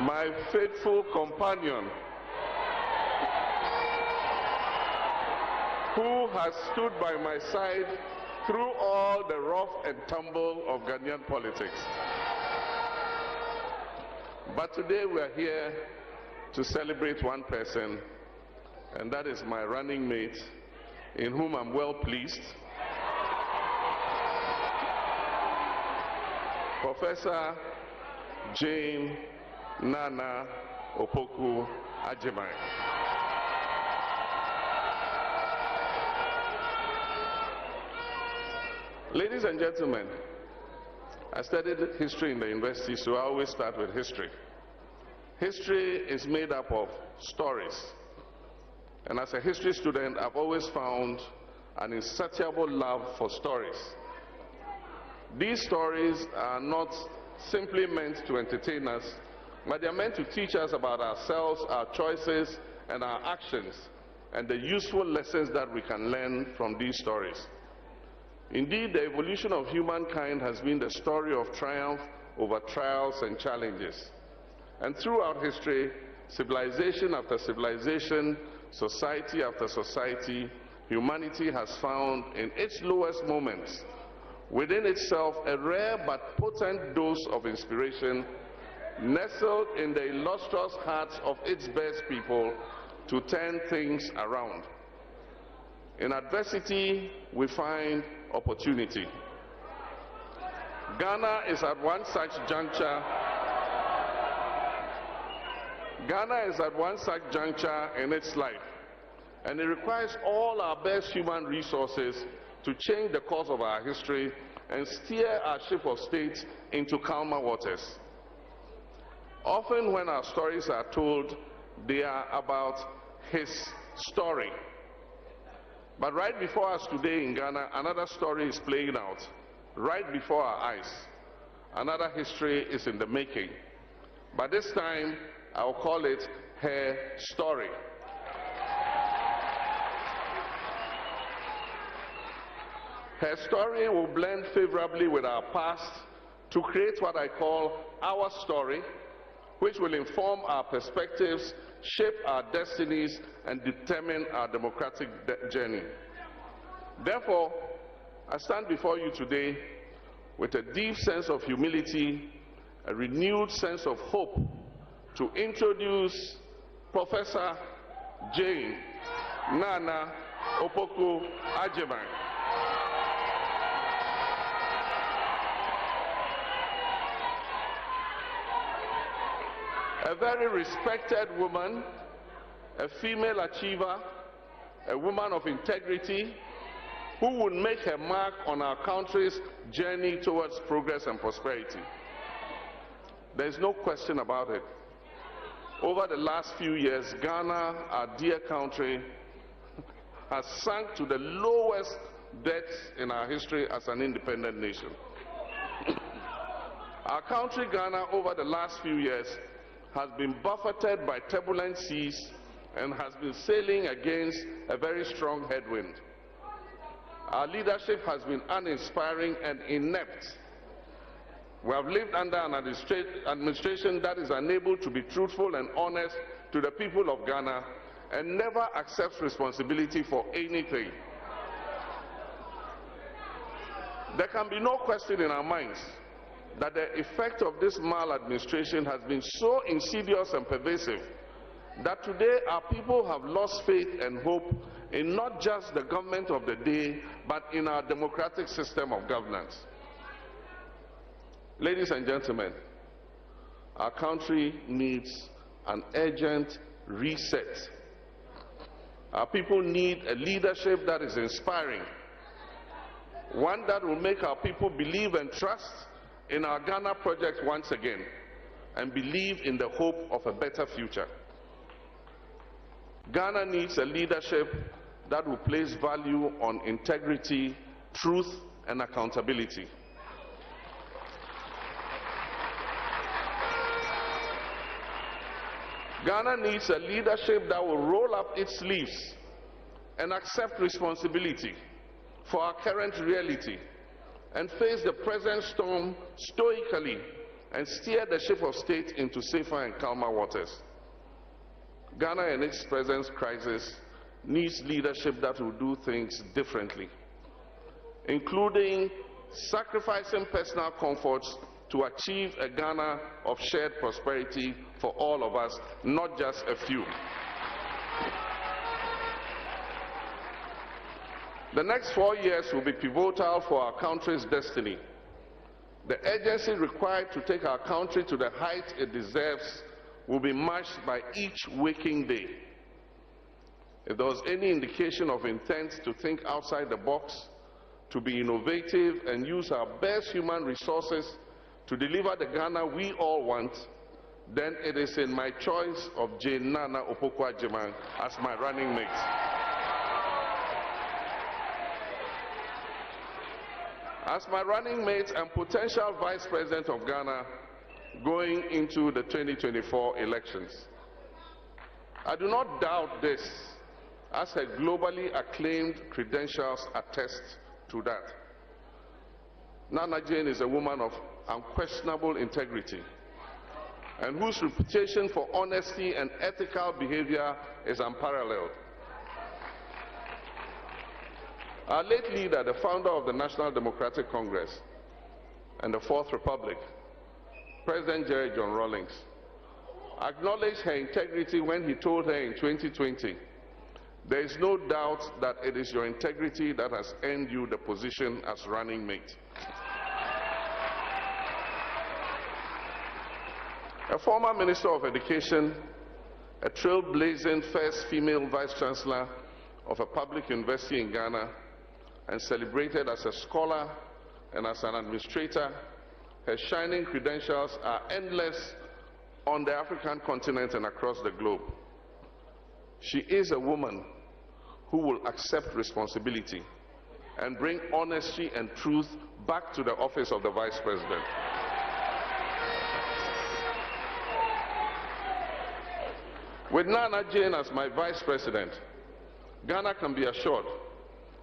My faithful companion, who has stood by my side through all the rough and tumble of Ghanaian politics. But today we are here to celebrate one person, and that is my running mate, in whom I'm well pleased, Professor Jane Nana Opoku Agyeman. Ladies and gentlemen, I studied history in the university, so I always start with history. History is made up of stories. And as a history student, I've always found an insatiable love for stories. These stories are not simply meant to entertain us, but they are meant to teach us about ourselves, our choices, and our actions, and the useful lessons that we can learn from these stories. Indeed, the evolution of humankind has been the story of triumph over trials and challenges. And throughout history, civilization after civilization, society after society, humanity has found in its lowest moments within itself a rare but potent dose of inspiration nestled in the illustrious hearts of its best people to turn things around. In adversity, we find opportunity. Ghana is at one such juncture. Ghana is at one such juncture in its life, and it requires all our best human resources to change the course of our history and steer our ship of state into calmer waters. Often when our stories are told, They are about his story. But right before us today in Ghana, another story is playing out. Right before our eyes, another history is in the making. But this time, I'll call it her story. Her story will blend favorably with our past to create what I call our story, which will inform our perspectives, shape our destinies, and determine our democratic journey. Therefore, I stand before you today with a deep sense of humility, a renewed sense of hope to introduce Professor Jane Nana Opoku Agyeman. A very respected woman, a female achiever, a woman of integrity, who would make her mark on our country's journey towards progress and prosperity. There is no question about it. Over the last few years, Ghana, our dear country, has sunk to the lowest depths in our history as an independent nation. Our country, Ghana, over the last few years, has been buffeted by turbulent seas and has been sailing against a very strong headwind. Our leadership has been uninspiring and inept. We have lived under an administration that is unable to be truthful and honest to the people of Ghana and never accepts responsibility for anything. There can be no question in our minds that the effect of this maladministration has been so insidious and pervasive that today our people have lost faith and hope in not just the government of the day, but in our democratic system of governance. Ladies and gentlemen, our country needs an urgent reset. Our people need a leadership that is inspiring, one that will make our people believe and trust in our Ghana project once again, and believe in the hope of a better future. Ghana needs a leadership that will place value on integrity, truth, and accountability. Ghana needs a leadership that will roll up its sleeves and accept responsibility for our current reality and face the present storm stoically and steer the ship of state into safer and calmer waters. Ghana in its present crisis needs leadership that will do things differently, including sacrificing personal comforts to achieve a Ghana of shared prosperity for all of us, not just a few. The next 4 years will be pivotal for our country's destiny. The urgency required to take our country to the height it deserves will be matched by each waking day. If there was any indication of intent to think outside the box, to be innovative and use our best human resources to deliver the Ghana we all want, then it is in my choice of Jane Nana Opoku Agyeman as my running mate. As my running mate and potential Vice President of Ghana going into the 2024 elections, I do not doubt this, as her globally acclaimed credentials attest to that. Nana Jane is a woman of unquestionable integrity and whose reputation for honesty and ethical behavior is unparalleled. Our late leader, the founder of the National Democratic Congress and the Fourth Republic, President Jerry John Rawlings, acknowledged her integrity when he told her in 2020, "There is no doubt that it is your integrity that has earned you the position as running mate." A former Minister of Education, a trailblazing first female Vice-Chancellor of a public university in Ghana, and celebrated as a scholar and as an administrator, her shining credentials are endless on the African continent and across the globe. She is a woman who will accept responsibility and bring honesty and truth back to the office of the Vice President. With Nana Jane as my Vice President, Ghana can be assured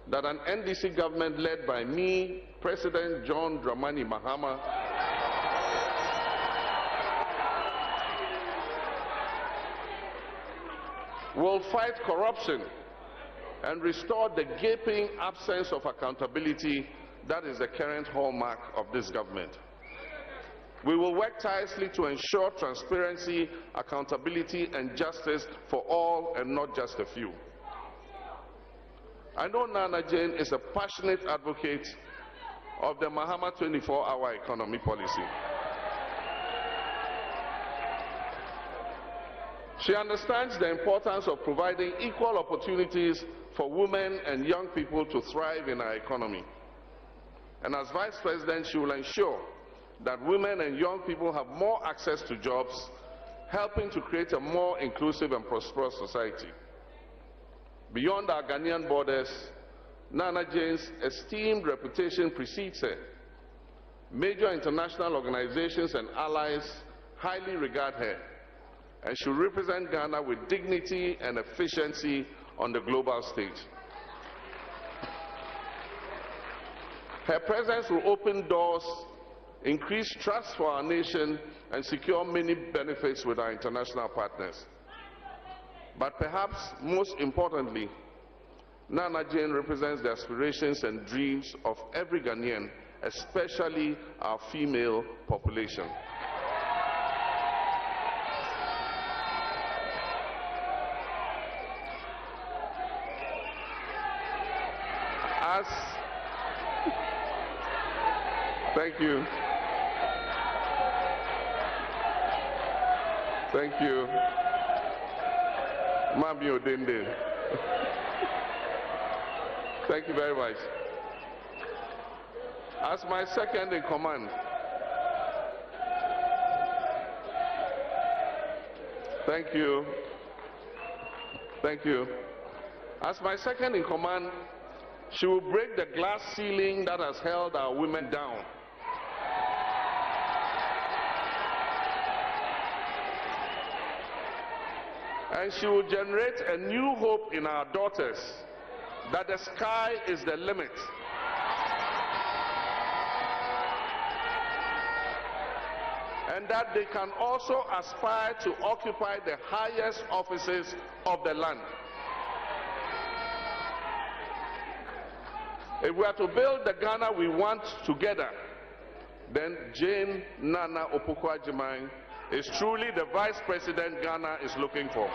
that an NDC government led by me, President John Dramani Mahama, will fight corruption and restore the gaping absence of accountability that is the current hallmark of this government. We will work tirelessly to ensure transparency, accountability, and justice for all and not just a few. I know Nana Jane is a passionate advocate of the Mahama 24-hour economy policy. She understands the importance of providing equal opportunities for women and young people to thrive in our economy. And as Vice President, she will ensure that women and young people have more access to jobs, helping to create a more inclusive and prosperous society. Beyond our Ghanaian borders, Nana Jane's esteemed reputation precedes her. Major international organizations and allies highly regard her, and she will represent Ghana with dignity and efficiency on the global stage. Her presence will open doors, increase trust for our nation, and secure many benefits with our international partners. But perhaps most importantly, Nana Jane represents the aspirations and dreams of every Ghanaian, especially our female population. Thank you. Thank you. Mami Odende. Thank you very much. As my second in command, thank you. Thank you. As my second in command, she will break the glass ceiling that has held our women down. And she will generate a new hope in our daughters that the sky is the limit. And that they can also aspire to occupy the highest offices of the land. If we are to build the Ghana we want together, then Jane Nana Opoku-Agyeman is truly the Vice President Ghana is looking for.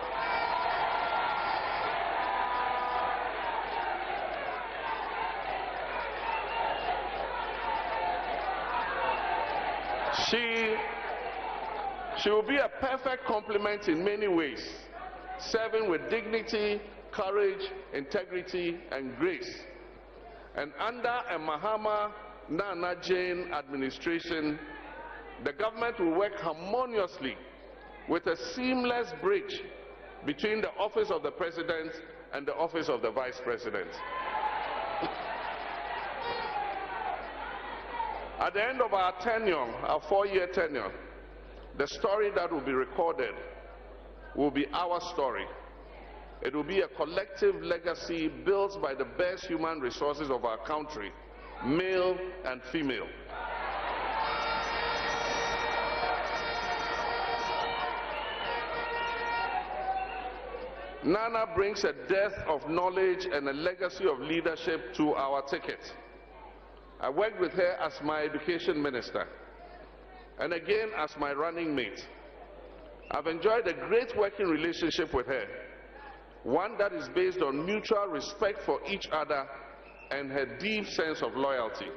She will be a perfect complement in many ways, serving with dignity, courage, integrity, and grace. And under a Mahama Nana Jane administration, the government will work harmoniously with a seamless bridge between the office of the President and the office of the Vice President. At the end of our tenure, our 4-year tenure, the story that will be recorded will be our story. It will be a collective legacy built by the best human resources of our country, male and female. Nana brings a depth of knowledge and a legacy of leadership to our ticket. I worked with her as my education minister, and again as my running mate. I've enjoyed a great working relationship with her, one that is based on mutual respect for each other and her deep sense of loyalty.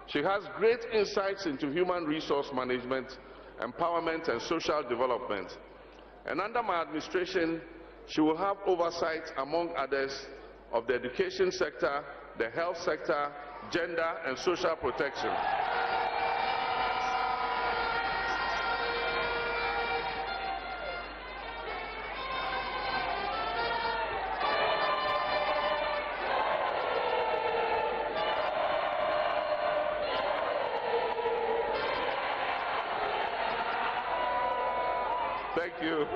She has great insights into human resource management, empowerment, and social development. And under my administration, she will have oversight, among others, of the education sector, the health sector, gender, and social protection. Thank you.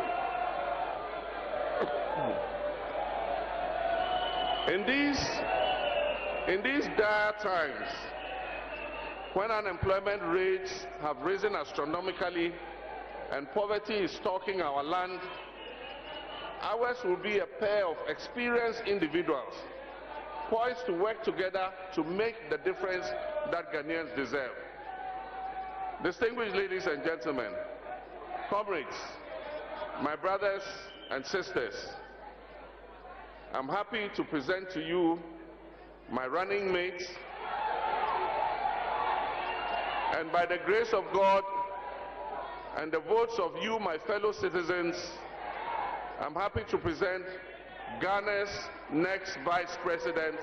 In these dire times, when unemployment rates have risen astronomically and poverty is stalking our land, ours will be a pair of experienced individuals poised to work together to make the difference that Ghanaians deserve. Distinguished ladies and gentlemen, comrades, my brothers and sisters, I'm happy to present to you my running mates, and by the grace of God and the votes of you, my fellow citizens, I'm happy to present Ghana's next Vice President,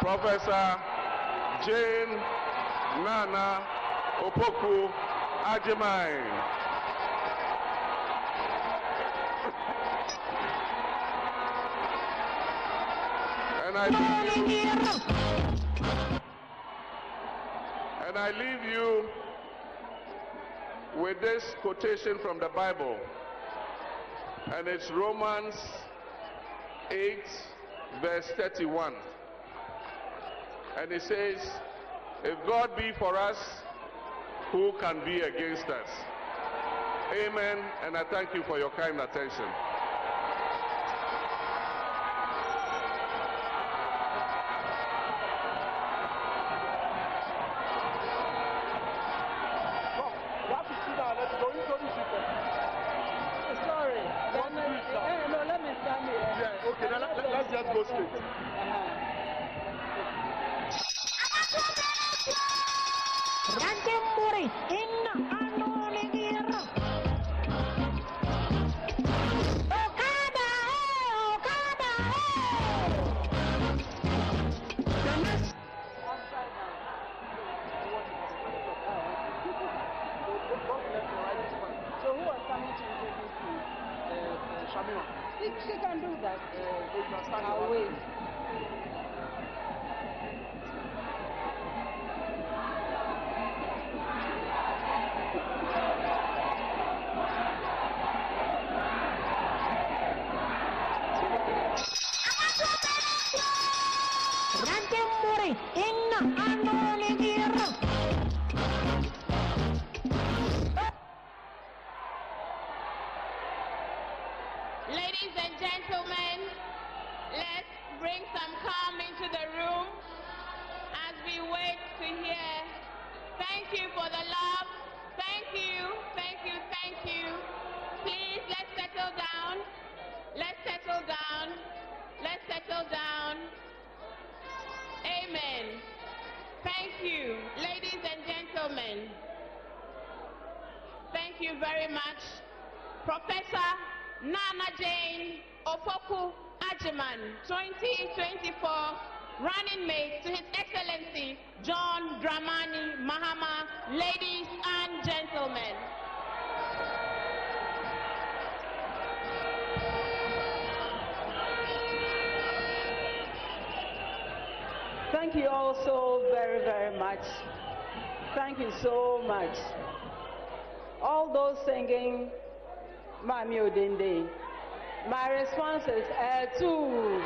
Professor Jane Nana Opoku Agyeman. And I leave you with this quotation from the Bible, and it's Romans 8, verse 31. And it says, if God be for us, who can be against us? Amen, and I thank you for your kind attention. She can do that. I'll wait. Ladies and gentlemen, let's bring some calm into the room as we wait to hear. Thank you for the love. Thank you, thank you, thank you. Please, let's settle down. Let's settle down. Let's settle down. Amen. Thank you, ladies and gentlemen. Thank you very much. Professor Nana Jane Opoku Agyeman, 2024 running mate to His Excellency John Dramani Mahama. Ladies and gentlemen. Thank you all so very, very much. Thank you so much. All those singing Mami Odende. My response is two.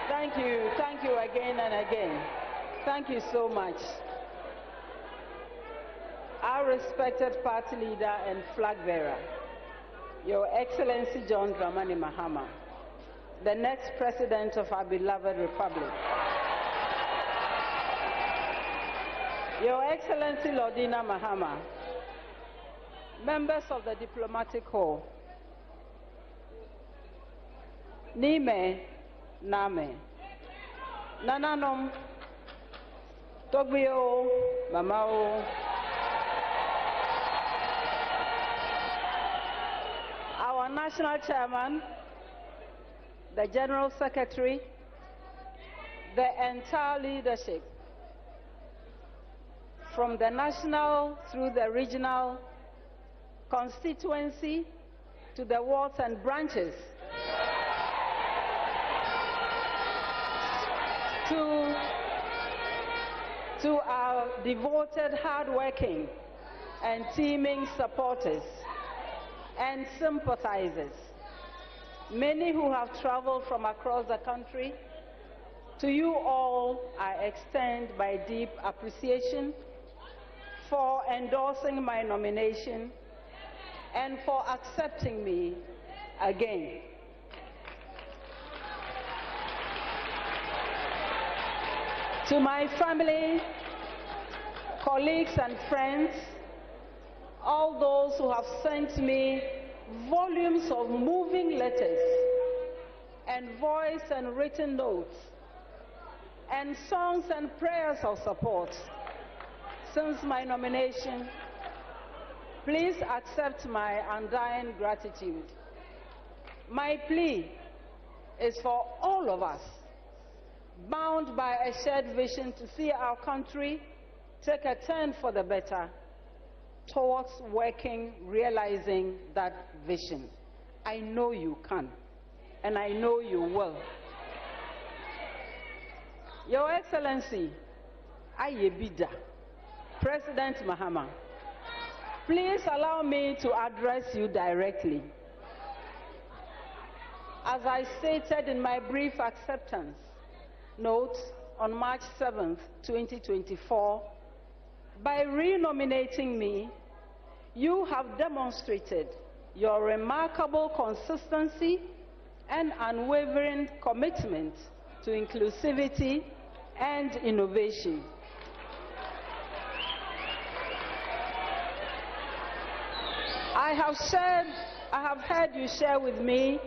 Thank you again and again. Thank you so much. Our respected party leader and flag bearer, Your Excellency John Dramani Mahama, the next president of our beloved republic. Your Excellency Lordina Mahama, members of the diplomatic corps, Nime Name, Nananom, Togbio, Mamao, our national chairman, the general secretary, the entire leadership, from the national through the regional constituency to the wards and branches. To our devoted, hardworking, and teeming supporters and sympathizers, many who have traveled from across the country, to you all I extend my deep appreciation for endorsing my nomination and for accepting me again. To my family, colleagues and friends, all those who have sent me volumes of moving letters and voice and written notes and songs and prayers of support since my nomination, please accept my undying gratitude. My plea is for all of us, bound by a shared vision to see our country take a turn for the better towards realizing that vision. I know you can, and I know you will. Your Excellency, Ayebida, President Mahama, please allow me to address you directly. As I stated in my brief acceptance note on March 7th, 2024, by renominating me, you have demonstrated your remarkable consistency and unwavering commitment to inclusivity and innovation. I have heard you share with me,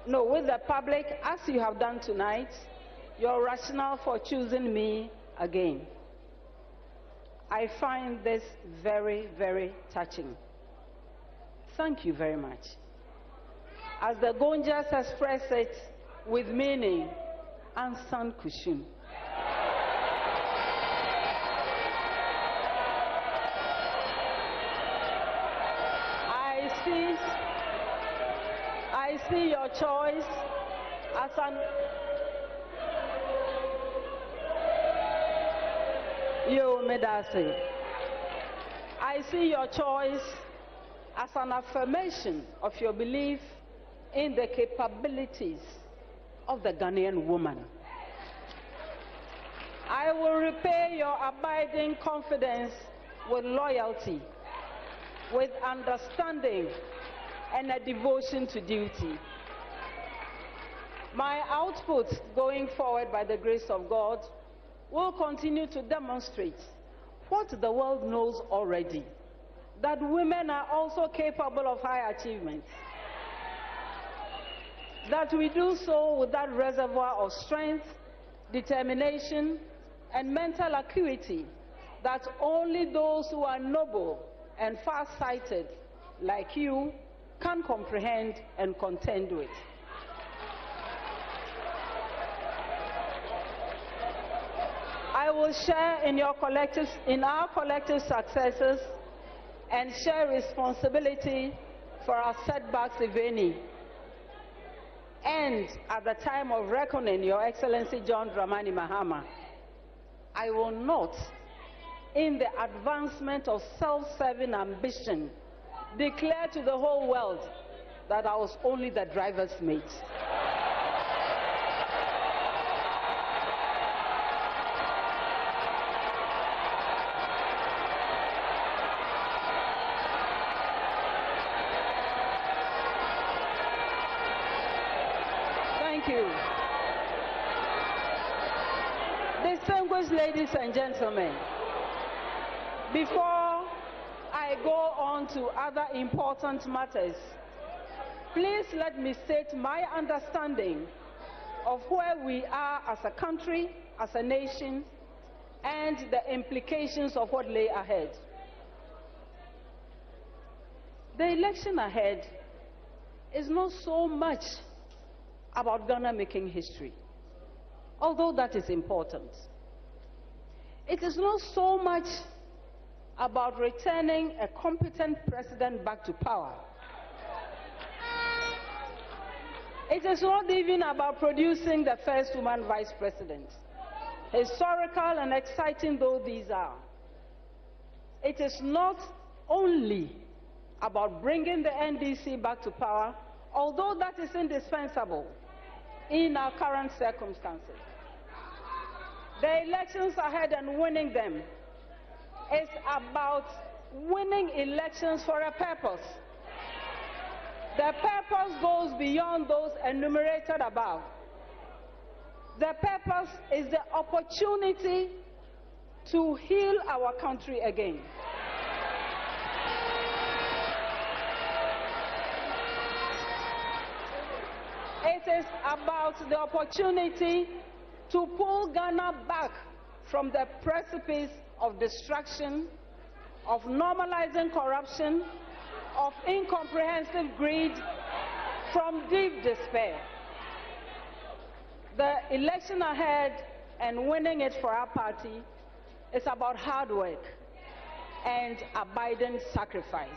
with the public, as you have done tonight, your rationale for choosing me again. I find this very, very touching. Thank you very much. As the Gonjas express it with meaning, Ansan Kushum. I see your choice as an I see your choice as an affirmation of your belief in the capabilities of the Ghanaian woman. I will repay your abiding confidence with loyalty, with understanding, and a devotion to duty. My output going forward, by the grace of God, will continue to demonstrate what the world knows already, that women are also capable of high achievements, that we do so with that reservoir of strength, determination, and mental acuity that only those who are noble and far-sighted like you can comprehend and contend with. I will share in our collective successes and share responsibility for our setbacks, if any. And at the time of reckoning, Your Excellency John Dramani Mahama, I will not, in the advancement of self-serving ambition, declare to the whole world that I was only the driver's mate. Thank you. Distinguished ladies and gentlemen, before I go on to other important matters, please let me state my understanding of where we are as a country, as a nation, and the implications of what lay ahead. The election ahead is not so much about Ghana making history, although that is important. It is not so much about returning a competent president back to power. It is not even about producing the first woman vice president. Historical and exciting though these are, it is not only about bringing the NDC back to power, although that is indispensable in our current circumstances. The elections ahead and winning them is about winning elections for a purpose. The purpose goes beyond those enumerated above. The purpose is the opportunity to heal our country again. It is about the opportunity to pull Ghana back from the precipice of destruction, of normalizing corruption, of incomprehensive greed, from deep despair. The election ahead and winning it for our party is about hard work and abiding sacrifice.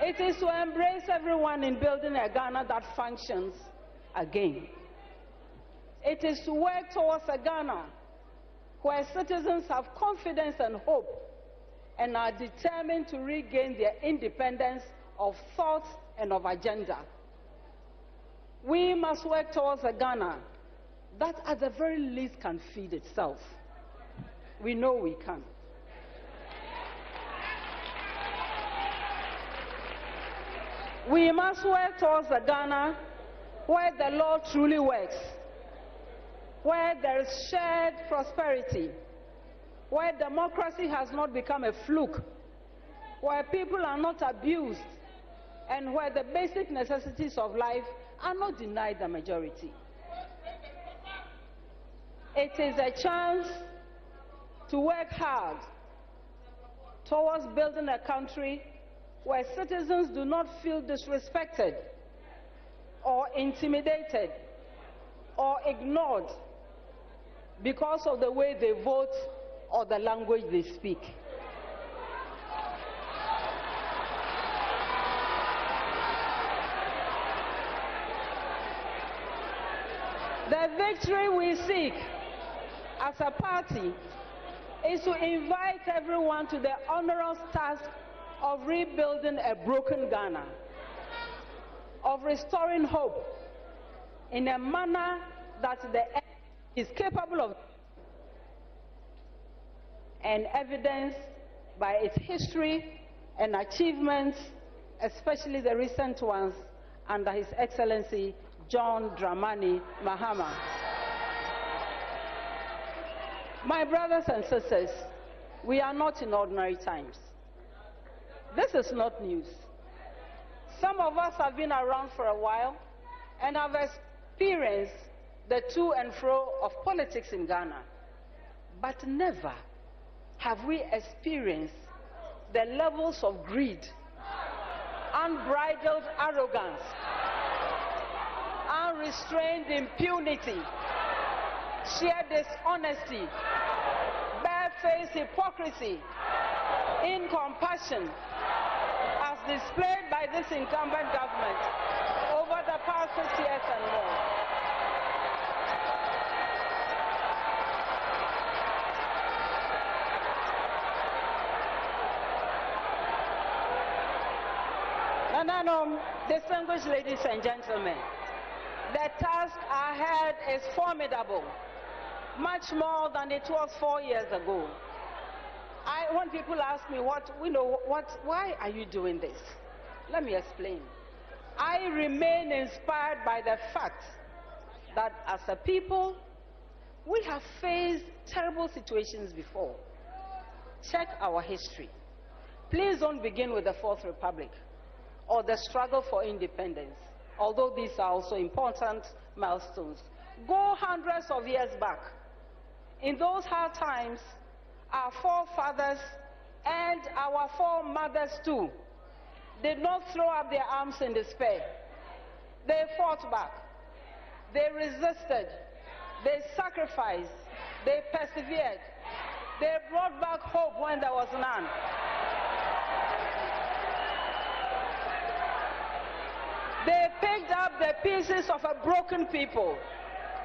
It is to embrace everyone in building a Ghana that functions again. It is to work towards a Ghana where citizens have confidence and hope and are determined to regain their independence of thought and of agenda. We must work towards a Ghana that at the very least can feed itself. We know we can. We must work towards a Ghana where the law truly works, where there is shared prosperity, where democracy has not become a fluke, where people are not abused, and where the basic necessities of life are not denied the majority. It is a chance to work hard towards building a country where citizens do not feel disrespected or intimidated or ignored because of the way they vote or the language they speak. The victory we seek as a party is to invite everyone to the onerous task of rebuilding a broken Ghana, of restoring hope in a manner that the is capable of, and evidenced by its history and achievements, especially the recent ones under His Excellency John Dramani Mahama. My brothers and sisters, we are not in ordinary times. This is not news. Some of us have been around for a while and have experienced the to and fro of politics in Ghana. But never have we experienced the levels of greed, unbridled arrogance, unrestrained impunity, sheer dishonesty, barefaced hypocrisy, incompassion, as displayed by this incumbent government over the past 6 years and more. Distinguished ladies and gentlemen, the task ahead is formidable, much more than it was 4 years ago. When people ask me, why are you doing this? Let me explain. I remain inspired by the fact that as a people, we have faced terrible situations before. Check our history. Please don't begin with the Fourth Republic or the struggle for independence, although these are also important milestones. Go hundreds of years back. In those hard times, our forefathers and our foremothers too did not throw up their arms in despair. They fought back. They resisted. They sacrificed. They persevered. They brought back hope when there was none. They picked up the pieces of a broken people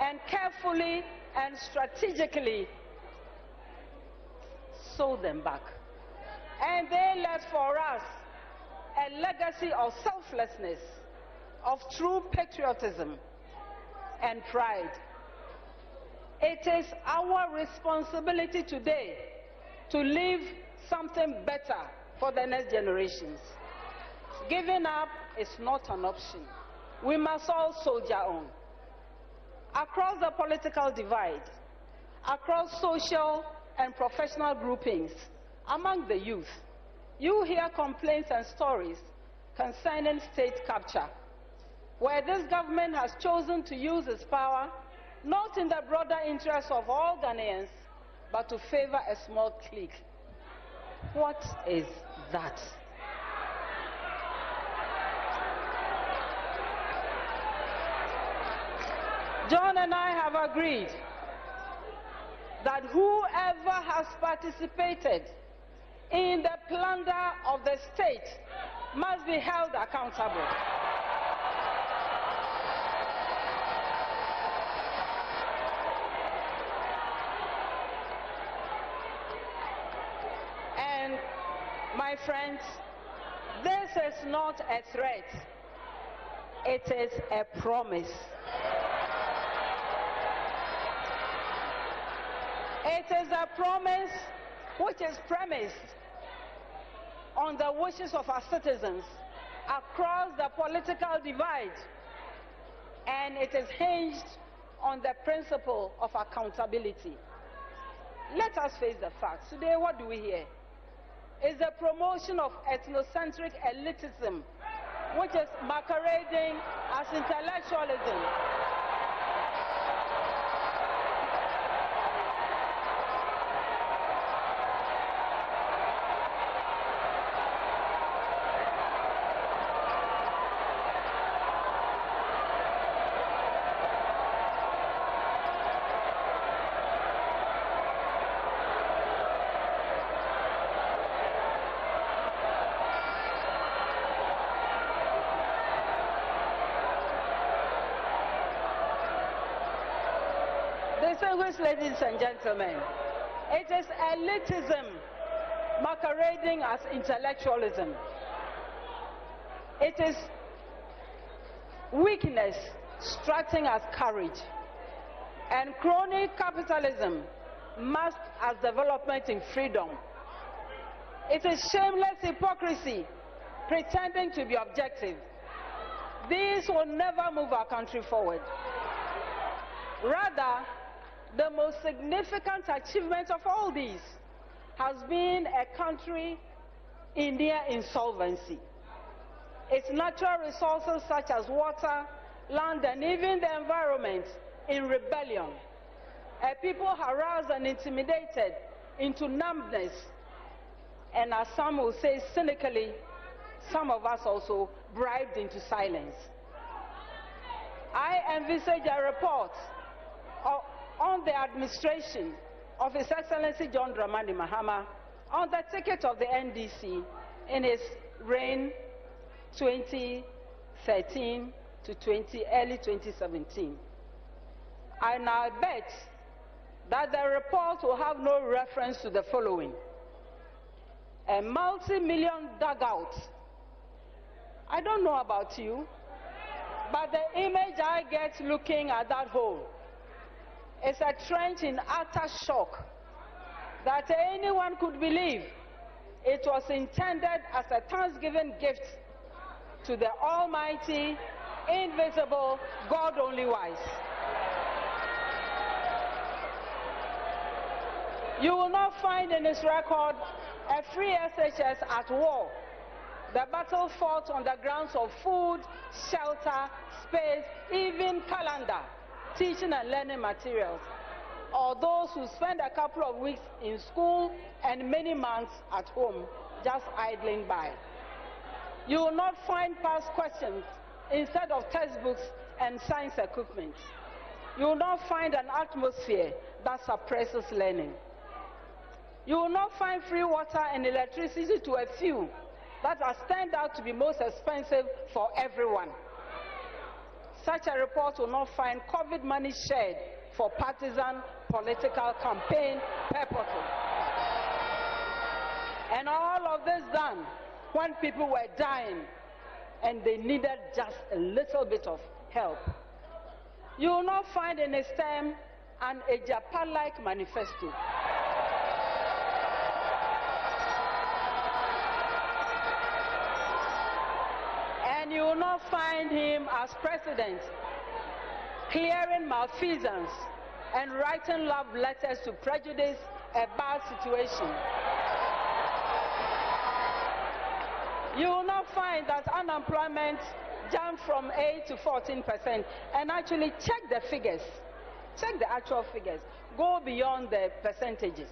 and carefully and strategically sold them back. And they left for us a legacy of selflessness, of true patriotism and pride. It is our responsibility today to leave something better for the next generations. Giving up is not an option. We must all soldier on. Across the political divide, across social and professional groupings, among the youth, you hear complaints and stories concerning state capture, where this government has chosen to use its power not in the broader interest of all Ghanaians, but to favor a small clique. What is that? John and I have agreed that whoever has participated in the plunder of the state must be held accountable. And my friends, this is not a threat, it is a promise. It is a promise which is premised on the wishes of our citizens across the political divide, and it is hinged on the principle of accountability. Let us face the facts. Today, what do we hear? Is the promotion of ethnocentric elitism, which is masquerading as intellectualism. Distinguished ladies and gentlemen, it is elitism masquerading as intellectualism. It is weakness strutting as courage, and crony capitalism masked as development in freedom. It is shameless hypocrisy pretending to be objective. These will never move our country forward. Rather, the most significant achievement of all these has been a country in near insolvency. Its natural resources such as water, land, and even the environment in rebellion. A people harassed and intimidated into numbness, and as some will say cynically, some of us also bribed into silence. I envisage a report on the administration of His Excellency John Dramani Mahama on the ticket of the NDC in his reign 2013 to early 2017. And I bet that the report will have no reference to the following: a multi-million dugout. I don't know about you, but the image I get looking at that hole is a trench in utter shock that anyone could believe it was intended as a Thanksgiving gift to the almighty, invisible, God only wise. You will not find in his record a free SHS at war. The battle fought on the grounds of food, shelter, space, even calendar, teaching and learning materials, or those who spend a couple of weeks in school and many months at home just idling by. You will not find past questions instead of textbooks and science equipment. You will not find an atmosphere that suppresses learning. You will not find free water and electricity to a few that has turned out to be most expensive for everyone. Such a report will not find COVID money shared for partisan political campaign purposes. And all of this done when people were dying and they needed just a little bit of help. You will not find in his term an Ejapa-like manifesto. And you will not find him as president clearing malfeasance and writing love letters to prejudice a bad situation. You will not find that unemployment jumped from 8 to 14%. And actually check the figures. Check the actual figures. Go beyond the percentages.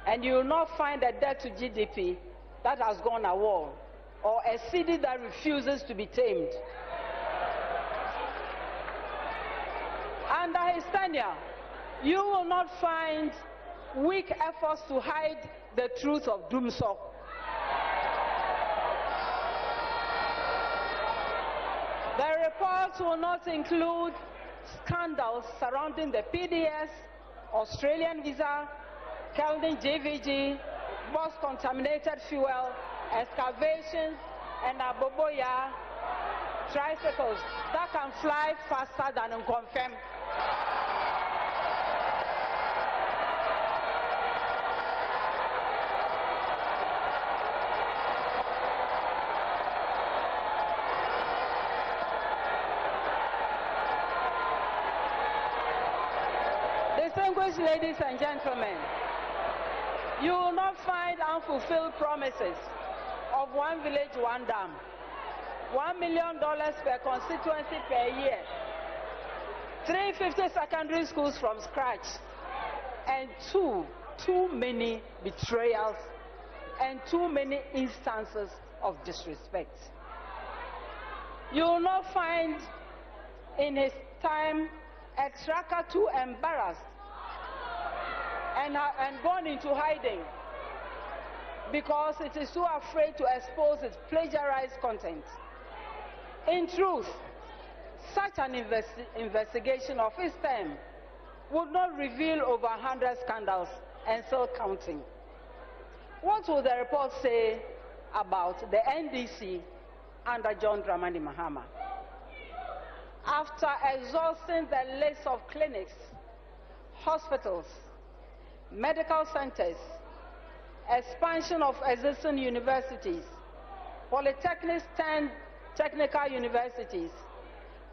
And you will not find a debt to GDP that has gone a wall, or a city that refuses to be tamed. Under his tenure, you will not find weak efforts to hide the truth of Dumsok. The reports will not include scandals surrounding the PDS, Australian visa, Keldon JVG, Boss contaminated fuel, excavations, and Aboboya tricycles that can fly faster than unconfirmed. Distinguished ladies and gentlemen, you will not find unfulfilled promises of one village, one dam, $1 million per constituency per year, 350 secondary schools from scratch, and too many betrayals and too many instances of disrespect. You will not find in his time a tracker too embarrassed and gone into hiding because it is too afraid to expose its plagiarized content. In truth, such an investigation of his term would not reveal over 100 scandals and still counting. What will the report say about the NDC under John Dramani Mahama? After exhausting the list of clinics, hospitals, medical centers, expansion of existing universities, polytechnics and technical universities,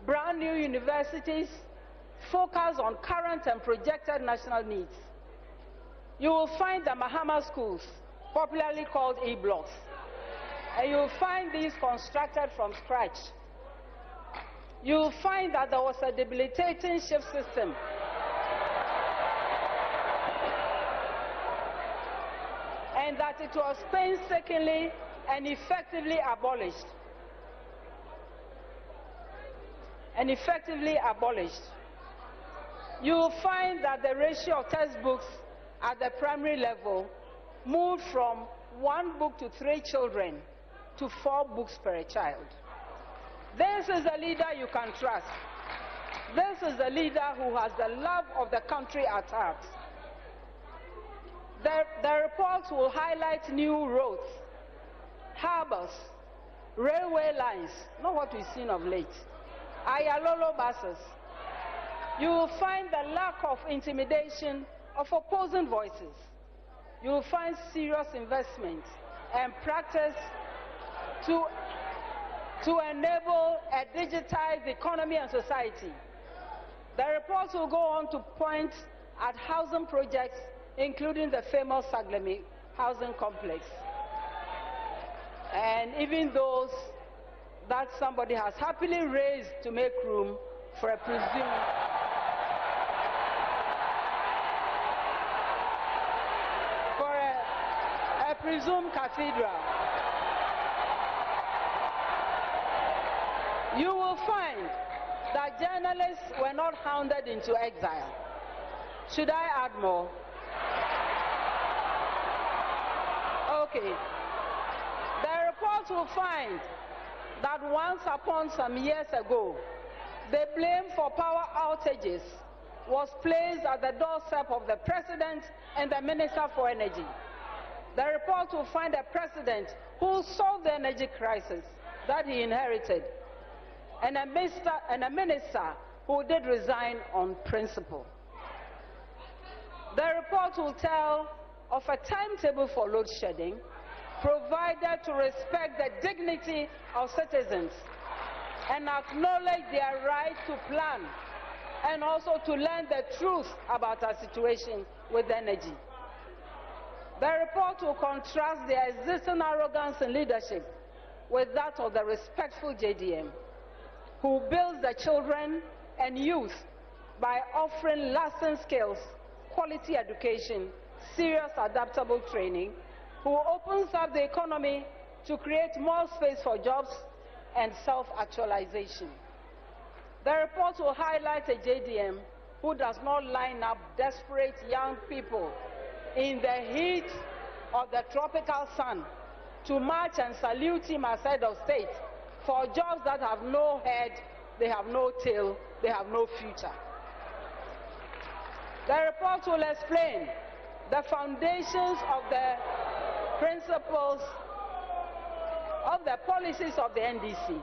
brand new universities, focus on current and projected national needs. You will find the Mahama schools, popularly called E-blocks, and you will find these constructed from scratch. You will find that there was a debilitating shift system and that it was painstakingly and effectively abolished. You will find that the ratio of textbooks at the primary level moved from 1 book to 3 children to 4 books per child. This is a leader you can trust. This is a leader who has the love of the country at heart. The reports will highlight new roads, harbors, railway lines, not what we've seen of late, Ayalolo buses. You will find the lack of intimidation of opposing voices. You will find serious investment and practice to enable a digitized economy and society. The reports will go on to point at housing projects, including the famous Saglemi housing complex, and even those that somebody has happily raised to make room for a presumed cathedral. You will find that journalists were not hounded into exile. Should I add more? Okay. The report will find that once upon some years ago, the blame for power outages was placed at the doorstep of the President and the Minister for Energy. The report will find a President who solved the energy crisis that he inherited, and a minister who did resign on principle. The report will tell of a timetable for load shedding, provided to respect the dignity of citizens and acknowledge their right to plan and also to learn the truth about our situation with energy. The report will contrast the existing arrogance in leadership with that of the respectful JDM, who builds the children and youth by offering lasting skills, quality education, serious adaptable training, who opens up the economy to create more space for jobs and self-actualization. The report will highlight a JDM who does not line up desperate young people in the heat of the tropical sun to march and salute him as head of state for jobs that have no head, they have no tail, they have no future. The report will explain the foundations of the principles of the policies of the NDC,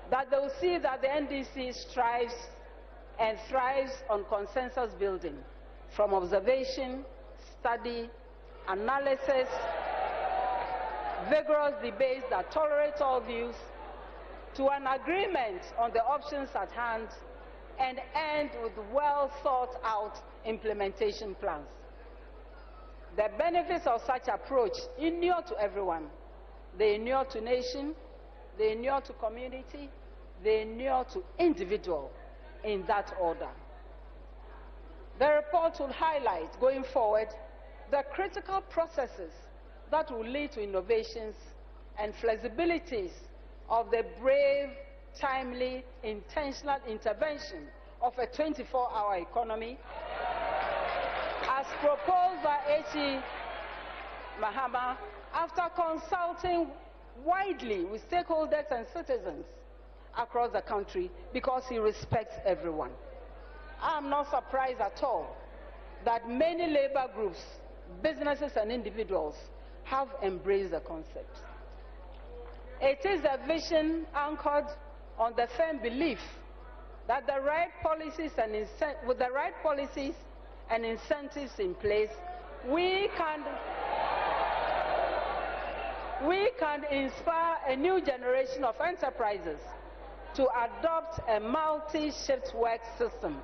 that they will see that the NDC strives and thrives on consensus building, from observation, study, analysis, vigorous debates that tolerate all views, to an agreement on the options at hand, and end with well thought out implementation plans. The benefits of such approach inure to everyone. They inure to nation, they inure to community, they inure to individual, in that order. The report will highlight, going forward, the critical processes that will lead to innovations and flexibilities of the brave, timely, intentional intervention of a 24-hour economy, as proposed by H.E. Mahama, after consulting widely with stakeholders and citizens across the country, because he respects everyone. I am not surprised at all that many labor groups, businesses and individuals have embraced the concept. It is a vision anchored on the firm belief that the right policies and with the right policies and incentives in place, we can inspire a new generation of enterprises to adopt a multi-shift work system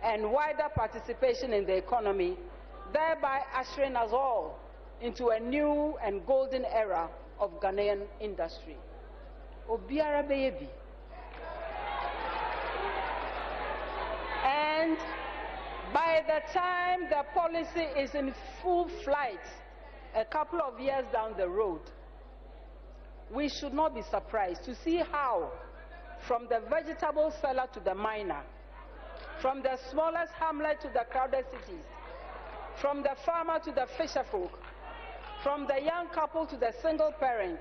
and wider participation in the economy, thereby ushering us all into a new and golden era of Ghanaian industry. Obiara baby. And by the time the policy is in full flight, a couple of years down the road, we should not be surprised to see how, from the vegetable seller to the miner, from the smallest hamlet to the crowded cities, from the farmer to the fisherfolk, from the young couple to the single parent,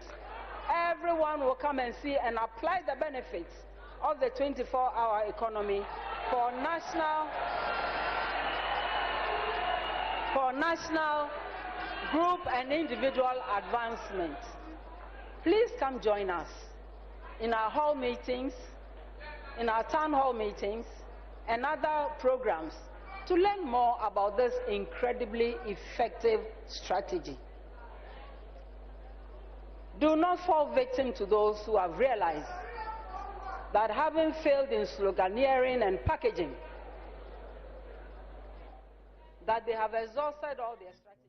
everyone will come and see and apply the benefits of the 24-hour economy for national, group and individual advancement. Please come join us in our hall meetings, in our town hall meetings, and other programs to learn more about this incredibly effective strategy. Do not fall victim to those who have realized that having failed in sloganeering and packaging, that they have exhausted all their strategies.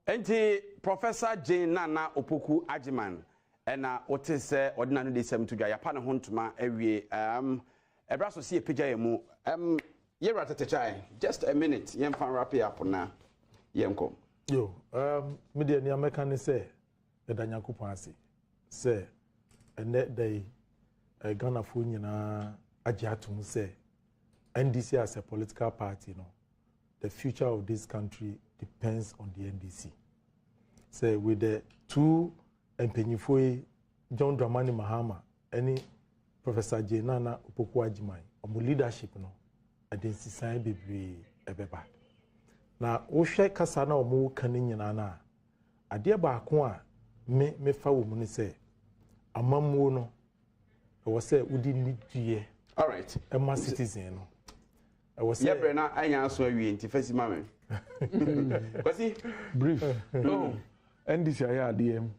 Enti Professor Jane Nana Opoku Ajiman ena wote se ordinary de sem to dwa ya pa ne hontuma awie ebra so see pagya yemu ye ratatechai just a minute yem fan wrap up na yemko yo media ni ameka ne se edanyankopon ase se ene dai Ghana fo nyina agye atum se NDC as a political party, no, the future of this country depends on the NDC. Say with the two Mpenyifoi, John Dramani Mahama, any Professor Jenana Opoku Ajimai omo leadership no adensisan bebre ebeba na wo hwe kasa na omo kan nyina na ade ba ko a me fa wo mu ne se amammuo no wo se udi nidue all right ema citizen no wo se yebre na anya aso awie nti fasi mame kwasi brief oh ndc aya adem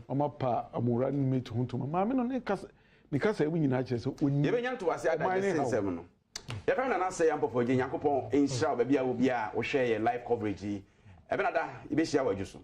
oma pa amura ni metu huntuma maame no ne kasa ebu nyina kire so onyi ye benya nto ase ada sensem no ye fa na say ampofo je yakopon insha ba bia wo bia wo share live coverage ebe na da ibe share wa juso